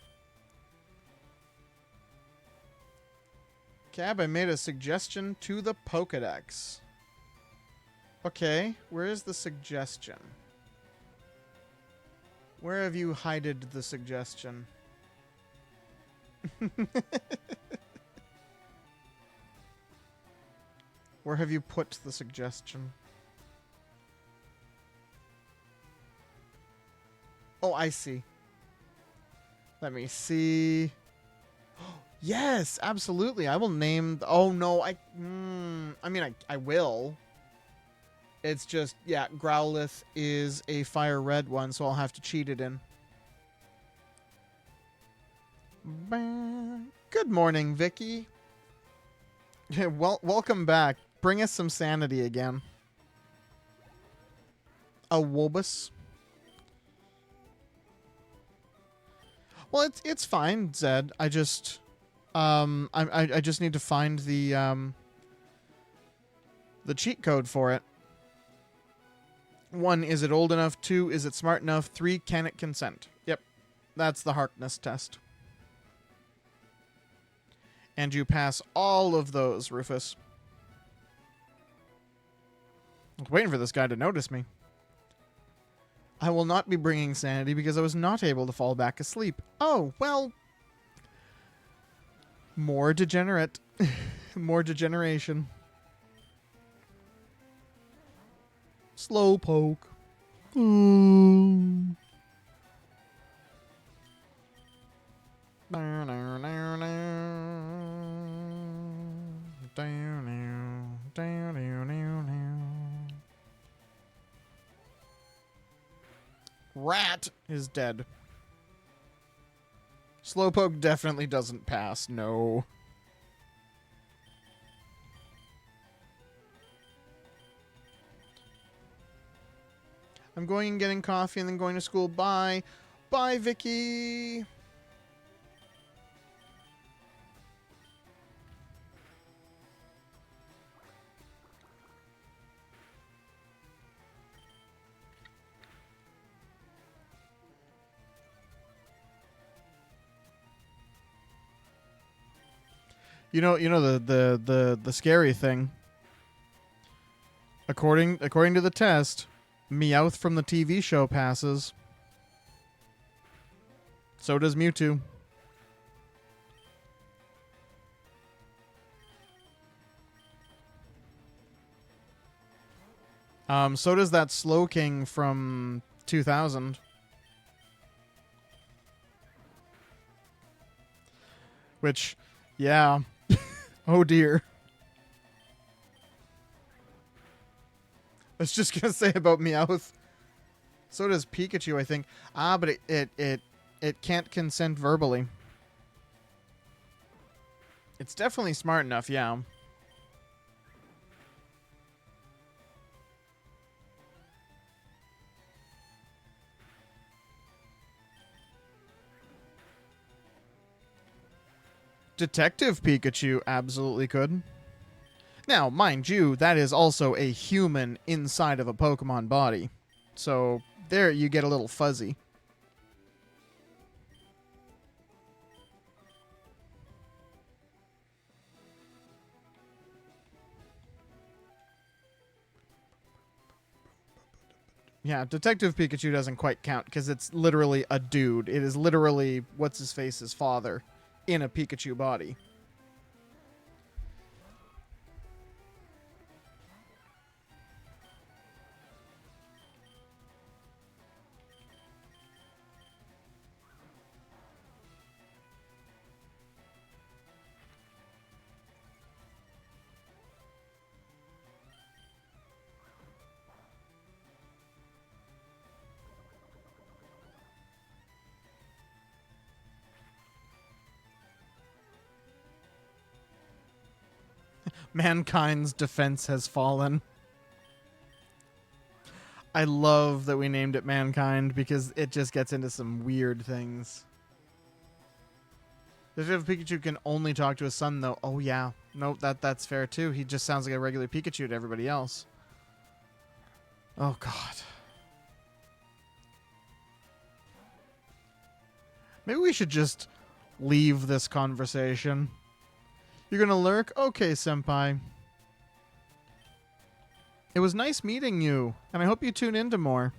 A: Cab, I made a suggestion to the Pokedex. Okay, where is the suggestion? Where have you hided the suggestion? Where have you put the suggestion? Oh, I see. Let me see. Yes, absolutely. I will name... Oh, no. I mean, I will. It's just, yeah, Growlithe is a fire red one, so I'll have to cheat it in. Good morning, Vicky. Welcome back. Bring us some sanity again. A Wobus. Well, it's fine, Zed. I just I just need to find the cheat code for it. 1, is it old enough? 2, is it smart enough? 3, can it consent? Yep. That's the Harkness test. And you pass all of those, Rufus. I was waiting for this guy to notice me. I will not be bringing sanity because I was not able to fall back asleep. Oh, well. More degenerate. More degeneration. Slowpoke. Rat is dead. Slowpoke definitely doesn't pass, no. I'm going and getting coffee and then going to school. Bye. Bye, Vicky. You know the scary thing. According to the test, Meowth from the TV show passes. So does Mewtwo. So does that Slowking from 2000. Which, yeah. Oh dear. I was just gonna say about Meowth. So does Pikachu, I think. But it can't consent verbally. It's definitely smart enough, yeah. Detective Pikachu absolutely could. Now, mind you, that is also a human inside of a Pokemon body. So, there you get a little fuzzy. Yeah, Detective Pikachu doesn't quite count because it's literally a dude. It is literally what's-his-face's father in a Pikachu body. Mankind's defense has fallen. I love that we named it Mankind because it just gets into some weird things. Detective Pikachu can only talk to his son, though. Oh, yeah. No, that's fair, too. He just sounds like a regular Pikachu to everybody else. Oh, God. Maybe we should just leave this conversation. You're gonna lurk? Okay, senpai. It was nice meeting you, and I hope you tune into more.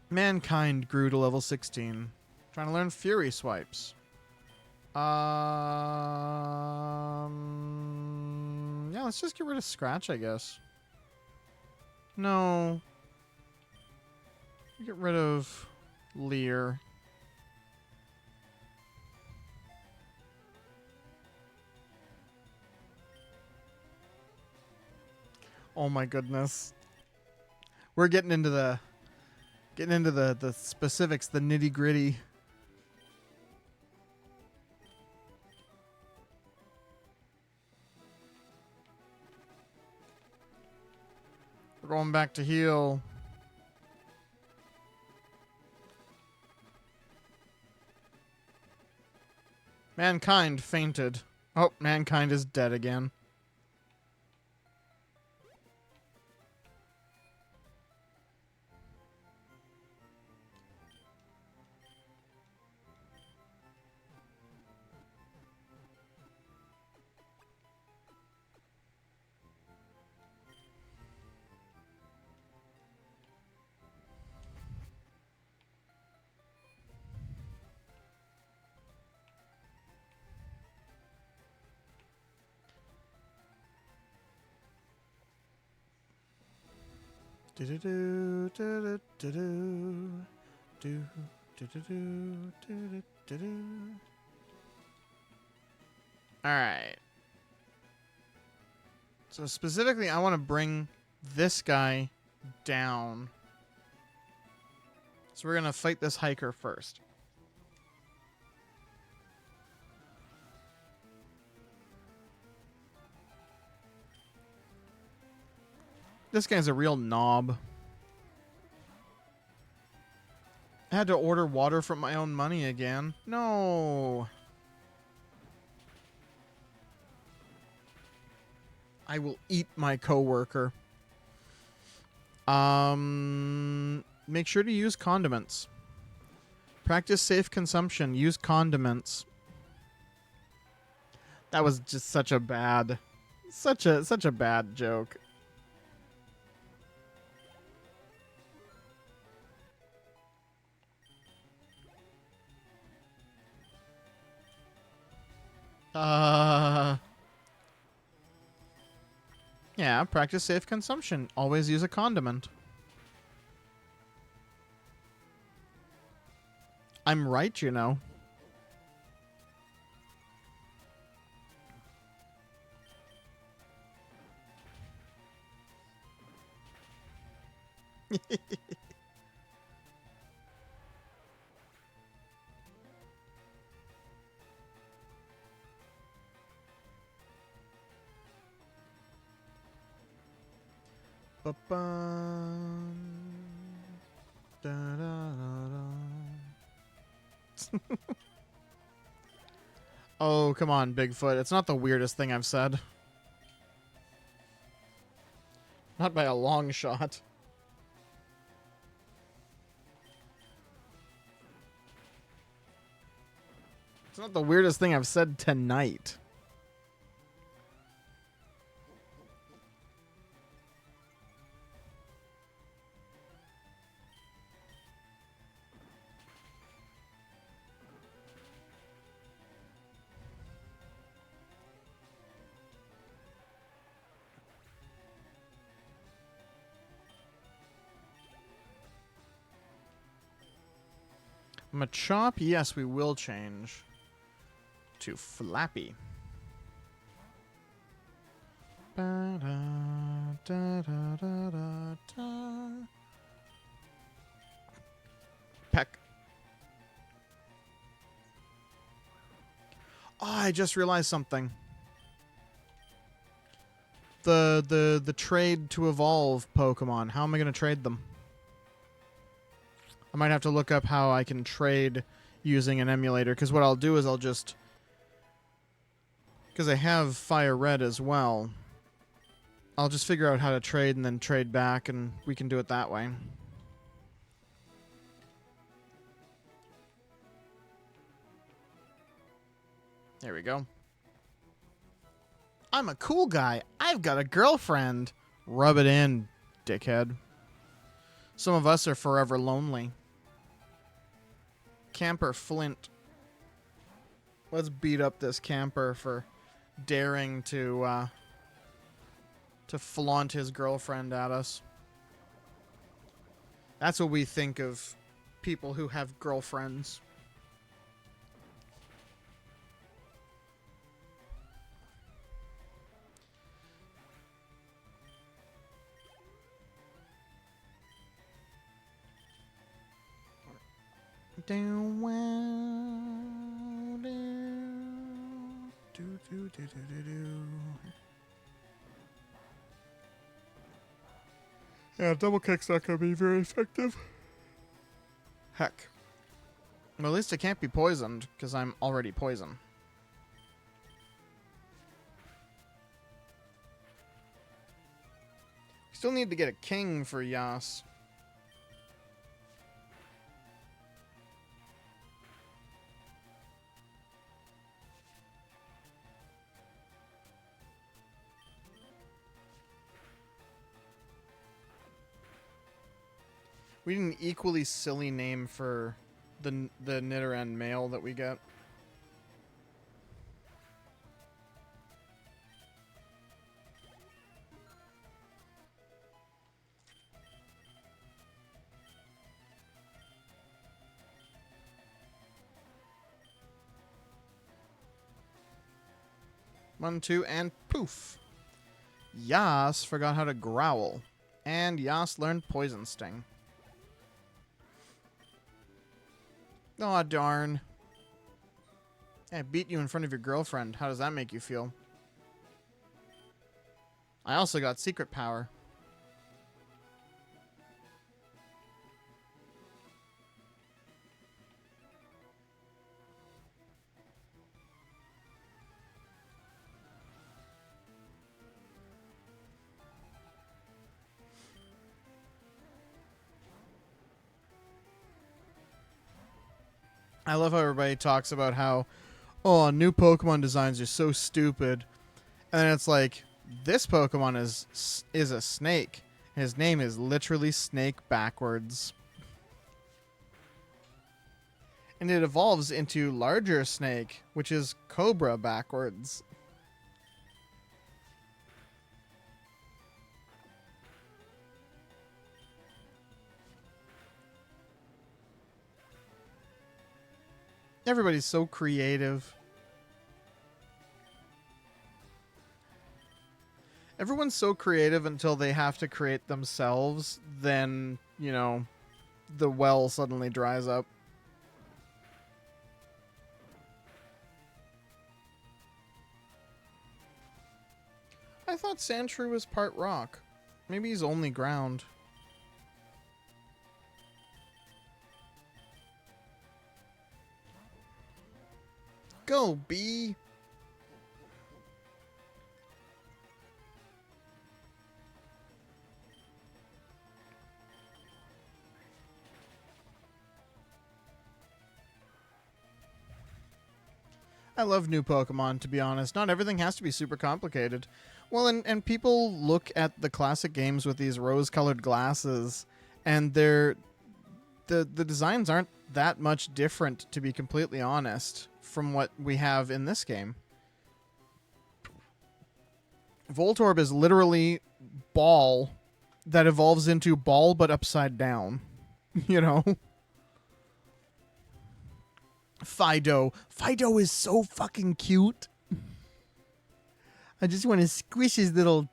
A: Mankind grew to level 16. Trying to learn Fury Swipes. Yeah, let's just get rid of Scratch, I guess. No. Get rid of Lear. Oh my goodness. We're getting into the specifics, the nitty-gritty. We're going back to heal. Mankind fainted. Oh, mankind is dead again. Do-do-do, do-do-do-do, do-do-do-do, do-do-do-do. Alright. So specifically, I want to bring this guy down. So we're going to fight this hiker first. This guy's a real knob. I had to order water from my own money again. No. I will eat my coworker. Make sure to use condiments. Practice safe consumption. Use condiments. That was just such a bad joke. Yeah, practice safe consumption. Always use a condiment. I'm right, you know. Ba-bum. Da-da-da-da. Oh, come on, Bigfoot. It's not the weirdest thing I've said. Not by a long shot. It's not the weirdest thing I've said tonight. Machop, yes, we will change to Flappy. Peck. Oh, I just realized something. The trade to evolve Pokemon. How am I going to trade them? I might have to look up how I can trade using an emulator, because what I'll do is I'll just... Because I have Fire Red as well. I'll just figure out how to trade and then trade back, and we can do it that way. There we go. I'm a cool guy. I've got a girlfriend. Rub it in, dickhead. Some of us are forever lonely. Camper Flint. Let's beat up this camper for daring to flaunt his girlfriend at us. That's what we think of people who have girlfriends. Down, well, down. Do, do, do, do, do, do. Yeah, double kick's not gonna be very effective. Heck. Well, at least I can't be poisoned, because I'm already poisoned. Still need to get a king for Yas. We need an equally silly name for the Nidoran male that we get. One, two, and poof. Yas forgot how to growl. And Yas learned Poison Sting. Aw, darn. I beat you in front of your girlfriend. How does that make you feel? I also got secret power. I love how everybody talks about how, oh, new Pokemon designs are so stupid. And then it's like, this Pokemon is a snake. His name is literally Snake backwards. And it evolves into larger snake, which is Cobra backwards. Everybody's so creative. Everyone's so creative until they have to create themselves. Then, you know, the well suddenly dries up. I thought Sandshrew was part rock. Maybe he's only ground. Go, bee! I love new Pokemon, to be honest. Not everything has to be super complicated. Well, and people look at the classic games with these rose-colored glasses, and the designs aren't that much different, to be completely honest, from what we have in this game. Voltorb is literally ball that evolves into ball but upside down. You know? Fido. Fido is so fucking cute. I just want to squish his little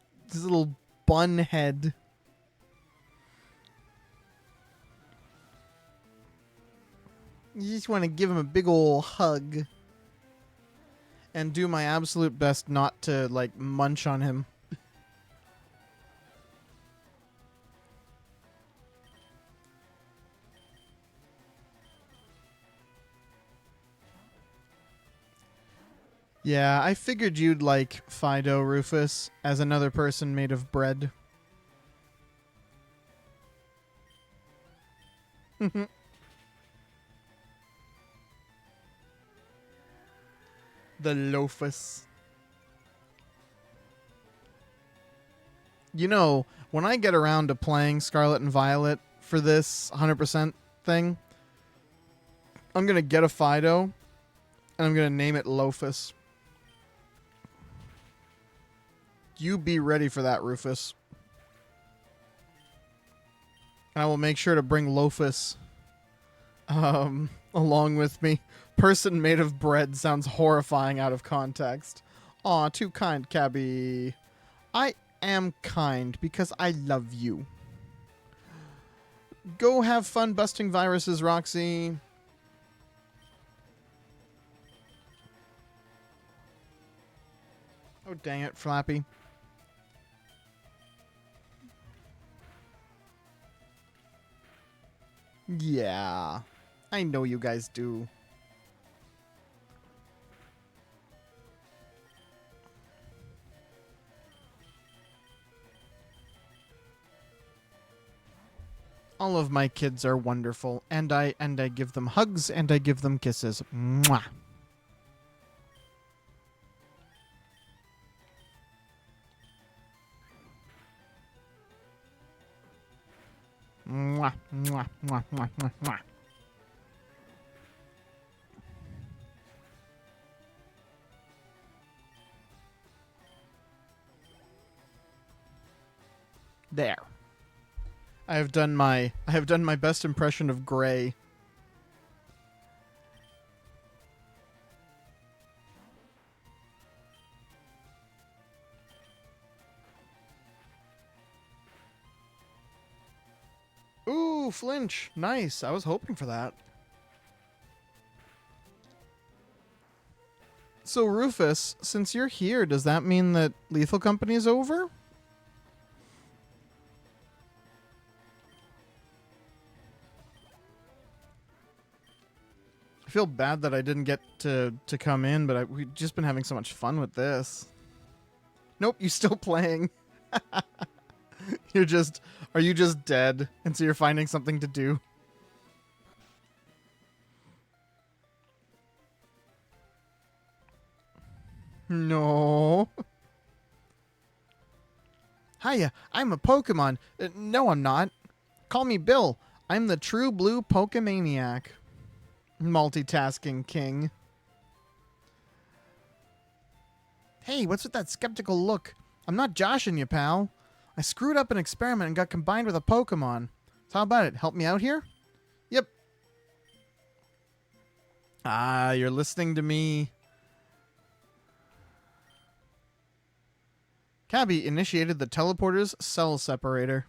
A: bun head. You just want to give him a big ol' hug. And do my absolute best not to, like, munch on him. Yeah, I figured you'd like Fido, Rufus, as another person made of bread. The Lofus. You know, when I get around to playing Scarlet and Violet for this 100% thing, I'm going to get a Fido, and I'm going to name it Lofus. You be ready for that, Rufus. And I will make sure to bring Lofus along with me. Person made of bread sounds horrifying out of context. Aw, too kind, Cabby. I am kind because I love you. Go have fun busting viruses, Roxy. Oh, dang it, Flappy. Yeah, I know you guys do. All of my kids are wonderful, and I give them hugs and I give them kisses. Mwah. Mwah, mwah, mwah, mwah, mwah, mwah. There. I have done my best impression of Gray. Ooh, flinch. Nice. I was hoping for that. So, Rufus, since you're here, does that mean that Lethal Company is over? I feel bad that I didn't get to come in, but we've just been having so much fun with this. Nope, you still playing. Are you just dead? And so you're finding something to do? No. Hiya, I'm a Pokemon. No, I'm not. Call me Bill. I'm the true blue Pokemaniac. Multitasking king. Hey, what's with that skeptical look? I'm not joshing you, pal. I screwed up an experiment and got combined with a Pokemon. So how about it? Help me out here? Yep. Ah, you're listening to me. Cabby initiated the teleporter's cell separator.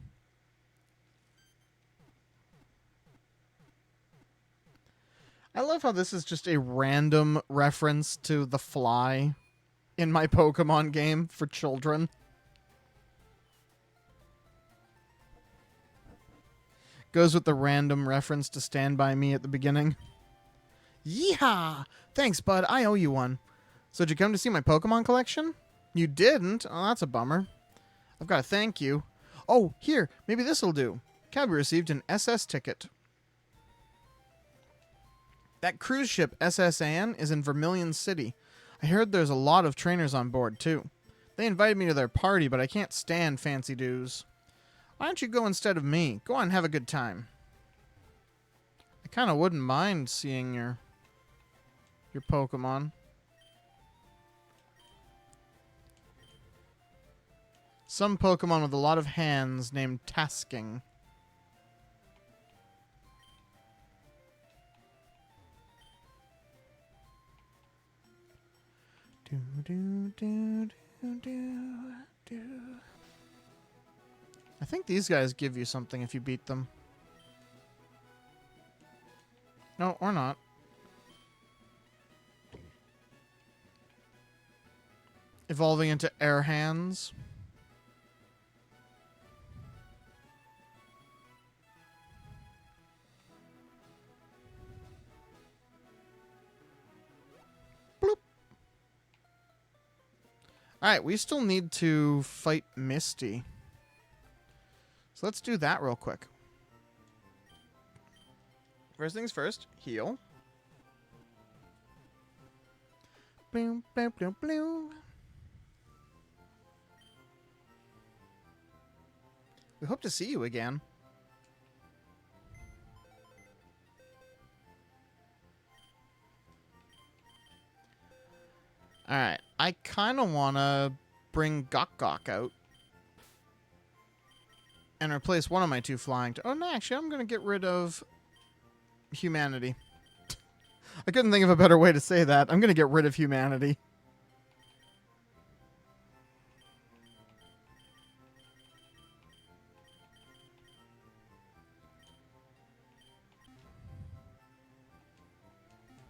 A: I love how this is just a random reference to The Fly in my Pokemon game for children. Goes with the random reference to Stand By Me at the beginning. Yeehaw! Thanks, bud. I owe you one. So did you come to see my Pokemon collection? You didn't? Oh, that's a bummer. I've got to thank you. Oh, here. Maybe this'll do. Cabby received an SS ticket. That cruise ship SS Anne is in Vermilion City. I heard there's a lot of trainers on board, too. They invited me to their party, but I can't stand fancy dues. Why don't you go instead of me? Go on and have a good time. I kind of wouldn't mind seeing your Pokemon. Some Pokemon with a lot of hands named Tasking. Do, do, do, do, do, do. I think these guys give you something if you beat them. No, or not. Evolving into air hands. Bloop. Alright, we still need to fight Misty. So let's do that real quick. First things first, heal. Bloom, bloom, bloom, bloom. We hope to see you again. Alright, I kind of want to bring Gok Gok out. and replace one of my 2 flying. Oh, no, actually, I'm going to get rid of humanity. I couldn't think of a better way to say that. I'm going to get rid of humanity.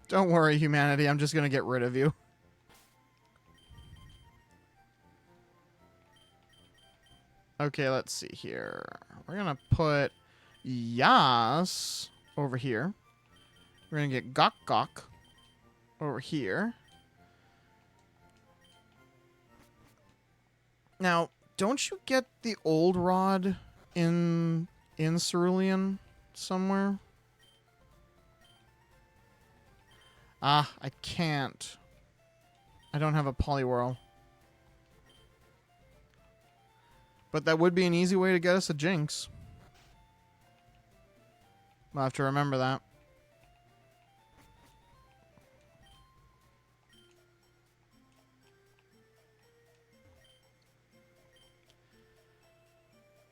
A: Don't worry, humanity. I'm just going to get rid of you. Okay, let's see here. We're going to put Yas over here. We're going to get Gok Gok over here. Now, don't you get the old rod in Cerulean somewhere? Ah, I can't. I don't have a Poliwhirl. But that would be an easy way to get us a Jinx. We'll have to remember that.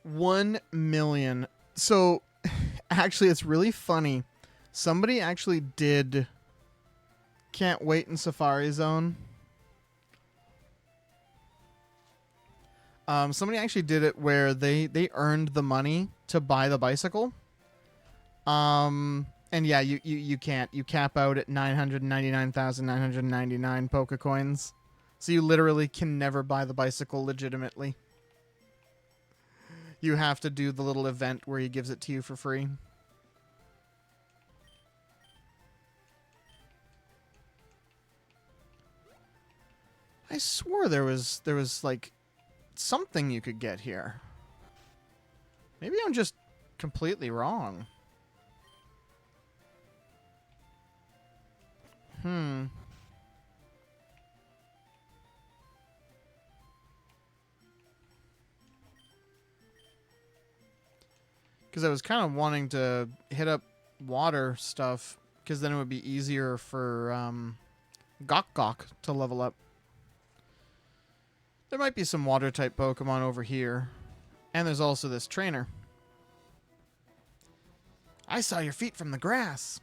A: $1 million. So, actually, it's really funny. Somebody actually did Can't Wait in Safari Zone. Somebody actually did it where they earned the money to buy the bicycle. And yeah, you can't. You cap out at 999,999 Pokecoins. So you literally can never buy the bicycle legitimately. You have to do the little event where he gives it to you for free. I swore there was like something you could get here. Maybe I'm just completely wrong. Because I was kind of wanting to hit up water stuff, because then it would be easier for Gok Gok to level up. There might be some water-type Pokemon over here. And there's also this trainer. I saw your feet from the grass.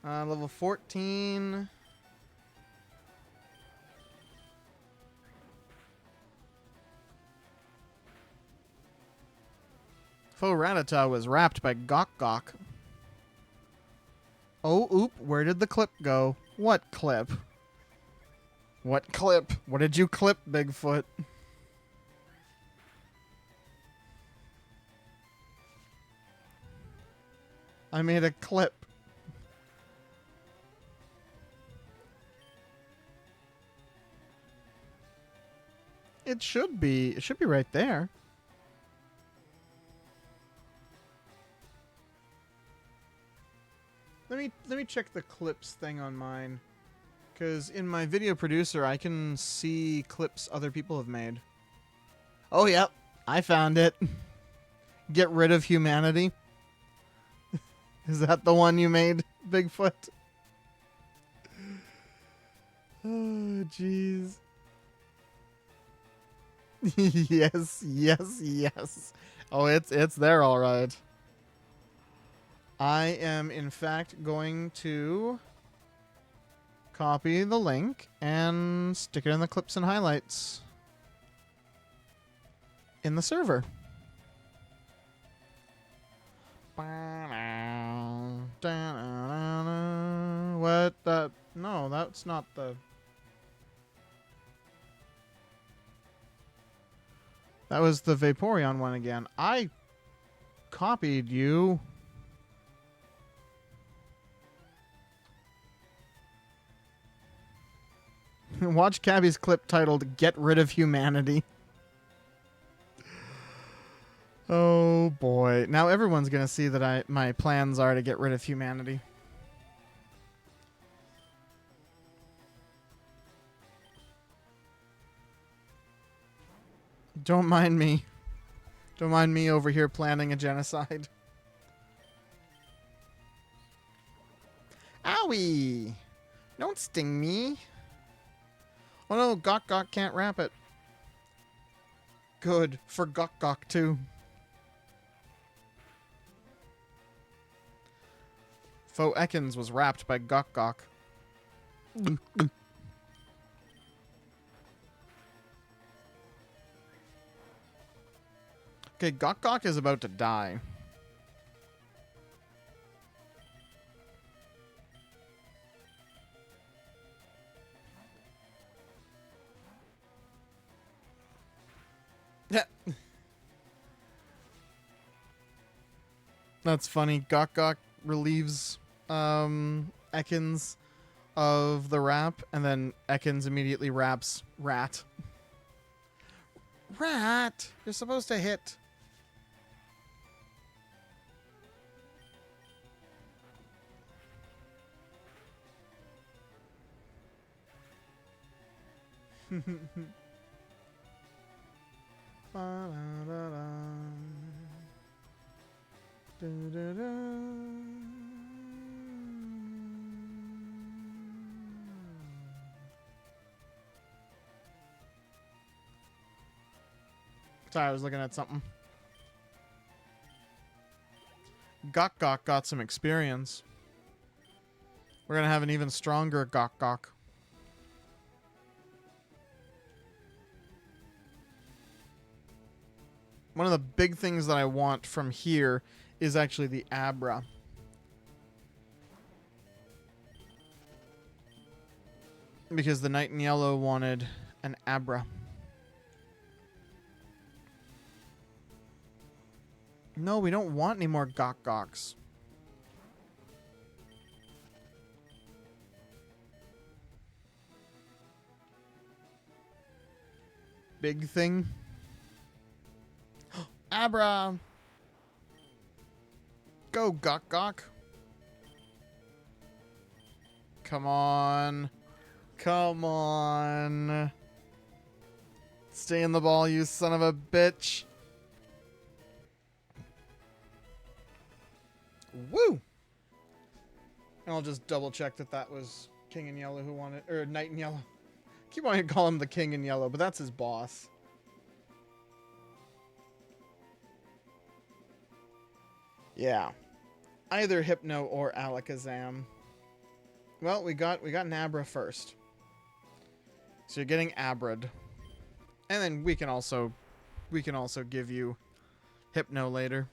A: Level 14. Faux Rattata was wrapped by Gok Gok. Oh, oop, where did the clip go? What clip? What clip? What did you clip, Bigfoot? I made a clip. It should be right there. Let me check the clips thing on mine, because in my video producer I can see clips other people have made. Oh yep, I found it. Get rid of humanity. Is that the one you made, Bigfoot? Oh jeez. Yes, yes, yes. Oh, it's there all right. I am, in fact, going to copy the link and stick it in the clips and highlights in the server. What? No, that's not the... That was the Vaporeon one again. I copied you. Watch Cabby's clip titled "Get Rid of Humanity." Oh boy. Now everyone's going to see that my plans are to get rid of humanity. Don't mind me. Don't mind me over here planning a genocide. Owie! Don't sting me. Oh no, Gok Gok can't wrap it. Good. For Gok Gok too. Faux Ekans was wrapped by Gok Gok. Okay, Gok Gok is about to die. Yeah. That's funny. Gok Gok relieves Ekans of the wrap, and then Ekans immediately wraps Rat. Rat! You're supposed to hit. Sorry, I was looking at something. Gok Gok got some experience. We're gonna have an even stronger Gok Gok. One of the big things that I want from here is actually the Abra. Because the Knight in Yellow wanted an Abra. No, we don't want any more Gok Goks. Big thing. Abra! Go, Gok Gok. Come on. Come on. Stay in the ball, you son of a bitch. Woo! And I'll just double check that that was King in Yellow who wanted, or Knight in Yellow. Keep wanting to call him the King in Yellow, but that's his boss. Yeah. Either Hypno or Alakazam. Well, we got an Abra first. So you're getting Abra'd. And then we can also give you Hypno later.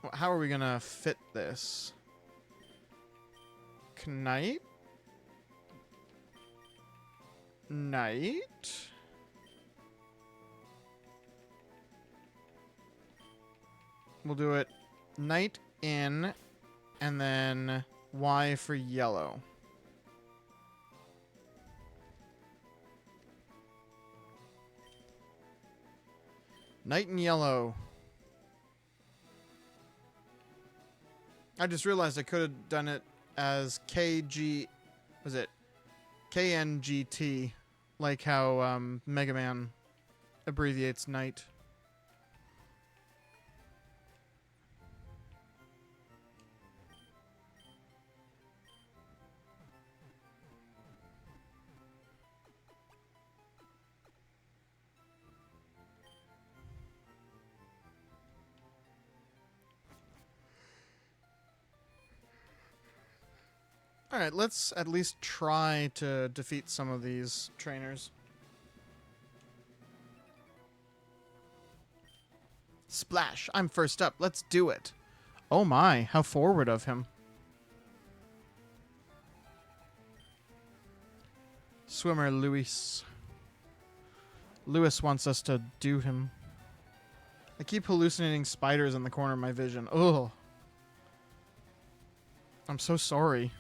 A: Well, how are we gonna fit this? Knight? Knight? We'll do it Knight in, and then Y for yellow. Knight in yellow. I just realized I could have done it as KG... Was it? KNGT. Like how Mega Man abbreviates Knight. Alright, let's at least try to defeat some of these trainers. Splash! I'm first up. Let's do it. Oh my, how forward of him. Swimmer Luis. Lewis wants us to do him. I keep hallucinating spiders in the corner of my vision. Ugh. I'm so sorry.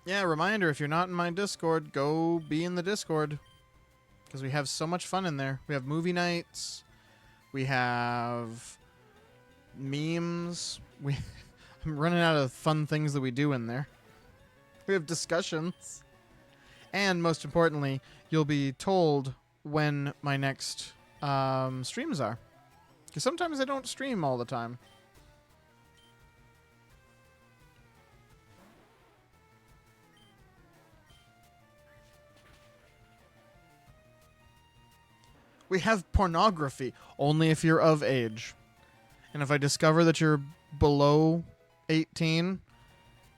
A: Yeah, reminder, if you're not in my Discord, go be in the Discord. Because we have so much fun in there. We have movie nights. We have memes. I'm running out of fun things that we do in there. We have discussions. And most importantly, you'll be told when my next streams are. Because sometimes I don't stream all the time. We have pornography only if you're of age. And if I discover that you're below 18,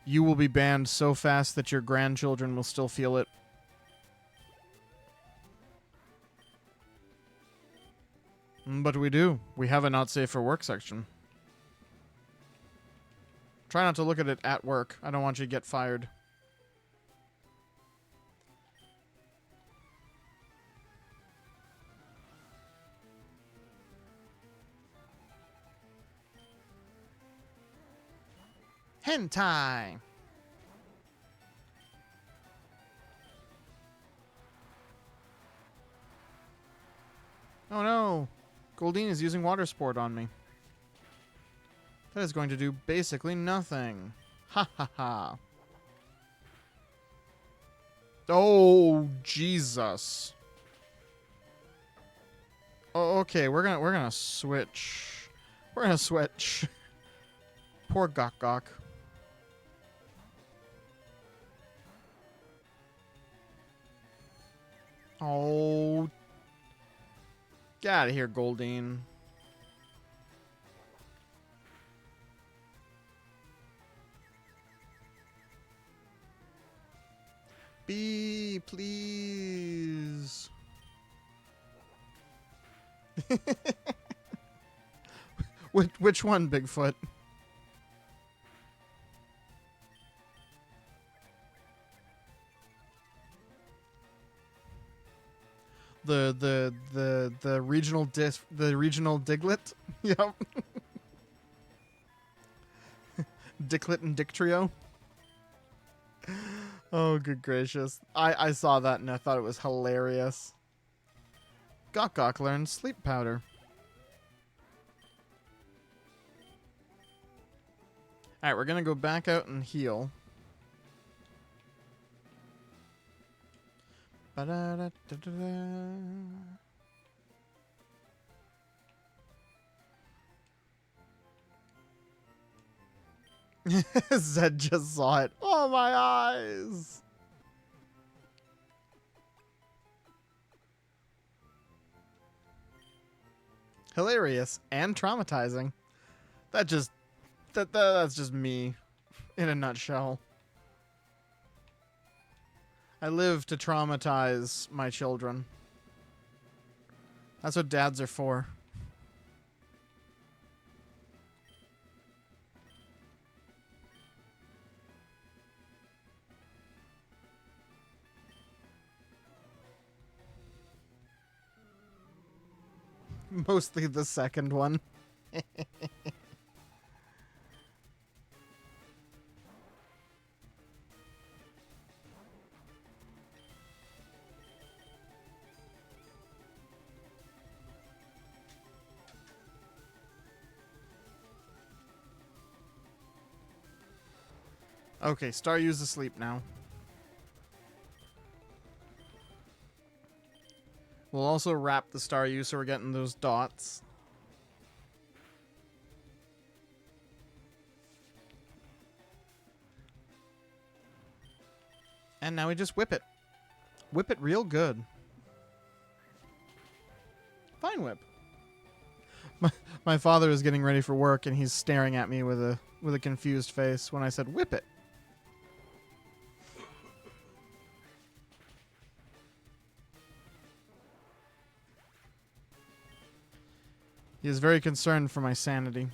A: you will be banned so fast that your grandchildren will still feel it. But we do. We have a not safe for work section. Try not to look at it at work. I don't want you to get fired. Hentai. Oh no. Goldine is using water sport on me. That is going to do basically nothing. Ha ha ha. Oh, Jesus. Oh, okay, we're gonna switch. We're gonna switch. Poor Gok Gok. Oh. Get out of here, Goldine. B, please. Which one, Bigfoot? The regional Diglett? Yep. Dicklet and Dick Trio. Oh, good gracious. I saw that and I thought it was hilarious. Gok Gok learned sleep powder. Alright, we're gonna go back out and heal. Zed just saw it. Oh, my eyes. Hilarious and traumatizing. That's just me in a nutshell. I live to traumatize my children. That's what dads are for. Mostly the second one. Okay, Staryu's asleep now. We'll also wrap the Staryu so we're getting those dots. And now we just whip it. Whip it real good. Fine whip. My father is getting ready for work and he's staring at me with a confused face when I said whip it. He is very concerned for my sanity.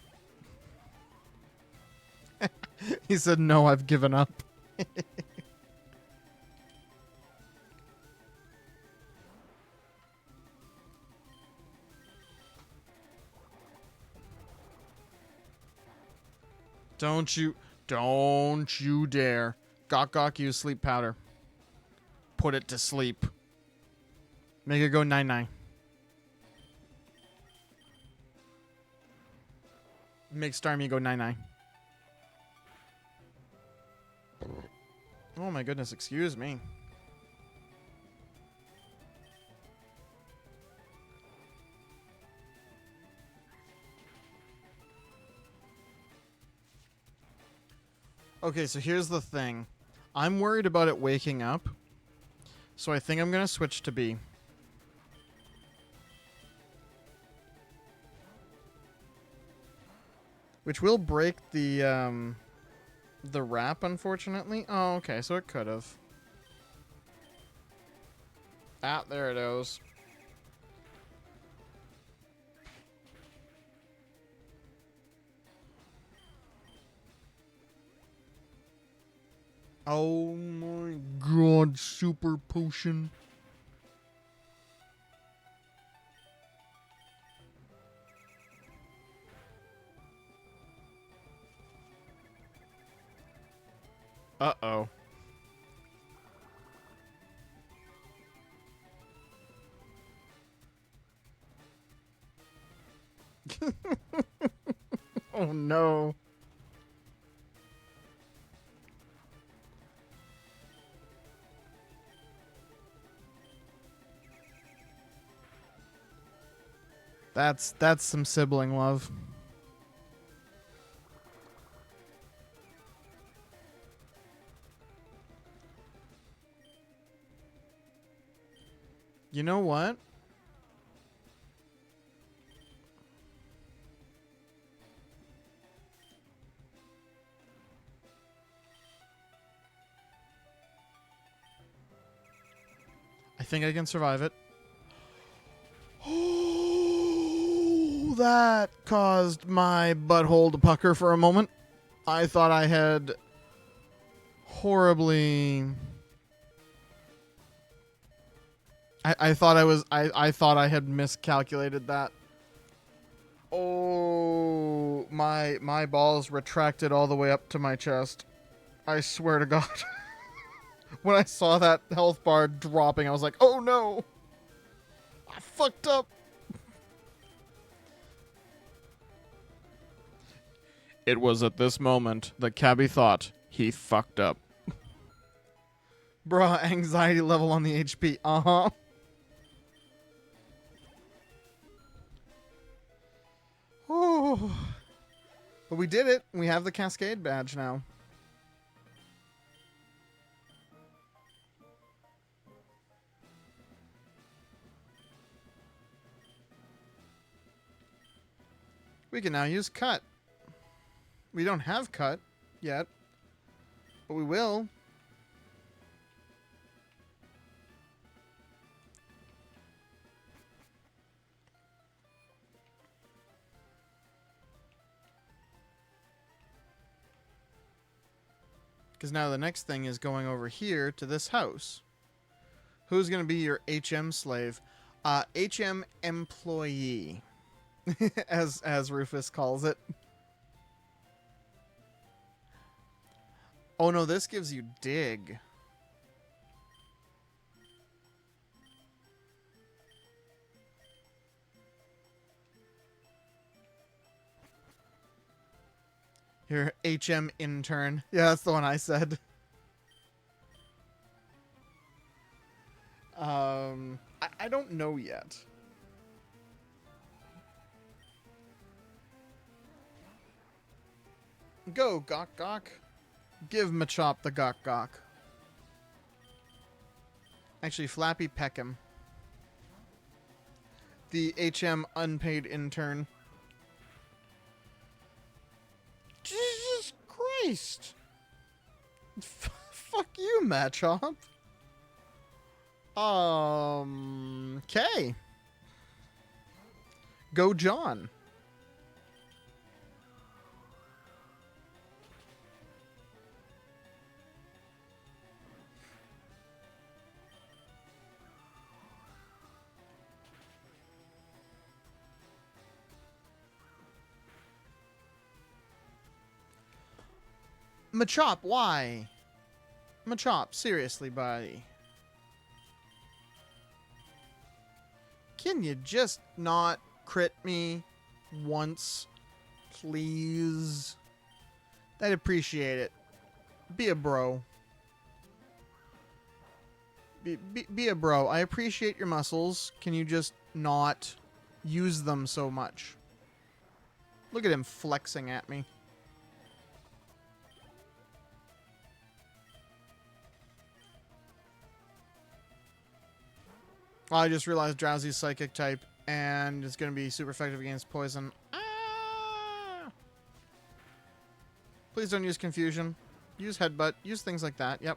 A: He said, "No, I've given up." Don't you dare. Gok Gok, use sleep powder. Put it to sleep. Make it go 9-9. Make Starmie go 9-9. Oh my goodness, excuse me. Okay, so here's the thing. I'm worried about it waking up, so I think I'm gonna switch to B. Which will break the wrap, unfortunately. Oh, okay, so it could have. Ah, there it goes. Oh my god, super potion. Uh-oh. Oh no. That's some sibling love. You know what? I think I can survive it. Oh, that caused my butthole to pucker for a moment. I thought I had horribly. I thought I thought I had miscalculated that. Oh, my balls retracted all the way up to my chest. I swear to God. When I saw that health bar dropping, I was like, oh no! I fucked up! It was at this moment that Cabby thought he fucked up. Bruh, anxiety level on the HP. Uh-huh. Oh. But we did it. We have the Cascade badge now. We can now use Cut. We don't have Cut yet, but we will. Because now the next thing is going over here to this house. Who's going to be your HM slave? HM employee, as Rufus calls it. Oh no, this gives you dig. Your HM intern. Yeah, that's the one I said. I don't know yet. Go, Gok Gok. Give Machop the Gok Gok. Actually, Flappy Peckham. The HM unpaid intern. Jesus Christ! Fuck you, Machop. Okay. Go, John. Machop, why? Machop, seriously, buddy. Can you just not crit me once, please? I'd appreciate it. Be a bro. Be a bro. I appreciate your muscles. Can you just not use them so much? Look at him flexing at me. Oh, I just realized Drowsy's psychic type, and it's going to be super effective against poison. Ah! Please don't use confusion. Use headbutt. Use things like that. Yep.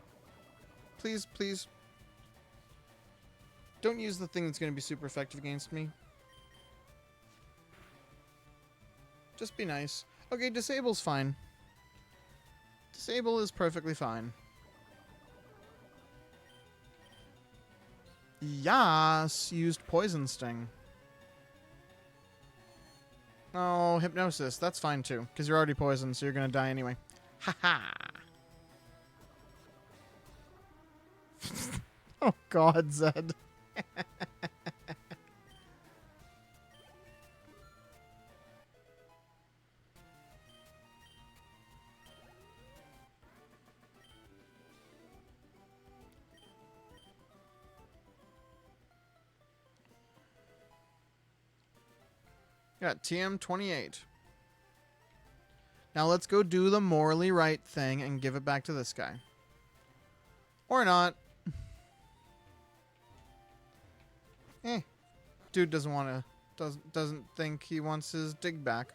A: Please, please. Don't use the thing that's going to be super effective against me. Just be nice. Okay, disable's fine. Disable is perfectly fine. Yas used poison sting. Oh, hypnosis. That's fine too, because you're already poisoned, so you're gonna die anyway. Haha. Oh God, Zed. Got TM28. Now let's go do the morally right thing and give it back to this guy. Or not. Dude doesn't want to, doesn't think he wants his dig back.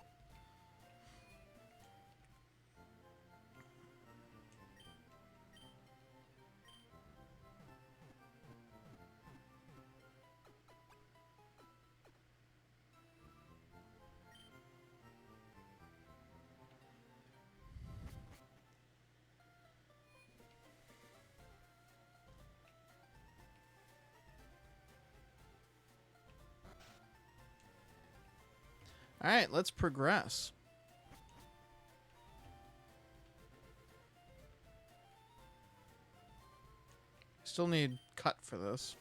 A: Alright, let's progress. Still need cut for this.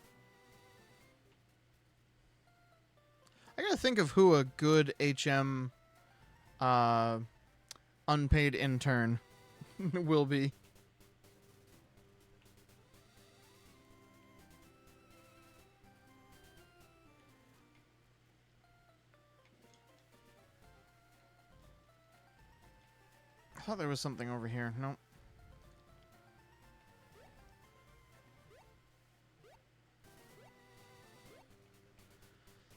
A: I gotta think of who a good HM unpaid intern will be. I thought there was something over here. Nope.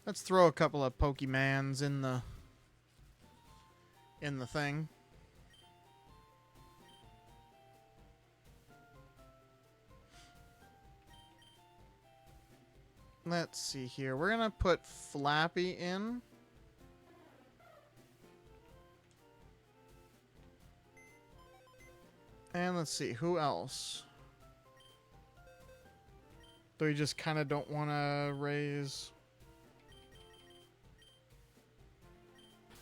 A: Let's throw a couple of Pokemans in the thing. Let's see here. We're gonna put Flappy in. And let's see, who else? Though you just kind of don't want to raise.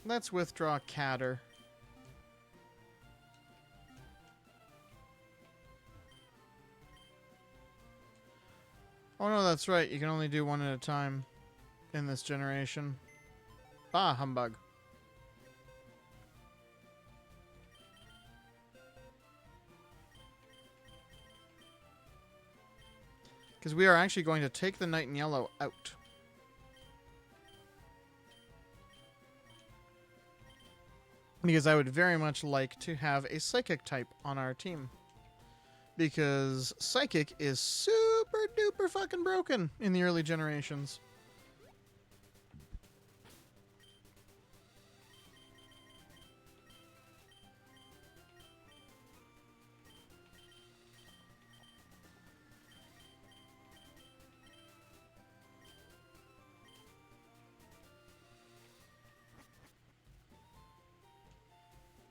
A: Let's withdraw Catter. Oh no, that's right. You can only do one at a time in this generation. Ah, humbug. Because we are actually going to take the Knight in Yellow out. Because I would very much like to have a Psychic type on our team. Because Psychic is super duper fucking broken in the early generations.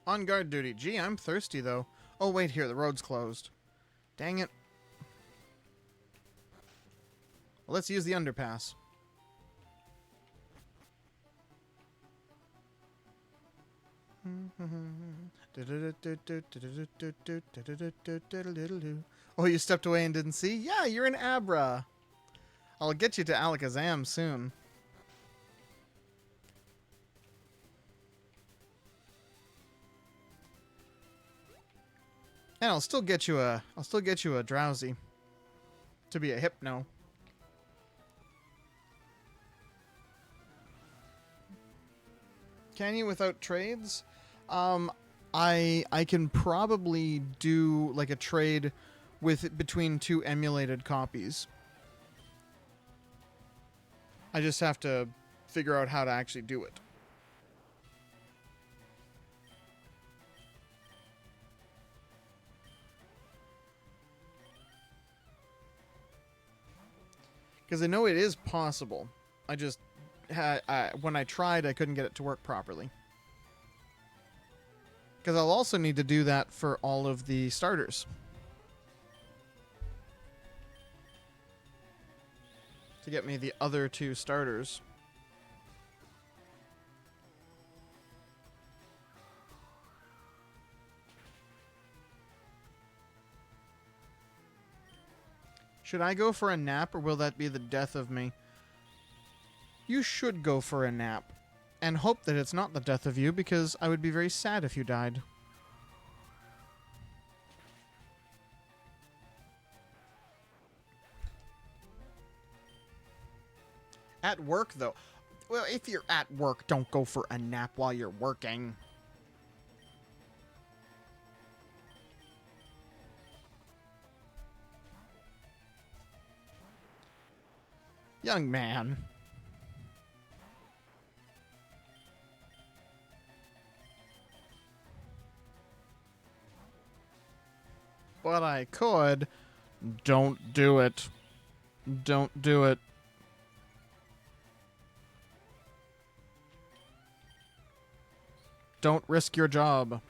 A: On guard duty. Gee, I'm thirsty, though. Oh, wait, here. The road's closed. Dang it. Well, let's use the underpass. Oh, you stepped away and didn't see? Yeah, you're an Abra. I'll get you to Alakazam soon. And I'll still get you a Drowsy to be a Hypno. Can you without trades? I can probably do like a trade with between two emulated copies. I just have to figure out how to actually do it. Because I know it is possible. I just, when I tried, I couldn't get it to work properly. Because I'll also need to do that for all of the starters. To get me the other 2 starters. Should I go for a nap, or will that be the death of me? You should go for a nap. And hope that it's not the death of you, because I would be very sad if you died. At work, though. Well, if you're at work, don't go for a nap while you're working. Young man. But I could. Don't do it. Don't do it. Don't risk your job.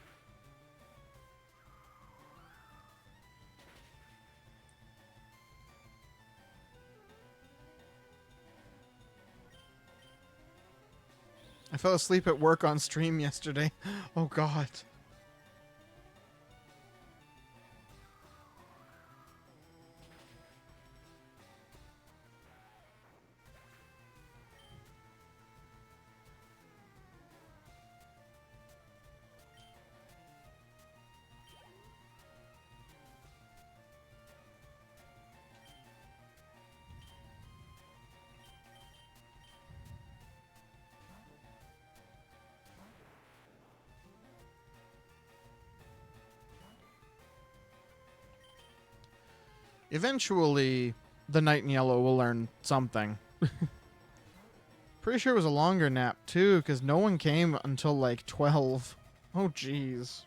A: I fell asleep at work on stream yesterday. Oh, God. Eventually, the Knight in Yellow will learn something. Pretty sure it was a longer nap, too, because no one came until, like, 12. Oh, jeez.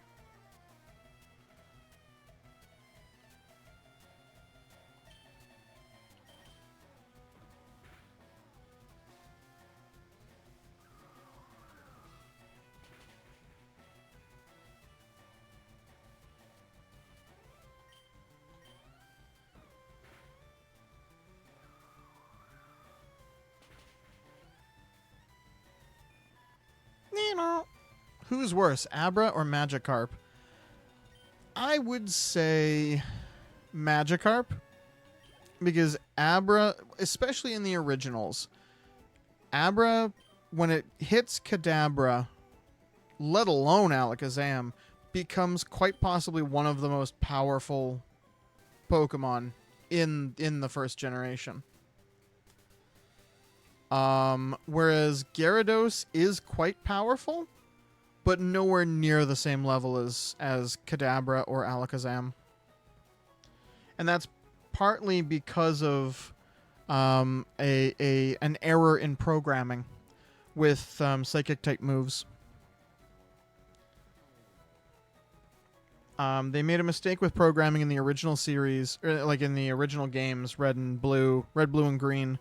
A: Who's worse, Abra or Magikarp? I would say Magikarp, because Abra, especially in the originals, Abra, when it hits Kadabra, let alone Alakazam, becomes quite possibly one of the most powerful Pokemon in the first generation. Whereas Gyarados is quite powerful, but nowhere near the same level as Kadabra or Alakazam. And that's partly because of an error in programming with Psychic type moves. They made a mistake with programming in the original series, or like in the original games, Red, Blue, and Green,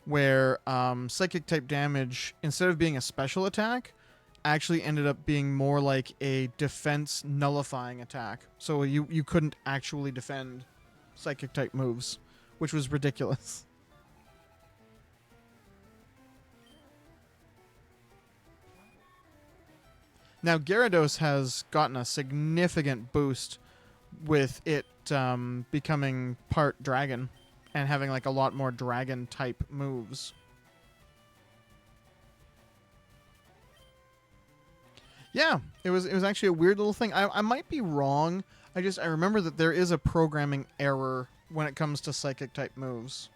A: where Psychic type damage, instead of being a special attack, actually ended up being more like a defense nullifying attack. So you couldn't actually defend Psychic type moves, which was ridiculous. Now Gyarados has gotten a significant boost with it becoming part dragon and having like a lot more dragon type moves. Yeah, it was actually a weird little thing. I might be wrong. I remember that there is a programming error when it comes to Psychic type moves.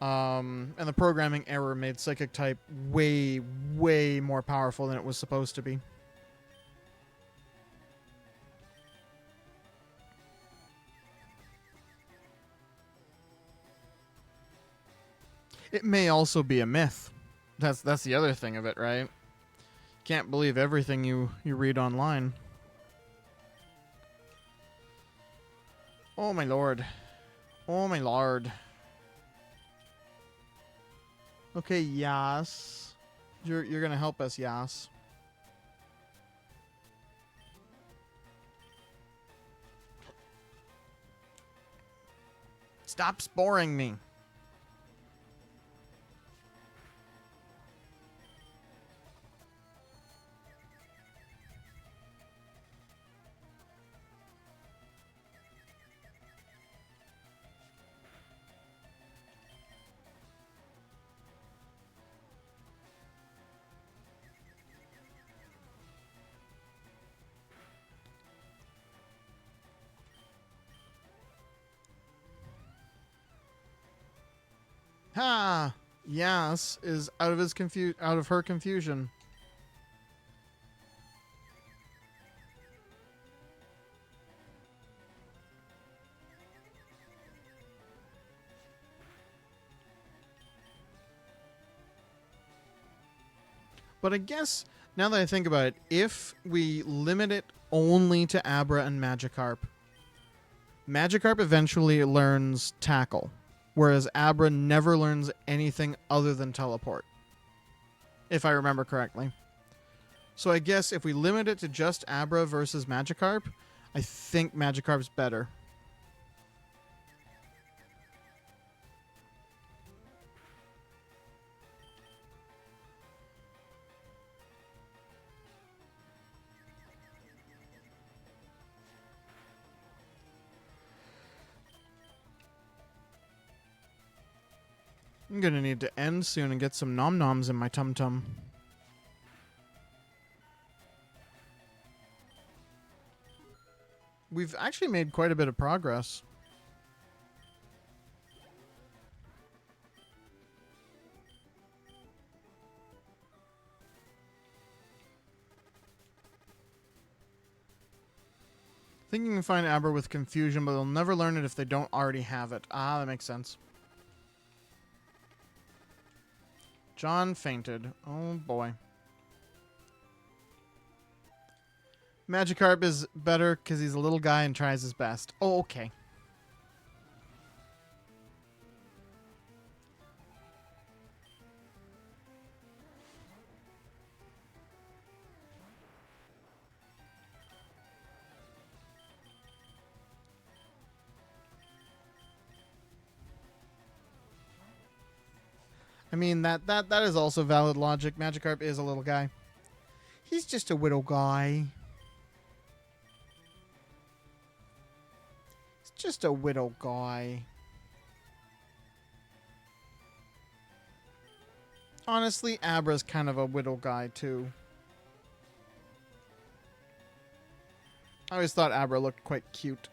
A: And the programming error made Psychic type way, way more powerful than it was supposed to be. It may also be a myth. That's the other thing of it, right? Can't believe everything you read online. Oh my lord. Oh my lord. Okay, Yas. You're gonna help us, Yas. Stop sporing me. Ha! Yas is out of her confusion. But I guess now that I think about it, if we limit it only to Abra and Magikarp, Magikarp eventually learns Tackle, whereas Abra never learns anything other than Teleport, if I remember correctly. So I guess if we limit it to just Abra versus Magikarp, I think Magikarp's better. I'm gonna need to end soon and get some nom-noms in my tum-tum. We've actually made quite a bit of progress. I think you can find Abra with confusion, but they'll never learn it if they don't already have it. Ah, that makes sense. John fainted. Oh boy. Magikarp is better because he's a little guy and tries his best. Oh, okay. I mean, that is also valid logic. Magikarp is a little guy. He's just a little guy. He's just a little guy. Honestly, Abra's kind of a whittle guy, too. I always thought Abra looked quite cute.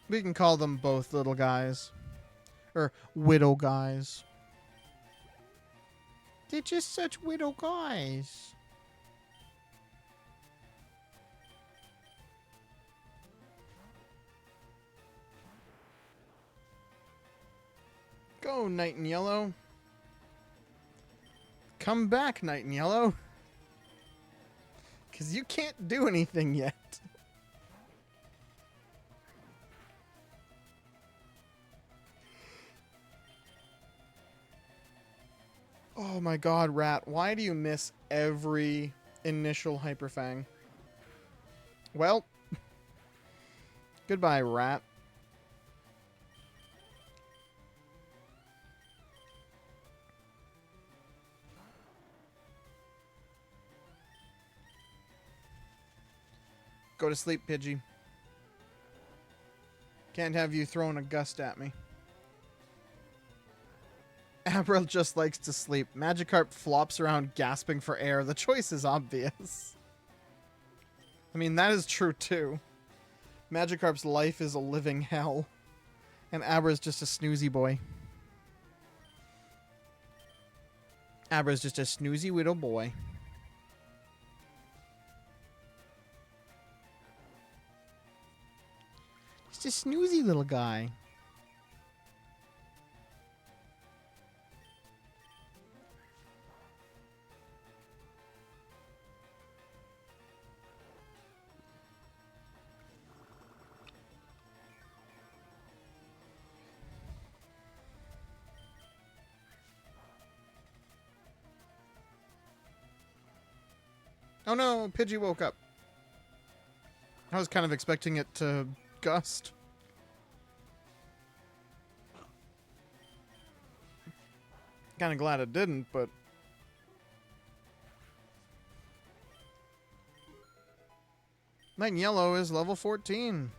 A: We can call them both little guys. Or widow guys. They're just such widow guys. Go, Knight in Yellow. Come back, Knight in Yellow. Because you can't do anything yet. Oh my god, Rat. Why do you miss every initial Hyper Fang? Well, goodbye, Rat. Go to sleep, Pidgey. Can't have you throwing a gust at me. Abra just likes to sleep. Magikarp flops around gasping for air. The choice is obvious. I mean, that is true too. Magikarp's life is a living hell. And Abra's just a snoozy boy. Abra's just a snoozy little boy. Just a snoozy little guy. Oh no, Pidgey woke up. I was kind of expecting it to gust. Kind of glad it didn't, but... Knight in Yellow is level 14.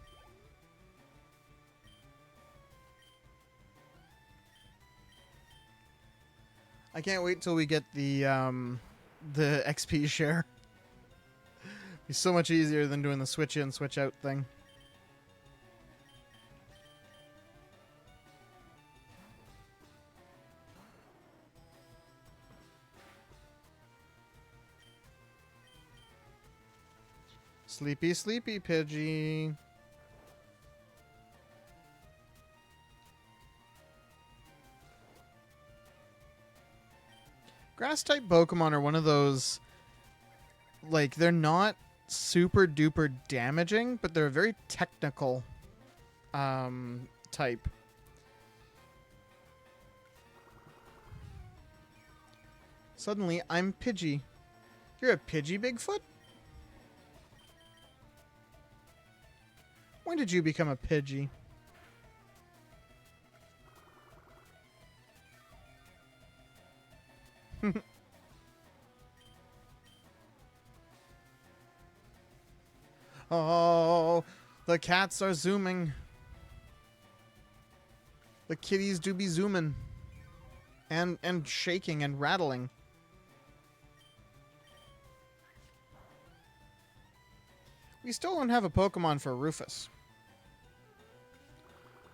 A: I can't wait till we get the XP share. Be so much easier than doing the switch in, switch out thing. Sleepy, sleepy, Pidgey. Grass-type Pokemon are one of those, like, they're not super duper damaging, but they're a very technical type. Suddenly, I'm Pidgey. You're a Pidgey, Bigfoot? When did you become a Pidgey? Oh, the cats are zooming. The kitties do be zooming. And shaking and rattling. We still don't have a Pokemon for Rufus.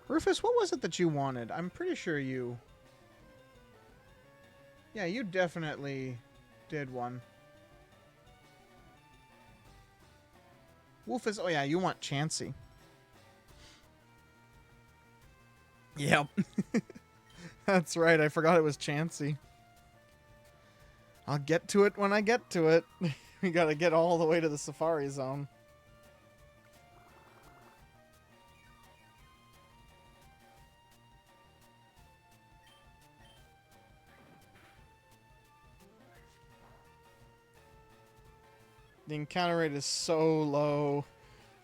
A: Rufus, what was it that you wanted? I'm pretty sure you... Yeah, you definitely did one. Wolfus, oh yeah, you want Chansey. Yep. That's right, I forgot it was Chansey. I'll get to it when I get to it. We gotta get all the way to the Safari Zone. The encounter rate is so low.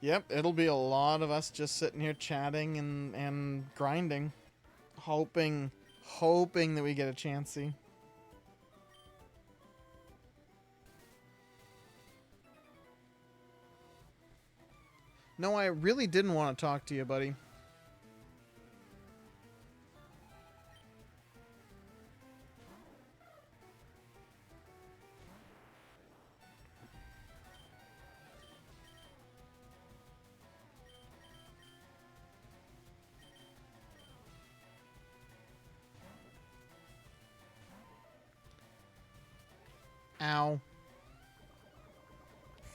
A: Yep, it'll be a lot of us just sitting here chatting and grinding. Hoping that we get a Chansey. No, I really didn't want to talk to you, buddy. Ow.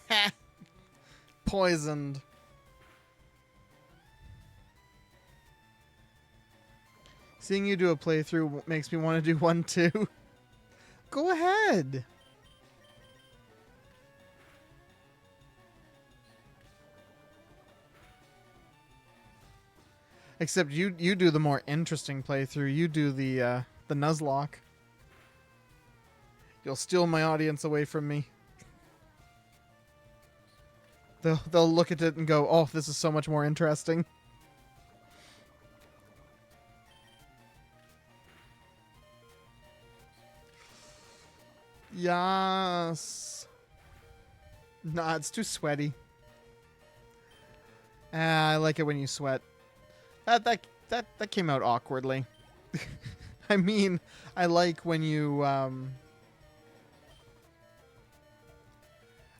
A: Ha! Poisoned. Seeing you do a playthrough makes me want to do one too. Go ahead. Except you do the more interesting playthrough. You do the Nuzlocke. You'll steal my audience away from me. They'll look at it and go, "Oh, this is so much more interesting." Yes. Nah, it's too sweaty. I like it when you sweat. That came out awkwardly. I mean, I like when you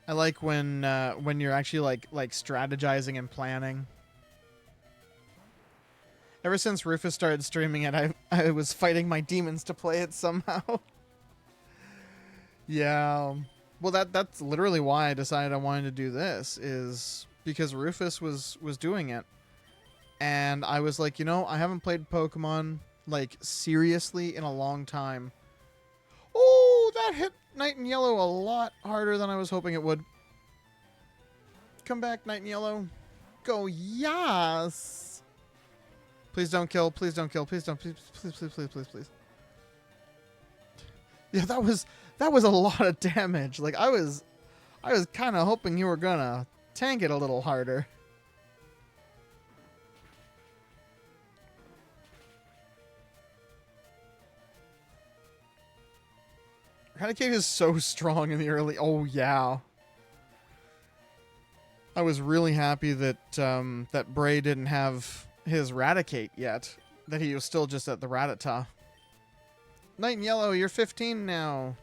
A: I like when you're actually like strategizing and planning. Ever since Rufus started streaming it, I was fighting my demons to play it somehow. Yeah. Well, that's literally why I decided I wanted to do this, is because Rufus was doing it. And I was like, I haven't played Pokemon, like, seriously in a long time. Oh, that hit Night and Yellow a lot harder than I was hoping it would. Come back, Night and Yellow. Go, yes! Please don't kill, please don't kill, please don't, please, please, please, please, please, please. Yeah, that was a lot of damage. Like, I was kind of hoping you were gonna tank it a little harder. Raticate is so strong in the early... Oh, yeah. I was really happy that that Bray didn't have his Raticate yet. That he was still just at the Rattata. Night and Yellow, you're 15 now.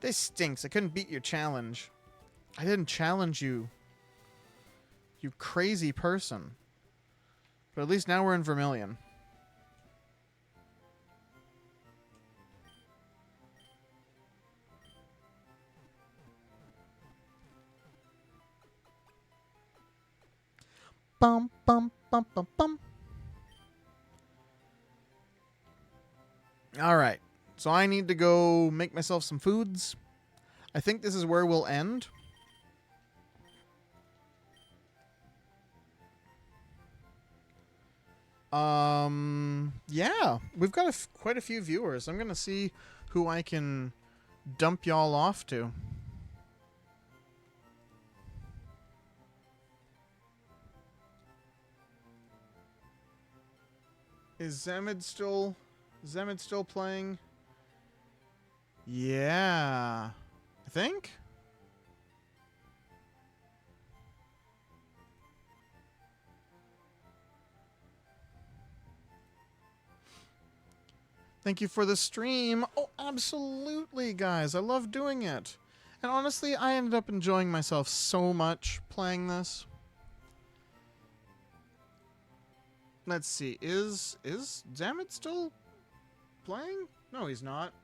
A: This stinks. I couldn't beat your challenge. I didn't challenge you. You crazy person. But at least now we're in Vermilion. Bum, bum, bum, bum, bum. All right. So I need to go make myself some foods. I think this is where we'll end. Yeah. We've got quite a few viewers. I'm going to see who I can dump y'all off to. Is Zemid still playing? Yeah. I think. Thank you for the stream. Oh, absolutely, guys. I love doing it. And honestly, I ended up enjoying myself so much playing this. Let's see. Is Zamet still playing? No, he's not.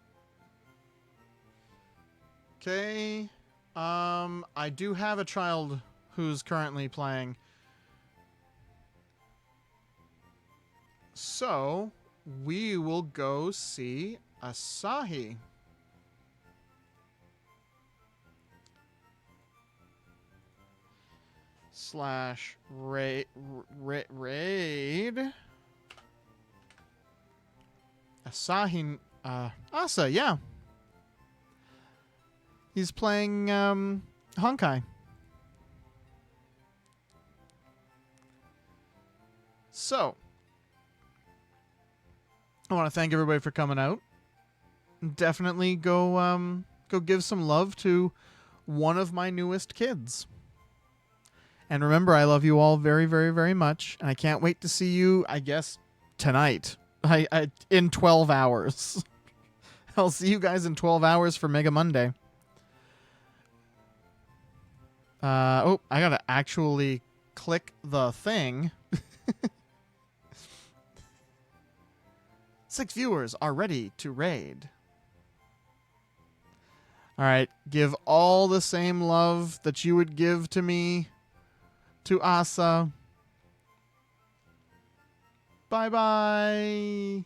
A: Okay. I do have a child who's currently playing. So, we will go see Asahi. Slash raid. Asahi. Asa, yeah. He's playing Honkai. So, I want to thank everybody for coming out. Definitely go give some love to one of my newest kids. And remember, I love you all very, very, very much. And I can't wait to see you, I guess, tonight. In 12 hours. I'll see you guys in 12 hours for Mega Monday. I gotta actually click the thing. 6 viewers are ready to raid. Alright, give all the same love that you would give to me to Asa. Bye-bye.